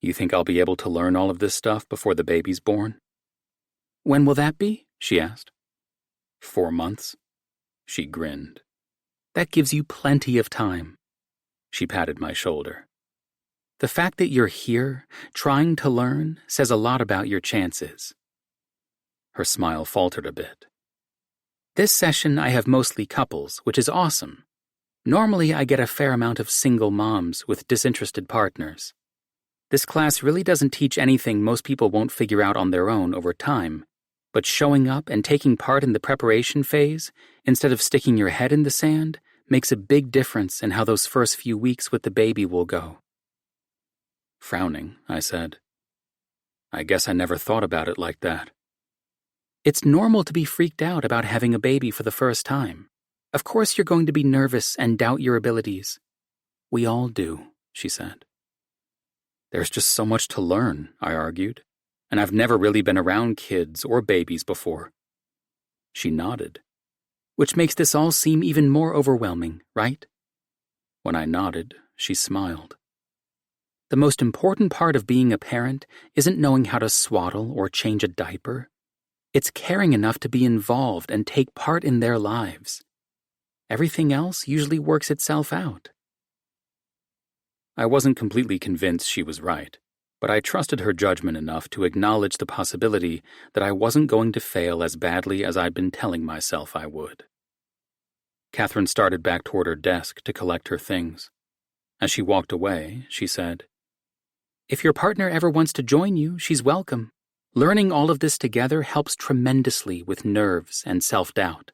You think I'll be able to learn all of this stuff before the baby's born? When will that be? She asked. 4 months. She grinned. That gives you plenty of time. She patted my shoulder. The fact that you're here, trying to learn, says a lot about your chances. Her smile faltered a bit. This session I have mostly couples, which is awesome. Normally I get a fair amount of single moms with disinterested partners. This class really doesn't teach anything most people won't figure out on their own over time, but showing up and taking part in the preparation phase, instead of sticking your head in the sand, makes a big difference in how those first few weeks with the baby will go. Frowning, I said, I guess I never thought about it like that. It's normal to be freaked out about having a baby for the first time. Of course you're going to be nervous and doubt your abilities. We all do, she said. There's just so much to learn, I argued, and I've never really been around kids or babies before. She nodded. Which makes this all seem even more overwhelming, right? When I nodded, she smiled. The most important part of being a parent isn't knowing how to swaddle or change a diaper. It's caring enough to be involved and take part in their lives. Everything else usually works itself out. I wasn't completely convinced she was right, but I trusted her judgment enough to acknowledge the possibility that I wasn't going to fail as badly as I'd been telling myself I would. Catherine started back toward her desk to collect her things. As she walked away, she said, If your partner ever wants to join you, she's welcome. Learning all of this together helps tremendously with nerves and self-doubt.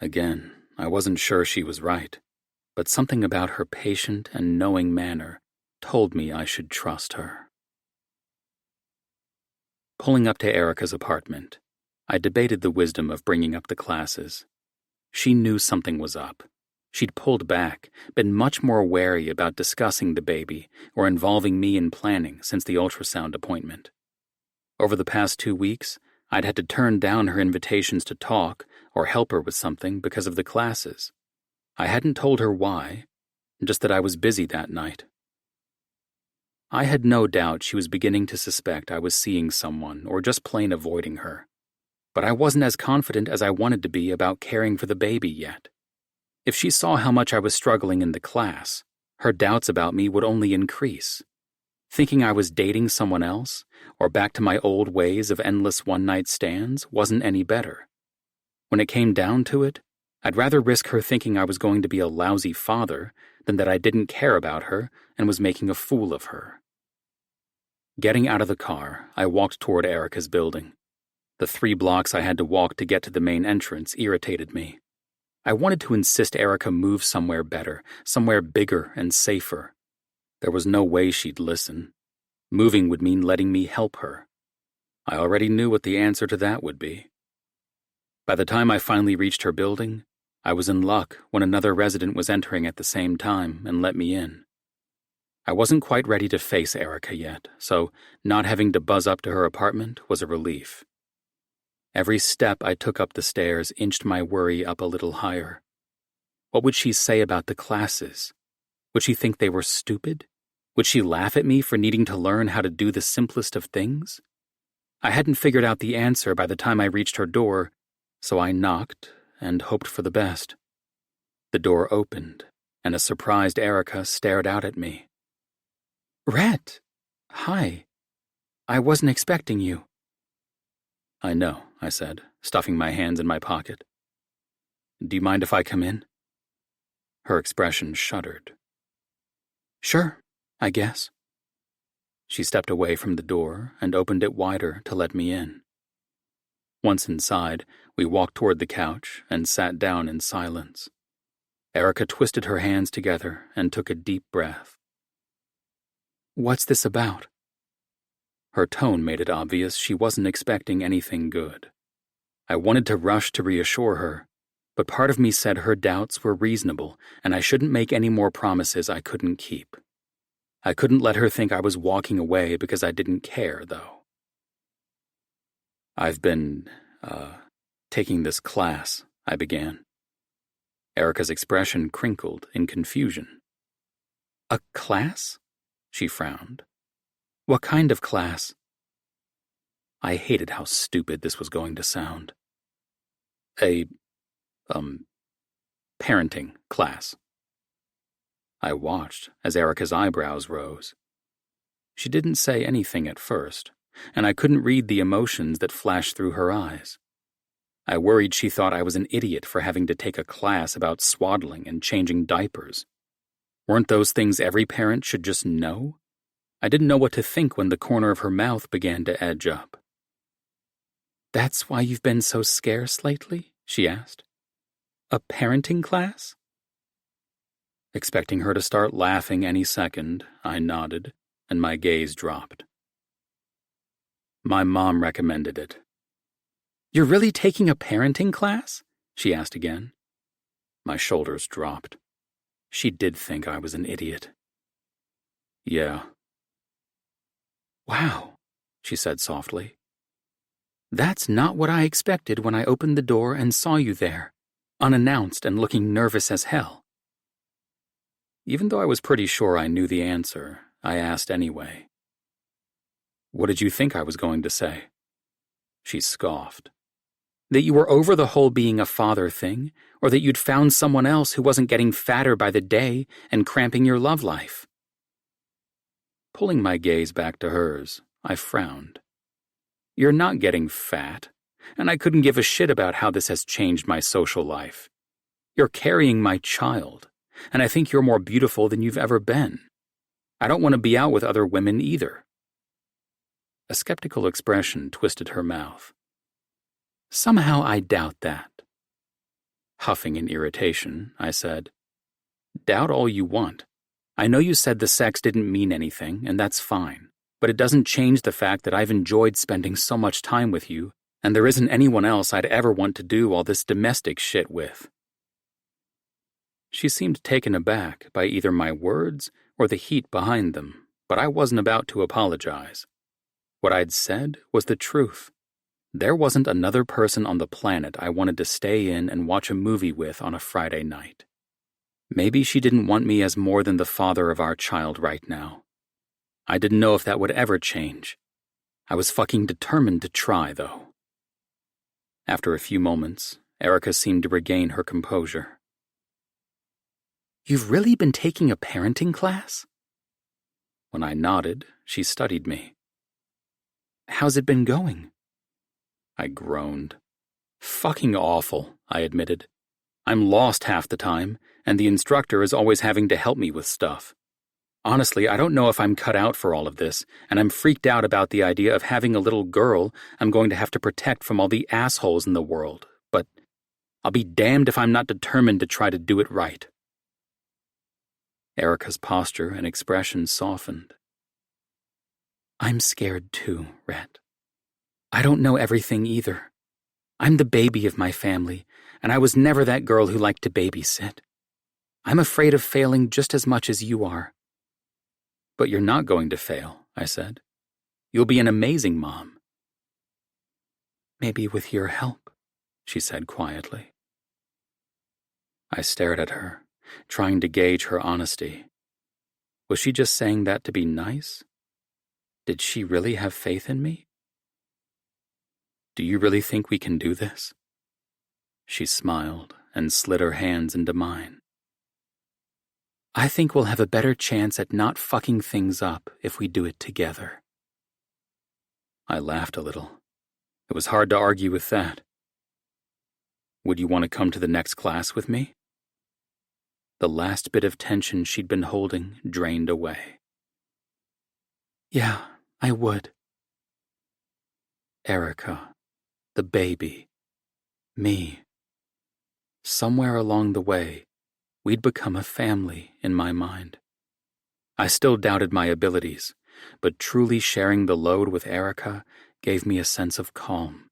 Again, I wasn't sure she was right, but something about her patient and knowing manner told me I should trust her. Pulling up to Erica's apartment, I debated the wisdom of bringing up the classes. She knew something was up. She'd pulled back, been much more wary about discussing the baby or involving me in planning since the ultrasound appointment. Over the past 2 weeks, I'd had to turn down her invitations to talk or help her with something because of the classes. I hadn't told her why, just that I was busy that night. I had no doubt she was beginning to suspect I was seeing someone or just plain avoiding her, but I wasn't as confident as I wanted to be about caring for the baby yet. If she saw how much I was struggling in the class, her doubts about me would only increase. Thinking I was dating someone else, or back to my old ways of endless one-night stands, wasn't any better. When it came down to it, I'd rather risk her thinking I was going to be a lousy father than that I didn't care about her and was making a fool of her. Getting out of the car, I walked toward Erica's building. The 3 blocks I had to walk to get to the main entrance irritated me. I wanted to insist Erica move somewhere better, somewhere bigger and safer. There was no way she'd listen. Moving would mean letting me help her. I already knew what the answer to that would be. By the time I finally reached her building, I was in luck when another resident was entering at the same time and let me in. I wasn't quite ready to face Erica yet, so not having to buzz up to her apartment was a relief. Every step I took up the stairs inched my worry up a little higher. What would she say about the classes? Would she think they were stupid? Would she laugh at me for needing to learn how to do the simplest of things? I hadn't figured out the answer by the time I reached her door, so I knocked and hoped for the best. The door opened, and a surprised Erica stared out at me. "Rhett, hi. I wasn't expecting you." "I know," I said, stuffing my hands in my pocket. "Do you mind if I come in?" Her expression shuddered. "Sure, I guess." She stepped away from the door and opened it wider to let me in. Once inside, we walked toward the couch and sat down in silence. Erica twisted her hands together and took a deep breath. "What's this about?" Her tone made it obvious she wasn't expecting anything good. I wanted to rush to reassure her, but part of me said her doubts were reasonable and I shouldn't make any more promises I couldn't keep. I couldn't let her think I was walking away because I didn't care, though. "I've been, taking this class," I began. Erica's expression crinkled in confusion. "A class?" She frowned. "What kind of class?" I hated how stupid this was going to sound. A parenting class." I watched as Erica's eyebrows rose. She didn't say anything at first, and I couldn't read the emotions that flashed through her eyes. I worried she thought I was an idiot for having to take a class about swaddling and changing diapers. Weren't those things every parent should just know? I didn't know what to think when the corner of her mouth began to edge up. "That's why you've been so scarce lately?" she asked. "A parenting class?" Expecting her to start laughing any second, I nodded, and my gaze dropped. "My mom recommended it." "You're really taking a parenting class?" she asked again. My shoulders dropped. She did think I was an idiot. "Yeah." "Wow," she said softly. "That's not what I expected when I opened the door and saw you there, unannounced and looking nervous as hell." Even though I was pretty sure I knew the answer, I asked anyway. "What did you think I was going to say?" She scoffed. "That you were over the whole being a father thing, or that you'd found someone else who wasn't getting fatter by the day and cramping your love life." Pulling my gaze back to hers, I frowned. "You're not getting fat, and I couldn't give a shit about how this has changed my social life. You're carrying my child, and I think you're more beautiful than you've ever been. I don't want to be out with other women either." A skeptical expression twisted her mouth. "Somehow I doubt that." Huffing in irritation, I said, "Doubt all you want. I know you said the sex didn't mean anything, and that's fine, but it doesn't change the fact that I've enjoyed spending so much time with you, and there isn't anyone else I'd ever want to do all this domestic shit with." She seemed taken aback by either my words or the heat behind them, but I wasn't about to apologize. What I'd said was the truth. There wasn't another person on the planet I wanted to stay in and watch a movie with on a Friday night. Maybe she didn't want me as more than the father of our child right now. I didn't know if that would ever change. I was fucking determined to try, though. After a few moments, Erica seemed to regain her composure. "You've really been taking a parenting class?" When I nodded, she studied me. How's it been going? I groaned. Fucking awful, I admitted. I'm lost half the time, and the instructor is always having to help me with stuff. Honestly, I don't know if I'm cut out for all of this, and I'm freaked out about the idea of having a little girl I'm going to have to protect from all the assholes in the world, but I'll be damned if I'm not determined to try to do it right. Erica's posture and expression softened. I'm scared too, Rhett. I don't know everything either. I'm the baby of my family, and I was never that girl who liked to babysit. I'm afraid of failing just as much as you are. But you're not going to fail, I said. You'll be an amazing mom. Maybe with your help, she said quietly. I stared at her, trying to gauge her honesty. Was she just saying that to be nice? Did she really have faith in me? Do you really think we can do this? She smiled and slid her hands into mine. I think we'll have a better chance at not fucking things up if we do it together. I laughed a little. It was hard to argue with that. Would you want to come to the next class with me? The last bit of tension she'd been holding drained away. Yeah, I would. Erica, the baby, me. Somewhere along the way, we'd become a family in my mind. I still doubted my abilities, but truly sharing the load with Erica gave me a sense of calm.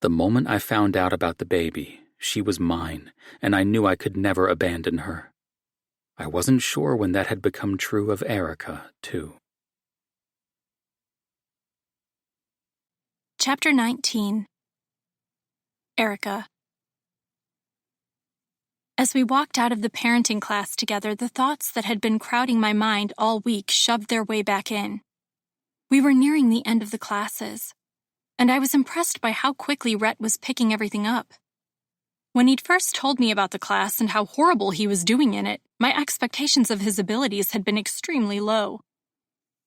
The moment I found out about the baby, she was mine, and I knew I could never abandon her. I wasn't sure when that had become true of Erica, too. Chapter 19. Erica. As we walked out of the parenting class together, the thoughts that had been crowding my mind all week shoved their way back in. We were nearing the end of the classes, and I was impressed by how quickly Rhett was picking everything up. When he'd first told me about the class and how horrible he was doing in it, my expectations of his abilities had been extremely low.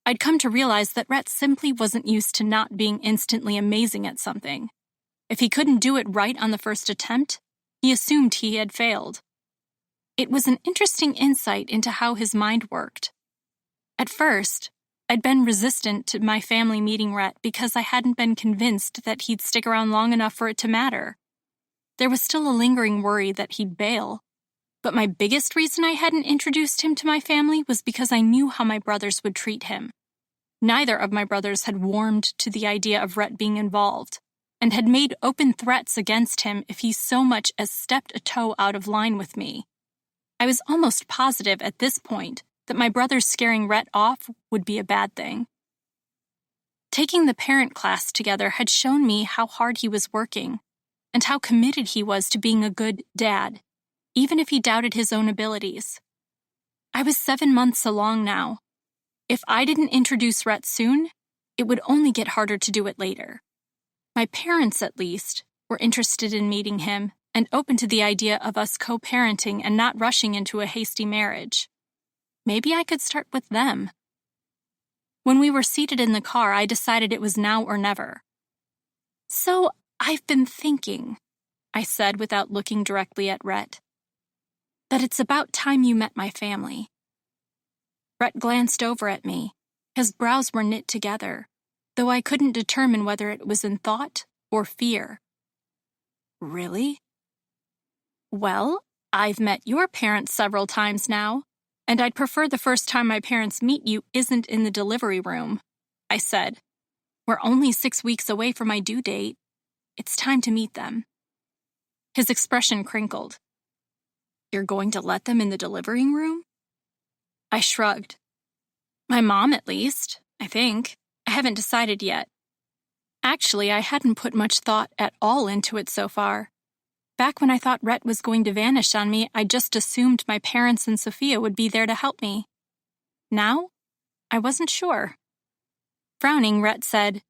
I'd come to realize that Rhett simply wasn't used to not being instantly amazing at something. If he couldn't do it right on the first attempt, he assumed he had failed. It was an interesting insight into how his mind worked. At first, I'd been resistant to my family meeting Rhett because I hadn't been convinced that he'd stick around long enough for it to matter. There was still a lingering worry that he'd bail. But my biggest reason I hadn't introduced him to my family was because I knew how my brothers would treat him. Neither of my brothers had warmed to the idea of Rhett being involved, and had made open threats against him if he so much as stepped a toe out of line with me. I was almost positive at this point that my brothers scaring Rhett off would be a bad thing. Taking the parent class together had shown me how hard he was working, and how committed he was to being a good dad, even if he doubted his own abilities. I was 7 months along now. If I didn't introduce Rhett soon, it would only get harder to do it later. My parents, at least, were interested in meeting him and open to the idea of us co-parenting and not rushing into a hasty marriage. Maybe I could start with them. When we were seated in the car, I decided it was now or never. So, I've been thinking, I said without looking directly at Rhett, that it's about time you met my family. Rhett glanced over at me. His brows were knit together, though I couldn't determine whether it was in thought or fear. Really? Well, I've met your parents several times now, and I'd prefer the first time my parents meet you isn't in the delivery room, I said. We're only 6 weeks away from my due date. It's time to meet them. His expression crinkled. You're going to let them in the delivery room? I shrugged. My mom, at least, I think. I haven't decided yet. Actually, I hadn't put much thought at all into it so far. Back when I thought Rhett was going to vanish on me, I just assumed my parents and Sophia would be there to help me. Now, I wasn't sure. Frowning, Rhett said,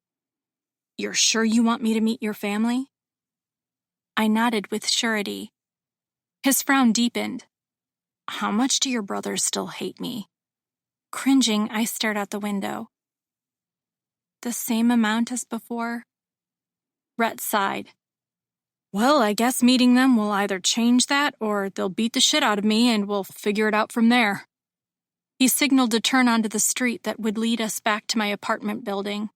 You're sure you want me to meet your family? I nodded with surety. His frown deepened. How much do your brothers still hate me? Cringing, I stared out the window. the same amount as before? Rhett sighed. Well, I guess meeting them will either change that or they'll beat the shit out of me and we'll figure it out from there. He signaled to turn onto the street that would lead us back to my apartment building.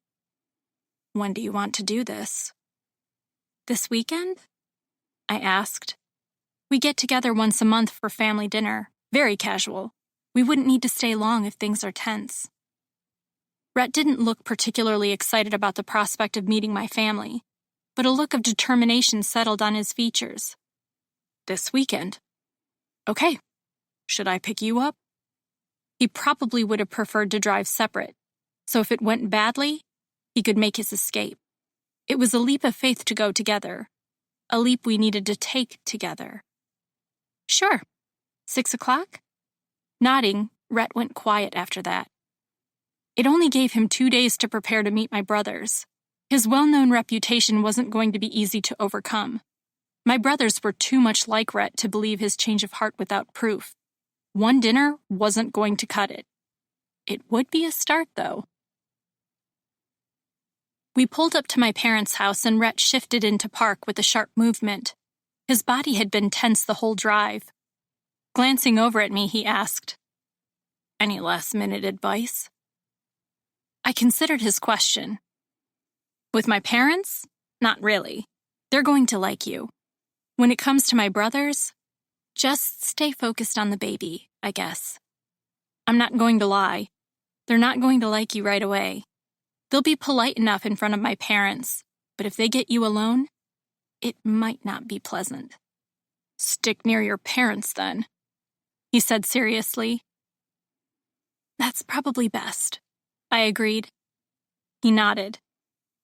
When do you want to do this? This weekend? I asked. We get together once a month for family dinner. Very casual. We wouldn't need to stay long if things are tense. Rhett didn't look particularly excited about the prospect of meeting my family, but a look of determination settled on his features. This weekend. Okay. Should I pick you up? He probably would have preferred to drive separate, so if it went badly, he could make his escape. It was a leap of faith to go together, a leap we needed to take together. Sure. 6 o'clock? Nodding, Rhett went quiet after that. It only gave him 2 days to prepare to meet my brothers. His well-known reputation wasn't going to be easy to overcome. My brothers were too much like Rhett to believe his change of heart without proof. One dinner wasn't going to cut it. It would be a start, though. We pulled up to my parents' house and Rhett shifted into park with a sharp movement. His body had been tense the whole drive. Glancing over at me, he asked, "Any last-minute advice?" I considered his question. With my parents? Not really. They're going to like you. When it comes to my brothers, just stay focused on the baby, I guess. I'm not going to lie. They're not going to like you right away. They'll be polite enough in front of my parents, but if they get you alone, it might not be pleasant. Stick near your parents, then, he said seriously. That's probably best, I agreed. He nodded.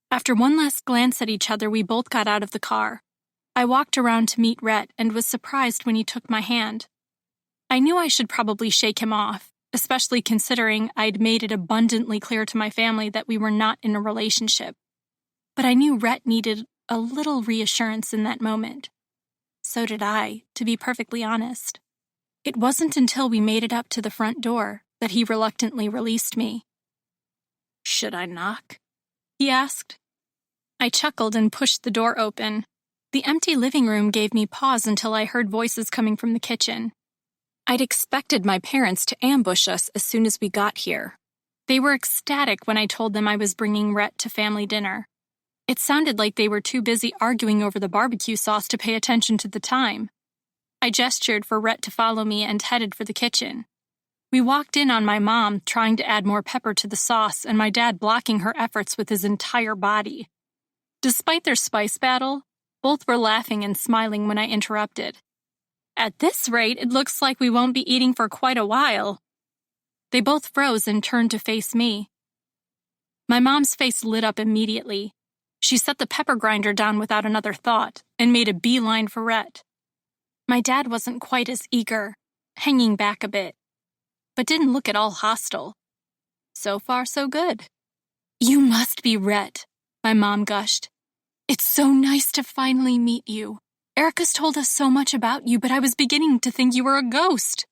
After one last glance at each other, we both got out of the car. I walked around to meet Rhett and was surprised when he took my hand. I knew I should probably shake him off, especially considering I'd made it abundantly clear to my family that we were not in a relationship. But I knew Rhett needed a little reassurance in that moment. So did I, to be perfectly honest. It wasn't until we made it up to the front door that he reluctantly released me. Should I knock? He asked. I chuckled and pushed the door open. The empty living room gave me pause until I heard voices coming from the kitchen. I'd expected my parents to ambush us as soon as we got here. They were ecstatic when I told them I was bringing Rhett to family dinner. It sounded like they were too busy arguing over the barbecue sauce to pay attention to the time. I gestured for Rhett to follow me and headed for the kitchen. We walked in on my mom trying to add more pepper to the sauce and my dad blocking her efforts with his entire body. Despite their spice battle, both were laughing and smiling when I interrupted. At this rate, it looks like we won't be eating for quite a while. They both froze and turned to face me. My mom's face lit up immediately. She set the pepper grinder down without another thought and made a beeline for Rhett. My dad wasn't quite as eager, hanging back a bit, but didn't look at all hostile. So far, so good. You must be Rhett, my mom gushed. It's so nice to finally meet you. Erica's told us so much about you, but I was beginning to think you were a ghost.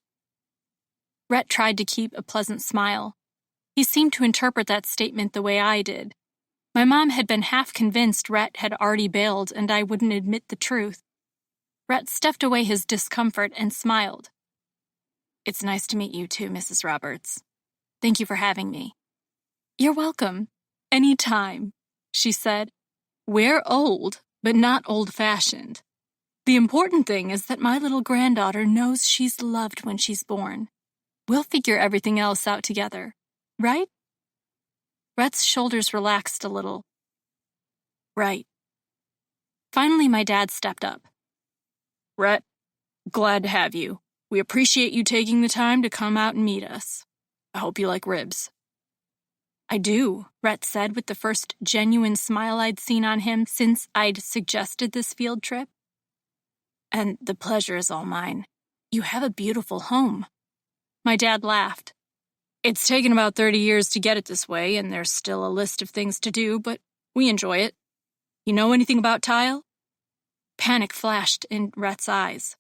Rhett tried to keep a pleasant smile. He seemed to interpret that statement the way I did. My mom had been half convinced Rhett had already bailed and I wouldn't admit the truth. Rhett stuffed away his discomfort and smiled. It's nice to meet you too, Mrs. Roberts. Thank you for having me. You're welcome. Anytime, she said. We're old, but not old-fashioned. The important thing is that my little granddaughter knows she's loved when she's born. We'll figure everything else out together, right? Rhett's shoulders relaxed a little. Right. Finally, my dad stepped up. Rhett, glad to have you. We appreciate you taking the time to come out and meet us. I hope you like ribs. I do, Rhett said with the first genuine smile I'd seen on him since I'd suggested this field trip. And the pleasure is all mine. You have a beautiful home. My dad laughed. It's taken about 30 years to get it this way, and there's still a list of things to do, but we enjoy it. You know anything about tile? Panic flashed in Rhett's eyes.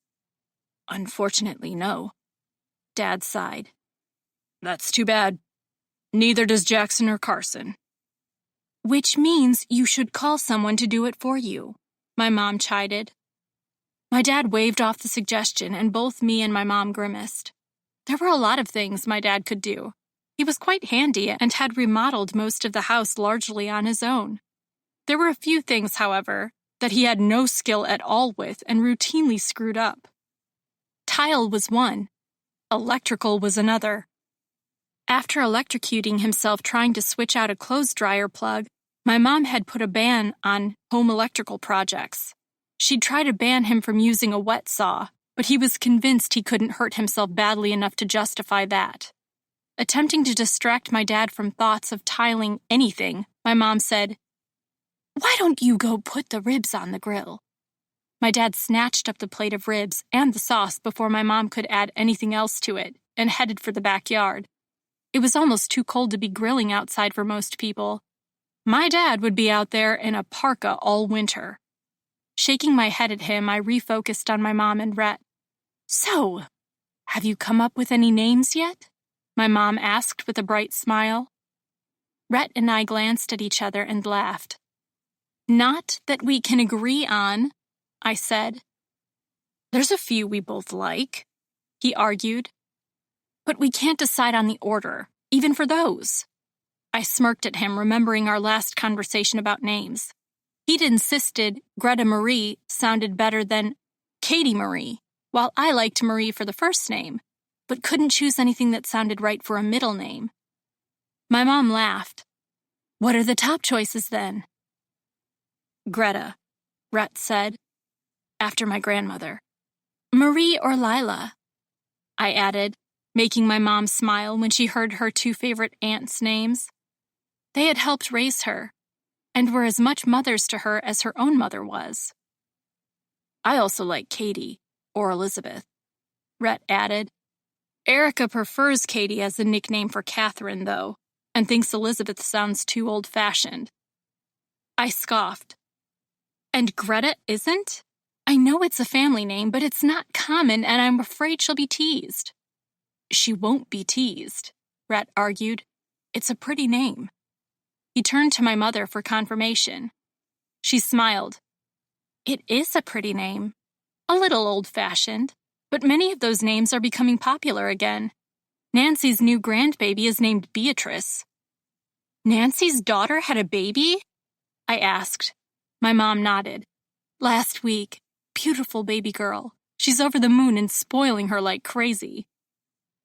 Unfortunately, no. Dad sighed. That's too bad. Neither does Jackson or Carson. Which means you should call someone to do it for you, my mom chided. My dad waved off the suggestion, and both me and my mom grimaced. There were a lot of things my dad could do. He was quite handy and had remodeled most of the house largely on his own. There were a few things, however, that he had no skill at all with and routinely screwed up. Tile was one. Electrical was another. After electrocuting himself trying to switch out a clothes dryer plug, my mom had put a ban on home electrical projects. She'd tried to ban him from using a wet saw, but he was convinced he couldn't hurt himself badly enough to justify that. Attempting to distract my dad from thoughts of tiling anything, my mom said, "Why don't you go put the ribs on the grill?" My dad snatched up the plate of ribs and the sauce before my mom could add anything else to it and headed for the backyard. It was almost too cold to be grilling outside for most people. My dad would be out there in a parka all winter. Shaking my head at him, I refocused on my mom and Rhett. "So, have you come up with any names yet?" my mom asked with a bright smile. Rhett and I glanced at each other and laughed. "Not that we can agree on," I said. "There's a few we both like," he argued. "But we can't decide on the order, even for those." I smirked at him, remembering our last conversation about names. He'd insisted Greta Marie sounded better than Katie Marie, while I liked Marie for the first name, but couldn't choose anything that sounded right for a middle name. My mom laughed. "What are the top choices then?" "Greta," Rhett said, after my grandmother. "Marie or Lila," I added, making my mom smile when she heard her two favorite aunts' names. They had helped raise her, and were as much mothers to her as her own mother was. "I also like Katie, or Elizabeth," Rhett added. "Erica prefers Katie as a nickname for Catherine, though, and thinks Elizabeth sounds too old-fashioned." I scoffed. "And Greta isn't? I know it's a family name, but it's not common, and I'm afraid she'll be teased." "She won't be teased," Rhett argued. "It's a pretty name." He turned to my mother for confirmation. She smiled. "It is a pretty name. A little old-fashioned, but many of those names are becoming popular again. Nancy's new grandbaby is named Beatrice." "Nancy's daughter had a baby?" I asked. My mom nodded. "Last week. Beautiful baby girl. She's over the moon and spoiling her like crazy."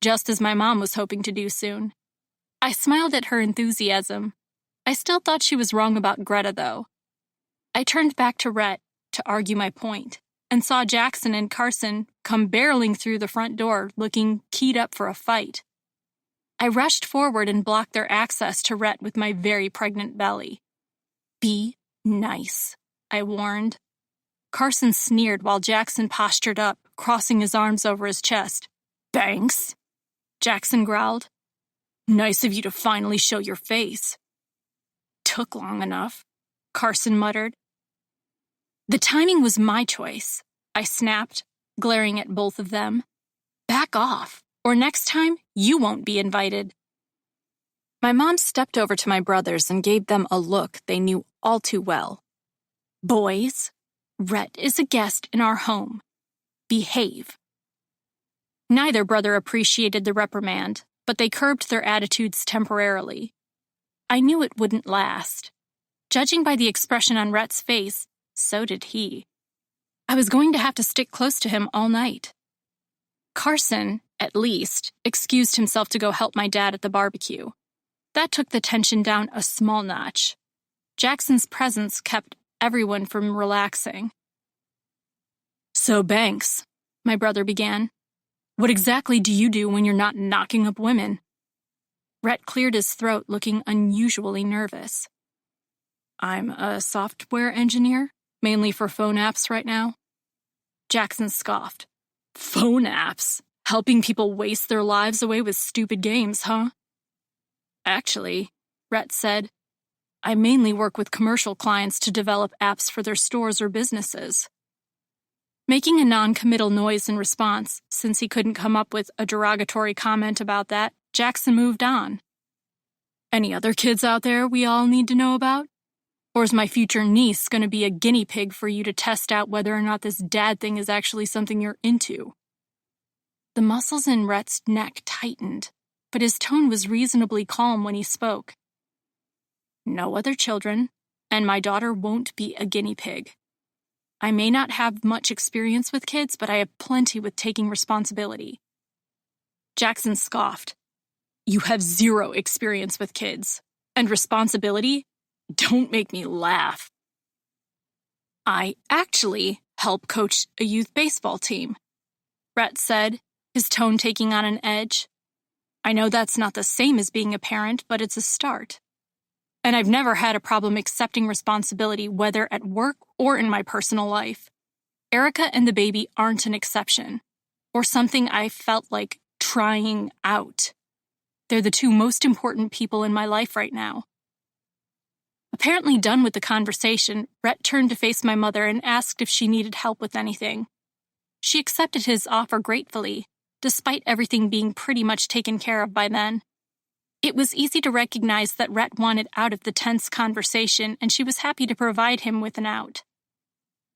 Just as my mom was hoping to do soon. I smiled at her enthusiasm. I still thought she was wrong about Greta, though. I turned back to Rhett to argue my point, and saw Jackson and Carson come barreling through the front door, looking keyed up for a fight. I rushed forward and blocked their access to Rhett with my very pregnant belly. "Be nice," I warned. Carson sneered while Jackson postured up, crossing his arms over his chest. "Thanks," Jackson growled. "Nice of you to finally show your face." "Took long enough," Carson muttered. "The timing was my choice," I snapped, glaring at both of them. "Back off, or next time you won't be invited." My mom stepped over to my brothers and gave them a look they knew all too well. "Boys, Rhett is a guest in our home. Behave." Neither brother appreciated the reprimand, but they curbed their attitudes temporarily. I knew it wouldn't last. Judging by the expression on Rhett's face, so did he. I was going to have to stick close to him all night. Carson, at least, excused himself to go help my dad at the barbecue. That took the tension down a small notch. Jackson's presence kept everyone from relaxing. "So, Banks," my brother began, "what exactly do you do when you're not knocking up women?" Rhett cleared his throat, looking unusually nervous. "I'm a software engineer, mainly for phone apps right now." Jackson scoffed. "Phone apps? Helping people waste their lives away with stupid games, huh?" "Actually," Rhett said, "I mainly work with commercial clients to develop apps for their stores or businesses." Making a non-committal noise in response, since he couldn't come up with a derogatory comment about that, Jackson moved on. "Any other kids out there we all need to know about?" Or is my future niece going to be a guinea pig for you to test out whether or not this dad thing is actually something you're into? The muscles in Rhett's neck tightened, but his tone was reasonably calm when he spoke. No other children, and my daughter won't be a guinea pig. I may not have much experience with kids, but I have plenty with taking responsibility. Jackson scoffed. You have zero experience with kids. And responsibility? Don't make me laugh. I actually help coach a youth baseball team, Rhett said, his tone taking on an edge. I know that's not the same as being a parent, but it's a start. And I've never had a problem accepting responsibility, whether at work or in my personal life. Erica and the baby aren't an exception, or something I felt like trying out. They're the two most important people in my life right now. Apparently done with the conversation, Rhett turned to face my mother and asked if she needed help with anything. She accepted his offer gratefully, despite everything being pretty much taken care of by then. It was easy to recognize that Rhett wanted out of the tense conversation, and she was happy to provide him with an out.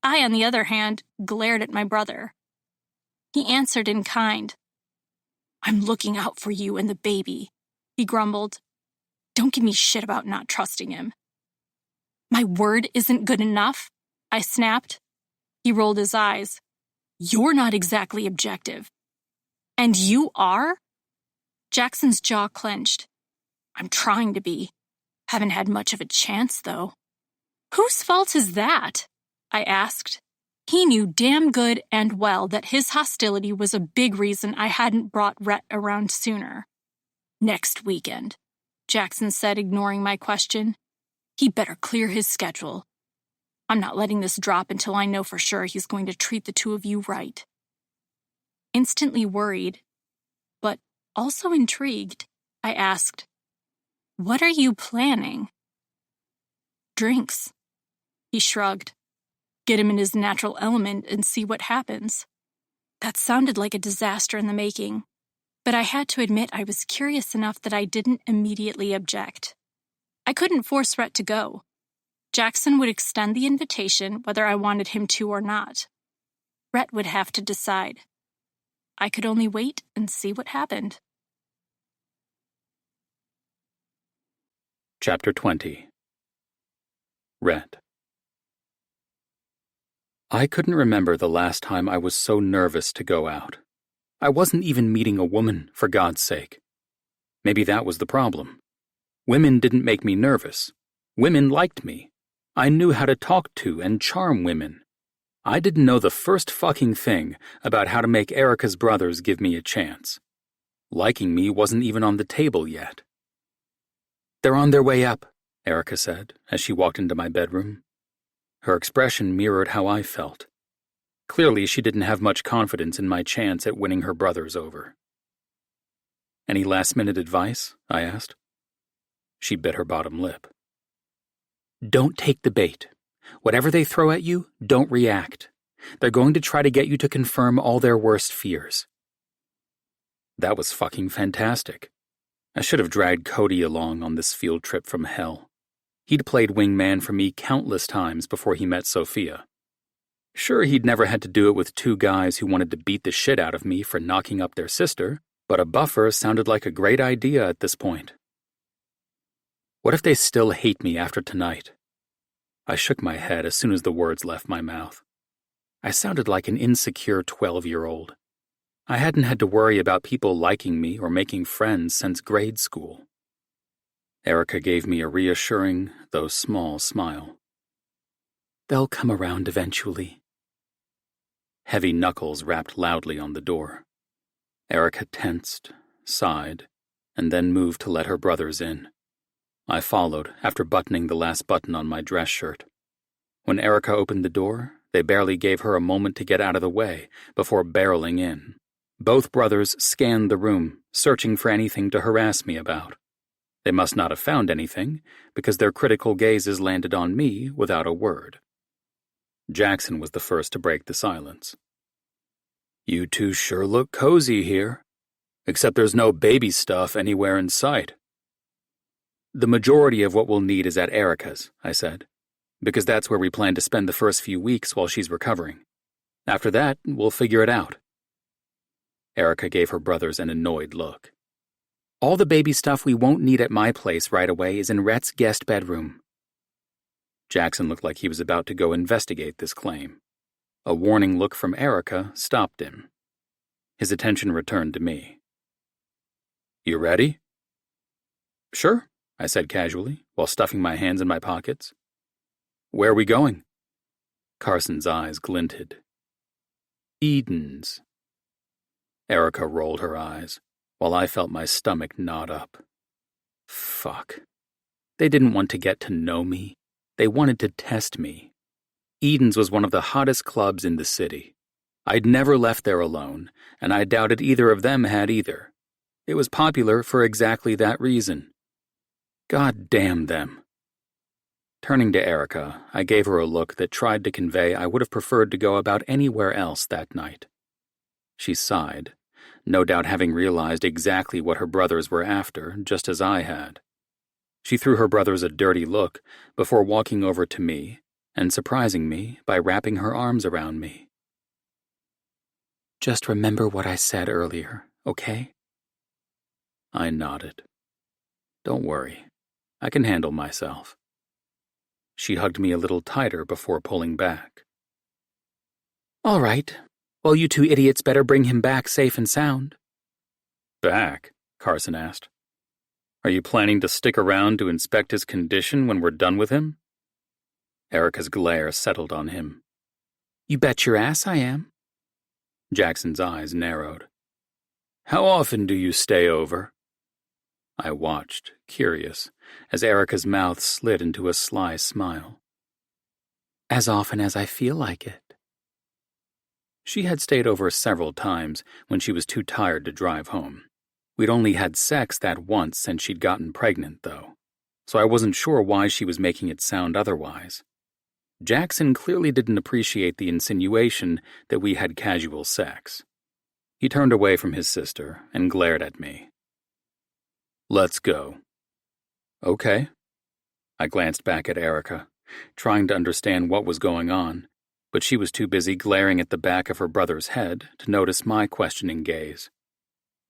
I, on the other hand, glared at my brother. He answered in kind. I'm looking out for you and the baby, he grumbled. Don't give me shit about not trusting him. My word isn't good enough, I snapped. He rolled his eyes. You're not exactly objective. And you are? Jackson's jaw clenched. I'm trying to be. Haven't had much of a chance, though. Whose fault is that? I asked. He knew damn good and well that his hostility was a big reason I hadn't brought Rhett around sooner. Next weekend, Jackson said, ignoring my question. He better clear his schedule. I'm not letting this drop until I know for sure he's going to treat the two of you right. Instantly worried, but also intrigued, I asked, What are you planning? Drinks. He shrugged. Get him in his natural element and see what happens. That sounded like a disaster in the making, but I had to admit I was curious enough that I didn't immediately object. I couldn't force Rhett to go. Jackson would extend the invitation whether I wanted him to or not. Rhett would have to decide. I could only wait and see what happened. Chapter 20. Rhett. I couldn't remember the last time I was so nervous to go out. I wasn't even meeting a woman, for God's sake. Maybe that was the problem. Women didn't make me nervous. Women liked me. I knew how to talk to and charm women. I didn't know the first fucking thing about how to make Erica's brothers give me a chance. Liking me wasn't even on the table yet. They're on their way up, Erica said as she walked into my bedroom. Her expression mirrored how I felt. Clearly, she didn't have much confidence in my chance at winning her brothers over. Any last-minute advice? I asked. She bit her bottom lip. Don't take the bait. Whatever they throw at you, don't react. They're going to try to get you to confirm all their worst fears. That was fucking fantastic. I should have dragged Cody along on this field trip from hell. He'd played wingman for me countless times before he met Sophia. Sure, he'd never had to do it with two guys who wanted to beat the shit out of me for knocking up their sister, but a buffer sounded like a great idea at this point. What if they still hate me after tonight? I shook my head as soon as the words left my mouth. I sounded like an insecure 12-year-old. I hadn't had to worry about people liking me or making friends since grade school. Erica gave me a reassuring, though small, smile. They'll come around eventually. Heavy knuckles rapped loudly on the door. Erica tensed, sighed, and then moved to let her brothers in. I followed after buttoning the last button on my dress shirt. When Erica opened the door, they barely gave her a moment to get out of the way before barreling in. Both brothers scanned the room, searching for anything to harass me about. They must not have found anything, because their critical gazes landed on me without a word. Jackson was the first to break the silence. You two sure look cozy here, except there's no baby stuff anywhere in sight. The majority of what we'll need is at Erica's, I said. because that's where we plan to spend the first few weeks while she's recovering. After that, we'll figure it out. Erica gave her brothers an annoyed look. All the baby stuff we won't need at my place right away is in Rhett's guest bedroom. Jackson looked like he was about to go investigate this claim. A warning look from Erica stopped him. His attention returned to me. You ready? Sure, I said casually, while stuffing my hands in my pockets. Where are we going? Carson's eyes glinted. Eden's. Erica rolled her eyes, while I felt my stomach knot up. Fuck. They didn't want to get to know me. They wanted to test me. Eden's was one of the hottest clubs in the city. I'd never left there alone, and I doubted either of them had either. It was popular for exactly that reason. God damn them. Turning to Erica, I gave her a look that tried to convey I would have preferred to go about anywhere else that night. She sighed, no doubt having realized exactly what her brothers were after, just as I had. She threw her brothers a dirty look before walking over to me and surprising me by wrapping her arms around me. Just remember what I said earlier, okay? I nodded. Don't worry, I can handle myself. She hugged me a little tighter before pulling back. All right. Well, you two idiots better bring him back safe and sound. Back? Carson asked. Are you planning to stick around to inspect his condition when we're done with him? Erica's glare settled on him. You bet your ass I am. Jackson's eyes narrowed. How often do you stay over? I watched, curious, as Erica's mouth slid into a sly smile. As often as I feel like it. She had stayed over several times when she was too tired to drive home. We'd only had sex that once since she'd gotten pregnant, though, so I wasn't sure why she was making it sound otherwise. Jackson clearly didn't appreciate the insinuation that we had casual sex. He turned away from his sister and glared at me. Let's go. Okay. I glanced back at Erica, trying to understand what was going on, but she was too busy glaring at the back of her brother's head to notice my questioning gaze.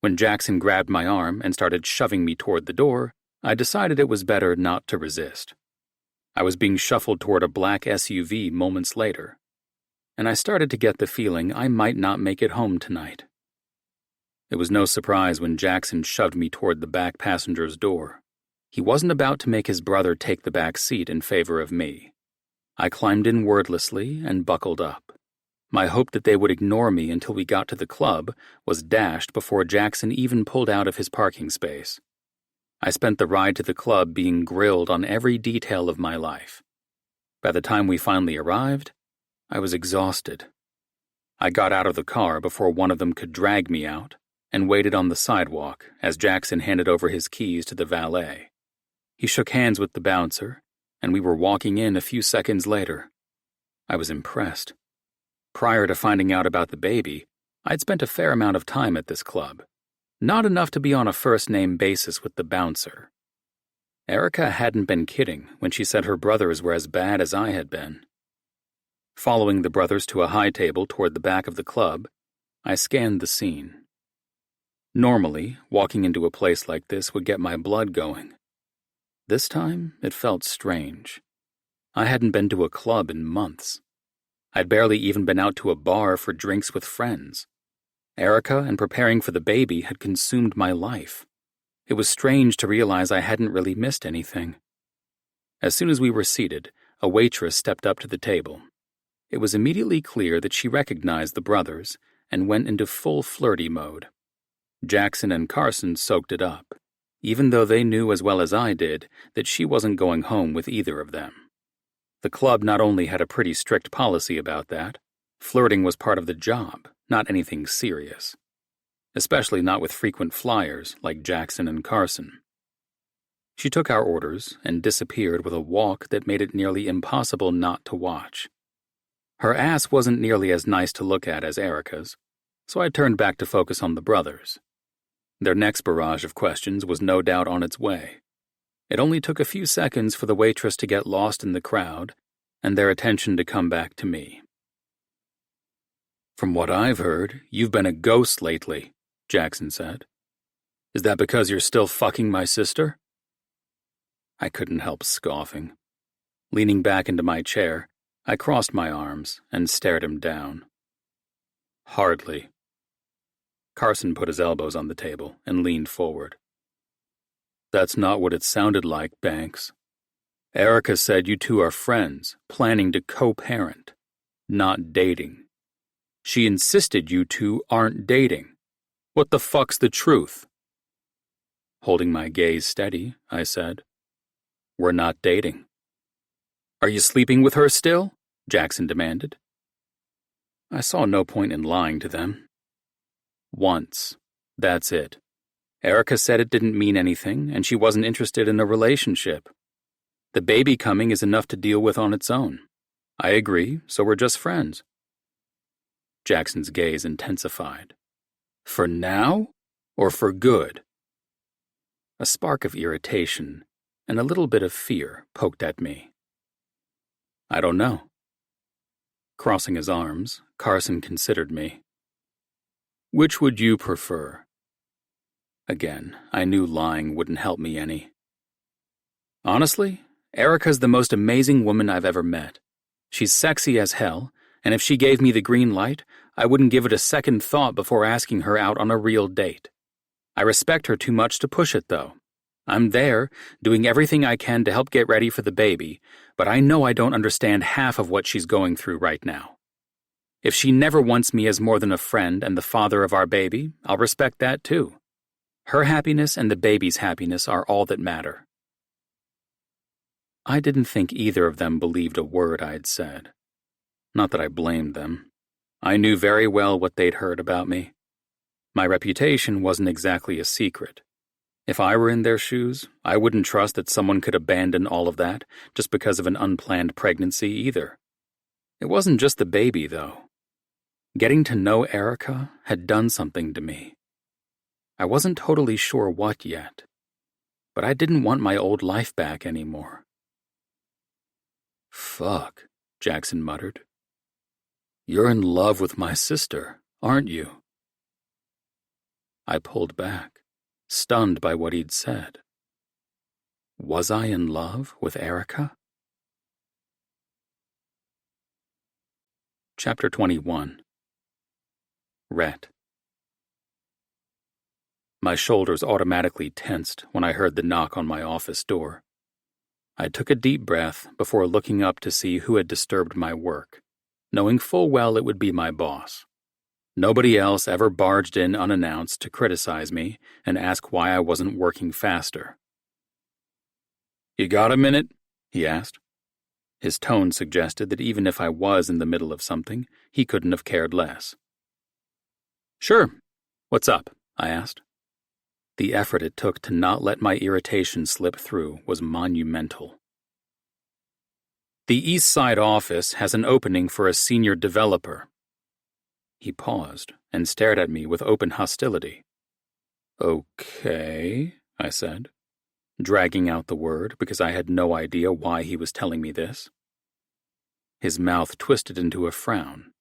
When Jackson grabbed my arm and started shoving me toward the door, I decided it was better not to resist. I was being shuffled toward a black SUV moments later, and I started to get the feeling I might not make it home tonight. It was no surprise when Jackson shoved me toward the back passenger's door. He wasn't about to make his brother take the back seat in favor of me. I climbed in wordlessly and buckled up. My hope that they would ignore me until we got to the club was dashed before Jackson even pulled out of his parking space. I spent the ride to the club being grilled on every detail of my life. By the time we finally arrived, I was exhausted. I got out of the car before one of them could drag me out and waited on the sidewalk as Jackson handed over his keys to the valet. He shook hands with the bouncer, and we were walking in a few seconds later. I was impressed. Prior to finding out about the baby, I'd spent a fair amount of time at this club. Not enough to be on a first-name basis with the bouncer. Erica hadn't been kidding when she said her brothers were as bad as I had been. Following the brothers to a high table toward the back of the club, I scanned the scene. Normally, walking into a place like this would get my blood going. This time, it felt strange. I hadn't been to a club in months. I'd barely even been out to a bar for drinks with friends. Erica and preparing for the baby had consumed my life. It was strange to realize I hadn't really missed anything. As soon as we were seated, a waitress stepped up to the table. It was immediately clear that she recognized the brothers and went into full flirty mode. Jackson and Carson soaked it up, even though they knew as well as I did that she wasn't going home with either of them. The club not only had a pretty strict policy about that, flirting was part of the job, not anything serious. Especially not with frequent flyers like Jackson and Carson. She took our orders and disappeared with a walk that made it nearly impossible not to watch. Her ass wasn't nearly as nice to look at as Erica's, so I turned back to focus on the brothers. Their next barrage of questions was no doubt on its way. It only took a few seconds for the waitress to get lost in the crowd and their attention to come back to me. "From what I've heard, you've been a ghost lately," Jackson said. "Is that because you're still fucking my sister?" I couldn't help scoffing. Leaning back into my chair, I crossed my arms and stared him down. "Hardly." Carson put his elbows on the table and leaned forward. "That's not what it sounded like, Banks. Erica said you two are friends, planning to co-parent, not dating. She insisted you two aren't dating. What the fuck's the truth?" Holding my gaze steady, I said, "We're not dating." "Are you sleeping with her still?" Jackson demanded. I saw no point in lying to them. "Once. That's it. Erica said it didn't mean anything, and she wasn't interested in a relationship. The baby coming is enough to deal with on its own. I agree, so we're just friends." Jackson's gaze intensified. "For now, or for good?" A spark of irritation and a little bit of fear poked at me. "I don't know." Crossing his arms, Carson considered me. "Which would you prefer?" Again, I knew lying wouldn't help me any. "Honestly, Erica's the most amazing woman I've ever met. She's sexy as hell, and if she gave me the green light, I wouldn't give it a second thought before asking her out on a real date. I respect her too much to push it, though. I'm there, doing everything I can to help get ready for the baby, but I know I don't understand half of what she's going through right now. If she never wants me as more than a friend and the father of our baby, I'll respect that too. Her happiness and the baby's happiness are all that matter." I didn't think either of them believed a word I'd said. Not that I blamed them. I knew very well what they'd heard about me. My reputation wasn't exactly a secret. If I were in their shoes, I wouldn't trust that someone could abandon all of that just because of an unplanned pregnancy either. It wasn't just the baby, though. Getting to know Erica had done something to me. I wasn't totally sure what yet, but I didn't want my old life back anymore. "Fuck," Jackson muttered. "You're in love with my sister, aren't you?" I pulled back, stunned by what he'd said. Was I in love with Erica? Chapter 21. Rhett. My shoulders automatically tensed when I heard the knock on my office door. I took a deep breath before looking up to see who had disturbed my work, knowing full well it would be my boss. Nobody else ever barged in unannounced to criticize me and ask why I wasn't working faster. "You got a minute?" he asked. His tone suggested that even if I was in the middle of something, he couldn't have cared less. "Sure. What's up?" I asked. The effort it took to not let my irritation slip through was monumental. "The East Side office has an opening for a senior developer." He paused and stared at me with open hostility. "Okay," I said, dragging out the word because I had no idea why he was telling me this. His mouth twisted into a frown.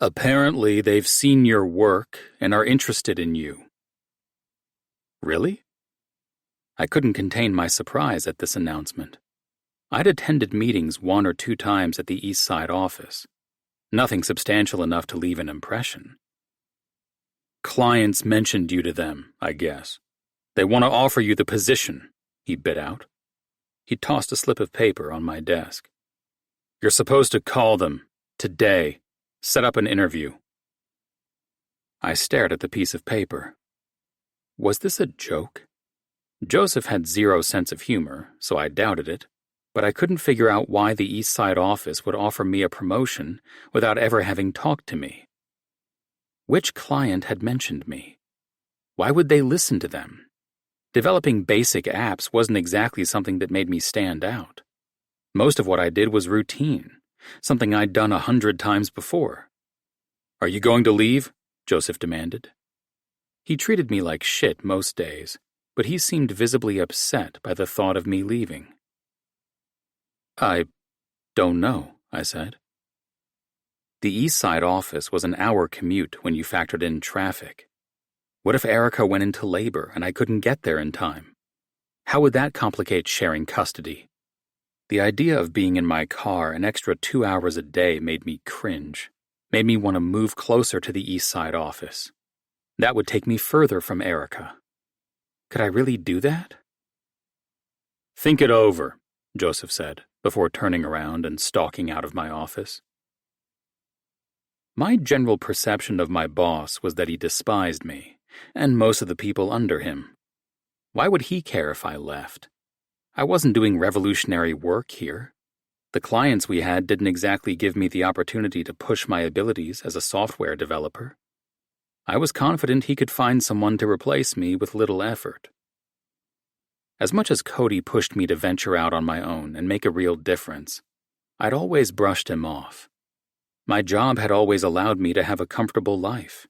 "Apparently they've seen your work and are interested in you." Really? I couldn't contain my surprise at this announcement. I'd attended meetings 1 or 2 times at the East Side office. Nothing substantial enough to leave an impression. "Clients mentioned you to them, I guess. They want to offer you the position," he bit out. He tossed a slip of paper on my desk. "You're supposed to call them, today. Set up an interview." I stared at the piece of paper. Was this a joke? Joseph had zero sense of humor, so I doubted it, but I couldn't figure out why the East Side office would offer me a promotion without ever having talked to me. Which client had mentioned me? Why would they listen to them? Developing basic apps wasn't exactly something that made me stand out. Most of what I did was routine, something I'd done 100 times before. "Are you going to leave?" Joseph demanded. He treated me like shit most days, but he seemed visibly upset by the thought of me leaving. Don't know, I said. The East Side office was an hour commute when you factored in traffic. What if Erica went into labor and I couldn't get there in time? How would that complicate sharing custody? The idea of being in my car an extra 2 hours a day made me cringe, made me want to move closer to the East Side office. That would take me further from Erica. Could I really do that? Think it over, Joseph said, before turning around and stalking out of my office. My general perception of my boss was that he despised me, and most of the people under him. Why would he care if I left? I wasn't doing revolutionary work here. The clients we had didn't exactly give me the opportunity to push my abilities as a software developer. I was confident he could find someone to replace me with little effort. As much as Cody pushed me to venture out on my own and make a real difference, I'd always brushed him off. My job had always allowed me to have a comfortable life.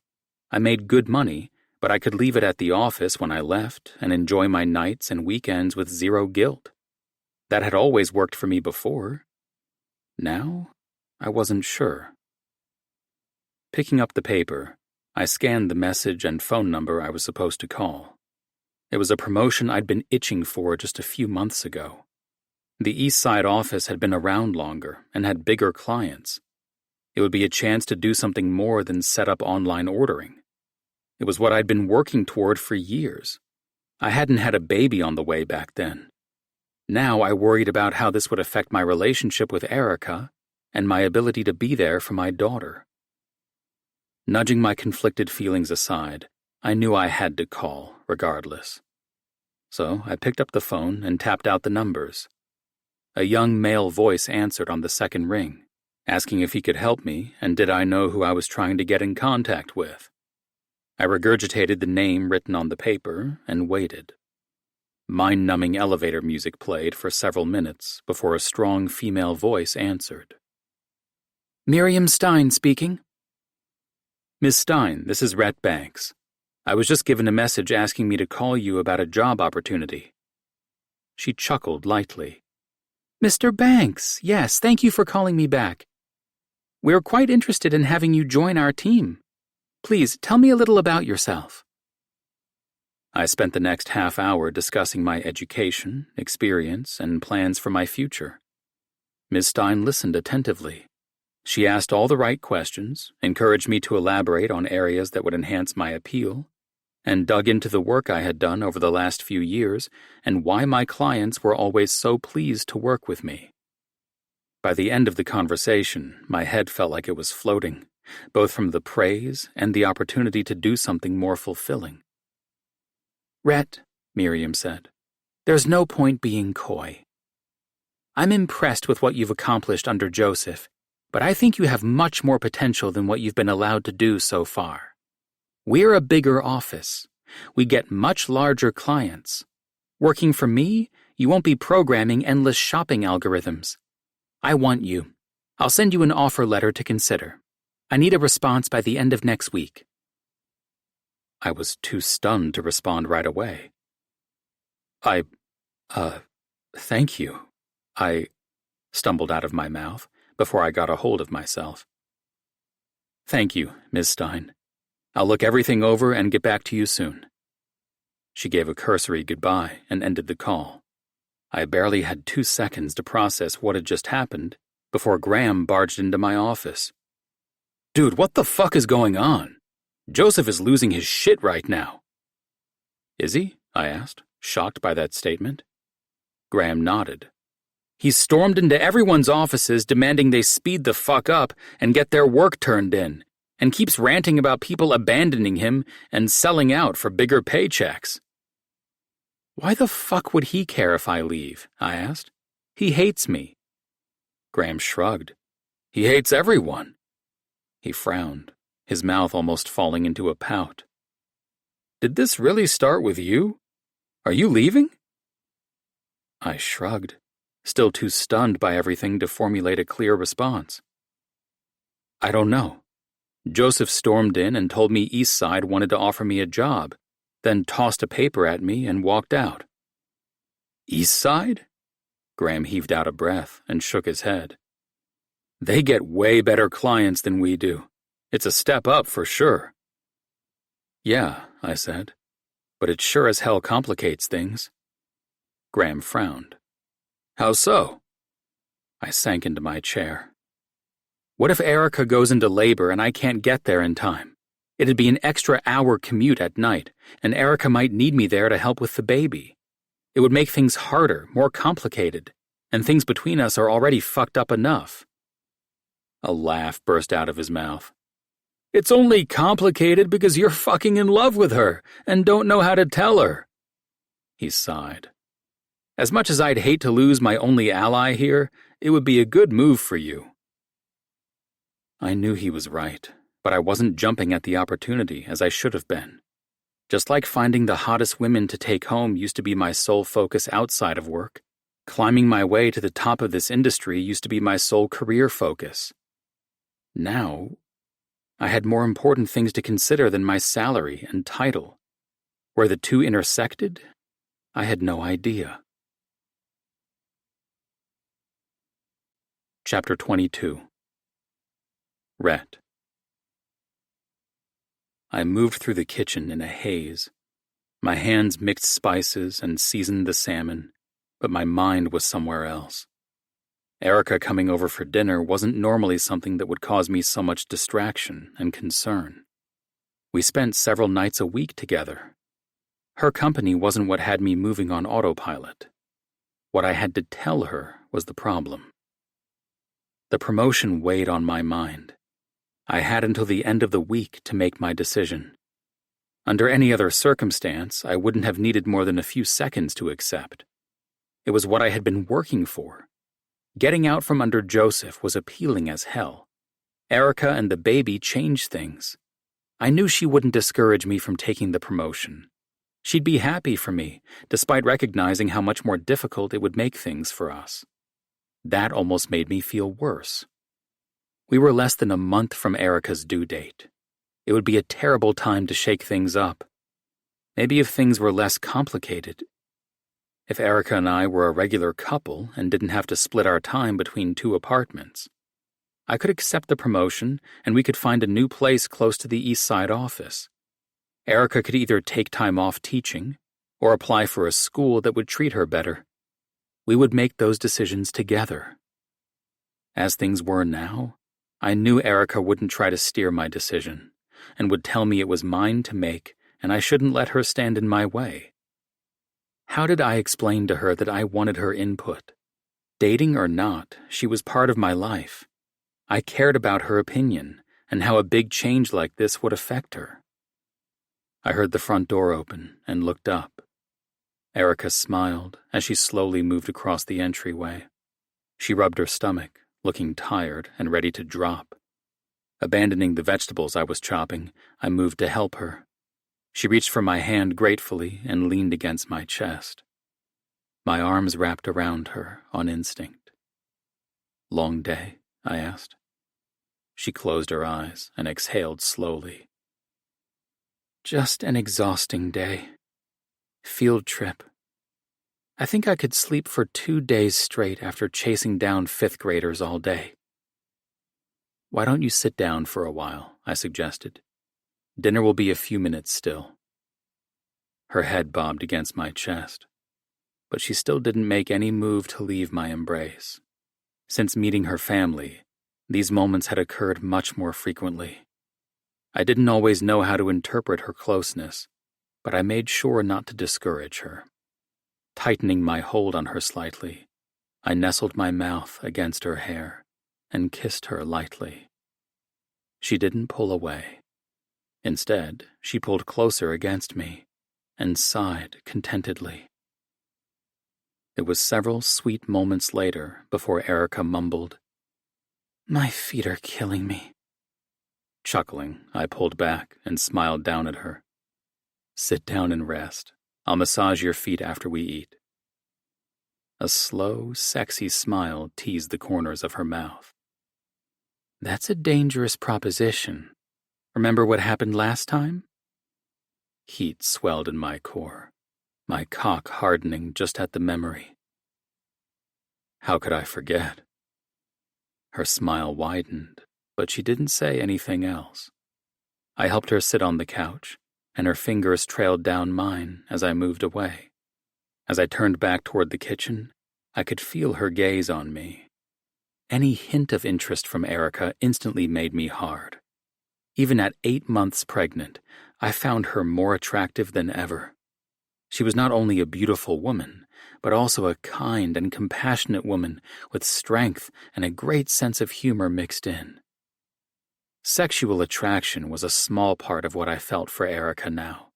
I made good money, but I could leave it at the office when I left and enjoy my nights and weekends with zero guilt. That had always worked for me before. Now, I wasn't sure. Picking up the paper, I scanned the message and phone number I was supposed to call. It was a promotion I'd been itching for just a few months ago. The East Side office had been around longer and had bigger clients. It would be a chance to do something more than set up online ordering. It was what I'd been working toward for years. I hadn't had a baby on the way back then. Now I worried about how this would affect my relationship with Erica and my ability to be there for my daughter. Nudging my conflicted feelings aside, I knew I had to call, regardless. So I picked up the phone and tapped out the numbers. A young male voice answered on the second ring, asking if he could help me and did I know who I was trying to get in contact with. I regurgitated the name written on the paper and waited. Mind-numbing elevator music played for several minutes before a strong female voice answered. Miriam Stein speaking. Miss Stein, this is Rhett Banks. I was just given a message asking me to call you about a job opportunity. She chuckled lightly. Mr. Banks, yes, thank you for calling me back. We're quite interested in having you join our team. Please, tell me a little about yourself. I spent the next half hour discussing my education, experience, and plans for my future. Ms. Stein listened attentively. She asked all the right questions, encouraged me to elaborate on areas that would enhance my appeal, and dug into the work I had done over the last few years and why my clients were always so pleased to work with me. By the end of the conversation, my head felt like it was floating, both from the praise and the opportunity to do something more fulfilling. Rhett, Miriam said, there's no point being coy. I'm impressed with what you've accomplished under Joseph, but I think you have much more potential than what you've been allowed to do so far. We're a bigger office. We get much larger clients. Working for me, you won't be programming endless shopping algorithms. I want you. I'll send you an offer letter to consider. I need a response by the end of next week. I was too stunned to respond right away. Thank you. I stumbled out of my mouth before I got a hold of myself. Thank you, Ms. Stein. I'll look everything over and get back to you soon. She gave a cursory goodbye and ended the call. I barely had 2 seconds to process what had just happened before Graham barged into my office. Dude, what the fuck is going on? Joseph is losing his shit right now. Is he? I asked, shocked by that statement. Graham nodded. He's stormed into everyone's offices demanding they speed the fuck up and get their work turned in, and keeps ranting about people abandoning him and selling out for bigger paychecks. Why the fuck would he care if I leave? I asked. He hates me. Graham shrugged. He hates everyone. He frowned, his mouth almost falling into a pout. Did this really start with you? Are you leaving? I shrugged, still too stunned by everything to formulate a clear response. I don't know. Joseph stormed in and told me Eastside wanted to offer me a job, then tossed a paper at me and walked out. Eastside? Graham heaved out a breath and shook his head. They get way better clients than we do. It's a step up for sure. Yeah, I said, but it sure as hell complicates things. Graham frowned. How so? I sank into my chair. What if Erica goes into labor and I can't get there in time? It'd be an extra hour commute at night, and Erica might need me there to help with the baby. It would make things harder, more complicated, and things between us are already fucked up enough. A laugh burst out of his mouth. It's only complicated because you're fucking in love with her and don't know how to tell her. He sighed. As much as I'd hate to lose my only ally here, it would be a good move for you. I knew he was right, but I wasn't jumping at the opportunity as I should have been. Just like finding the hottest women to take home used to be my sole focus outside of work, climbing my way to the top of this industry used to be my sole career focus. Now, I had more important things to consider than my salary and title. Where the two intersected, I had no idea. Chapter 22. Rhett. I moved through the kitchen in a haze. My hands mixed spices and seasoned the salmon, but my mind was somewhere else. Erica coming over for dinner wasn't normally something that would cause me so much distraction and concern. We spent several nights a week together. Her company wasn't what had me moving on autopilot. What I had to tell her was the problem. The promotion weighed on my mind. I had until the end of the week to make my decision. Under any other circumstance, I wouldn't have needed more than a few seconds to accept. It was what I had been working for. Getting out from under Joseph was appealing as hell. Erica and the baby changed things. I knew she wouldn't discourage me from taking the promotion. She'd be happy for me, despite recognizing how much more difficult it would make things for us. That almost made me feel worse. We were less than a month from Erica's due date. It would be a terrible time to shake things up. Maybe if things were less complicated. If Erica and I were a regular couple and didn't have to split our time between two apartments. I could accept the promotion and we could find a new place close to the East Side office. Erica could either take time off teaching or apply for a school that would treat her better. We would make those decisions together. As things were now, I knew Erica wouldn't try to steer my decision and would tell me it was mine to make and I shouldn't let her stand in my way. How did I explain to her that I wanted her input? Dating or not, she was part of my life. I cared about her opinion and how a big change like this would affect her. I heard the front door open and looked up. Erica smiled as she slowly moved across the entryway. She rubbed her stomach, looking tired and ready to drop. Abandoning the vegetables I was chopping, I moved to help her. She reached for my hand gratefully and leaned against my chest. My arms wrapped around her on instinct. Long day? I asked. She closed her eyes and exhaled slowly. Just an exhausting day. Field trip. I think I could sleep for 2 days straight after chasing down 5th graders all day. Why don't you sit down for a while, I suggested. Dinner will be a few minutes still. Her head bobbed against my chest, but she still didn't make any move to leave my embrace. Since meeting her family, these moments had occurred much more frequently. I didn't always know how to interpret her closeness, but I made sure not to discourage her. Tightening my hold on her slightly, I nestled my mouth against her hair and kissed her lightly. She didn't pull away. Instead, she pulled closer against me and sighed contentedly. It was several sweet moments later before Erica mumbled, "My feet are killing me." Chuckling, I pulled back and smiled down at her. "Sit down and rest. I'll massage your feet after we eat." A slow, sexy smile teased the corners of her mouth. "That's a dangerous proposition. Remember what happened last time?" Heat swelled in my core, my cock hardening just at the memory. How could I forget? Her smile widened, but she didn't say anything else. I helped her sit on the couch, and her fingers trailed down mine as I moved away. As I turned back toward the kitchen, I could feel her gaze on me. Any hint of interest from Erica instantly made me hard. Even at 8 months pregnant, I found her more attractive than ever. She was not only a beautiful woman, but also a kind and compassionate woman with strength and a great sense of humor mixed in. Sexual attraction was a small part of what I felt for Erica now.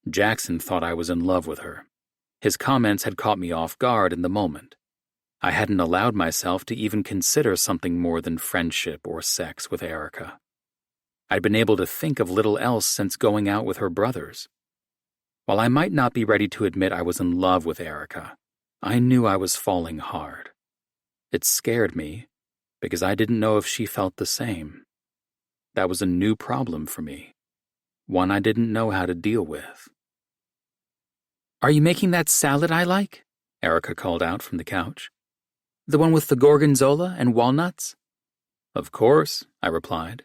Jackson thought I was in love with her. His comments had caught me off guard in the moment. I hadn't allowed myself to even consider something more than friendship or sex with Erica. I'd been able to think of little else since going out with her brothers. While I might not be ready to admit I was in love with Erica, I knew I was falling hard. It scared me because I didn't know if she felt the same. That was a new problem for me, one I didn't know how to deal with. "Are you making that salad I like?" Erica called out from the couch. "The one with the gorgonzola and walnuts?" "Of course," I replied.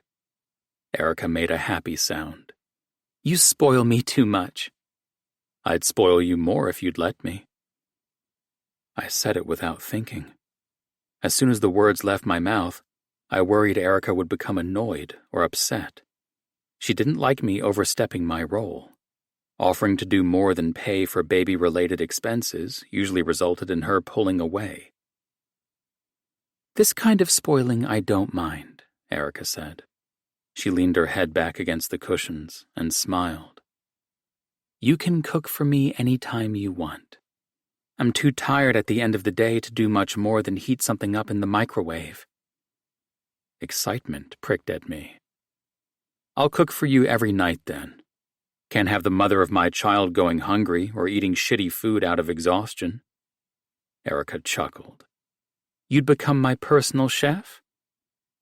Erica made a happy sound. "You spoil me too much." "I'd spoil you more if you'd let me." I said it without thinking. As soon as the words left my mouth, I worried Erica would become annoyed or upset. She didn't like me overstepping my role. Offering to do more than pay for baby-related expenses usually resulted in her pulling away. "This kind of spoiling I don't mind," Erica said. She leaned her head back against the cushions and smiled. "You can cook for me any time you want. I'm too tired at the end of the day to do much more than heat something up in the microwave." Excitement pricked at me. "I'll cook for you every night then. Can't have the mother of my child going hungry or eating shitty food out of exhaustion." Erica chuckled. "You'd become my personal chef?"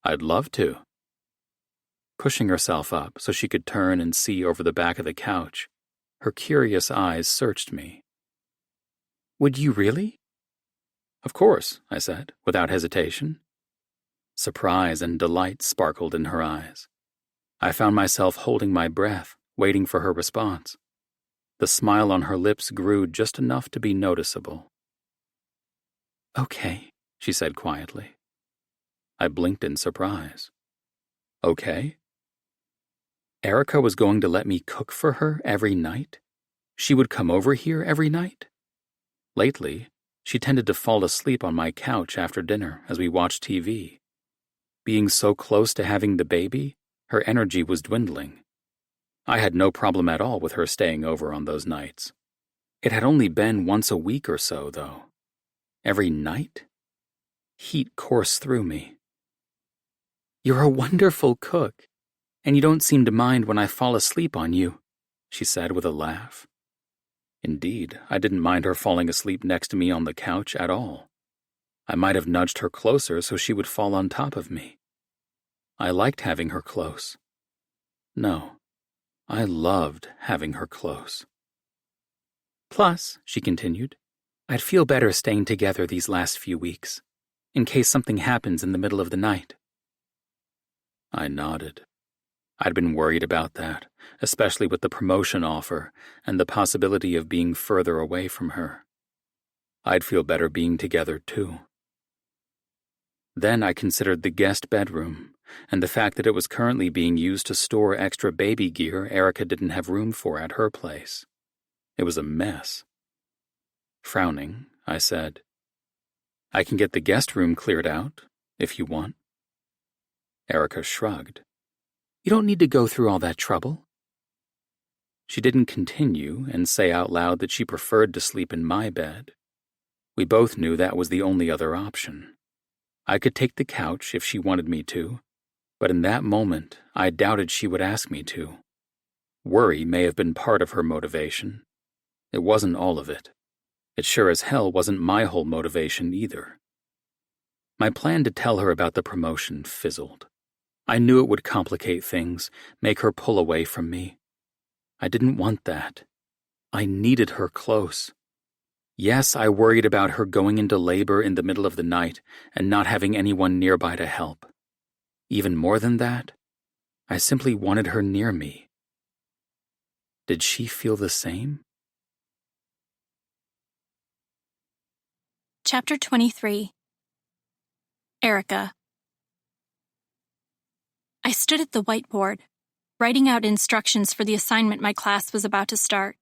"I'd love to." Pushing herself up so she could turn and see over the back of the couch, her curious eyes searched me. "Would you really?" "Of course," I said, without hesitation. Surprise and delight sparkled in her eyes. I found myself holding my breath, waiting for her response. The smile on her lips grew just enough to be noticeable. "Okay," she said quietly. I blinked in surprise. "Okay?" Erica was going to let me cook for her every night? She would come over here every night? Lately, she tended to fall asleep on my couch after dinner as we watched TV. Being so close to having the baby, her energy was dwindling. I had no problem at all with her staying over on those nights. It had only been once a week or so, though. Every night? Heat coursed through me. "You're a wonderful cook, and you don't seem to mind when I fall asleep on you," she said with a laugh. Indeed, I didn't mind her falling asleep next to me on the couch at all. I might have nudged her closer so she would fall on top of me. I liked having her close. No, I loved having her close. "Plus," she continued, "I'd feel better staying together these last few weeks, in case something happens in the middle of the night." I nodded. I'd been worried about that, especially with the promotion offer and the possibility of being further away from her. I'd feel better being together, too. Then I considered the guest bedroom and the fact that it was currently being used to store extra baby gear Erica didn't have room for at her place. It was a mess. Frowning, I said, "I can get the guest room cleared out, if you want." Erica shrugged. "You don't need to go through all that trouble." She didn't continue and say out loud that she preferred to sleep in my bed. We both knew that was the only other option. I could take the couch if she wanted me to, but in that moment, I doubted she would ask me to. Worry may have been part of her motivation. It wasn't all of it. It sure as hell wasn't my whole motivation either. My plan to tell her about the promotion fizzled. I knew it would complicate things, make her pull away from me. I didn't want that. I needed her close. Yes, I worried about her going into labor in the middle of the night and not having anyone nearby to help. Even more than that, I simply wanted her near me. Did she feel the same? Chapter 23. Erica. I stood at the whiteboard, writing out instructions for the assignment my class was about to start.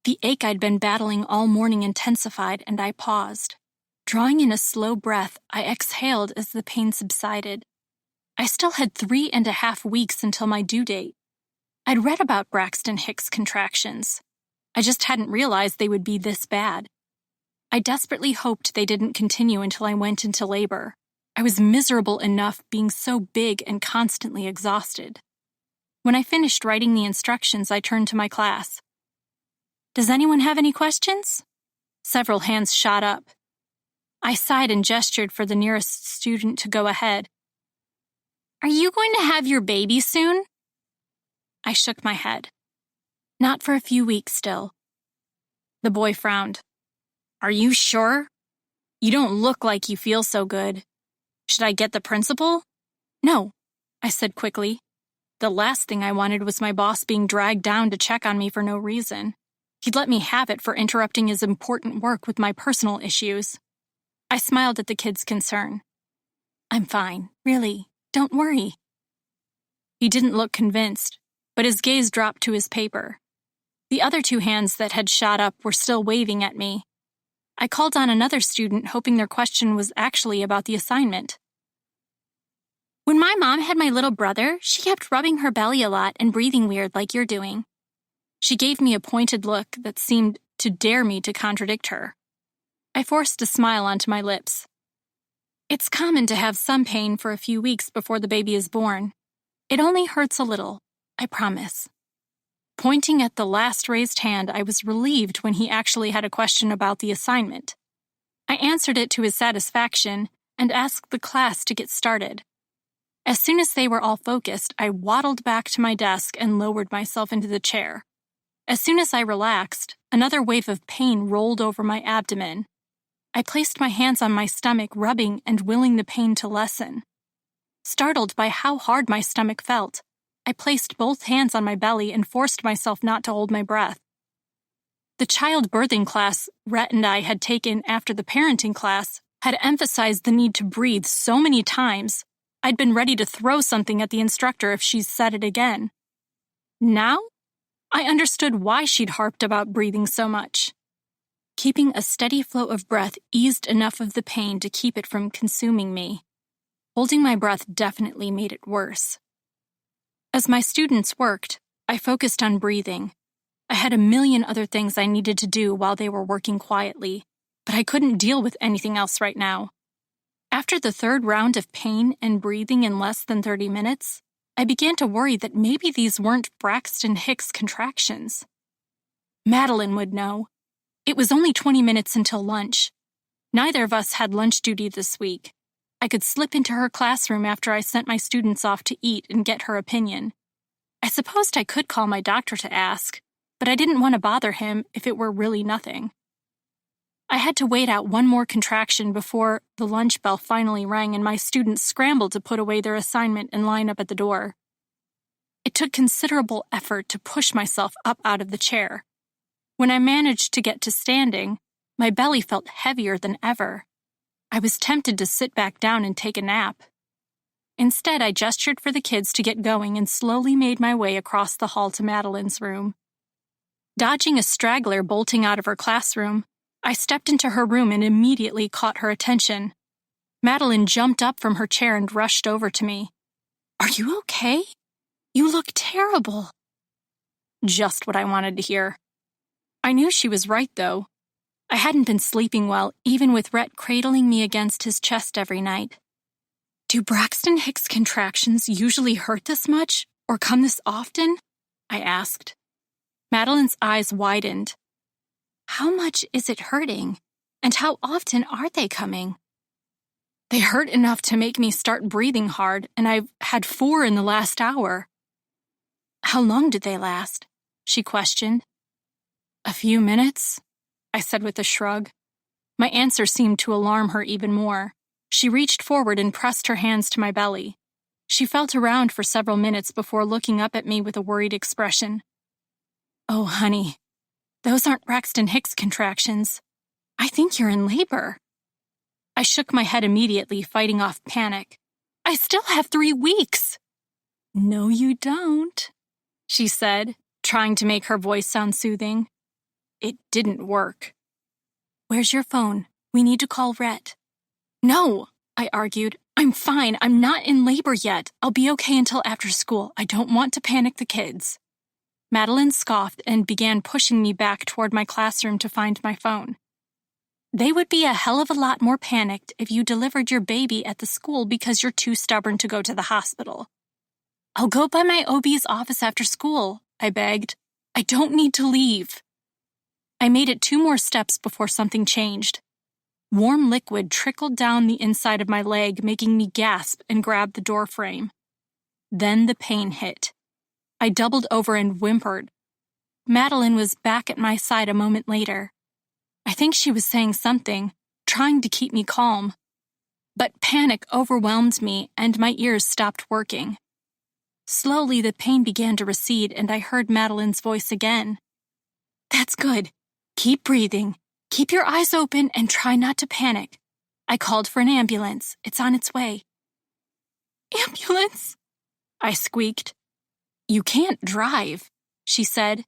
The ache I'd been battling all morning intensified, and I paused. Drawing in a slow breath, I exhaled as the pain subsided. I still had 3.5 weeks until my due date. I'd read about Braxton Hicks contractions. I just hadn't realized they would be this bad. I desperately hoped they didn't continue until I went into labor. I was miserable enough being so big and constantly exhausted. When I finished writing the instructions, I turned to my class. "Does anyone have any questions?" Several hands shot up. I sighed and gestured for the nearest student to go ahead. "Are you going to have your baby soon?" I shook my head. "Not for a few weeks still." The boy frowned. "Are you sure? You don't look like you feel so good. Should I get the principal?" "No," I said quickly. The last thing I wanted was my boss being dragged down to check on me for no reason. He'd let me have it for interrupting his important work with my personal issues. I smiled at the kid's concern. "I'm fine, really. Don't worry." He didn't look convinced, but his gaze dropped to his paper. The other 2 hands that had shot up were still waving at me. I called on another student, hoping their question was actually about the assignment. "When my mom had my little brother, she kept rubbing her belly a lot and breathing weird like you're doing." She gave me a pointed look that seemed to dare me to contradict her. I forced a smile onto my lips. "It's common to have some pain for a few weeks before the baby is born. It only hurts a little, I promise." Pointing at the last raised hand, I was relieved when he actually had a question about the assignment. I answered it to his satisfaction and asked the class to get started. As soon as they were all focused, I waddled back to my desk and lowered myself into the chair. As soon as I relaxed, another wave of pain rolled over my abdomen. I placed my hands on my stomach, rubbing and willing the pain to lessen. Startled by how hard my stomach felt, I placed both hands on my belly and forced myself not to hold my breath. The childbirthing class Rhett and I had taken after the parenting class had emphasized the need to breathe so many times, I'd been ready to throw something at the instructor if she said it again. Now, I understood why she'd harped about breathing so much. Keeping a steady flow of breath eased enough of the pain to keep it from consuming me. Holding my breath definitely made it worse. As my students worked, I focused on breathing. I had a million other things I needed to do while they were working quietly, but I couldn't deal with anything else right now. After the 3rd round of pain and breathing in less than 30 minutes, I began to worry that maybe these weren't Braxton Hicks contractions. Madeline would know. It was only 20 minutes until lunch. Neither of us had lunch duty this week. I could slip into her classroom after I sent my students off to eat and get her opinion. I supposed I could call my doctor to ask, but I didn't want to bother him if it were really nothing. I had to wait out one more contraction before the lunch bell finally rang and my students scrambled to put away their assignment and line up at the door. It took considerable effort to push myself up out of the chair. When I managed to get to standing, my belly felt heavier than ever. I was tempted to sit back down and take a nap. Instead, I gestured for the kids to get going and slowly made my way across the hall to Madeline's room. Dodging a straggler bolting out of her classroom, I stepped into her room and immediately caught her attention. Madeline jumped up from her chair and rushed over to me. "Are you okay? You look terrible." Just what I wanted to hear. I knew she was right, though. I hadn't been sleeping well, even with Rhett cradling me against his chest every night. "Do Braxton Hicks contractions usually hurt this much, or come this often?" I asked. Madeline's eyes widened. "How much is it hurting, and how often are they coming?" "They hurt enough to make me start breathing hard, and I've had 4 in the last hour." "How long did they last?" she questioned. "A few minutes. I said with a shrug. My answer seemed to alarm her even more. She reached forward and pressed her hands to my belly. She felt around for several minutes before looking up at me with a worried expression. Oh, honey, those aren't Braxton Hicks contractions. I think you're in labor. I shook my head immediately, fighting off panic. I still have 3 weeks. No, you don't, she said, trying to make her voice sound soothing. It didn't work. Where's your phone? We need to call Rhett. No, I argued. I'm fine. I'm not in labor yet. I'll be okay until after school. I don't want to panic the kids. Madeline scoffed and began pushing me back toward my classroom to find my phone. They would be a hell of a lot more panicked if you delivered your baby at the school because you're too stubborn to go to the hospital. I'll go by my OB's office after school, I begged. I don't need to leave. I made it 2 more steps before something changed. Warm liquid trickled down the inside of my leg, making me gasp and grab the door frame. Then the pain hit. I doubled over and whimpered. Madeline was back at my side a moment later. I think she was saying something, trying to keep me calm. But panic overwhelmed me and my ears stopped working. Slowly the pain began to recede and I heard Madeline's voice again. That's good. Keep breathing. Keep your eyes open and try not to panic. I called for an ambulance. It's on its way. Ambulance? I squeaked. You can't drive, she said,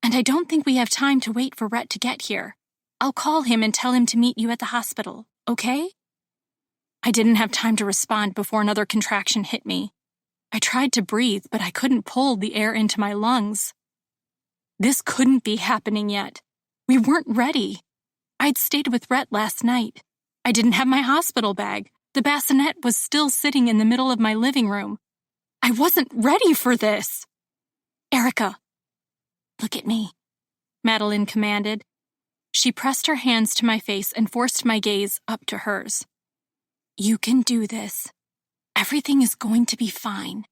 and I don't think we have time to wait for Rhett to get here. I'll call him and tell him to meet you at the hospital, okay? I didn't have time to respond before another contraction hit me. I tried to breathe, but I couldn't pull the air into my lungs. This couldn't be happening yet. We weren't ready. I'd stayed with Rhett last night. I didn't have my hospital bag. The bassinet was still sitting in the middle of my living room. I wasn't ready for this. Erica, look at me, Madeline commanded. She pressed her hands to my face and forced my gaze up to hers. You can do this. Everything is going to be fine.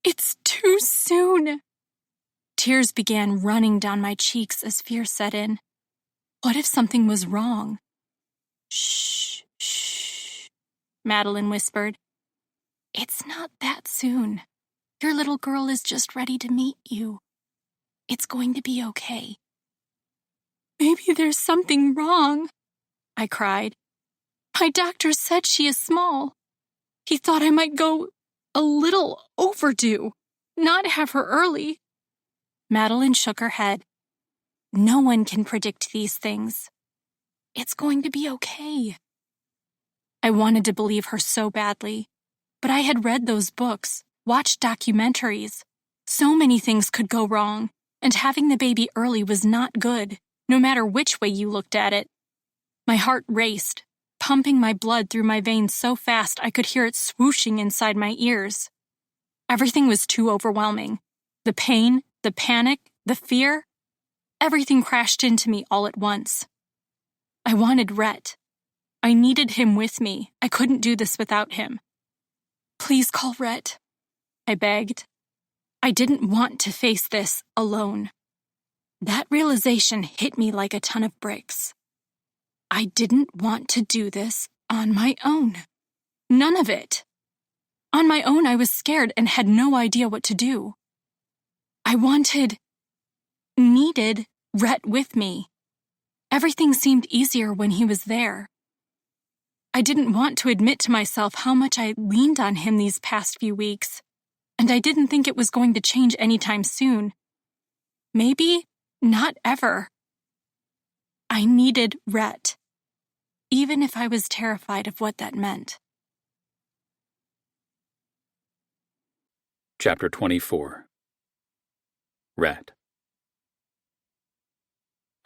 It's too soon. Tears began running down my cheeks as fear set in. What if something was wrong? Shh, shh, Madeline whispered. It's not that soon. Your little girl is just ready to meet you. It's going to be okay. Maybe there's something wrong, I cried. My doctor said she is small. He thought I might go a little overdue, not have her early. Madeline shook her head. No one can predict these things. It's going to be okay. I wanted to believe her so badly, but I had read those books, watched documentaries. So many things could go wrong, and having the baby early was not good, no matter which way you looked at it. My heart raced, pumping my blood through my veins so fast I could hear it swooshing inside my ears. Everything was too overwhelming. The pain, the panic, the fear. Everything crashed into me all at once. I wanted Rhett. I needed him with me. I couldn't do this without him. Please call Rhett, I begged. I didn't want to face this alone. That realization hit me like a ton of bricks. I didn't want to do this on my own. None of it. On my own, I was scared and had no idea what to do. I needed Rhett with me. Everything seemed easier when he was there. I didn't want to admit to myself how much I leaned on him these past few weeks, and I didn't think it was going to change anytime soon. Maybe not ever. I needed Rhett, even if I was terrified of what that meant. Chapter 24. Rhett.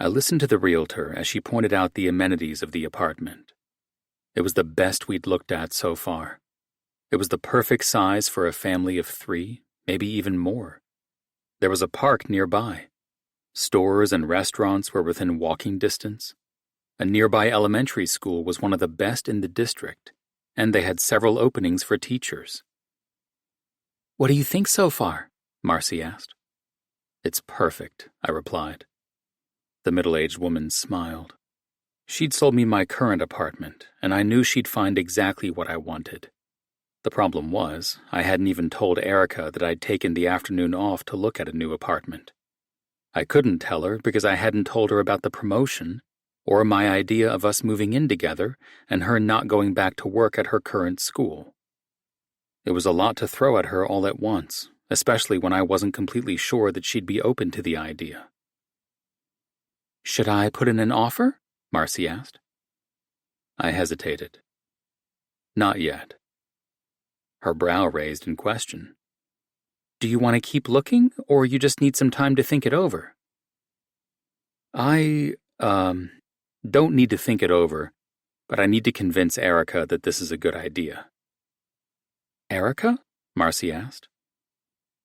I listened to the realtor as she pointed out the amenities of the apartment. It was the best we'd looked at so far. It was the perfect size for a family of 3, maybe even more. There was a park nearby. Stores and restaurants were within walking distance. A nearby elementary school was one of the best in the district, and they had several openings for teachers. What do you think so far? Marcy asked. It's perfect, I replied. The middle-aged woman smiled. She'd sold me my current apartment, and I knew she'd find exactly what I wanted. The problem was, I hadn't even told Erica that I'd taken the afternoon off to look at a new apartment. I couldn't tell her because I hadn't told her about the promotion, or my idea of us moving in together and her not going back to work at her current school. It was a lot to throw at her all at once, especially when I wasn't completely sure that she'd be open to the idea. "Should I put in an offer?" Marcy asked. I hesitated. Not yet. Her brow raised in question. "Do you want to keep looking, or you just need some time to think it over?" I don't need to think it over, but I need to convince Erica that this is a good idea." "Erica?" Marcy asked.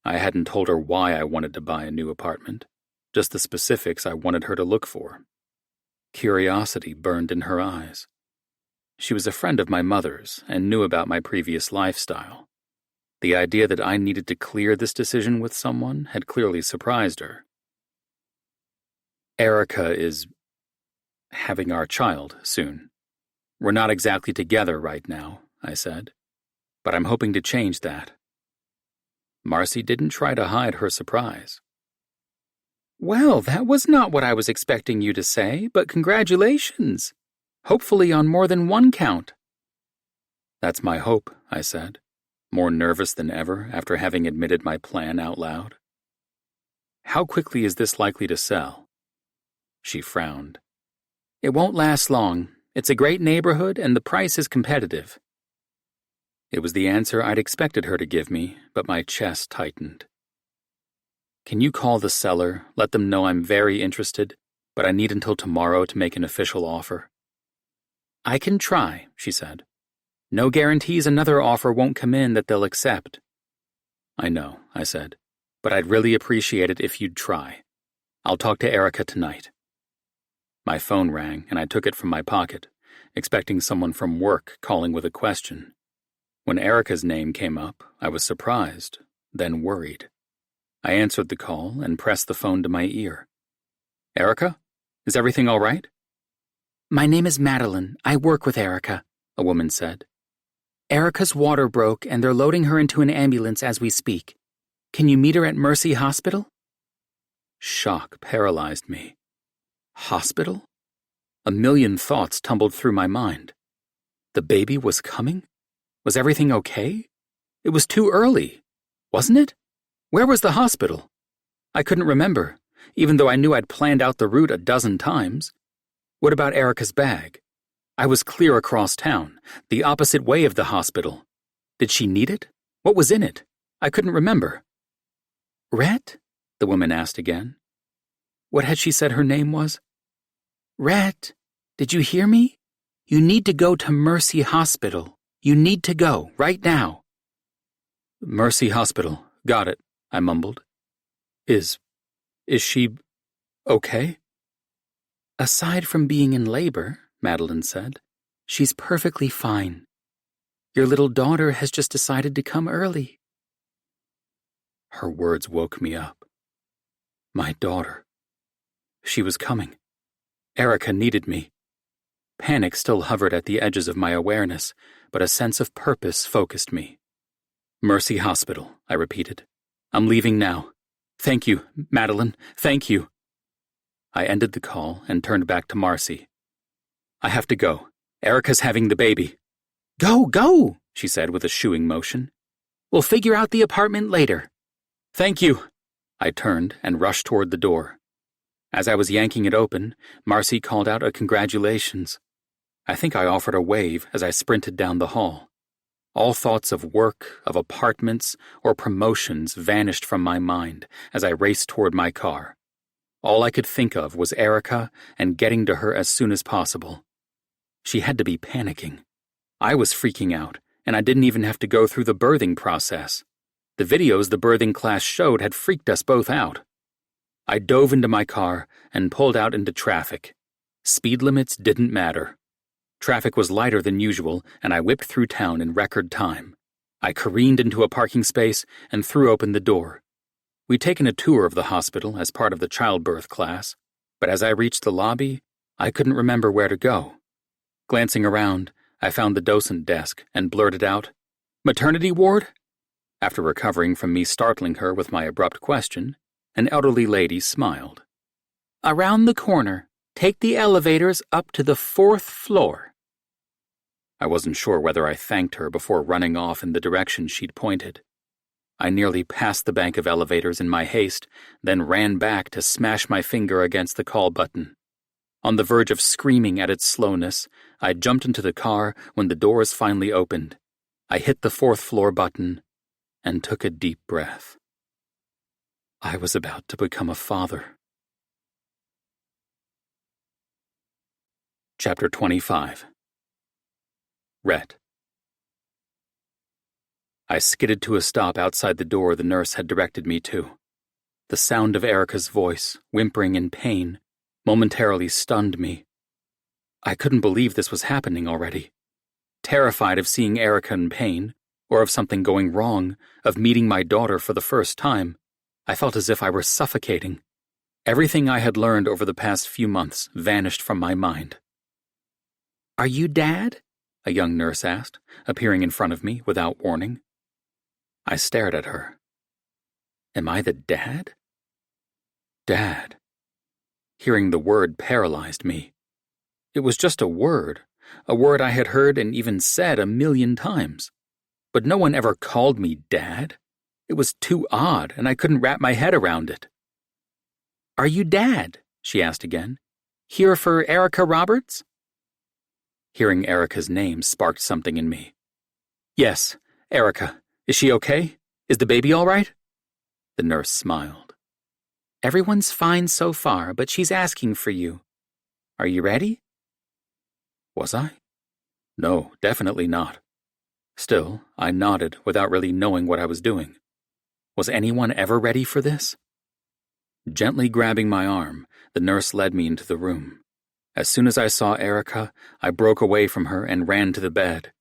I hadn't told her why I wanted to buy a new apartment, just the specifics I wanted her to look for. Curiosity burned in her eyes. She was a friend of my mother's and knew about my previous lifestyle. The idea that I needed to clear this decision with someone had clearly surprised her. Erica is having our child soon. We're not exactly together right now, I said, but I'm hoping to change that. Marcy didn't try to hide her surprise. "Well, that was not what I was expecting you to say, but congratulations. Hopefully on more than one count." "That's my hope," I said, more nervous than ever after having admitted my plan out loud. "How quickly is this likely to sell?" She frowned. "It won't last long. It's a great neighborhood and the price is competitive." It was the answer I'd expected her to give me, but my chest tightened. "Can you call the seller, let them know I'm very interested, but I need until tomorrow to make an official offer?" "I can try," she said. "No guarantees another offer won't come in that they'll accept." "I know," I said, "but I'd really appreciate it if you'd try. I'll talk to Erica tonight." My phone rang and I took it from my pocket, expecting someone from work calling with a question. When Erica's name came up, I was surprised, then worried. I answered the call and pressed the phone to my ear. "Erica? Is everything all right?" "My name is Madeline. I work with Erica," a woman said. "Erica's water broke and they're loading her into an ambulance as we speak. Can you meet her at Mercy Hospital?" Shock paralyzed me. Hospital? A million thoughts tumbled through my mind. The baby was coming? Was everything okay? It was too early, wasn't it? Where was the hospital? I couldn't remember, even though I knew I'd planned out the route a dozen times. What about Erica's bag? I was clear across town, the opposite way of the hospital. Did she need it? What was in it? I couldn't remember. "Rhett?" the woman asked again. What had she said her name was? "Rhett, did you hear me? You need to go to Mercy Hospital. You need to go, right now." "Mercy Hospital, got it," I mumbled. Is she okay?" "Aside from being in labor," Madeline said, "she's perfectly fine. Your little daughter has just decided to come early." Her words woke me up. My daughter. She was coming. Erica needed me. Panic still hovered at the edges of my awareness, but a sense of purpose focused me. "Mercy Hospital," I repeated. "I'm leaving now. Thank you, Madeline, thank you." I ended the call and turned back to Marcy. "I have to go. Erica's having the baby." Go, she said with a shooing motion. "We'll figure out the apartment later." "Thank you." I turned and rushed toward the door. As I was yanking it open, Marcy called out a congratulations. I think I offered a wave as I sprinted down the hall. All thoughts of work, of apartments, or promotions vanished from my mind as I raced toward my car. All I could think of was Erica and getting to her as soon as possible. She had to be panicking. I was freaking out, and I didn't even have to go through the birthing process. The videos the birthing class showed had freaked us both out. I dove into my car and pulled out into traffic. Speed limits didn't matter. Traffic was lighter than usual, and I whipped through town in record time. I careened into a parking space and threw open the door. We'd taken a tour of the hospital as part of the childbirth class, but as I reached the lobby, I couldn't remember where to go. Glancing around, I found the docent desk and blurted out, "Maternity ward?" After recovering from me startling her with my abrupt question, an elderly lady smiled. "Around the corner. Take the elevators up to the 4th floor." I wasn't sure whether I thanked her before running off in the direction she'd pointed. I nearly passed the bank of elevators in my haste, then ran back to smash my finger against the call button. On the verge of screaming at its slowness, I jumped into the car when the doors finally opened. I hit the 4th floor button and took a deep breath. I was about to become a father. Chapter 25. Rhett. I skidded to a stop outside the door the nurse had directed me to. The sound of Erica's voice, whimpering in pain, momentarily stunned me. I couldn't believe this was happening already. Terrified of seeing Erica in pain, or of something going wrong, of meeting my daughter for the first time, I felt as if I were suffocating. Everything I had learned over the past few months vanished from my mind. "Are you Dad?" a young nurse asked, appearing in front of me without warning. I stared at her. Am I the dad? Dad. Hearing the word paralyzed me. It was just a word I had heard and even said 1,000,000 times. But no one ever called me Dad. It was too odd, and I couldn't wrap my head around it. "Are you Dad?" she asked again. "Here for Erica Roberts?" Hearing Erica's name sparked something in me. "Yes, Erica. Is she okay? Is the baby all right?" The nurse smiled. "Everyone's fine so far, but she's asking for you. Are you ready?" Was I? No, definitely not. Still, I nodded without really knowing what I was doing. Was anyone ever ready for this? Gently grabbing my arm, the nurse led me into the room. As soon as I saw Erica, I broke away from her and ran to the bed.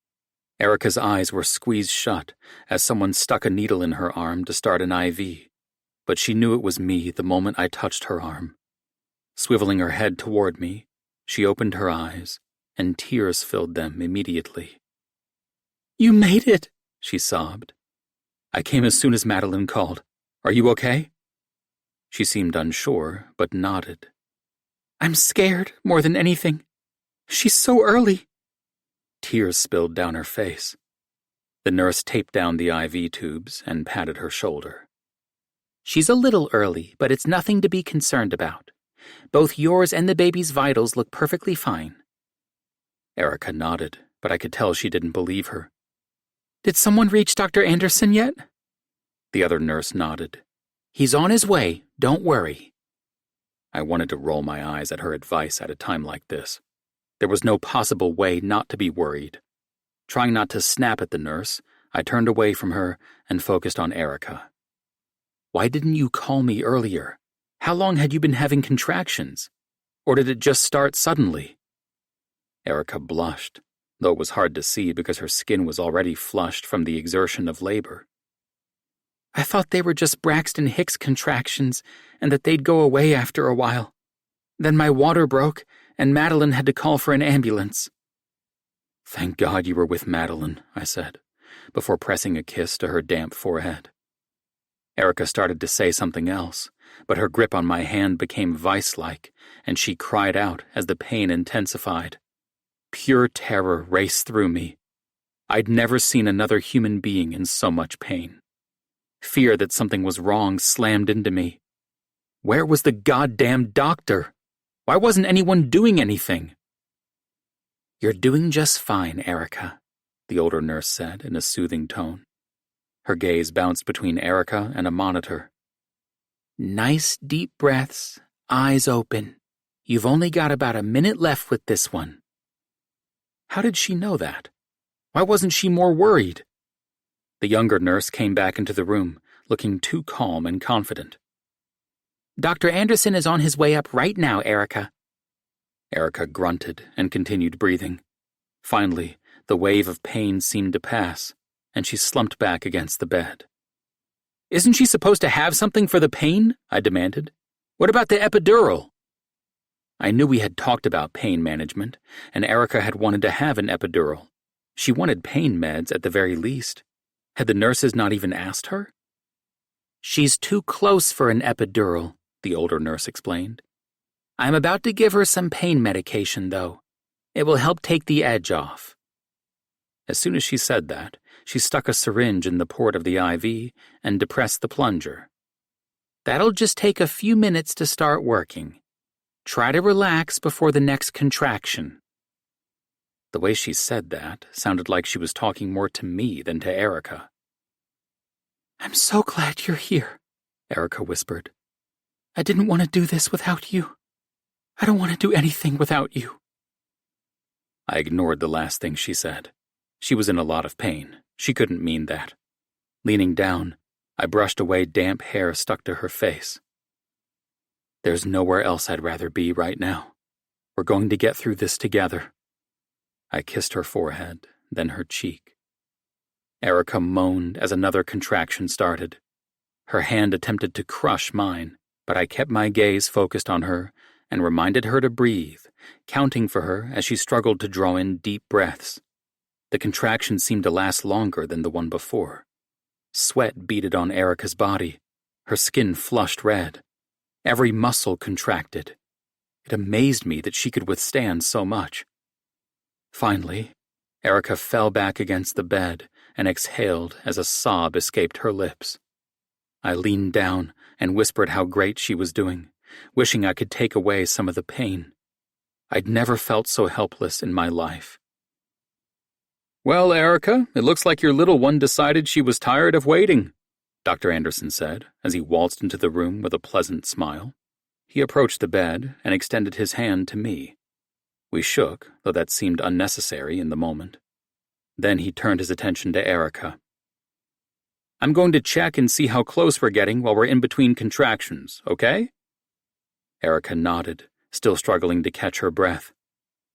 Erica's eyes were squeezed shut as someone stuck a needle in her arm to start an IV, but she knew it was me the moment I touched her arm. Swiveling her head toward me, she opened her eyes, and tears filled them immediately. "You made it," she sobbed. "I came as soon as Madeline called. Are you okay?" She seemed unsure, but nodded. "I'm scared more than anything. She's so early." Tears spilled down her face. The nurse taped down the IV tubes and patted her shoulder. "She's a little early, but it's nothing to be concerned about. Both yours and the baby's vitals look perfectly fine." Erica nodded, but I could tell she didn't believe her. "Did someone reach Dr. Anderson yet?" The other nurse nodded. "He's on his way, don't worry." I wanted to roll my eyes at her advice at a time like this. There was no possible way not to be worried. Trying not to snap at the nurse, I turned away from her and focused on Erica. "Why didn't you call me earlier? How long had you been having contractions? Or did it just start suddenly?" Erica blushed, though it was hard to see because her skin was already flushed from the exertion of labor. "I thought they were just Braxton Hicks contractions and that they'd go away after a while. Then my water broke, and Madeline had to call for an ambulance." "Thank God you were with Madeline," I said, before pressing a kiss to her damp forehead. Erica started to say something else, but her grip on my hand became vice-like, and she cried out as the pain intensified. Pure terror raced through me. I'd never seen another human being in so much pain. Fear that something was wrong slammed into me. Where was the goddamn doctor? Why wasn't anyone doing anything? "You're doing just fine, Erica," the older nurse said in a soothing tone. Her gaze bounced between Erica and a monitor. "Nice deep breaths, eyes open. You've only got about a minute left with this one." How did she know that? Why wasn't she more worried? The younger nurse came back into the room, looking too calm and confident. "Dr. Anderson is on his way up right now, Erica." Erica grunted and continued breathing. Finally, the wave of pain seemed to pass, and she slumped back against the bed. "Isn't she supposed to have something for the pain?" I demanded. "What about the epidural?" I knew we had talked about pain management, and Erica had wanted to have an epidural. She wanted pain meds at the very least. Had the nurses not even asked her? "She's too close for an epidural," the older nurse explained. "I'm about to give her some pain medication, though. It will help take the edge off." As soon as she said that, she stuck a syringe in the port of the IV and depressed the plunger. "That'll just take a few minutes to start working. Try to relax before the next contraction." The way she said that sounded like she was talking more to me than to Erica. "I'm so glad you're here," Erica whispered. "I didn't want to do this without you. I don't want to do anything without you." I ignored the last thing she said. She was in a lot of pain. She couldn't mean that. Leaning down, I brushed away damp hair stuck to her face. "There's nowhere else I'd rather be right now. We're going to get through this together." I kissed her forehead, then her cheek. Erica moaned as another contraction started. Her hand attempted to crush mine, but I kept my gaze focused on her and reminded her to breathe, counting for her as she struggled to draw in deep breaths. The contraction seemed to last longer than the one before. Sweat beaded on Erica's body, her skin flushed red. Every muscle contracted. It amazed me that she could withstand so much. Finally, Erica fell back against the bed and exhaled as a sob escaped her lips. I leaned down and whispered how great she was doing, wishing I could take away some of the pain. I'd never felt so helpless in my life. "Well, Erica, it looks like your little one decided she was tired of waiting," Dr. Anderson said as he waltzed into the room with a pleasant smile. He approached the bed and extended his hand to me. We shook, though that seemed unnecessary in the moment. Then he turned his attention to Erica. "I'm going to check and see how close we're getting while we're in between contractions, okay?" Erica nodded, still struggling to catch her breath.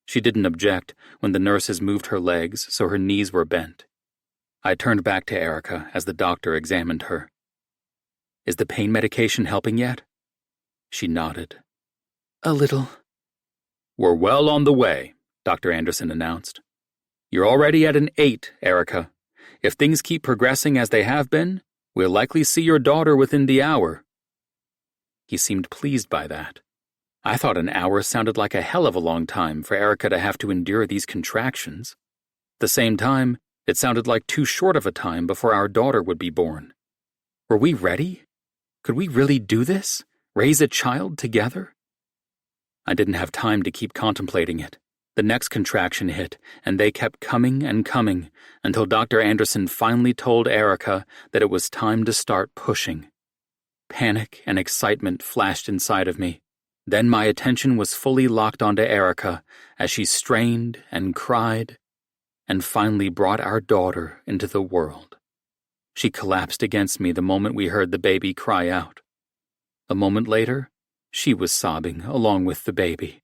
She didn't object when the nurses moved her legs so her knees were bent. I turned back to Erica as the doctor examined her. "Is the pain medication helping yet?" She nodded. "A little." "We're well on the way," Dr. Anderson announced. "You're already at an 8, Erica. If things keep progressing as they have been, we'll likely see your daughter within the hour." He seemed pleased by that. I thought an hour sounded like a hell of a long time for Erica to have to endure these contractions. At the same time, it sounded like too short of a time before our daughter would be born. Were we ready? Could we really do this? Raise a child together? I didn't have time to keep contemplating it. The next contraction hit, and they kept coming and coming until Dr. Anderson finally told Erica that it was time to start pushing. Panic and excitement flashed inside of me. Then my attention was fully locked onto Erica as she strained and cried and finally brought our daughter into the world. She collapsed against me the moment we heard the baby cry out. A moment later, she was sobbing along with the baby.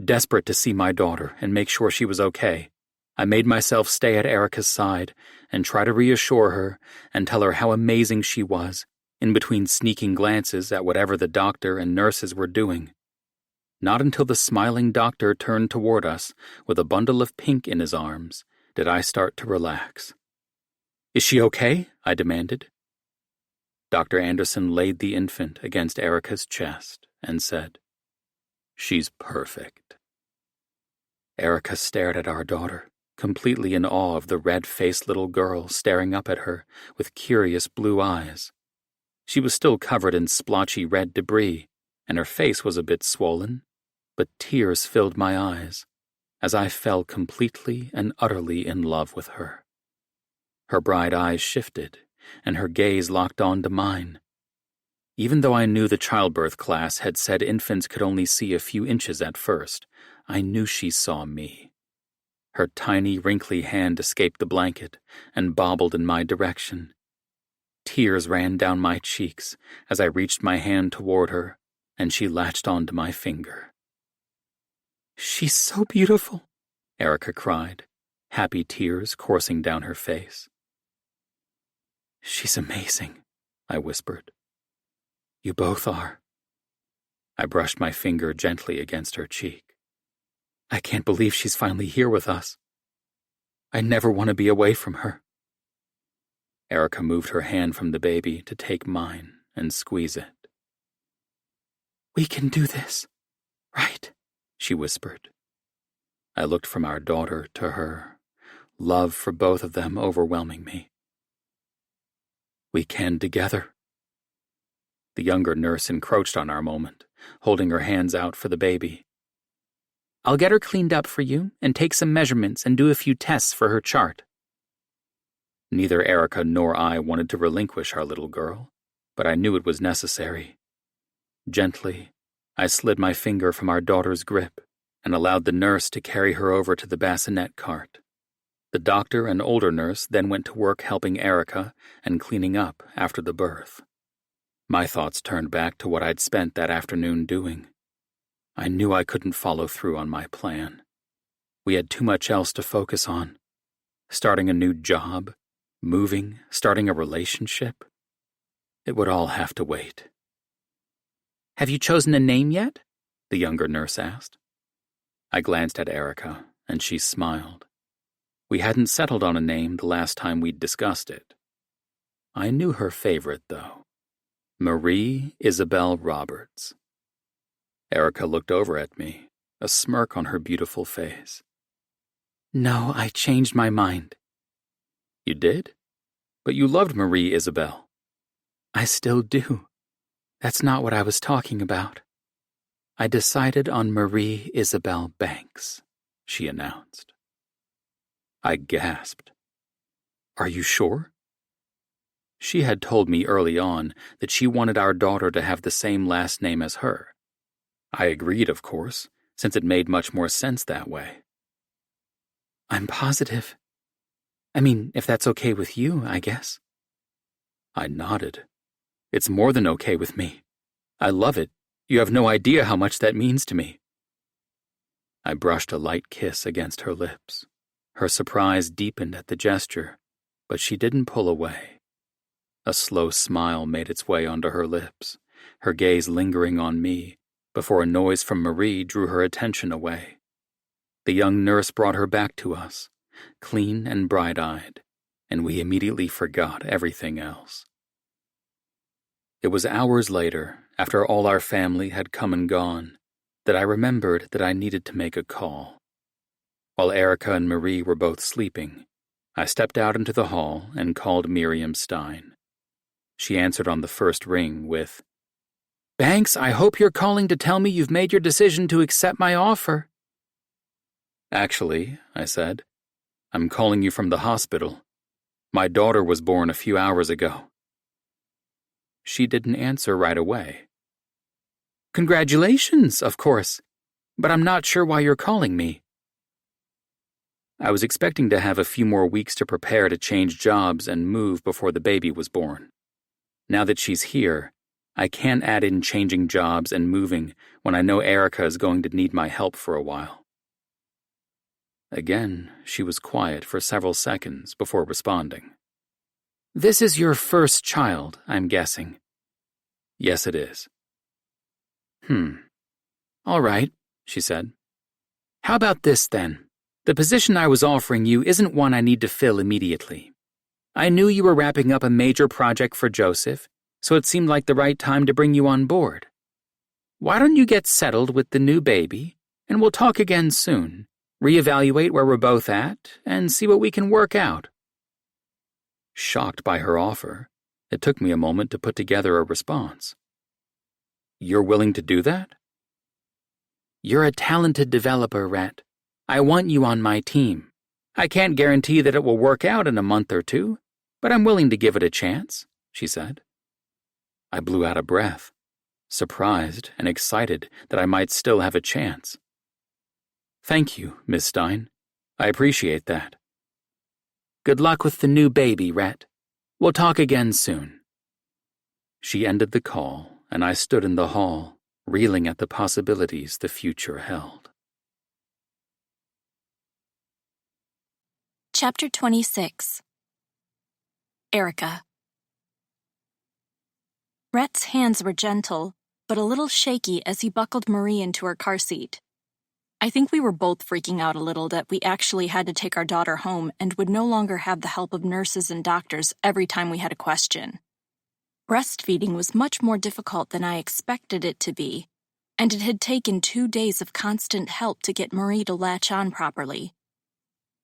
Desperate to see my daughter and make sure she was okay, I made myself stay at Erica's side and try to reassure her and tell her how amazing she was, in between sneaking glances at whatever the doctor and nurses were doing. Not until the smiling doctor turned toward us with a bundle of pink in his arms did I start to relax. "Is she okay?" I demanded. Dr. Anderson laid the infant against Erica's chest and said, "She's perfect." Erica stared at our daughter, completely in awe of the red-faced little girl staring up at her with curious blue eyes. She was still covered in splotchy red debris, and her face was a bit swollen, but tears filled my eyes as I fell completely and utterly in love with her. Her bright eyes shifted, and her gaze locked on to mine. Even though I knew the childbirth class had said infants could only see a few inches at first, I knew she saw me. Her tiny, wrinkly hand escaped the blanket and bobbled in my direction. Tears ran down my cheeks as I reached my hand toward her, and she latched onto my finger. "She's so beautiful," Erica cried, happy tears coursing down her face. "She's amazing," I whispered. "You both are." I brushed my finger gently against her cheek. I can't believe she's finally here with us. I never want to be away from her. Erica moved her hand from the baby to take mine and squeeze it. We can do this, right? She whispered. I looked from our daughter to her, love for both of them overwhelming me. We can together. The younger nurse encroached on our moment, holding her hands out for the baby. I'll get her cleaned up for you and take some measurements and do a few tests for her chart. Neither Erica nor I wanted to relinquish our little girl, but I knew it was necessary. Gently, I slid my finger from our daughter's grip and allowed the nurse to carry her over to the bassinet cart. The doctor and older nurse then went to work helping Erica and cleaning up after the birth. My thoughts turned back to what I'd spent that afternoon doing. I knew I couldn't follow through on my plan. We had too much else to focus on. Starting a new job, moving, starting a relationship. It would all have to wait. Have you chosen a name yet? The younger nurse asked. I glanced at Erica, and she smiled. We hadn't settled on a name the last time we'd discussed it. I knew her favorite, though. Marie Isabel Roberts. Erica looked over at me, a smirk on her beautiful face. No, I changed my mind. You did? But you loved Marie Isabel. I still do. That's not what I was talking about. I decided on Marie Isabel Banks, she announced. I gasped. Are you sure? She had told me early on that she wanted our daughter to have the same last name as her. I agreed, of course, since it made much more sense that way. I'm positive. I mean, if that's okay with you, I guess. I nodded. It's more than okay with me. I love it. You have no idea how much that means to me. I brushed a light kiss against her lips. Her surprise deepened at the gesture, but she didn't pull away. A slow smile made its way onto her lips, her gaze lingering on me, before a noise from Marie drew her attention away. The young nurse brought her back to us, clean and bright-eyed, and we immediately forgot everything else. It was hours later, after all our family had come and gone, that I remembered that I needed to make a call. While Erica and Marie were both sleeping, I stepped out into the hall and called Miriam Stein. She answered on the first ring with, Banks, I hope you're calling to tell me you've made your decision to accept my offer. Actually, I said, I'm calling you from the hospital. My daughter was born a few hours ago. She didn't answer right away. Congratulations, of course, but I'm not sure why you're calling me. I was expecting to have a few more weeks to prepare to change jobs and move before the baby was born. Now that she's here, I can't add in changing jobs and moving when I know Erica is going to need my help for a while. Again, she was quiet for several seconds before responding. This is your first child, I'm guessing. Yes, it is. All right, she said. How about this then? The position I was offering you isn't one I need to fill immediately. I knew you were wrapping up a major project for Joseph, so it seemed like the right time to bring you on board. Why don't you get settled with the new baby, and we'll talk again soon, reevaluate where we're both at, and see what we can work out. Shocked by her offer, it took me a moment to put together a response. You're willing to do that? You're a talented developer, Rhett. I want you on my team. I can't guarantee that it will work out in a month or two, but I'm willing to give it a chance, she said. I blew out a breath, surprised and excited that I might still have a chance. Thank you, Miss Stein. I appreciate that. Good luck with the new baby, Rhett. We'll talk again soon. She ended the call, and I stood in the hall, reeling at the possibilities the future held. Chapter 26. Erica. Rhett's hands were gentle, but a little shaky as he buckled Marie into her car seat. I think we were both freaking out a little that we actually had to take our daughter home and would no longer have the help of nurses and doctors every time we had a question. Breastfeeding was much more difficult than I expected it to be, and it had taken 2 days of constant help to get Marie to latch on properly.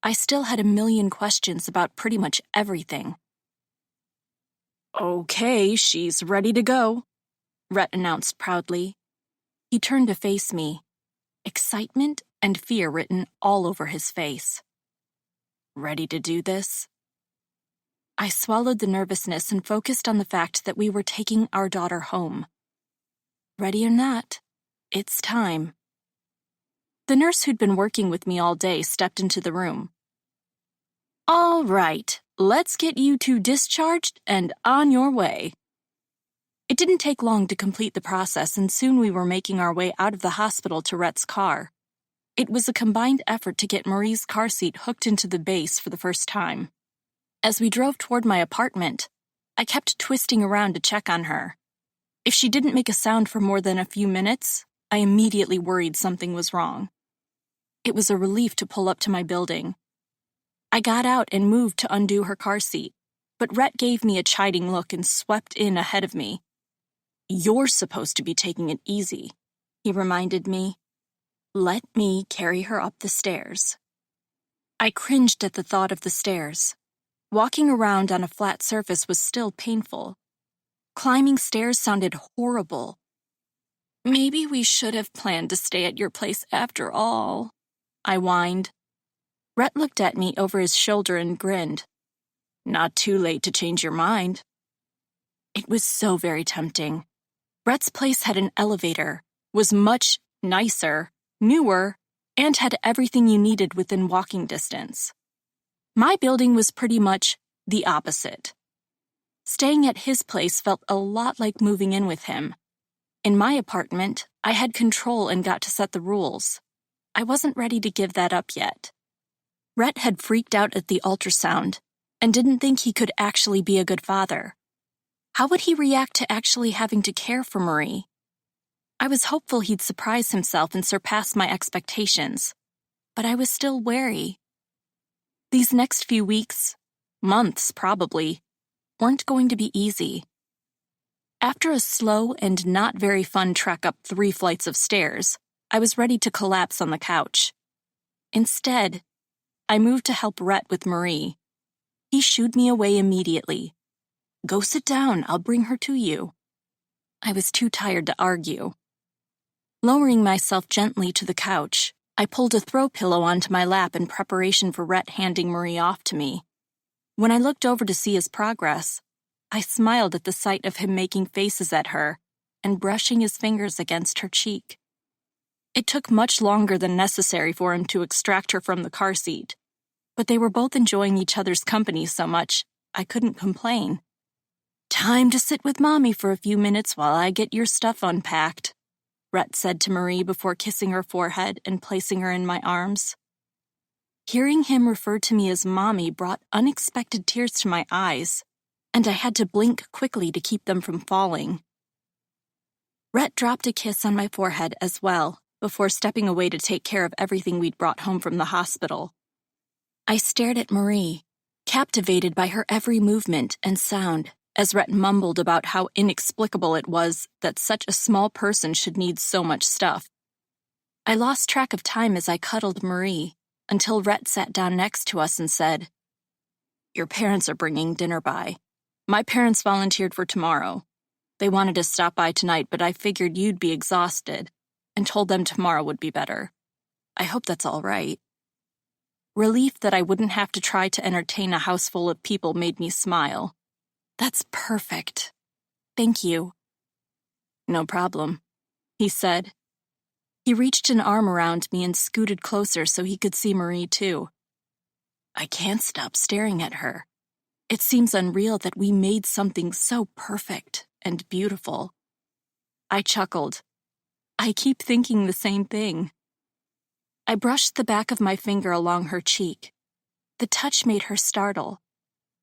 I still had a million questions about pretty much everything. "Okay, she's ready to go," Rhett announced proudly. He turned to face me, excitement and fear written all over his face. "Ready to do this?" I swallowed the nervousness and focused on the fact that we were taking our daughter home. Ready or not, it's time. The nurse who'd been working with me all day stepped into the room. "All right, let's get you two discharged and on your way." It didn't take long to complete the process, and soon we were making our way out of the hospital to Rhett's car. It was a combined effort to get Marie's car seat hooked into the base for the first time. As we drove toward my apartment, I kept twisting around to check on her. If she didn't make a sound for more than a few minutes, I immediately worried something was wrong. It was a relief to pull up to my building. I got out and moved to undo her car seat, but Rhett gave me a chiding look and swept in ahead of me. "You're supposed to be taking it easy," he reminded me. "Let me carry her up the stairs." I cringed at the thought of the stairs. Walking around on a flat surface was still painful. Climbing stairs sounded horrible. "Maybe we should have planned to stay at your place after all," I whined. Rhett looked at me over his shoulder and grinned. "Not too late to change your mind." It was so very tempting. Rhett's place had an elevator, was much nicer, newer, and had everything you needed within walking distance. My building was pretty much the opposite. Staying at his place felt a lot like moving in with him. In my apartment, I had control and got to set the rules. I wasn't ready to give that up yet. Rhett had freaked out at the ultrasound and didn't think he could actually be a good father. How would he react to actually having to care for Marie? I was hopeful he'd surprise himself and surpass my expectations, but I was still wary. These next few weeks, months probably, weren't going to be easy. After a slow and not very fun trek up 3 flights of stairs, I was ready to collapse on the couch. Instead, I moved to help Rhett with Marie. He shooed me away immediately. "Go sit down, I'll bring her to you." I was too tired to argue. Lowering myself gently to the couch, I pulled a throw pillow onto my lap in preparation for Rhett handing Marie off to me. When I looked over to see his progress, I smiled at the sight of him making faces at her and brushing his fingers against her cheek. It took much longer than necessary for him to extract her from the car seat, but they were both enjoying each other's company so much I couldn't complain. "Time to sit with Mommy for a few minutes while I get your stuff unpacked," Rhett said to Marie before kissing her forehead and placing her in my arms. Hearing him refer to me as Mommy brought unexpected tears to my eyes, and I had to blink quickly to keep them from falling. Rhett dropped a kiss on my forehead as well, before stepping away to take care of everything we'd brought home from the hospital. I stared at Marie, captivated by her every movement and sound, as Rhett mumbled about how inexplicable it was that such a small person should need so much stuff. I lost track of time as I cuddled Marie, until Rhett sat down next to us and said, "Your parents are bringing dinner by. My parents volunteered for tomorrow. They wanted to stop by tonight, but I figured you'd be exhausted, and told them tomorrow would be better. I hope that's all right." Relief that I wouldn't have to try to entertain a house full of people made me smile. "That's perfect. Thank you." "No problem," he said. He reached an arm around me and scooted closer so he could see Marie too. I can't stop staring at her. It seems unreal that we made something so perfect and beautiful. I chuckled. I keep thinking the same thing. I brushed the back of my finger along her cheek. The touch made her startle,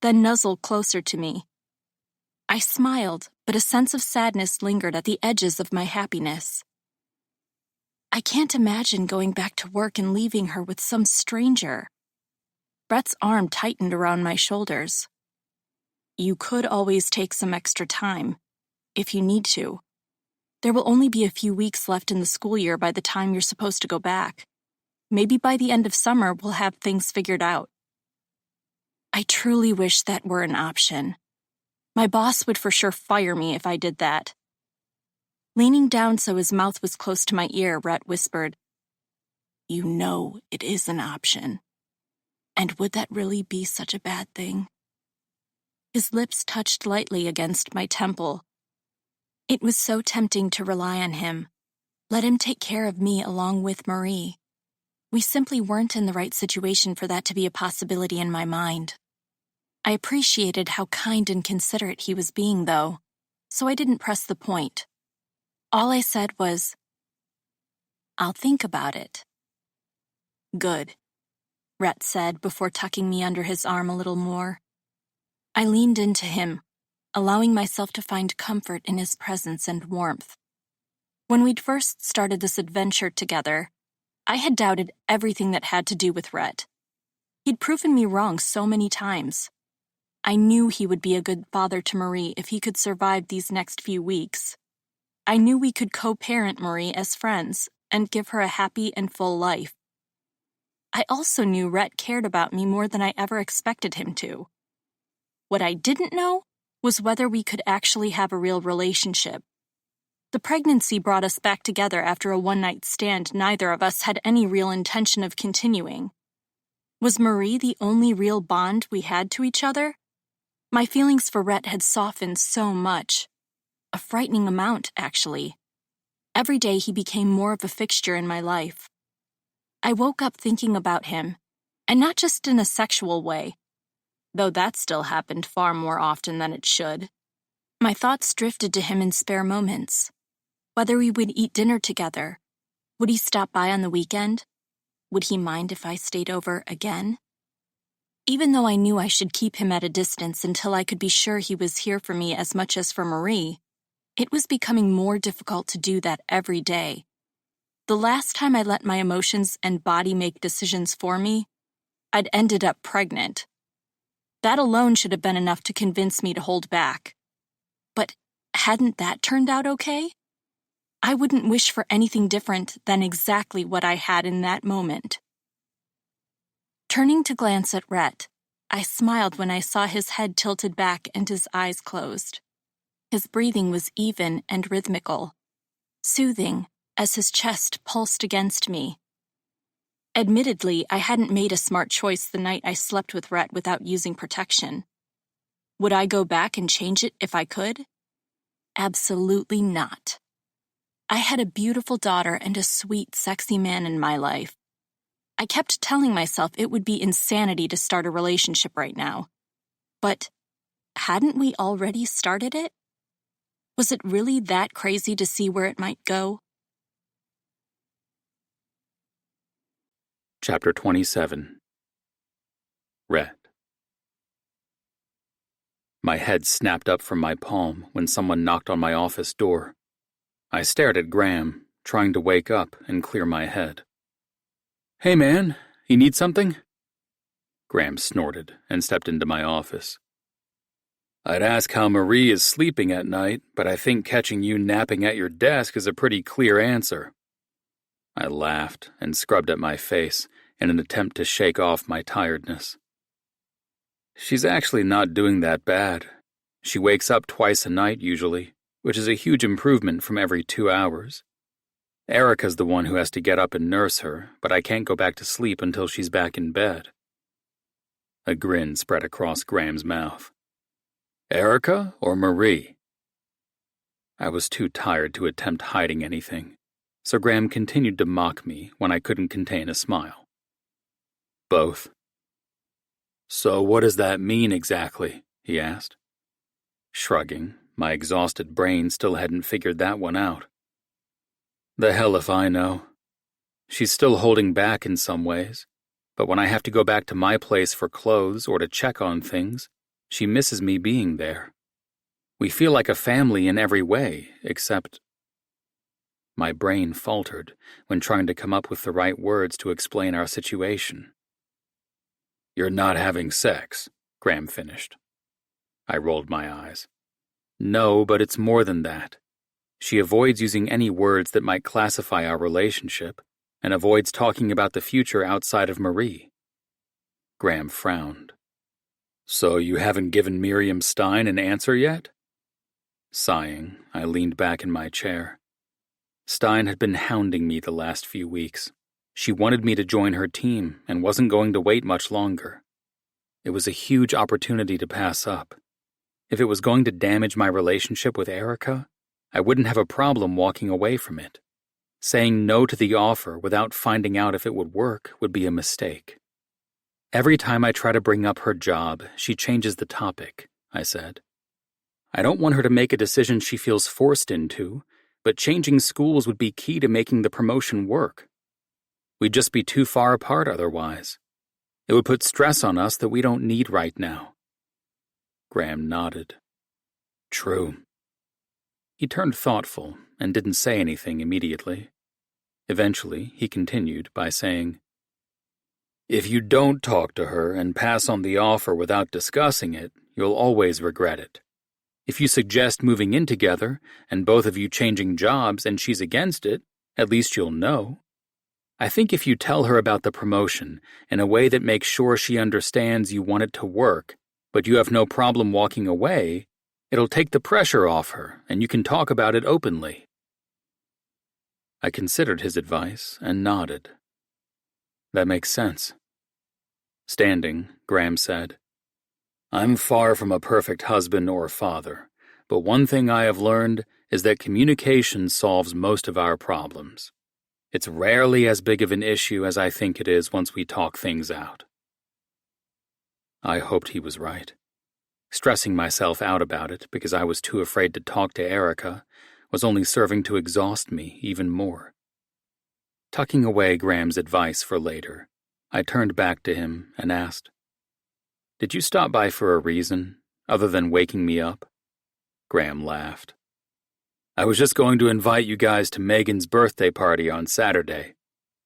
then nuzzle closer to me. I smiled, but a sense of sadness lingered at the edges of my happiness. I can't imagine going back to work and leaving her with some stranger. Brett's arm tightened around my shoulders. You could always take some extra time, if you need to. There will only be a few weeks left in the school year by the time you're supposed to go back. Maybe by the end of summer we'll have things figured out. I truly wish that were an option. My boss would for sure fire me if I did that. Leaning down so his mouth was close to my ear, Rhett whispered, "You know it is an option. And would that really be such a bad thing?" His lips touched lightly against my temple. It was so tempting to rely on him. Let him take care of me along with Marie. We simply weren't in the right situation for that to be a possibility in my mind. I appreciated how kind and considerate he was being, though, so I didn't press the point. All I said was, "I'll think about it." "Good," Rhett said before tucking me under his arm a little more. I leaned into him, allowing myself to find comfort in his presence and warmth. When we'd first started this adventure together, I had doubted everything that had to do with Rhett. He'd proven me wrong so many times. I knew he would be a good father to Marie if he could survive these next few weeks. I knew we could co-parent Marie as friends and give her a happy and full life. I also knew Rhett cared about me more than I ever expected him to. What I didn't know was whether we could actually have a real relationship. The pregnancy brought us back together after a one-night stand neither of us had any real intention of continuing. Was Marie the only real bond we had to each other? My feelings for Rhett had softened so much. A frightening amount, actually. Every day he became more of a fixture in my life. I woke up thinking about him, and not just in a sexual way, though that still happened far more often than it should. My thoughts drifted to him in spare moments. Whether we would eat dinner together. Would he stop by on the weekend? Would he mind if I stayed over again? Even though I knew I should keep him at a distance until I could be sure he was here for me as much as for Marie, it was becoming more difficult to do that every day. The last time I let my emotions and body make decisions for me, I'd ended up pregnant. That alone should have been enough to convince me to hold back. But hadn't that turned out okay? I wouldn't wish for anything different than exactly what I had in that moment. Turning to glance at Rhett, I smiled when I saw his head tilted back and his eyes closed. His breathing was even and rhythmical, soothing as his chest pulsed against me. Admittedly, I hadn't made a smart choice the night I slept with Rhett without using protection. Would I go back and change it if I could? Absolutely not. I had a beautiful daughter and a sweet, sexy man in my life. I kept telling myself it would be insanity to start a relationship right now. But hadn't we already started it? Was it really that crazy to see where it might go? Chapter 27. Rhett. My head snapped up from my palm when someone knocked on my office door. I stared at Graham, trying to wake up and clear my head. "Hey man, you need something?" Graham snorted and stepped into my office. "I'd ask how Marie is sleeping at night, but I think catching you napping at your desk is a pretty clear answer." I laughed and scrubbed at my face in an attempt to shake off my tiredness. "She's actually not doing that bad. She wakes up twice a night usually, which is a huge improvement from every 2 hours. Erica's the one who has to get up and nurse her, but I can't go back to sleep until she's back in bed." A grin spread across Graham's mouth. "Erica or Marie?" I was too tired to attempt hiding anything, so Graham continued to mock me when I couldn't contain a smile. "Both." "So what does that mean exactly?" he asked. Shrugging, my exhausted brain still hadn't figured that one out. "The hell if I know. She's still holding back in some ways, but when I have to go back to my place for clothes or to check on things, she misses me being there. We feel like a family in every way, except... My brain faltered when trying to come up with the right words to explain our situation. You're not having sex, Graham finished. I rolled my eyes. No, but it's more than that. She avoids using any words that might classify our relationship, and avoids talking about the future outside of Marie. Graham frowned. So you haven't given Miriam Stein an answer yet? Sighing, I leaned back in my chair. Stein had been hounding me the last few weeks. She wanted me to join her team and wasn't going to wait much longer. It was a huge opportunity to pass up. If it was going to damage my relationship with Erica, I wouldn't have a problem walking away from it. Saying no to the offer without finding out if it would work would be a mistake. Every time I try to bring up her job, she changes the topic, I said. I don't want her to make a decision she feels forced into, but changing schools would be key to making the promotion work. We'd just be too far apart otherwise. It would put stress on us that we don't need right now. Graham nodded. True. He turned thoughtful and didn't say anything immediately. Eventually, he continued by saying, If you don't talk to her and pass on the offer without discussing it, you'll always regret it. If you suggest moving in together, and both of you changing jobs and she's against it, at least you'll know. I think if you tell her about the promotion in a way that makes sure she understands you want it to work, but you have no problem walking away, it'll take the pressure off her, and you can talk about it openly. I considered his advice and nodded. That makes sense. Standing, Graham said, I'm far from a perfect husband or father, but one thing I have learned is that communication solves most of our problems. It's rarely as big of an issue as I think it is once we talk things out. I hoped he was right. Stressing myself out about it because I was too afraid to talk to Erica was only serving to exhaust me even more. Tucking away Graham's advice for later, I turned back to him and asked, Did you stop by for a reason, other than waking me up? Graham laughed. I was just going to invite you guys to Megan's birthday party on Saturday.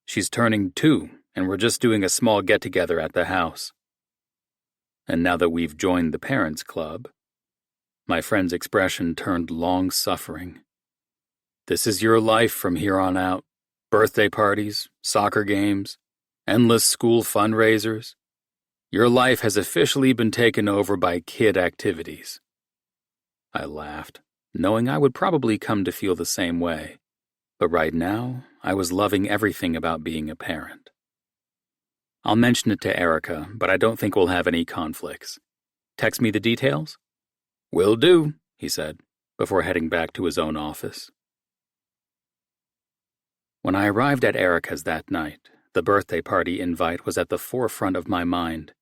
She's turning 2, and we're just doing a small get-together at the house. And now that we've joined the Parents Club, my friend's expression turned long-suffering. This is your life from here on out. Birthday parties, soccer games, endless school fundraisers. Your life has officially been taken over by kid activities. I laughed, knowing I would probably come to feel the same way. But right now, I was loving everything about being a parent. I'll mention it to Erica, but I don't think we'll have any conflicts. Text me the details? Will do, he said, before heading back to his own office. When I arrived at Erica's that night, the birthday party invite was at the forefront of my mind,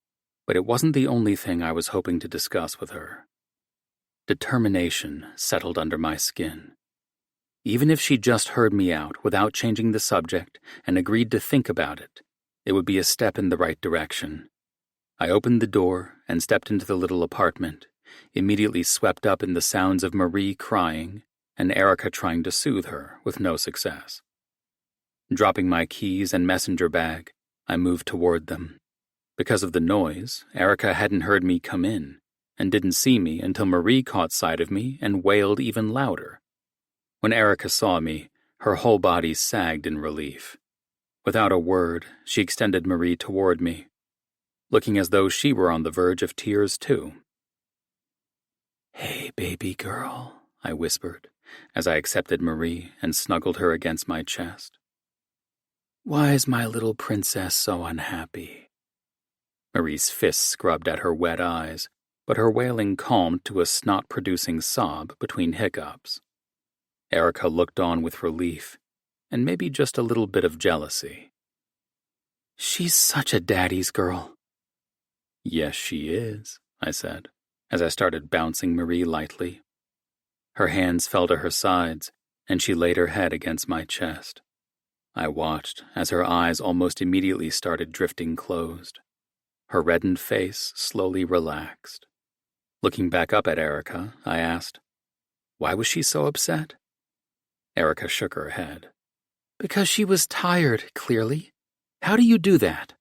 but it wasn't the only thing I was hoping to discuss with her. Determination settled under my skin. Even if she just heard me out without changing the subject and agreed to think about it, it would be a step in the right direction. I opened the door and stepped into the little apartment, immediately swept up in the sounds of Marie crying and Erica trying to soothe her with no success. Dropping my keys and messenger bag, I moved toward them. Because of the noise, Erica hadn't heard me come in and didn't see me until Marie caught sight of me and wailed even louder. When Erica saw me, her whole body sagged in relief. Without a word, she extended Marie toward me, looking as though she were on the verge of tears too. Hey, baby girl, I whispered as I accepted Marie and snuggled her against my chest. Why is my little princess so unhappy? Marie's fists scrubbed at her wet eyes, but her wailing calmed to a snot-producing sob between hiccups. Erica looked on with relief, and maybe just a little bit of jealousy. She's such a daddy's girl. Yes, she is, I said, as I started bouncing Marie lightly. Her hands fell to her sides, and she laid her head against my chest. I watched as her eyes almost immediately started drifting closed. Her reddened face slowly relaxed. Looking back up at Erica, I asked, Why was she so upset? Erica shook her head. Because she was tired, clearly. How do you do that?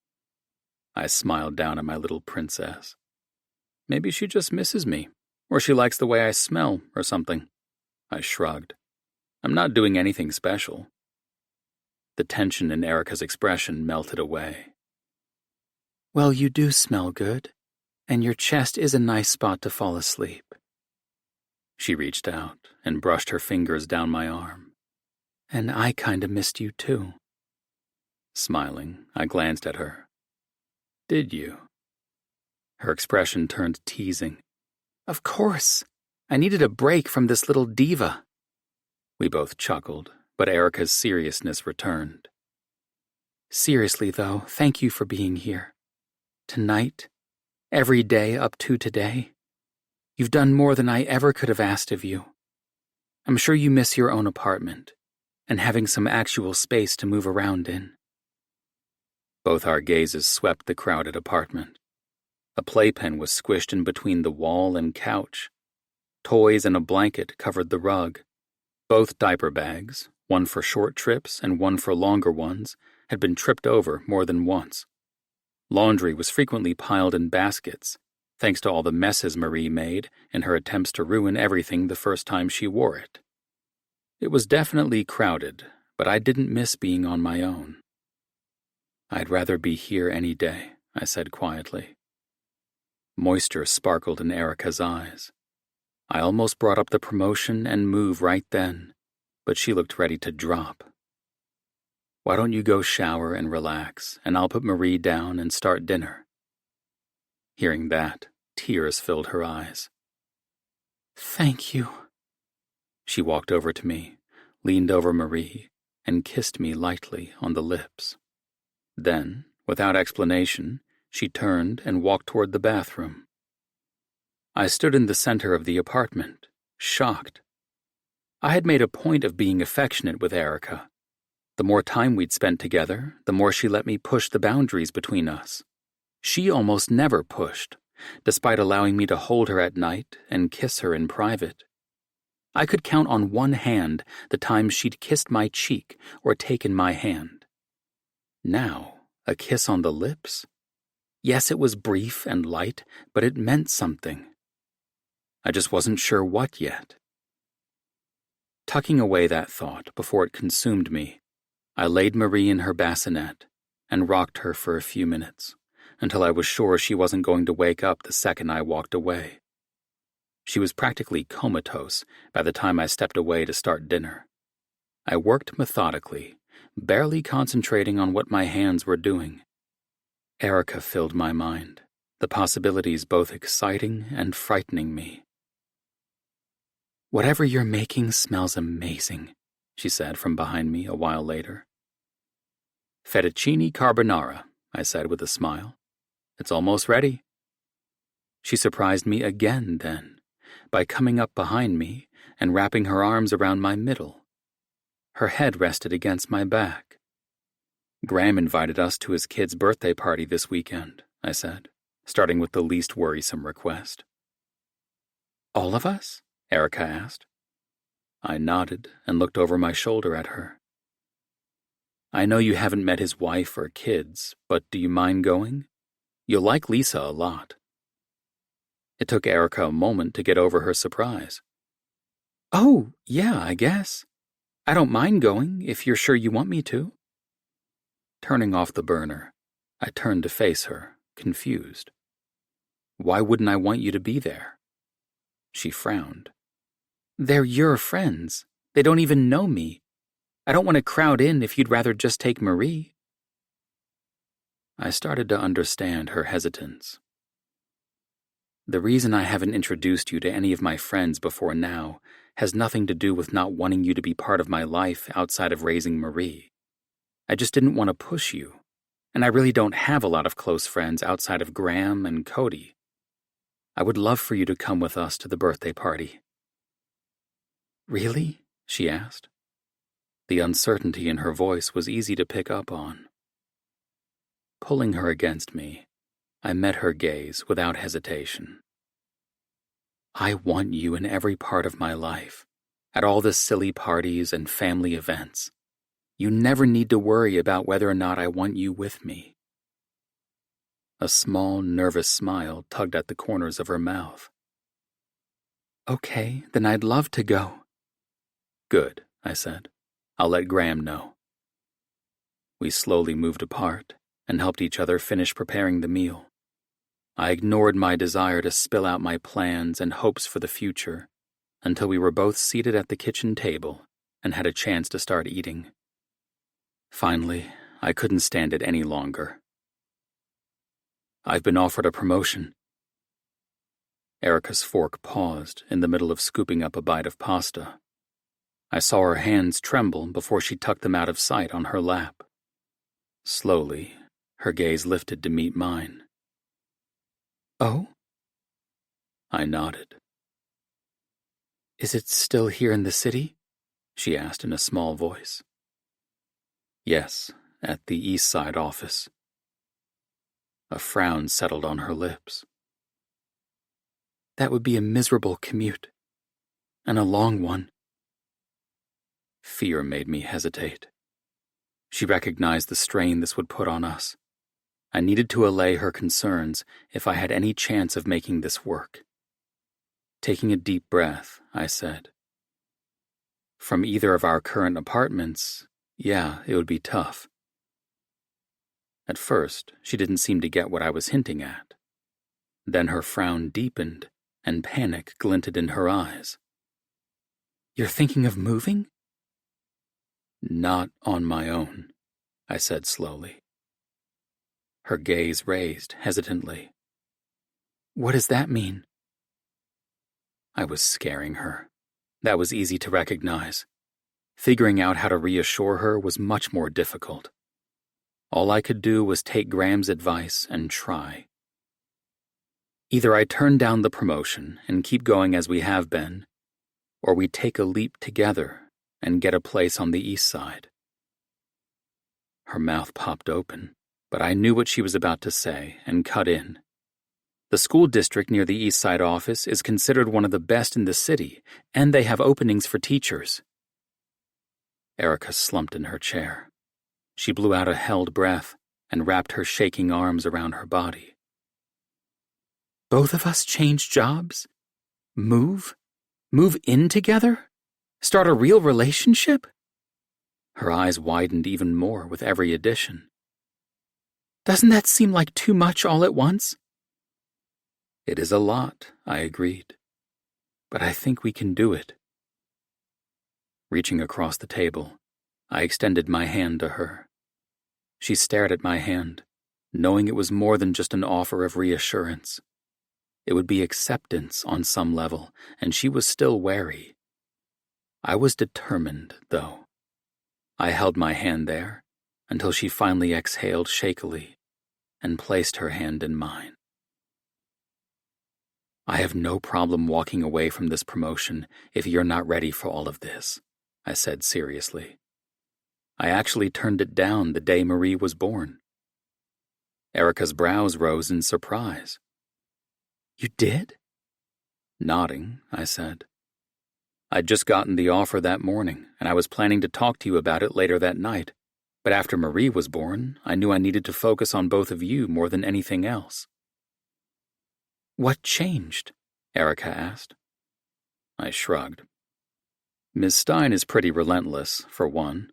I smiled down at my little princess. Maybe she just misses me, or she likes the way I smell, or something. I shrugged. I'm not doing anything special. The tension in Erica's expression melted away. Well, you do smell good, and your chest is a nice spot to fall asleep. She reached out and brushed her fingers down my arm. And I kinda missed you too. Smiling, I glanced at her. Did you? Her expression turned teasing. Of course. I needed a break from this little diva. We both chuckled, but Erica's seriousness returned. Seriously, though, thank you for being here. Tonight, every day up to today. You've done more than I ever could have asked of you. I'm sure you miss your own apartment and having some actual space to move around in. Both our gazes swept the crowded apartment. A playpen was squished in between the wall and couch. Toys and a blanket covered the rug. Both diaper bags, one for short trips and one for longer ones, had been tripped over more than once. Laundry was frequently piled in baskets, thanks to all the messes Marie made in her attempts to ruin everything the first time she wore it. It was definitely crowded, but I didn't miss being on my own. I'd rather be here any day, I said quietly. Moisture sparkled in Erica's eyes. I almost brought up the promotion and move right then, but she looked ready to drop. Why don't you go shower and relax, and I'll put Marie down and start dinner? Hearing that, tears filled her eyes. Thank you. She walked over to me, leaned over Marie, and kissed me lightly on the lips. Then, without explanation, she turned and walked toward the bathroom. I stood in the center of the apartment, shocked. I had made a point of being affectionate with Erica. The more time we'd spent together, the more she let me push the boundaries between us. She almost never pushed, despite allowing me to hold her at night and kiss her in private. I could count on one hand the times she'd kissed my cheek or taken my hand. Now, a kiss on the lips? Yes, it was brief and light, but it meant something. I just wasn't sure what yet. Tucking away that thought before it consumed me, I laid Marie in her bassinet and rocked her for a few minutes, until I was sure she wasn't going to wake up the second I walked away. She was practically comatose by the time I stepped away to start dinner. I worked methodically, barely concentrating on what my hands were doing. Erica filled my mind, the possibilities both exciting and frightening me. Whatever you're making smells amazing, she said from behind me a while later. Fettuccine carbonara, I said with a smile. It's almost ready. She surprised me again then, by coming up behind me and wrapping her arms around my middle. Her head rested against my back. Graham invited us to his kid's birthday party this weekend, I said, starting with the least worrisome request. All of us? Erica asked. I nodded and looked over my shoulder at her. I know you haven't met his wife or kids, but do you mind going? You'll like Lisa a lot. It took Erica a moment to get over her surprise. Oh, yeah, I guess. I don't mind going if you're sure you want me to. Turning off the burner, I turned to face her, confused. Why wouldn't I want you to be there? She frowned. They're your friends. They don't even know me. I don't want to crowd in if you'd rather just take Marie. I started to understand her hesitance. The reason I haven't introduced you to any of my friends before now has nothing to do with not wanting you to be part of my life outside of raising Marie. I just didn't want to push you, and I really don't have a lot of close friends outside of Graham and Cody. I would love for you to come with us to the birthday party. Really? She asked. The uncertainty in her voice was easy to pick up on. Pulling her against me, I met her gaze without hesitation. I want you in every part of my life, At all the silly parties and family events. You never need to worry about whether or not I want you with me. A small, nervous smile tugged at the corners of her mouth. Okay, then I'd love to go. Good, I said. I'll let Graham know. We slowly moved apart and helped each other finish preparing the meal. I ignored my desire to spill out my plans and hopes for the future until we were both seated at the kitchen table and had a chance to start eating. Finally, I couldn't stand it any longer. I've been offered a promotion. Erica's fork paused in the middle of scooping up a bite of pasta. I saw her hands tremble before she tucked them out of sight on her lap. Slowly, her gaze lifted to meet mine. Oh? I nodded. Is it still here in the city? She asked in a small voice. Yes, at the East Side office. A frown settled on her lips. That would be a miserable commute, and a long one. Fear made me hesitate. She recognized the strain this would put on us. I needed to allay her concerns if I had any chance of making this work. Taking a deep breath, I said, From either of our current apartments, yeah, it would be tough. At first, she didn't seem to get what I was hinting at. Then her frown deepened, and panic glinted in her eyes. You're thinking of moving? Not on my own, I said slowly. Her gaze raised hesitantly. What does that mean? I was scaring her. That was easy to recognize. Figuring out how to reassure her was much more difficult. All I could do was take Graham's advice and try. Either I turn down the promotion and keep going as we have been, or we take a leap together and get a place on the East Side. Her mouth popped open, but I knew what she was about to say and cut in. The school district near the East Side office is considered one of the best in the city, and they have openings for teachers. Erica slumped in her chair. She blew out a held breath and wrapped her shaking arms around her body. Both of us change jobs? Move? Move in together? Start a real relationship? Her eyes widened even more with every addition. Doesn't that seem like too much all at once? It is a lot, I agreed. But I think we can do it. Reaching across the table, I extended my hand to her. She stared at my hand, knowing it was more than just an offer of reassurance. It would be acceptance on some level, and she was still wary. I was determined, though. I held my hand there until she finally exhaled shakily and placed her hand in mine. I have no problem walking away from this promotion if you're not ready for all of this, I said seriously. I actually turned it down the day Marie was born. Erica's brows rose in surprise. You did? Nodding, I said. I'd just gotten the offer that morning, and I was planning to talk to you about it later that night. But after Marie was born, I knew I needed to focus on both of you more than anything else. What changed? Erica asked. I shrugged. Ms. Stein is pretty relentless, for one.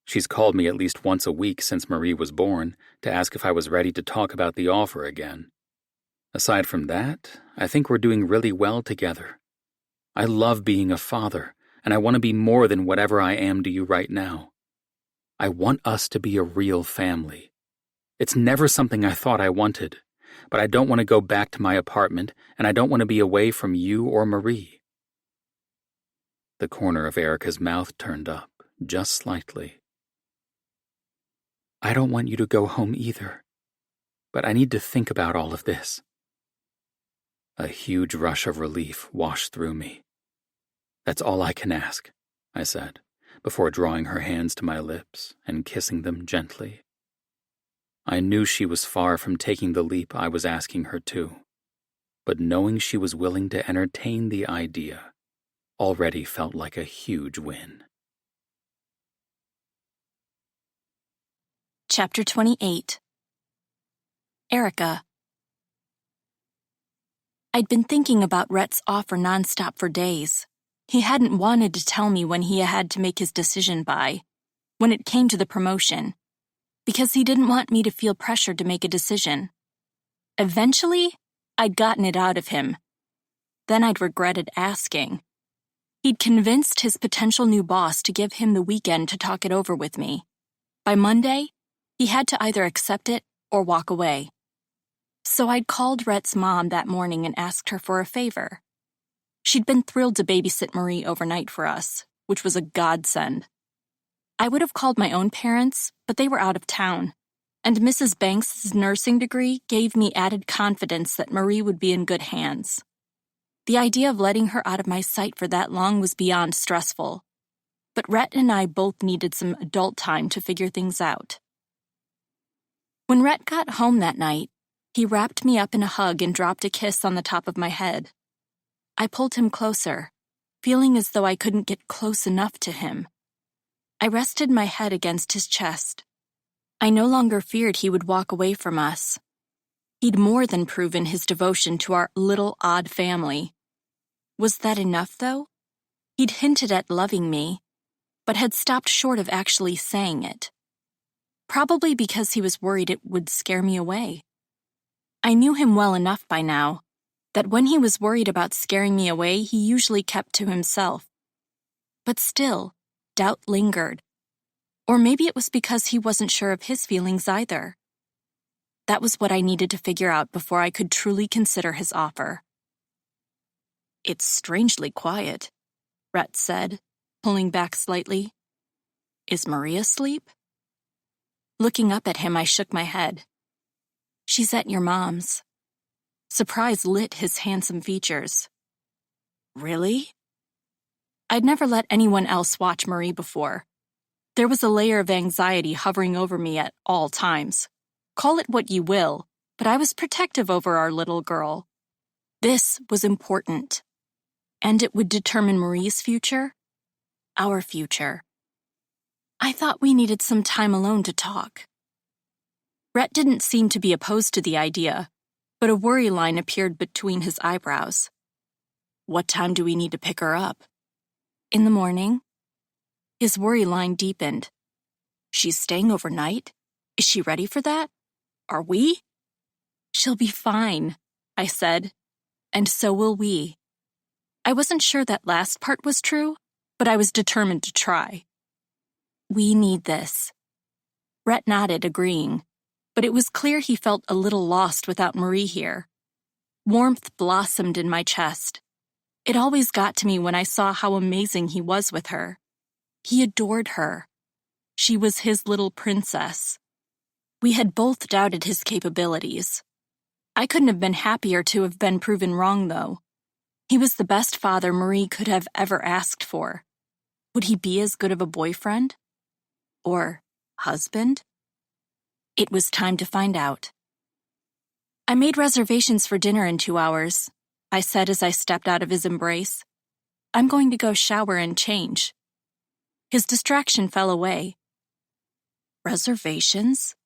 She's called me at least once a week since Marie was born to ask if I was ready to talk about the offer again. Aside from that, I think we're doing really well together. I love being a father, and I want to be more than whatever I am to you right now. I want us to be a real family. It's never something I thought I wanted, but I don't want to go back to my apartment, and I don't want to be away from you or Marie. The corner of Erica's mouth turned up, just slightly. I don't want you to go home either, but I need to think about all of this. A huge rush of relief washed through me. That's all I can ask, I said, before drawing her hands to my lips and kissing them gently. I knew she was far from taking the leap I was asking her to, but knowing she was willing to entertain the idea already felt like a huge win. Chapter 28. Erica. I'd been thinking about Rhett's offer nonstop for days. He hadn't wanted to tell me when he had to make his decision by, when it came to the promotion, because he didn't want me to feel pressured to make a decision. Eventually, I'd gotten it out of him. Then I'd regretted asking. He'd convinced his potential new boss to give him the weekend to talk it over with me. By Monday, he had to either accept it or walk away. So I'd called Rhett's mom that morning and asked her for a favor. She'd been thrilled to babysit Marie overnight for us, which was a godsend. I would have called my own parents, but they were out of town, and Mrs. Banks' nursing degree gave me added confidence that Marie would be in good hands. The idea of letting her out of my sight for that long was beyond stressful, but Rhett and I both needed some adult time to figure things out. When Rhett got home that night, he wrapped me up in a hug and dropped a kiss on the top of my head. I pulled him closer, feeling as though I couldn't get close enough to him. I rested my head against his chest. I no longer feared he would walk away from us. He'd more than proven his devotion to our little odd family. Was that enough, though? He'd hinted at loving me, but had stopped short of actually saying it. Probably because he was worried it would scare me away. I knew him well enough by now that when he was worried about scaring me away, he usually kept to himself. But still, doubt lingered. Or maybe it was because he wasn't sure of his feelings either. That was what I needed to figure out before I could truly consider his offer. "It's strangely quiet," Rhett said, pulling back slightly. "Is Maria asleep?" Looking up at him, I shook my head. "She's at your mom's." Surprise lit his handsome features. "Really?" I'd never let anyone else watch Marie before. There was a layer of anxiety hovering over me at all times. Call it what you will, but I was protective over our little girl. This was important. And it would determine Marie's future, our future. I thought we needed some time alone to talk. Rhett didn't seem to be opposed to the idea, but a worry line appeared between his eyebrows. "What time do we need to pick her up?" "In the morning." His worry line deepened. "She's staying overnight? Is she ready for that? Are we?" "She'll be fine," I said, "and so will we." I wasn't sure that last part was true, but I was determined to try. "We need this." Rhett nodded, agreeing, but it was clear he felt a little lost without Marie here. Warmth blossomed in my chest. It always got to me when I saw how amazing he was with her. He adored her. She was his little princess. We had both doubted his capabilities. I couldn't have been happier to have been proven wrong, though. He was the best father Marie could have ever asked for. Would he be as good of a boyfriend? Or husband? It was time to find out. "I made reservations for dinner in 2 hours," I said as I stepped out of his embrace. "I'm going to go shower and change." His distraction fell away. "Reservations?"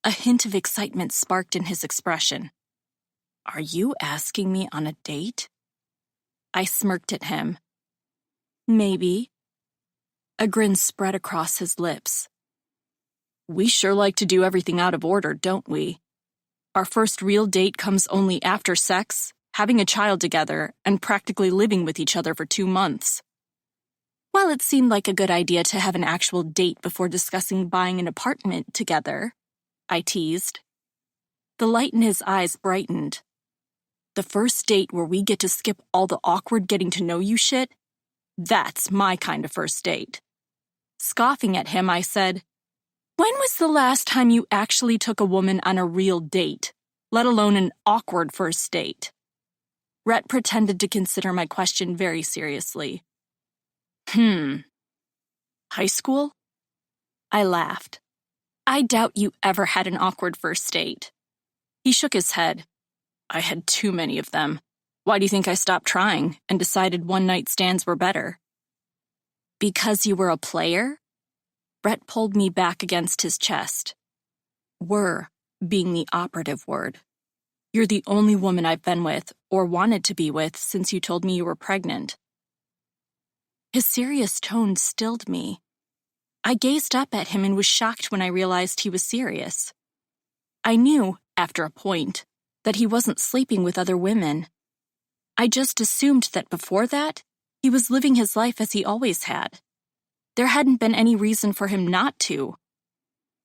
A hint of excitement sparked in his expression. "Are you asking me on a date?" I smirked at him. "Maybe." A grin spread across his lips. "We sure like to do everything out of order, don't we? Our first real date comes only after sex, having a child together, and practically living with each other for 2 months. Well, it seemed like a good idea to have an actual date before discussing buying an apartment together," I teased. The light in his eyes brightened. "The first date where we get to skip all the awkward getting-to-know-you shit? That's my kind of first date." Scoffing at him, I said, "When was the last time you actually took a woman on a real date, let alone an awkward first date?" Rhett pretended to consider my question very seriously. High school?" I laughed. "I doubt you ever had an awkward first date." He shook his head. "I had too many of them. Why do you think I stopped trying and decided one-night stands were better? Because you were a player? Brett pulled me back against his chest. Were being the operative word. You're the only woman I've been with, or wanted to be with, since you told me you were pregnant. His serious tone stilled me. I gazed up at him and was shocked when I realized he was serious. I knew, after a point, that he wasn't sleeping with other women. I just assumed that before that, he was living his life as he always had. There hadn't been any reason for him not to.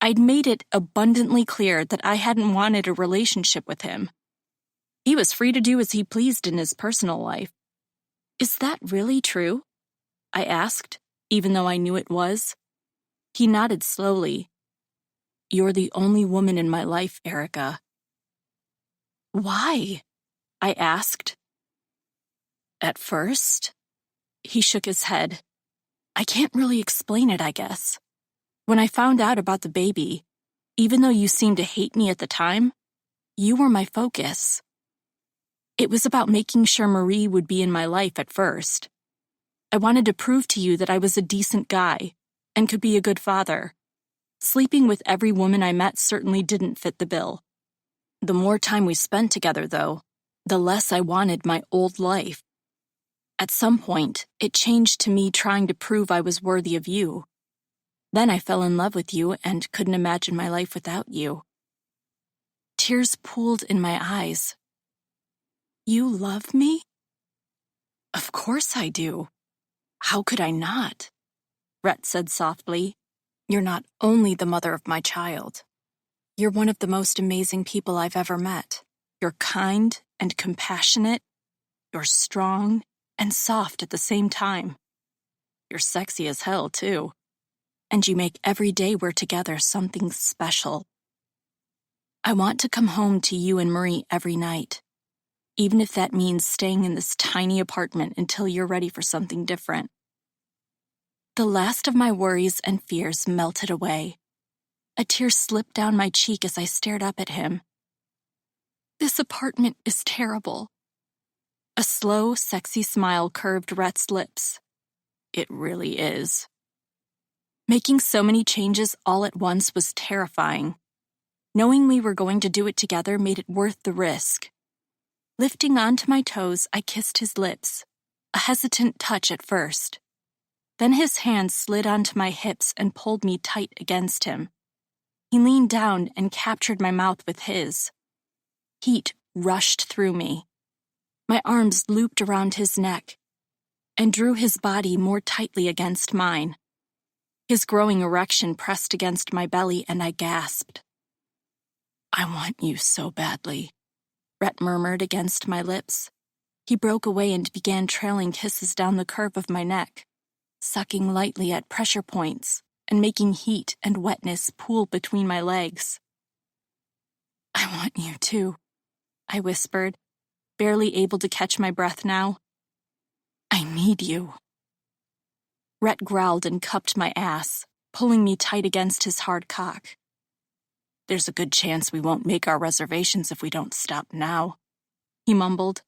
I'd made it abundantly clear that I hadn't wanted a relationship with him. He was free to do as he pleased in his personal life. Is that really true? I asked, even though I knew it was. He nodded slowly. You're the only woman in my life, Erica. Why? I asked. At first, he shook his head. I can't really explain it, I guess. When I found out about the baby, even though you seemed to hate me at the time, you were my focus. It was about making sure Marie would be in my life at first. I wanted to prove to you that I was a decent guy and could be a good father. Sleeping with every woman I met certainly didn't fit the bill. The more time we spent together, though, the less I wanted my old life. At some point, it changed to me trying to prove I was worthy of you. Then I fell in love with you and couldn't imagine my life without you. Tears pooled in my eyes. You love me? Of course I do. How could I not? Rhett said softly. You're not only the mother of my child. You're one of the most amazing people I've ever met. You're kind and compassionate. You're strong and soft at the same time. You're sexy as hell, too. And you make every day we're together something special. I want to come home to you and Marie every night, even if that means staying in this tiny apartment until you're ready for something different. The last of my worries and fears melted away. A tear slipped down my cheek as I stared up at him. This apartment is terrible. A slow, sexy smile curved Rhett's lips. It really is. Making so many changes all at once was terrifying. Knowing we were going to do it together made it worth the risk. Lifting onto my toes, I kissed his lips, a hesitant touch at first. Then his hand slid onto my hips and pulled me tight against him. He leaned down and captured my mouth with his. Heat rushed through me. My arms looped around his neck and drew his body more tightly against mine. His growing erection pressed against my belly and I gasped. I want you so badly, Rhett murmured against my lips. He broke away and began trailing kisses down the curve of my neck, sucking lightly at pressure points and making heat and wetness pool between my legs. I want you too, I whispered, barely able to catch my breath now. I need you. Rhett growled and cupped my ass, pulling me tight against his hard cock. There's a good chance we won't make our reservations if we don't stop now, he mumbled.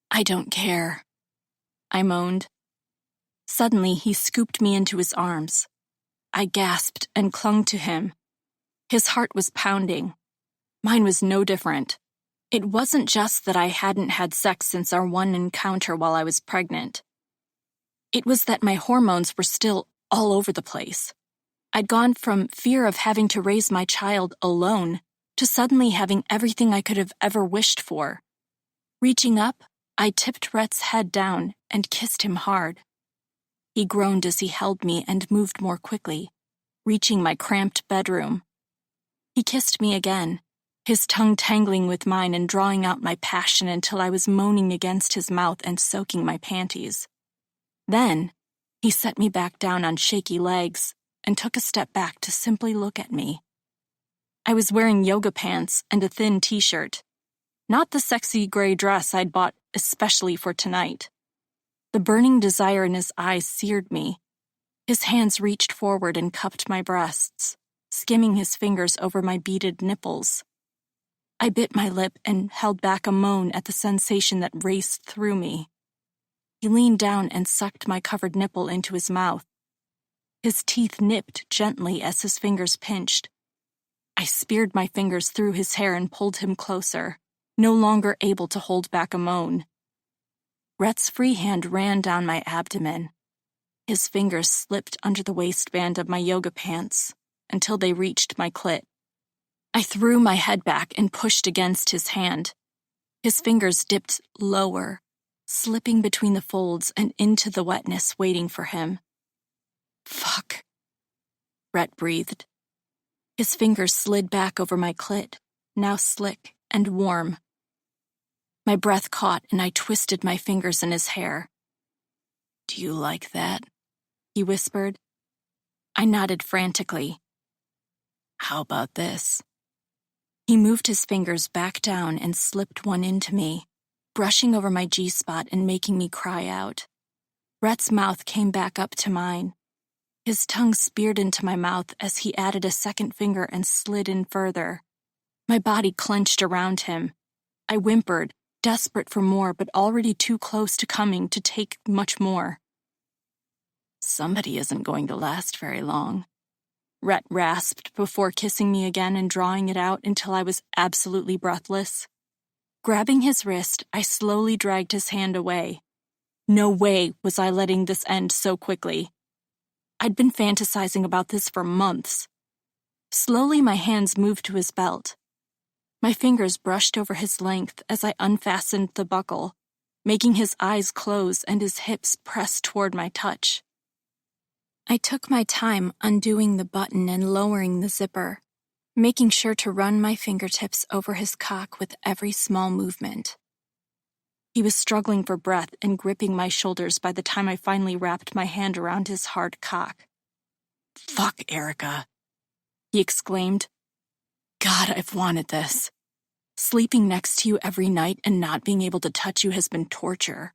I don't care, I moaned. Suddenly, he scooped me into his arms. I gasped and clung to him. His heart was pounding. Mine was no different. It wasn't just that I hadn't had sex since our one encounter while I was pregnant. It was that my hormones were still all over the place. I'd gone from fear of having to raise my child alone to suddenly having everything I could have ever wished for. Reaching up, I tipped Rhett's head down and kissed him hard. He groaned as he held me and moved more quickly, reaching my cramped bedroom. He kissed me again, his tongue tangling with mine and drawing out my passion until I was moaning against his mouth and soaking my panties. Then, he set me back down on shaky legs and took a step back to simply look at me. I was wearing yoga pants and a thin t-shirt, not the sexy gray dress I'd bought especially for tonight. The burning desire in his eyes seared me. His hands reached forward and cupped my breasts, skimming his fingers over my beaded nipples. I bit my lip and held back a moan at the sensation that raced through me. He leaned down and sucked my covered nipple into his mouth. His teeth nipped gently as his fingers pinched. I speared my fingers through his hair and pulled him closer, no longer able to hold back a moan. Rhett's free hand ran down my abdomen. His fingers slipped under the waistband of my yoga pants until they reached my clit. I threw my head back and pushed against his hand. His fingers dipped lower, slipping between the folds and into the wetness waiting for him. Fuck, Rhett breathed. His fingers slid back over my clit, now slick and warm. My breath caught and I twisted my fingers in his hair. "Do you like that?" he whispered. I nodded frantically. "How about this?" He moved his fingers back down and slipped one into me, brushing over my G-spot and making me cry out. Rhett's mouth came back up to mine. His tongue speared into my mouth as he added a second finger and slid in further. My body clenched around him. I whimpered, desperate for more but already too close to coming to take much more. "Somebody isn't going to last very long," Rhett rasped before kissing me again and drawing it out until I was absolutely breathless. Grabbing his wrist, I slowly dragged his hand away. No way was I letting this end so quickly. I'd been fantasizing about this for months. Slowly, my hands moved to his belt. My fingers brushed over his length as I unfastened the buckle, making his eyes close and his hips press toward my touch. I took my time undoing the button and lowering the zipper, making sure to run my fingertips over his cock with every small movement. He was struggling for breath and gripping my shoulders by the time I finally wrapped my hand around his hard cock. "Fuck, Erica," he exclaimed. "God, I've wanted this. Sleeping next to you every night and not being able to touch you has been torture."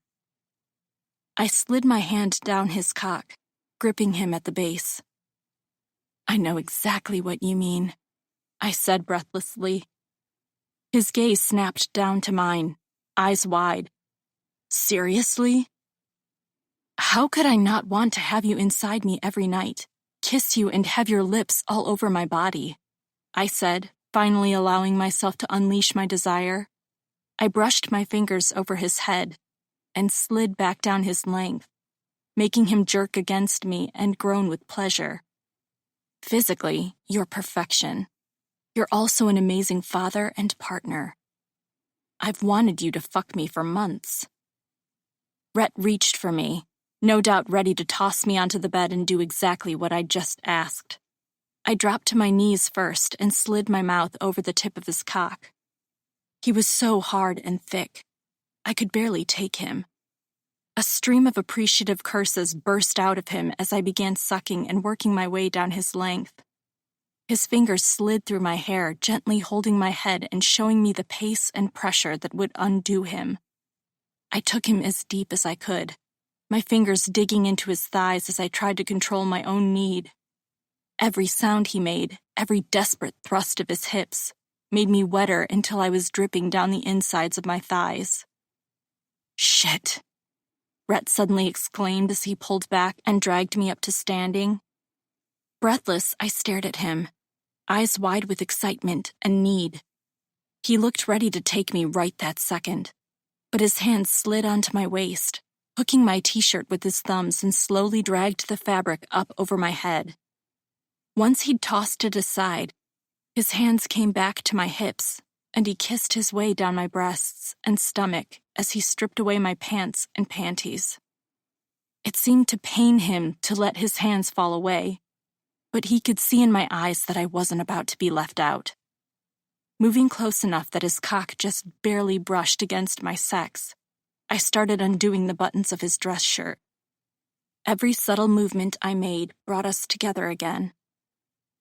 I slid my hand down his cock, gripping him at the base. "I know exactly what you mean," I said breathlessly. His gaze snapped down to mine, eyes wide. "Seriously? How could I not want to have you inside me every night, kiss you and have your lips all over my body?" I said, finally allowing myself to unleash my desire. I brushed my fingers over his head and slid back down his length, making him jerk against me and groan with pleasure. "Physically, you're perfection. You're also an amazing father and partner. I've wanted you to fuck me for months." Rhett reached for me, no doubt ready to toss me onto the bed and do exactly what I just asked. I dropped to my knees first and slid my mouth over the tip of his cock. He was so hard and thick, I could barely take him. A stream of appreciative curses burst out of him as I began sucking and working my way down his length. His fingers slid through my hair, gently holding my head and showing me the pace and pressure that would undo him. I took him as deep as I could, my fingers digging into his thighs as I tried to control my own need. Every sound he made, every desperate thrust of his hips, made me wetter until I was dripping down the insides of my thighs. "Shit," Rhett suddenly exclaimed as he pulled back and dragged me up to standing. Breathless, I stared at him, eyes wide with excitement and need. He looked ready to take me right that second, but his hands slid onto my waist, hooking my t-shirt with his thumbs and slowly dragged the fabric up over my head. Once he'd tossed it aside, his hands came back to my hips, and he kissed his way down my breasts and stomach as he stripped away my pants and panties. It seemed to pain him to let his hands fall away, but he could see in my eyes that I wasn't about to be left out. Moving close enough that his cock just barely brushed against my sex, I started undoing the buttons of his dress shirt. Every subtle movement I made brought us together again.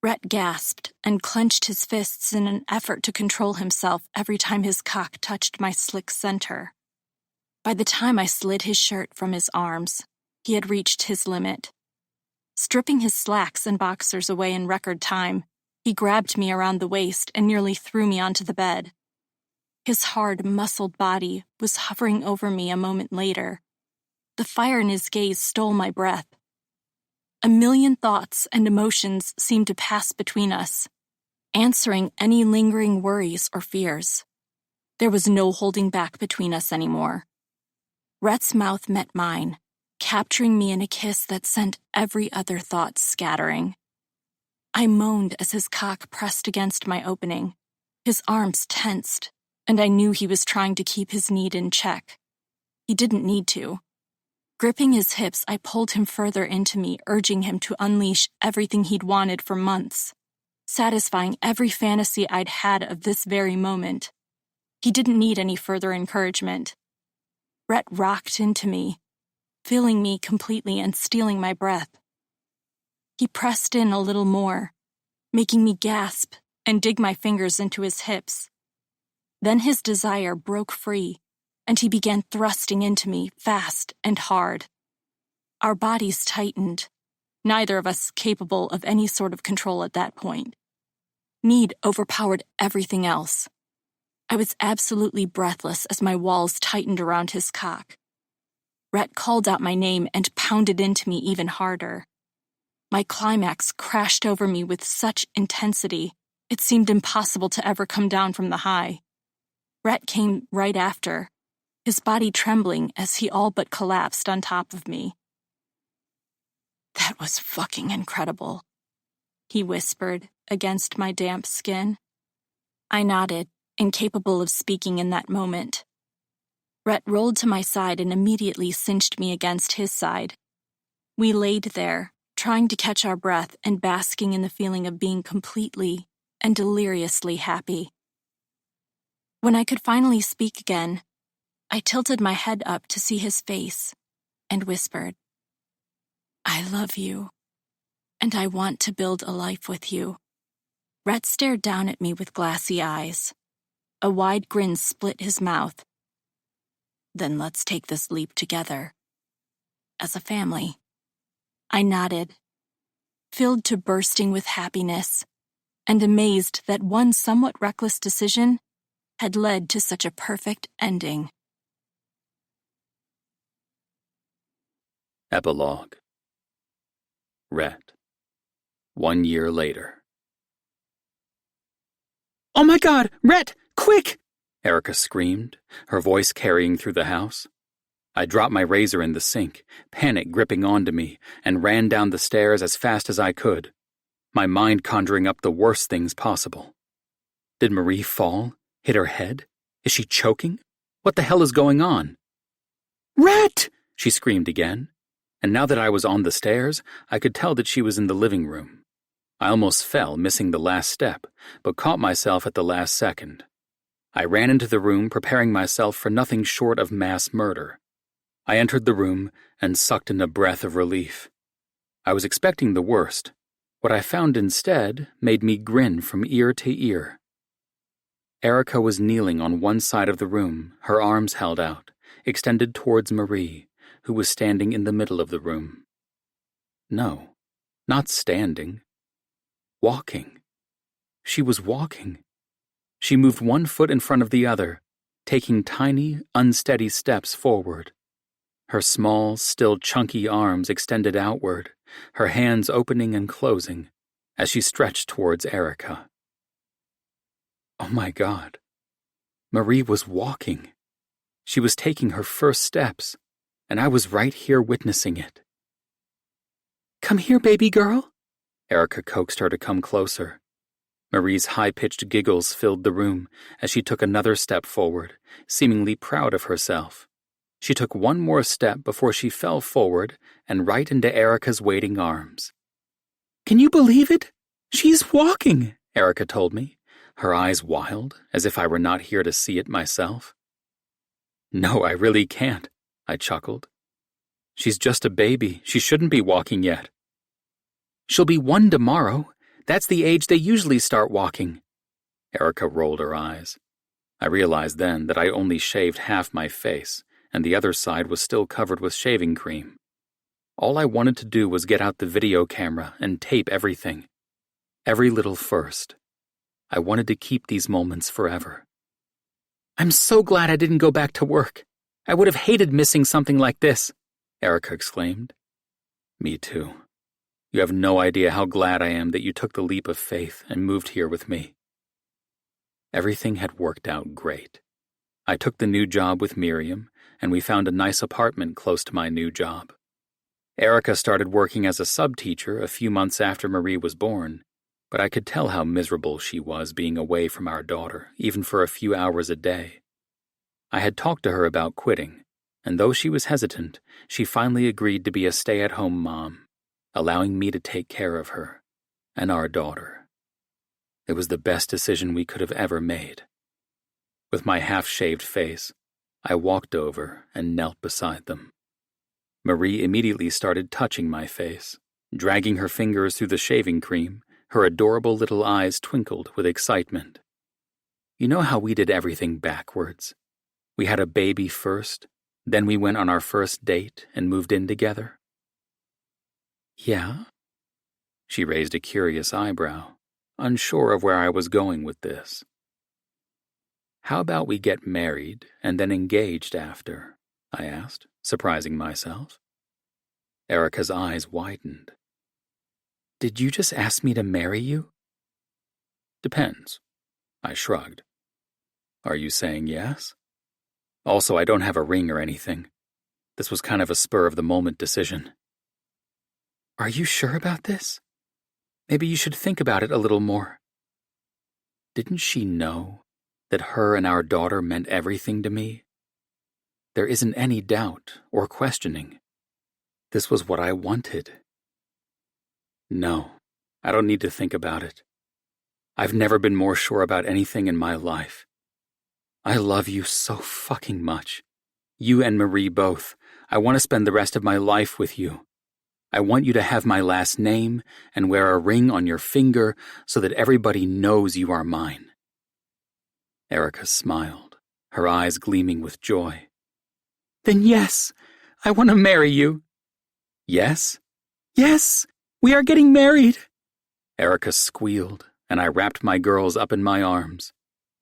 Rhett gasped and clenched his fists in an effort to control himself every time his cock touched my slick center. By the time I slid his shirt from his arms, he had reached his limit. Stripping his slacks and boxers away in record time, he grabbed me around the waist and nearly threw me onto the bed, His hard, muscled body was hovering over me a moment later. The fire in his gaze stole my breath. A million thoughts and emotions seemed to pass between us, answering any lingering worries or fears. There was no holding back between us anymore. Rhett's mouth met mine, capturing me in a kiss that sent every other thought scattering. I moaned as his cock pressed against my opening. His arms tensed, and I knew he was trying to keep his need in check. He didn't need to. Gripping his hips, I pulled him further into me, urging him to unleash everything he'd wanted for months, satisfying every fantasy I'd had of this very moment. He didn't need any further encouragement. Rhett rocked into me, filling me completely and stealing my breath. He pressed in a little more, making me gasp and dig my fingers into his hips. Then his desire broke free, and he began thrusting into me fast and hard. Our bodies tightened, neither of us capable of any sort of control at that point. Need overpowered everything else. I was absolutely breathless as my walls tightened around his cock. Rhett called out my name and pounded into me even harder. My climax crashed over me with such intensity, it seemed impossible to ever come down from the high. Rhett came right after, his body trembling as he all but collapsed on top of me. "That was fucking incredible," he whispered against my damp skin. I nodded, incapable of speaking in that moment. Rhett rolled to my side and immediately cinched me against his side. We laid there, trying to catch our breath and basking in the feeling of being completely and deliriously happy. When I could finally speak again, I tilted my head up to see his face and whispered, "I love you, and I want to build a life with you." Rhett stared down at me with glassy eyes. A wide grin split his mouth. "Then let's take this leap together. As a family." I nodded, filled to bursting with happiness, and amazed that one somewhat reckless decision had led to such a perfect ending. Epilogue. Rhett. 1 year later. "Oh my God, Rhett, quick!" Erica screamed, her voice carrying through the house. I dropped my razor in the sink, panic gripping onto me, and ran down the stairs as fast as I could, my mind conjuring up the worst things possible. Did Marie fall? Hit her head? Is she choking? What the hell is going on? "Rhett!" She screamed again, and now that I was on the stairs, I could tell that she was in the living room. I almost fell, missing the last step, but caught myself at the last second. I ran into the room, preparing myself for nothing short of mass murder. I entered the room and sucked in a breath of relief. I was expecting the worst. What I found instead made me grin from ear to ear. Erica was kneeling on one side of the room, her arms held out, extended towards Marie, who was standing in the middle of the room. No, not standing. Walking. She was walking. She moved one foot in front of the other, taking tiny, unsteady steps forward. Her small, still chunky arms extended outward, her hands opening and closing, as she stretched towards Erica. Oh my God. Marie was walking. She was taking her first steps, and I was right here witnessing it. "Come here, baby girl." Erica coaxed her to come closer. Marie's high-pitched giggles filled the room as she took another step forward, seemingly proud of herself. She took one more step before she fell forward and right into Erica's waiting arms. "Can you believe it? She's walking," Erica told me, her eyes wild, as if I were not here to see it myself. "No, I really can't," I chuckled. "She's just a baby. She shouldn't be walking yet." "She'll be 1 tomorrow. That's the age they usually start walking." Erica rolled her eyes. I realized then that I only shaved half my face, and the other side was still covered with shaving cream. All I wanted to do was get out the video camera and tape everything. Every little first. I wanted to keep these moments forever. I'm so glad I didn't go back to work. I would have hated missing something like this, Erica exclaimed. Me too. You have no idea how glad I am that you took the leap of faith and moved here with me. Everything had worked out great. I took the new job with Miriam, and we found a nice apartment close to my new job. Erica started working as a sub-teacher a few months after Marie was born, but I could tell how miserable she was being away from our daughter, even for a few hours a day. I had talked to her about quitting, and though she was hesitant, she finally agreed to be a stay-at-home mom, allowing me to take care of her and our daughter. It was the best decision we could have ever made. With my half-shaved face, I walked over and knelt beside them. Marie immediately started touching my face, dragging her fingers through the shaving cream. Her adorable little eyes twinkled with excitement. You know how we did everything backwards? We had a baby first, then we went on our first date and moved in together. Yeah? She raised a curious eyebrow, unsure of where I was going with this. How about we get married and then engaged after? I asked, surprising myself. Erica's eyes widened. Did you just ask me to marry you? Depends. I shrugged. Are you saying yes? Also, I don't have a ring or anything. This was kind of a spur-of-the-moment decision. Are you sure about this? Maybe you should think about it a little more. Didn't she know that her and our daughter meant everything to me? There isn't any doubt or questioning. This was what I wanted. No, I don't need to think about it. I've never been more sure about anything in my life. I love you so fucking much. You and Marie both. I want to spend the rest of my life with you. I want you to have my last name and wear a ring on your finger so that everybody knows you are mine. Erica smiled, her eyes gleaming with joy. Then yes, I want to marry you. Yes? Yes! We are getting married! Erica squealed, and I wrapped my girls up in my arms.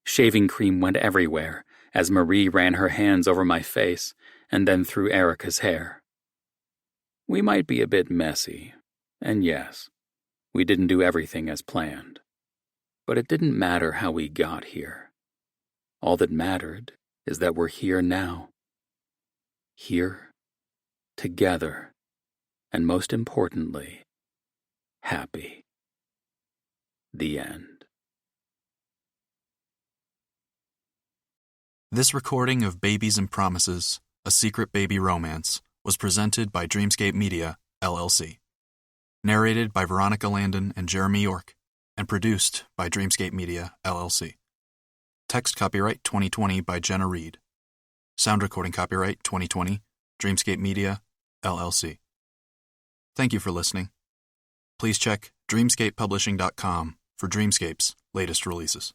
Shaving cream went everywhere as Marie ran her hands over my face and then through Erica's hair. We might be a bit messy, and yes, we didn't do everything as planned. But it didn't matter how we got here. All that mattered is that we're here now. Here, together, and most importantly, happy. The end. This recording of Babies and Promises, A Secret Baby Romance, was presented by Dreamscape Media, LLC. Narrated by Veronica Landon and Jeremy York, and produced by Dreamscape Media, LLC. Text copyright 2020 by Jenna Reed. Sound recording copyright 2020, Dreamscape Media, LLC. Thank you for listening. Please check dreamscapepublishing.com for Dreamscape's latest releases.